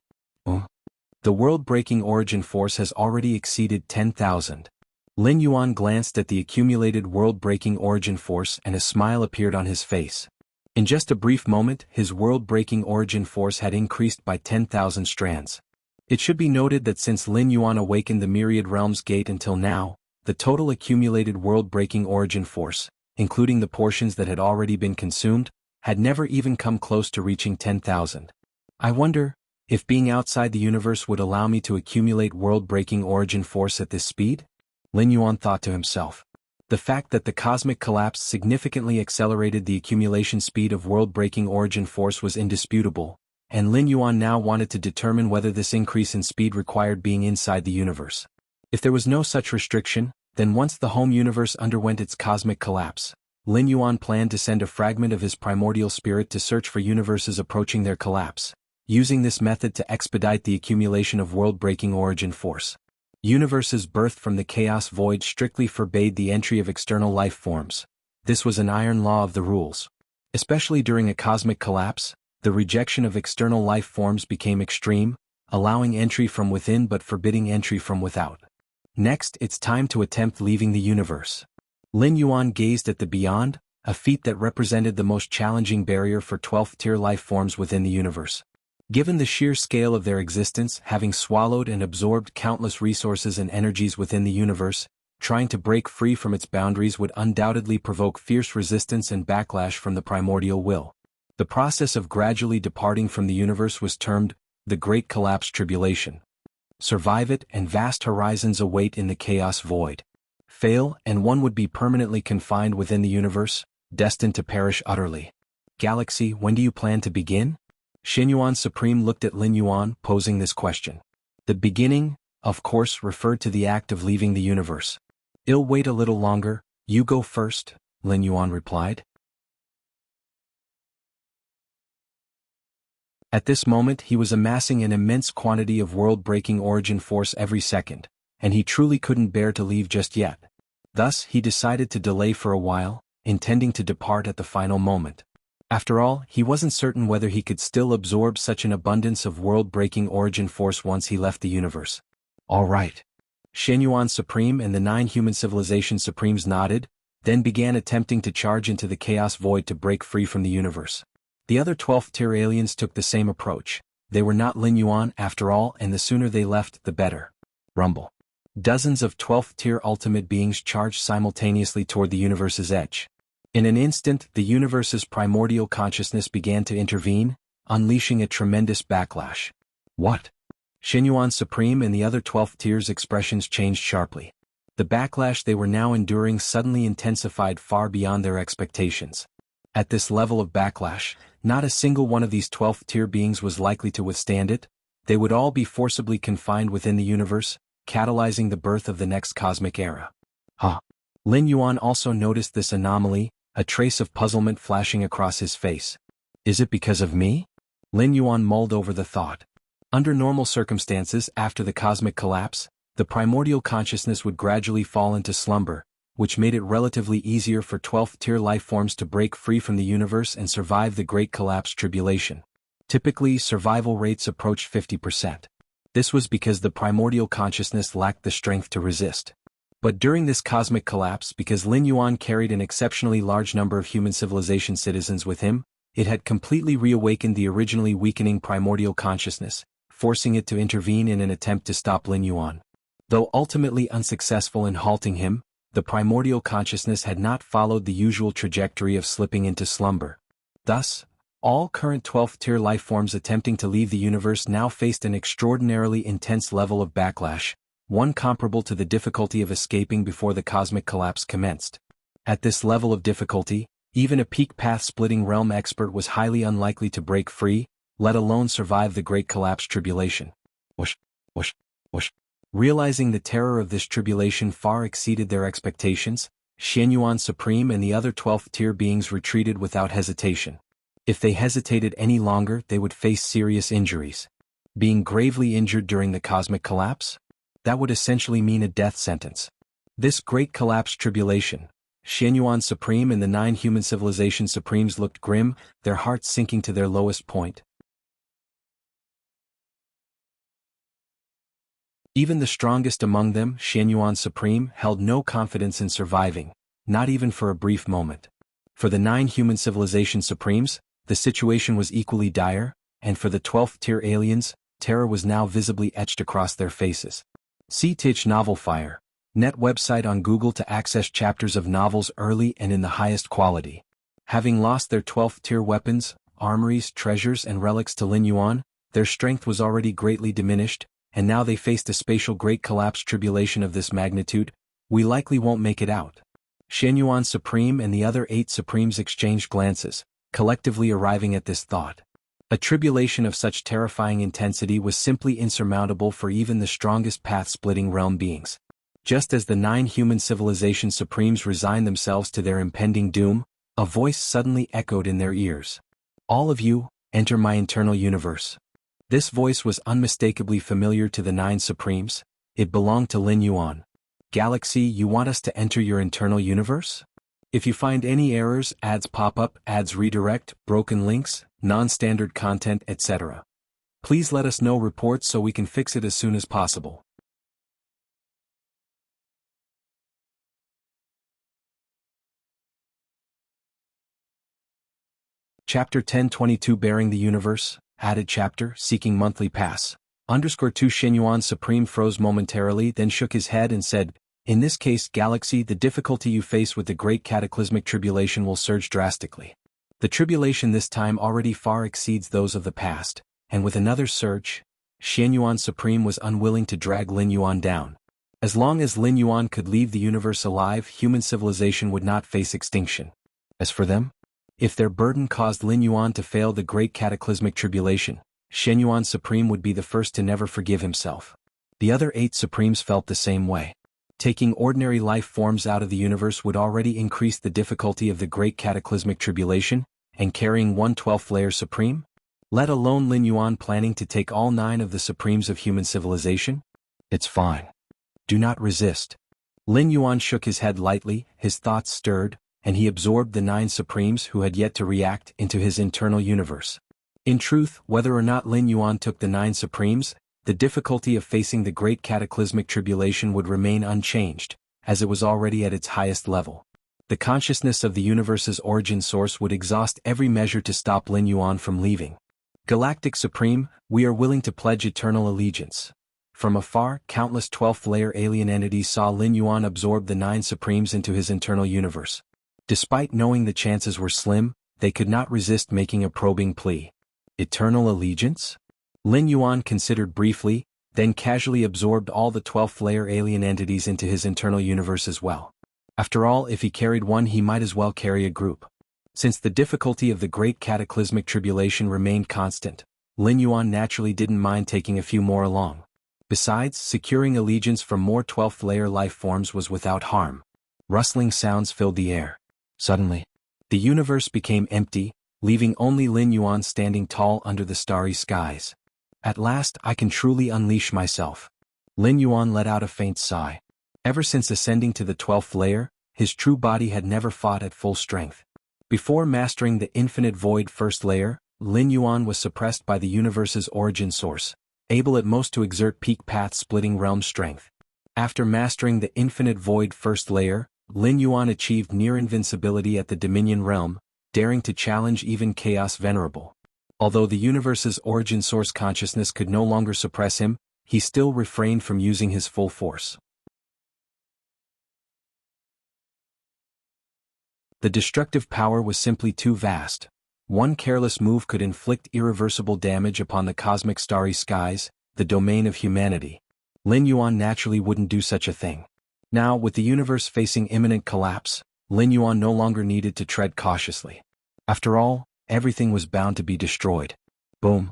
The world-breaking origin force has already exceeded 10,000. Lin Yuan glanced at the accumulated world-breaking origin force and a smile appeared on his face. In just a brief moment, his world-breaking origin force had increased by 10,000 strands. It should be noted that since Lin Yuan awakened the Myriad Realms Gate until now, the total accumulated world-breaking origin force, including the portions that had already been consumed, had never even come close to reaching 10,000. I wonder if being outside the universe would allow me to accumulate world-breaking origin force at this speed? Lin Yuan thought to himself. The fact that the cosmic collapse significantly accelerated the accumulation speed of world-breaking origin force was indisputable, and Lin Yuan now wanted to determine whether this increase in speed required being inside the universe. If there was no such restriction, then once the home universe underwent its cosmic collapse, Lin Yuan planned to send a fragment of his primordial spirit to search for universes approaching their collapse, using this method to expedite the accumulation of world-breaking origin force. Universes birthed from the chaos void strictly forbade the entry of external life forms. This was an iron law of the rules. Especially during a cosmic collapse, the rejection of external life forms became extreme, allowing entry from within but forbidding entry from without. Next, it's time to attempt leaving the universe. Lin Yuan gazed at the beyond, a feat that represented the most challenging barrier for 12th-tier life forms within the universe. Given the sheer scale of their existence, having swallowed and absorbed countless resources and energies within the universe, trying to break free from its boundaries would undoubtedly provoke fierce resistance and backlash from the primordial will. The process of gradually departing from the universe was termed the Great Collapse Tribulation. Survive it and vast horizons await in the chaos void. Fail and one would be permanently confined within the universe, destined to perish utterly. Galaxy, when do you plan to begin? Xianyuan Supreme looked at Lin Yuan, posing this question. The beginning, of course, referred to the act of leaving the universe. I'll wait a little longer, you go first, Lin Yuan replied. At this moment he was amassing an immense quantity of world-breaking origin force every second, and he truly couldn't bear to leave just yet. Thus he decided to delay for a while, intending to depart at the final moment. After all, he wasn't certain whether he could still absorb such an abundance of world-breaking origin force once he left the universe. All right. Xianyuan Supreme and the 9 human civilization supremes nodded, then began attempting to charge into the chaos void to break free from the universe. The other 12th-tier aliens took the same approach. They were not Lin Yuan after all, and the sooner they left, the better. Rumble. Dozens of 12th-tier ultimate beings charged simultaneously toward the universe's edge. In an instant, the universe's primordial consciousness began to intervene, unleashing a tremendous backlash. What? Xianyuan Supreme and the other 12th tier's expressions changed sharply. The backlash they were now enduring suddenly intensified far beyond their expectations. At this level of backlash, not a single one of these 12th tier beings was likely to withstand it. They would all be forcibly confined within the universe, catalyzing the birth of the next cosmic era. Lin Yuan also noticed this anomaly, a trace of puzzlement flashing across his face. Is it because of me? Lin Yuan mulled over the thought. Under normal circumstances, after the cosmic collapse, the primordial consciousness would gradually fall into slumber, which made it relatively easier for 12th-tier lifeforms to break free from the universe and survive the Great Collapse Tribulation. Typically, survival rates approached 50%. This was because the primordial consciousness lacked the strength to resist. But during this cosmic collapse, because Lin Yuan carried an exceptionally large number of human civilization citizens with him, it had completely reawakened the originally weakening primordial consciousness, forcing it to intervene in an attempt to stop Lin Yuan. Though ultimately unsuccessful in halting him, the primordial consciousness had not followed the usual trajectory of slipping into slumber. Thus, all current 12th-tier lifeforms attempting to leave the universe now faced an extraordinarily intense level of backlash, one comparable to the difficulty of escaping before the cosmic collapse commenced. At this level of difficulty, even a peak path-splitting realm expert was highly unlikely to break free, let alone survive the Great Collapse Tribulation. Whoosh, whoosh, whoosh. Realizing the terror of this tribulation far exceeded their expectations, Xianyuan Supreme and the other 12th-tier beings retreated without hesitation. If they hesitated any longer, they would face serious injuries. Being gravely injured during the cosmic collapse? That would essentially mean a death sentence. This Great Collapse Tribulation, Xianyuan Supreme and the 9 human civilization supremes looked grim, their hearts sinking to their lowest point. Even the strongest among them, Xianyuan Supreme, held no confidence in surviving, not even for a brief moment. For the 9 human civilization supremes, the situation was equally dire, and for the 12th-tier aliens, terror was now visibly etched across their faces. See Tich Novel Fire, net website on Google to access chapters of novels early and in the highest quality. Having lost their 12th-tier weapons, armories, treasures and relics to Lin Yuan, their strength was already greatly diminished, and now they faced a spatial Great Collapse Tribulation of this magnitude. We likely won't make it out. Xianyuan Supreme and the other 8 supremes exchanged glances, collectively arriving at this thought. A tribulation of such terrifying intensity was simply insurmountable for even the strongest path-splitting realm beings. Just as the 9 human civilization supremes resigned themselves to their impending doom, a voice suddenly echoed in their ears. All of you, enter my internal universe. This voice was unmistakably familiar to the 9 supremes. It belonged to Lin Yuan. Galaxy, you want us to enter your internal universe? If you find any errors, ads pop up, ads redirect, broken links, non-standard content, etc., please let us know reports so we can fix it as soon as possible. Chapter 1022 Bearing the Universe, added chapter, Seeking Monthly Pass. _2 Xianyuan Supreme froze momentarily, then shook his head and said, in this case, Galaxy, the difficulty you face with the Great Cataclysmic Tribulation will surge drastically. The tribulation this time already far exceeds those of the past, and with another surge, Xianyuan Supreme was unwilling to drag Lin Yuan down. As long as Lin Yuan could leave the universe alive, human civilization would not face extinction. As for them, if their burden caused Lin Yuan to fail the great cataclysmic tribulation, Xianyuan Supreme would be the first to never forgive himself. The other 8 Supremes felt the same way. Taking ordinary life forms out of the universe would already increase the difficulty of the great cataclysmic tribulation, and carrying 1/12th layer Supreme? Let alone Lin Yuan planning to take all 9 of the Supremes of human civilization? It's fine. Do not resist. Lin Yuan shook his head lightly, his thoughts stirred, and he absorbed the 9 Supremes who had yet to react into his internal universe. In truth, whether or not Lin Yuan took the 9 Supremes, the difficulty of facing the great cataclysmic tribulation would remain unchanged, as it was already at its highest level. The consciousness of the universe's origin source would exhaust every measure to stop Lin Yuan from leaving. Galactic Supreme, we are willing to pledge eternal allegiance. From afar, countless 12th layer alien entities saw Lin Yuan absorb the 9 Supremes into his internal universe. Despite knowing the chances were slim, they could not resist making a probing plea. Eternal allegiance? Lin Yuan considered briefly, then casually absorbed all the 12th layer alien entities into his internal universe as well. After all, if he carried one, he might as well carry a group. Since the difficulty of the great cataclysmic tribulation remained constant, Lin Yuan naturally didn't mind taking a few more along. Besides, securing allegiance from more 12th layer life forms was without harm. Rustling sounds filled the air. Suddenly, the universe became empty, leaving only Lin Yuan standing tall under the starry skies. At last I can truly unleash myself. Lin Yuan let out a faint sigh. Ever since ascending to the 12th layer, his true body had never fought at full strength. Before mastering the infinite void first layer, Lin Yuan was suppressed by the universe's origin source, able at most to exert peak path-splitting realm strength. After mastering the infinite void first layer, Lin Yuan achieved near invincibility at the Dominion realm, daring to challenge even Chaos Venerable. Although the universe's origin source consciousness could no longer suppress him, he still refrained from using his full force. The destructive power was simply too vast. One careless move could inflict irreversible damage upon the cosmic starry skies, the domain of humanity. Lin Yuan naturally wouldn't do such a thing. Now, with the universe facing imminent collapse, Lin Yuan no longer needed to tread cautiously. After all, everything was bound to be destroyed. Boom.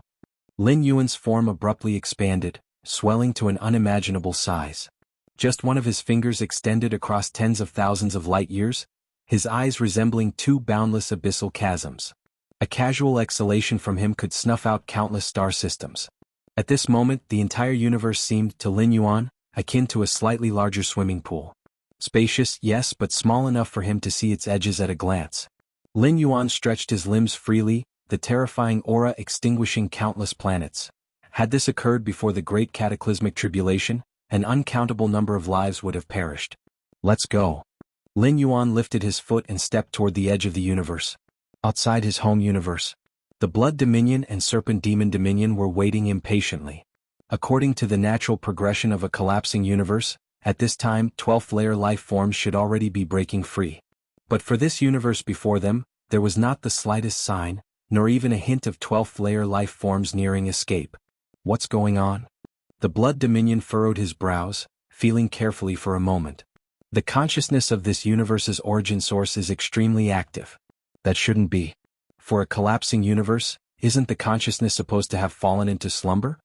Lin Yuan's form abruptly expanded, swelling to an unimaginable size. Just one of his fingers extended across tens of thousands of light years, his eyes resembling 2 boundless abyssal chasms. A casual exhalation from him could snuff out countless star systems. At this moment, the entire universe seemed to Lin Yuan akin to a slightly larger swimming pool. Spacious, yes, but small enough for him to see its edges at a glance. Lin Yuan stretched his limbs freely, the terrifying aura extinguishing countless planets. Had this occurred before the great cataclysmic tribulation, an uncountable number of lives would have perished. Let's go. Lin Yuan lifted his foot and stepped toward the edge of the universe. Outside his home universe, the Blood Dominion and Serpent Demon Dominion were waiting impatiently. According to the natural progression of a collapsing universe, at this time 12th layer life forms should already be breaking free. But for this universe before them, there was not the slightest sign, nor even a hint of 12th layer life forms nearing escape. What's going on? The Blood Dominion furrowed his brows, feeling carefully for a moment. The consciousness of this universe's origin source is extremely active. That shouldn't be. For a collapsing universe, isn't the consciousness supposed to have fallen into slumber?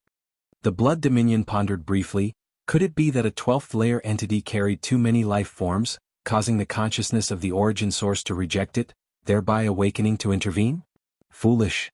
The Blood Dominion pondered briefly. Could it be that a 12th layer entity carried too many life forms, causing the consciousness of the origin source to reject it, thereby awakening to intervene? Foolish.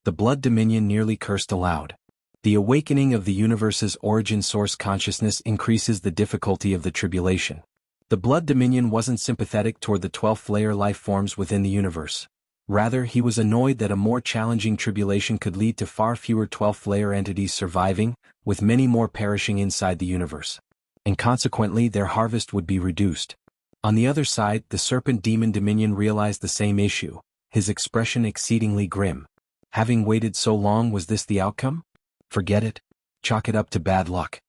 The Blood Dominion nearly cursed aloud. The awakening of the universe's origin source consciousness increases the difficulty of the tribulation. The Blood Dominion wasn't sympathetic toward the 12th layer life forms within the universe. Rather, he was annoyed that a more challenging tribulation could lead to far fewer 12th layer entities surviving, with many more perishing inside the universe. And consequently their harvest would be reduced. On the other side, the Serpent Demon Dominion realized the same issue, his expression exceedingly grim. Having waited so long, was this the outcome? Forget it. Chalk it up to bad luck.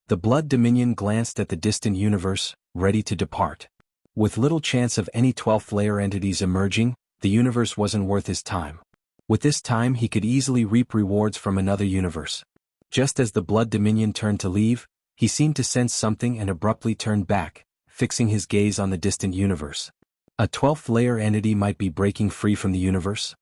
The Blood Dominion glanced at the distant universe, ready to depart. With little chance of any 12th layer entities emerging, the universe wasn't worth his time. With this time he could easily reap rewards from another universe. Just as the Blood Dominion turned to leave, he seemed to sense something and abruptly turned back, fixing his gaze on the distant universe. A 12th-layer entity might be breaking free from the universe?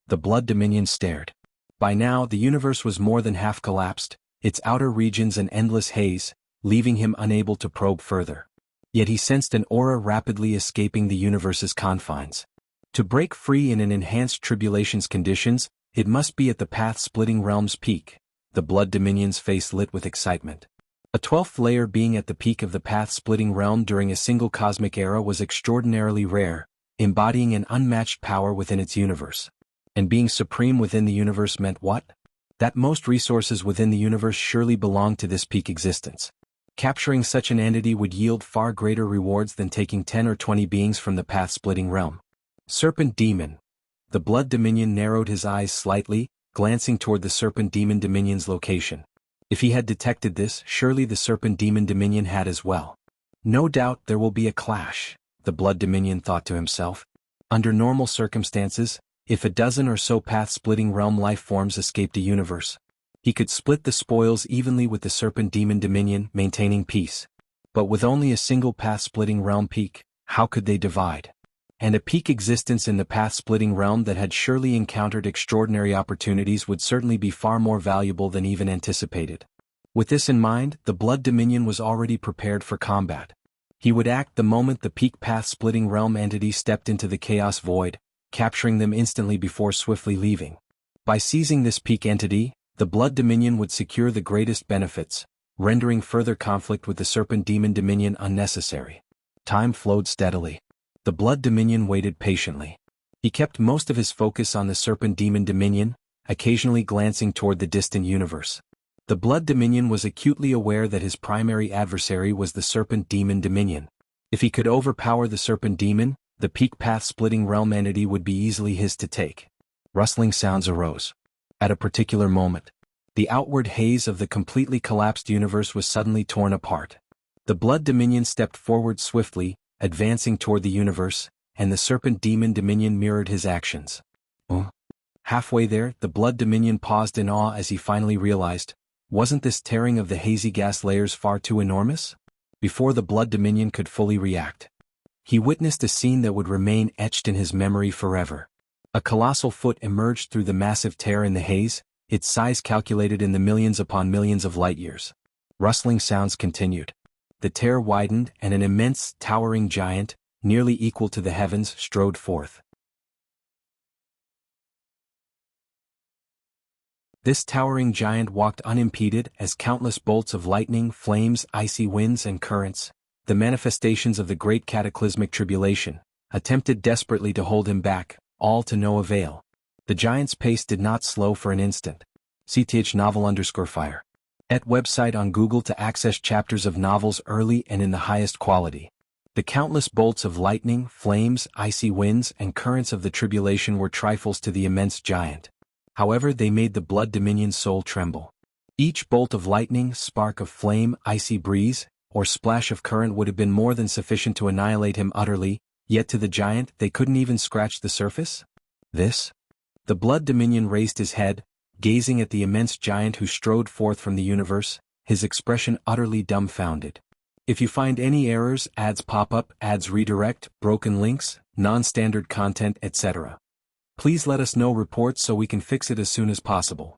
The Blood Dominion stared. By now the universe was more than half collapsed, its outer regions an endless haze, leaving him unable to probe further. Yet he sensed an aura rapidly escaping the universe's confines. To break free in an enhanced tribulations conditions, it must be at the path-splitting realm's peak. The Blood Dominion's face lit with excitement. A 12th layer being at the peak of the path-splitting realm during a single cosmic era was extraordinarily rare, embodying an unmatched power within its universe. And being supreme within the universe meant what? That most resources within the universe surely belonged to this peak existence. Capturing such an entity would yield far greater rewards than taking 10 or 20 beings from the path-splitting realm. Serpent Demon. The Blood Dominion narrowed his eyes slightly, glancing toward the Serpent Demon Dominion's location. If he had detected this, surely the Serpent Demon Dominion had as well. No doubt there will be a clash, the Blood Dominion thought to himself. Under normal circumstances, if a dozen or so path-splitting realm life forms escaped a universe, he could split the spoils evenly with the Serpent Demon Dominion, maintaining peace. But with only a single path-splitting realm peak, how could they divide? And a peak existence in the path-splitting realm that had surely encountered extraordinary opportunities would certainly be far more valuable than even anticipated. With this in mind, the Blood Dominion was already prepared for combat. He would act the moment the peak path-splitting realm entity stepped into the chaos void, capturing them instantly before swiftly leaving. By seizing this peak entity, the Blood Dominion would secure the greatest benefits, rendering further conflict with the Serpent Demon Dominion unnecessary. Time flowed steadily. The Blood Dominion waited patiently. He kept most of his focus on the Serpent Demon Dominion, occasionally glancing toward the distant universe. The Blood Dominion was acutely aware that his primary adversary was the Serpent Demon Dominion. If he could overpower the Serpent Demon, the peak path-splitting realm entity would be easily his to take. Rustling sounds arose. At a particular moment, the outward haze of the completely collapsed universe was suddenly torn apart. The Blood Dominion stepped forward swiftly, advancing toward the universe, and the Serpent Demon Dominion mirrored his actions. Halfway there, the Blood Dominion paused in awe as he finally realized, wasn't this tearing of the hazy gas layers far too enormous? Before the Blood Dominion could fully react, he witnessed a scene that would remain etched in his memory forever. A colossal foot emerged through the massive tear in the haze, its size calculated in the millions upon millions of light-years. Rustling sounds continued. The tear widened and an immense, towering giant, nearly equal to the heavens, strode forth. This towering giant walked unimpeded as countless bolts of lightning, flames, icy winds and currents, the manifestations of the great cataclysmic tribulation, attempted desperately to hold him back, all to no avail. The giant's pace did not slow for an instant. CTH novel_fire. Et website on Google to access chapters of novels early and in the highest quality. The countless bolts of lightning, flames, icy winds, and currents of the tribulation were trifles to the immense giant. However, they made the Blood Dominion's soul tremble. Each bolt of lightning, spark of flame, icy breeze, or splash of current would have been more than sufficient to annihilate him utterly, yet to the giant they couldn't even scratch the surface? This? The Blood Dominion raised his head, gazing at the immense giant who strode forth from the universe, his expression utterly dumbfounded. If you find any errors, ads pop up, ads redirect, broken links, non-standard content, etc., please let us know reports so we can fix it as soon as possible.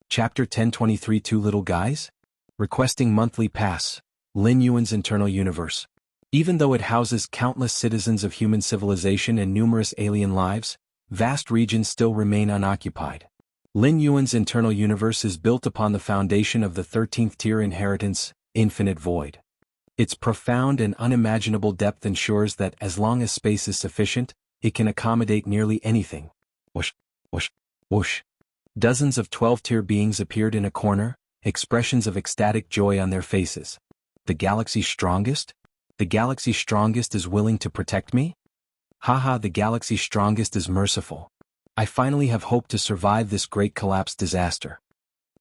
Chapter 1023 Two Little Guys? Requesting Monthly Pass. Lin Yuan's Internal Universe. Even though it houses countless citizens of human civilization and numerous alien lives, vast regions still remain unoccupied. Lin Yuan's Internal Universe is built upon the foundation of the 13th tier inheritance, Infinite Void. Its profound and unimaginable depth ensures that as long as space is sufficient, it can accommodate nearly anything. Whoosh, whoosh, whoosh. Dozens of 12th-tier beings appeared in a corner, expressions of ecstatic joy on their faces. The galaxy's strongest? The galaxy's strongest is willing to protect me? Haha, the galaxy's strongest is merciful. I finally have hope to survive this great collapse disaster.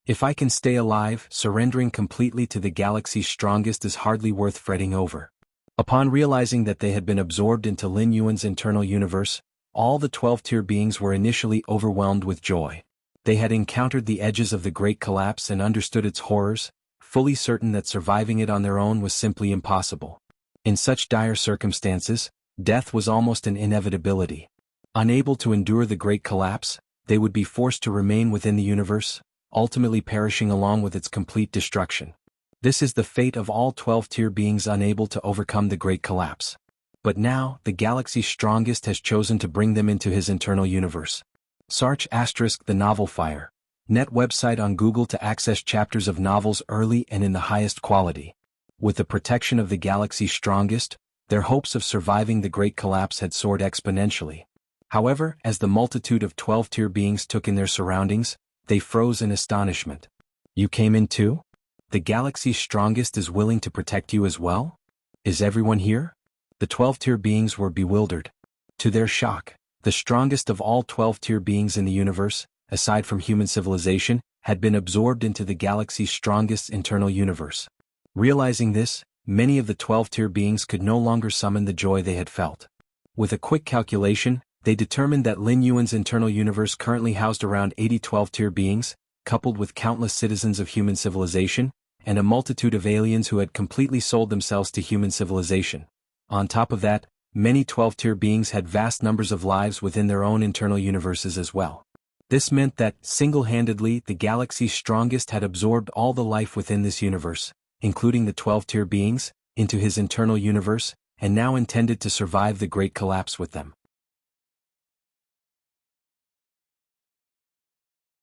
If I can stay alive, surrendering completely to the galaxy's strongest is hardly worth fretting over. Upon realizing that they had been absorbed into Lin Yuan's internal universe, all the 12-tier beings were initially overwhelmed with joy. They had encountered the edges of the great collapse and understood its horrors, fully certain that surviving it on their own was simply impossible. In such dire circumstances, death was almost an inevitability. Unable to endure the great collapse, they would be forced to remain within the universe, ultimately perishing along with its complete destruction. This is the fate of all 12-tier beings unable to overcome the great collapse. But now, the galaxy's strongest has chosen to bring them into his internal universe. Search * the novel Fire. Net website on Google to access chapters of novels early and in the highest quality. With the protection of the galaxy's strongest, their hopes of surviving the great collapse had soared exponentially. However, as the multitude of 12-tier beings took in their surroundings, they froze in astonishment. You came in too? The galaxy's strongest is willing to protect you as well? Is everyone here? The 12-tier beings were bewildered. To their shock, the strongest of all 12-tier beings in the universe, aside from human civilization, had been absorbed into the galaxy's strongest internal universe. Realizing this, many of the 12-tier beings could no longer summon the joy they had felt. With a quick calculation, they determined that Lin Yuan's internal universe currently housed around 80 12-tier beings, coupled with countless citizens of human civilization, and a multitude of aliens who had completely sold themselves to human civilization. On top of that, many 12-tier beings had vast numbers of lives within their own internal universes as well. This meant that, single-handedly, the galaxy's strongest had absorbed all the life within this universe, including the 12-tier beings, into his internal universe, and now intended to survive the great collapse with them.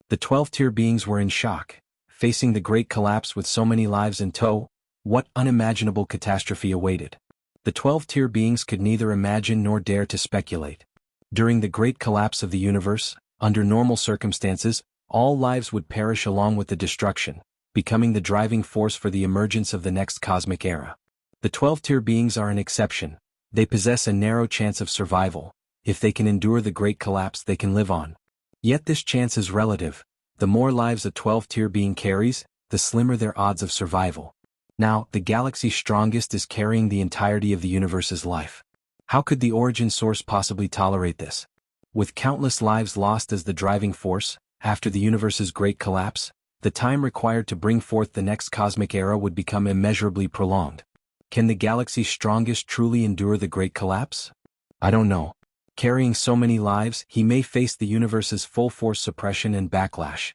The 12-tier beings were in shock. Facing the great collapse with so many lives in tow, what unimaginable catastrophe awaited? The 12-tier beings could neither imagine nor dare to speculate. During the great collapse of the universe, under normal circumstances, all lives would perish along with the destruction, becoming the driving force for the emergence of the next cosmic era. The 12-tier beings are an exception. They possess a narrow chance of survival. If they can endure the great collapse, they can live on. Yet this chance is relative. The more lives a 12-tier being carries, the slimmer their odds of survival. Now, the galaxy's strongest is carrying the entirety of the universe's life. How could the origin source possibly tolerate this? With countless lives lost as the driving force, after the universe's great collapse, the time required to bring forth the next cosmic era would become immeasurably prolonged. Can the galaxy's strongest truly endure the great collapse? I don't know. Carrying so many lives, he may face the universe's full-force suppression and backlash.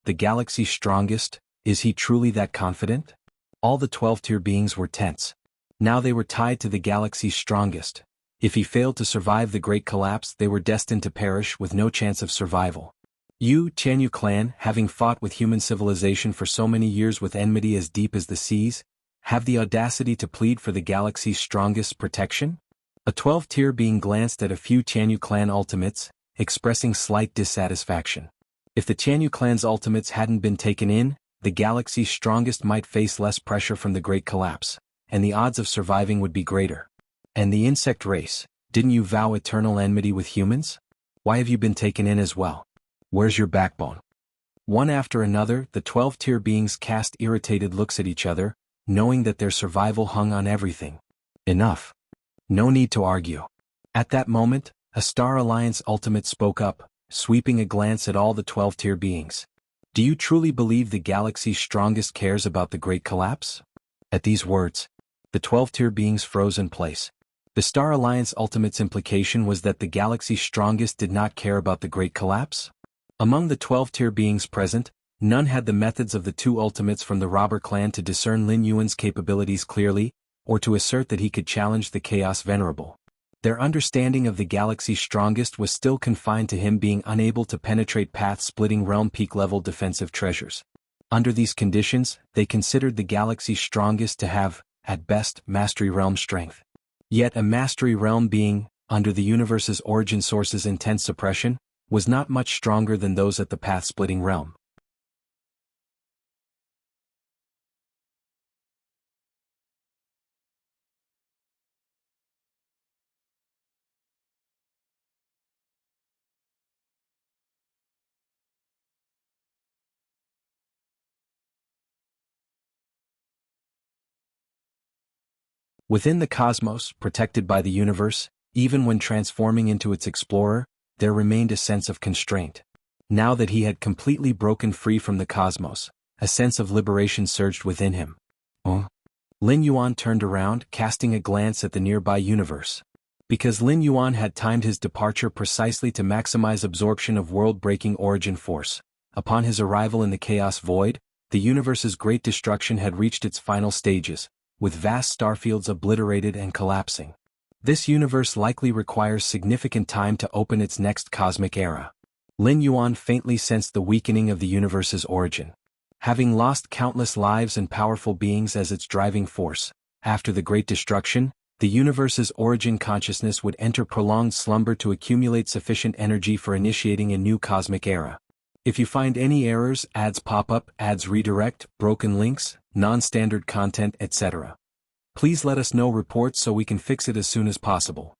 The galaxy's strongest, is he truly that confident? All the 12-tier beings were tense. Now they were tied to the galaxy's strongest. If he failed to survive the great collapse, they were destined to perish with no chance of survival. Tianyu clan, having fought with human civilization for so many years with enmity as deep as the seas, have the audacity to plead for the galaxy's strongest's protection? A 12-tier being glanced at a few Tianyu clan ultimates, expressing slight dissatisfaction. If the Tianyu clan's ultimates hadn't been taken in, the galaxy's strongest might face less pressure from the great collapse, and the odds of surviving would be greater. And the insect race, didn't you vow eternal enmity with humans? Why have you been taken in as well? Where's your backbone? One after another, the 12-tier beings cast irritated looks at each other, knowing that their survival hung on everything. Enough. No need to argue. At that moment, a Star Alliance ultimate spoke up, sweeping a glance at all the 12-tier beings. Do you truly believe the galaxy's strongest cares about the great collapse? At these words, the 12-tier beings froze in place. The Star Alliance ultimate's implication was that the galaxy's strongest did not care about the great collapse? Among the 12-tier beings present, none had the methods of the two ultimates from the robber clan to discern Lin Yuan's capabilities clearly, or to assert that he could challenge the Chaos Venerable. Their understanding of the galaxy's strongest was still confined to him being unable to penetrate path-splitting realm peak-level defensive treasures. Under these conditions, they considered the galaxy's strongest to have, at best, mastery realm strength. Yet a mastery realm being, under the universe's origin source's intense suppression, was not much stronger than those at the path-splitting realm. Within the cosmos, protected by the universe, even when transforming into its explorer, there remained a sense of constraint. Now that he had completely broken free from the cosmos, a sense of liberation surged within him. Oh. Lin Yuan turned around, casting a glance at the nearby universe. Because Lin Yuan had timed his departure precisely to maximize absorption of world-breaking origin force, upon his arrival in the chaos void, the universe's great destruction had reached its final stages, with vast starfields obliterated and collapsing. This universe likely requires significant time to open its next cosmic era. Lin Yuan faintly sensed the weakening of the universe's origin. Having lost countless lives and powerful beings as its driving force, after the Great Destruction, the universe's origin consciousness would enter prolonged slumber to accumulate sufficient energy for initiating a new cosmic era. If you find any errors, ads pop up, ads redirect, broken links, non-standard content, etc., please let us know reports so we can fix it as soon as possible.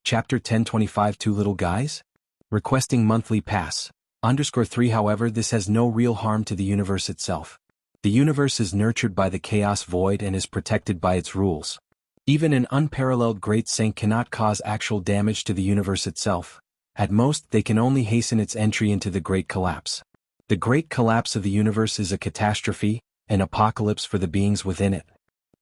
Chapter 1025 Two Little Guys? Requesting monthly pass. _3 However, this has no real harm to the universe itself. The universe is nurtured by the chaos void and is protected by its rules. Even an unparalleled great saint cannot cause actual damage to the universe itself. At most, they can only hasten its entry into the Great Collapse. The Great Collapse of the universe is a catastrophe, an apocalypse for the beings within it.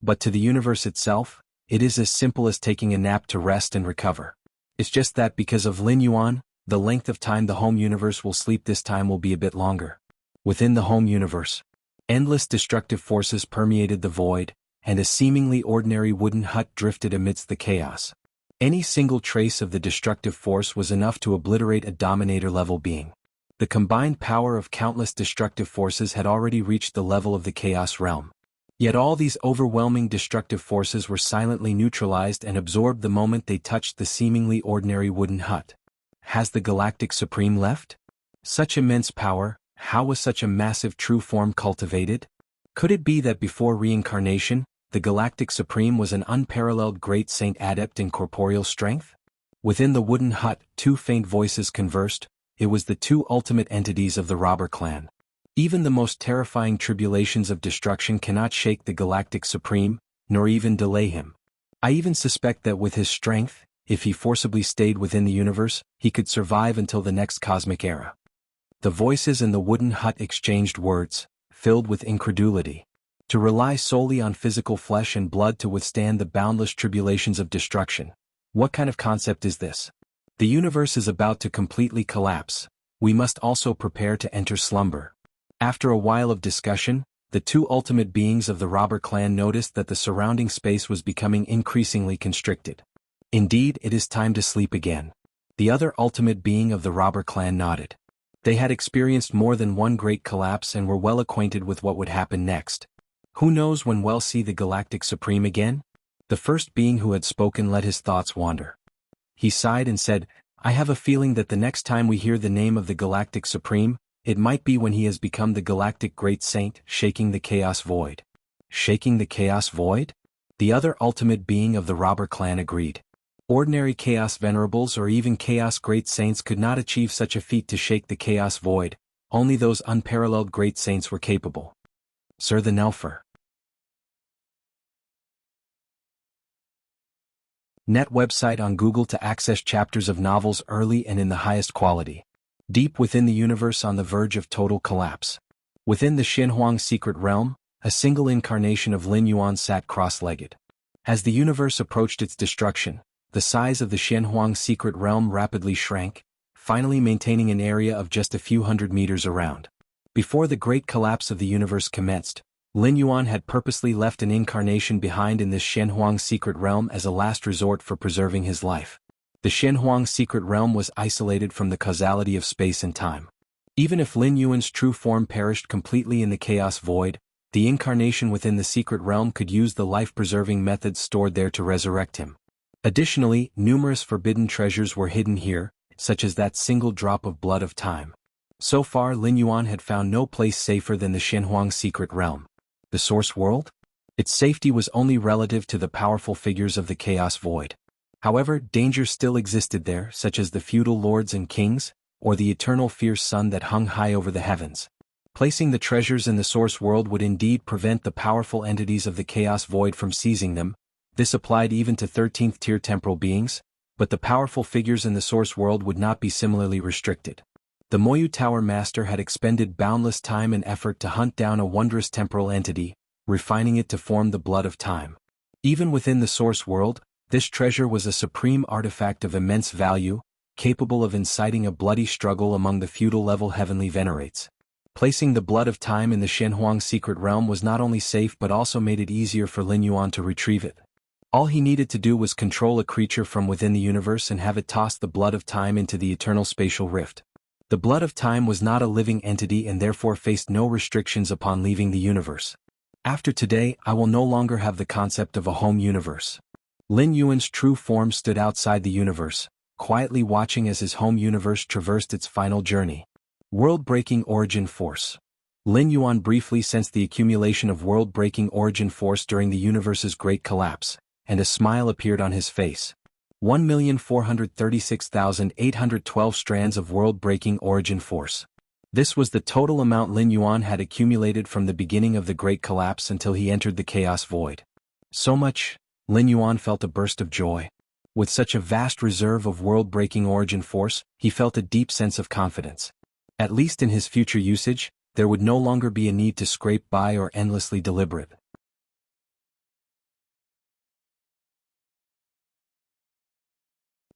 But to the universe itself, it is as simple as taking a nap to rest and recover. It's just that because of Lin Yuan, the length of time the home universe will sleep this time will be a bit longer. Within the home universe, endless destructive forces permeated the void, and a seemingly ordinary wooden hut drifted amidst the chaos. Any single trace of the destructive force was enough to obliterate a Dominator-level being. The combined power of countless destructive forces had already reached the level of the Chaos Realm. Yet all these overwhelming destructive forces were silently neutralized and absorbed the moment they touched the seemingly ordinary wooden hut. Has the Galactic Supreme left? Such immense power, how was such a massive true form cultivated? Could it be that before reincarnation, the Galactic Supreme was an unparalleled great saint adept in corporeal strength? Within the wooden hut, two faint voices conversed. It was the two ultimate entities of the robber clan. Even the most terrifying tribulations of destruction cannot shake the Galactic Supreme, nor even delay him. I even suspect that with his strength, if he forcibly stayed within the universe, he could survive until the next cosmic era. The voices in the wooden hut exchanged words, filled with incredulity. To rely solely on physical flesh and blood to withstand the boundless tribulations of destruction. What kind of concept is this? The universe is about to completely collapse. We must also prepare to enter slumber. After a while of discussion, the two ultimate beings of the robber clan noticed that the surrounding space was becoming increasingly constricted. Indeed, it is time to sleep again. The other ultimate being of the robber clan nodded. They had experienced more than one great collapse and were well acquainted with what would happen next. Who knows when we'll see the Galactic Supreme again? The first being who had spoken let his thoughts wander. He sighed and said, I have a feeling that the next time we hear the name of the Galactic Supreme, it might be when he has become the Galactic Great Saint, shaking the Chaos Void. Shaking the Chaos Void? The other ultimate being of the robber clan agreed. Ordinary Chaos Venerables or even Chaos Great Saints could not achieve such a feat to shake the Chaos Void. Only those unparalleled Great Saints were capable. Sir the Nelfer. Net website on Google to access chapters of novels early and in the highest quality. Deep within the universe on the verge of total collapse. Within the Xinhuang secret realm, a single incarnation of Lin Yuan sat cross-legged. As the universe approached its destruction, the size of the Xinhuang secret realm rapidly shrank, finally maintaining an area of just a few hundred meters around. Before the great collapse of the universe commenced, Lin Yuan had purposely left an incarnation behind in this Xinhuang secret realm as a last resort for preserving his life. The Xinhuang secret realm was isolated from the causality of space and time. Even if Lin Yuan's true form perished completely in the chaos void, the incarnation within the secret realm could use the life-preserving methods stored there to resurrect him. Additionally, numerous forbidden treasures were hidden here, such as that single drop of blood of time. So far, Lin Yuan had found no place safer than the Xinhuang secret realm. The Source World? Its safety was only relative to the powerful figures of the Chaos Void. However, danger still existed there, such as the feudal lords and kings, or the eternal fierce sun that hung high over the heavens. Placing the treasures in the source world would indeed prevent the powerful entities of the chaos void from seizing them. This applied even to 13th tier temporal beings, but the powerful figures in the source world would not be similarly restricted. The Moyu Tower Master had expended boundless time and effort to hunt down a wondrous temporal entity, refining it to form the blood of time. Even within the source world, this treasure was a supreme artifact of immense value, capable of inciting a bloody struggle among the feudal-level heavenly venerates. Placing the blood of time in the Shenhuang secret realm was not only safe but also made it easier for Lin Yuan to retrieve it. All he needed to do was control a creature from within the universe and have it toss the blood of time into the eternal spatial rift. The blood of time was not a living entity and therefore faced no restrictions upon leaving the universe. After today, I will no longer have the concept of a home universe. Lin Yuan's true form stood outside the universe, quietly watching as his home universe traversed its final journey. World-breaking origin force. Lin Yuan briefly sensed the accumulation of world-breaking origin force during the universe's great collapse, and a smile appeared on his face. 1,436,812 strands of world-breaking origin force. This was the total amount Lin Yuan had accumulated from the beginning of the Great Collapse until he entered the Chaos Void. So much, Lin Yuan felt a burst of joy. With such a vast reserve of world-breaking origin force, he felt a deep sense of confidence. At least in his future usage, there would no longer be a need to scrape by or endlessly deliberate.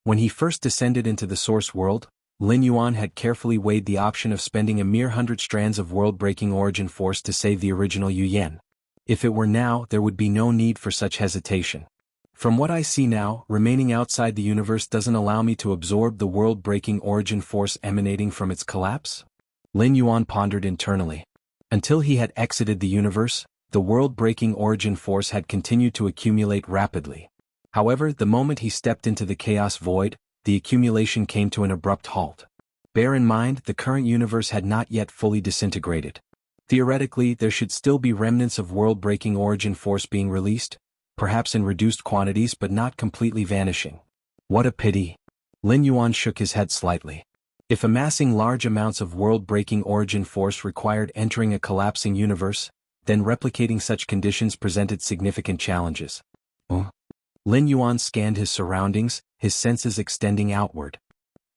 When he first descended into the source world, Lin Yuan had carefully weighed the option of spending a mere 100 strands of world-breaking origin force to save the original Yu Yan. If it were now, there would be no need for such hesitation. From what I see now, remaining outside the universe doesn't allow me to absorb the world-breaking origin force emanating from its collapse? Lin Yuan pondered internally. Until he had exited the universe, the world-breaking origin force had continued to accumulate rapidly. However, the moment he stepped into the chaos void, the accumulation came to an abrupt halt. Bear in mind, the current universe had not yet fully disintegrated. Theoretically, there should still be remnants of world-breaking origin force being released, perhaps in reduced quantities but not completely vanishing. What a pity. Lin Yuan shook his head slightly. If amassing large amounts of world-breaking origin force required entering a collapsing universe, then replicating such conditions presented significant challenges. Lin Yuan scanned his surroundings, his senses extending outward.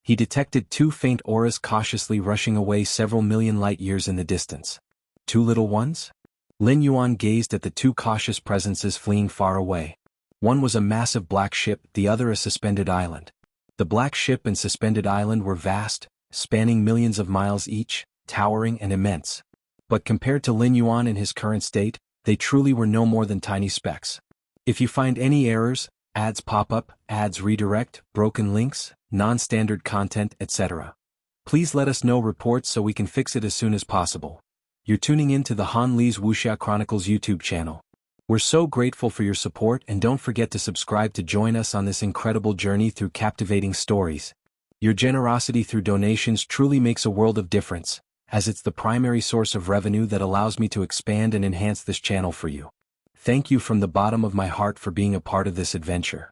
He detected two faint auras cautiously rushing away several million light-years in the distance. Two little ones? Lin Yuan gazed at the two cautious presences fleeing far away. One was a massive black ship, the other a suspended island. The black ship and suspended island were vast, spanning millions of miles each, towering and immense. But compared to Lin Yuan in his current state, they truly were no more than tiny specks. If you find any errors, ads pop up, ads redirect, broken links, non-standard content, etc., please let us know reports so we can fix it as soon as possible. You're tuning in to the Han Li's Wuxia Chronicles YouTube channel. We're so grateful for your support and don't forget to subscribe to join us on this incredible journey through captivating stories. Your generosity through donations truly makes a world of difference, as it's the primary source of revenue that allows me to expand and enhance this channel for you. Thank you from the bottom of my heart for being a part of this adventure.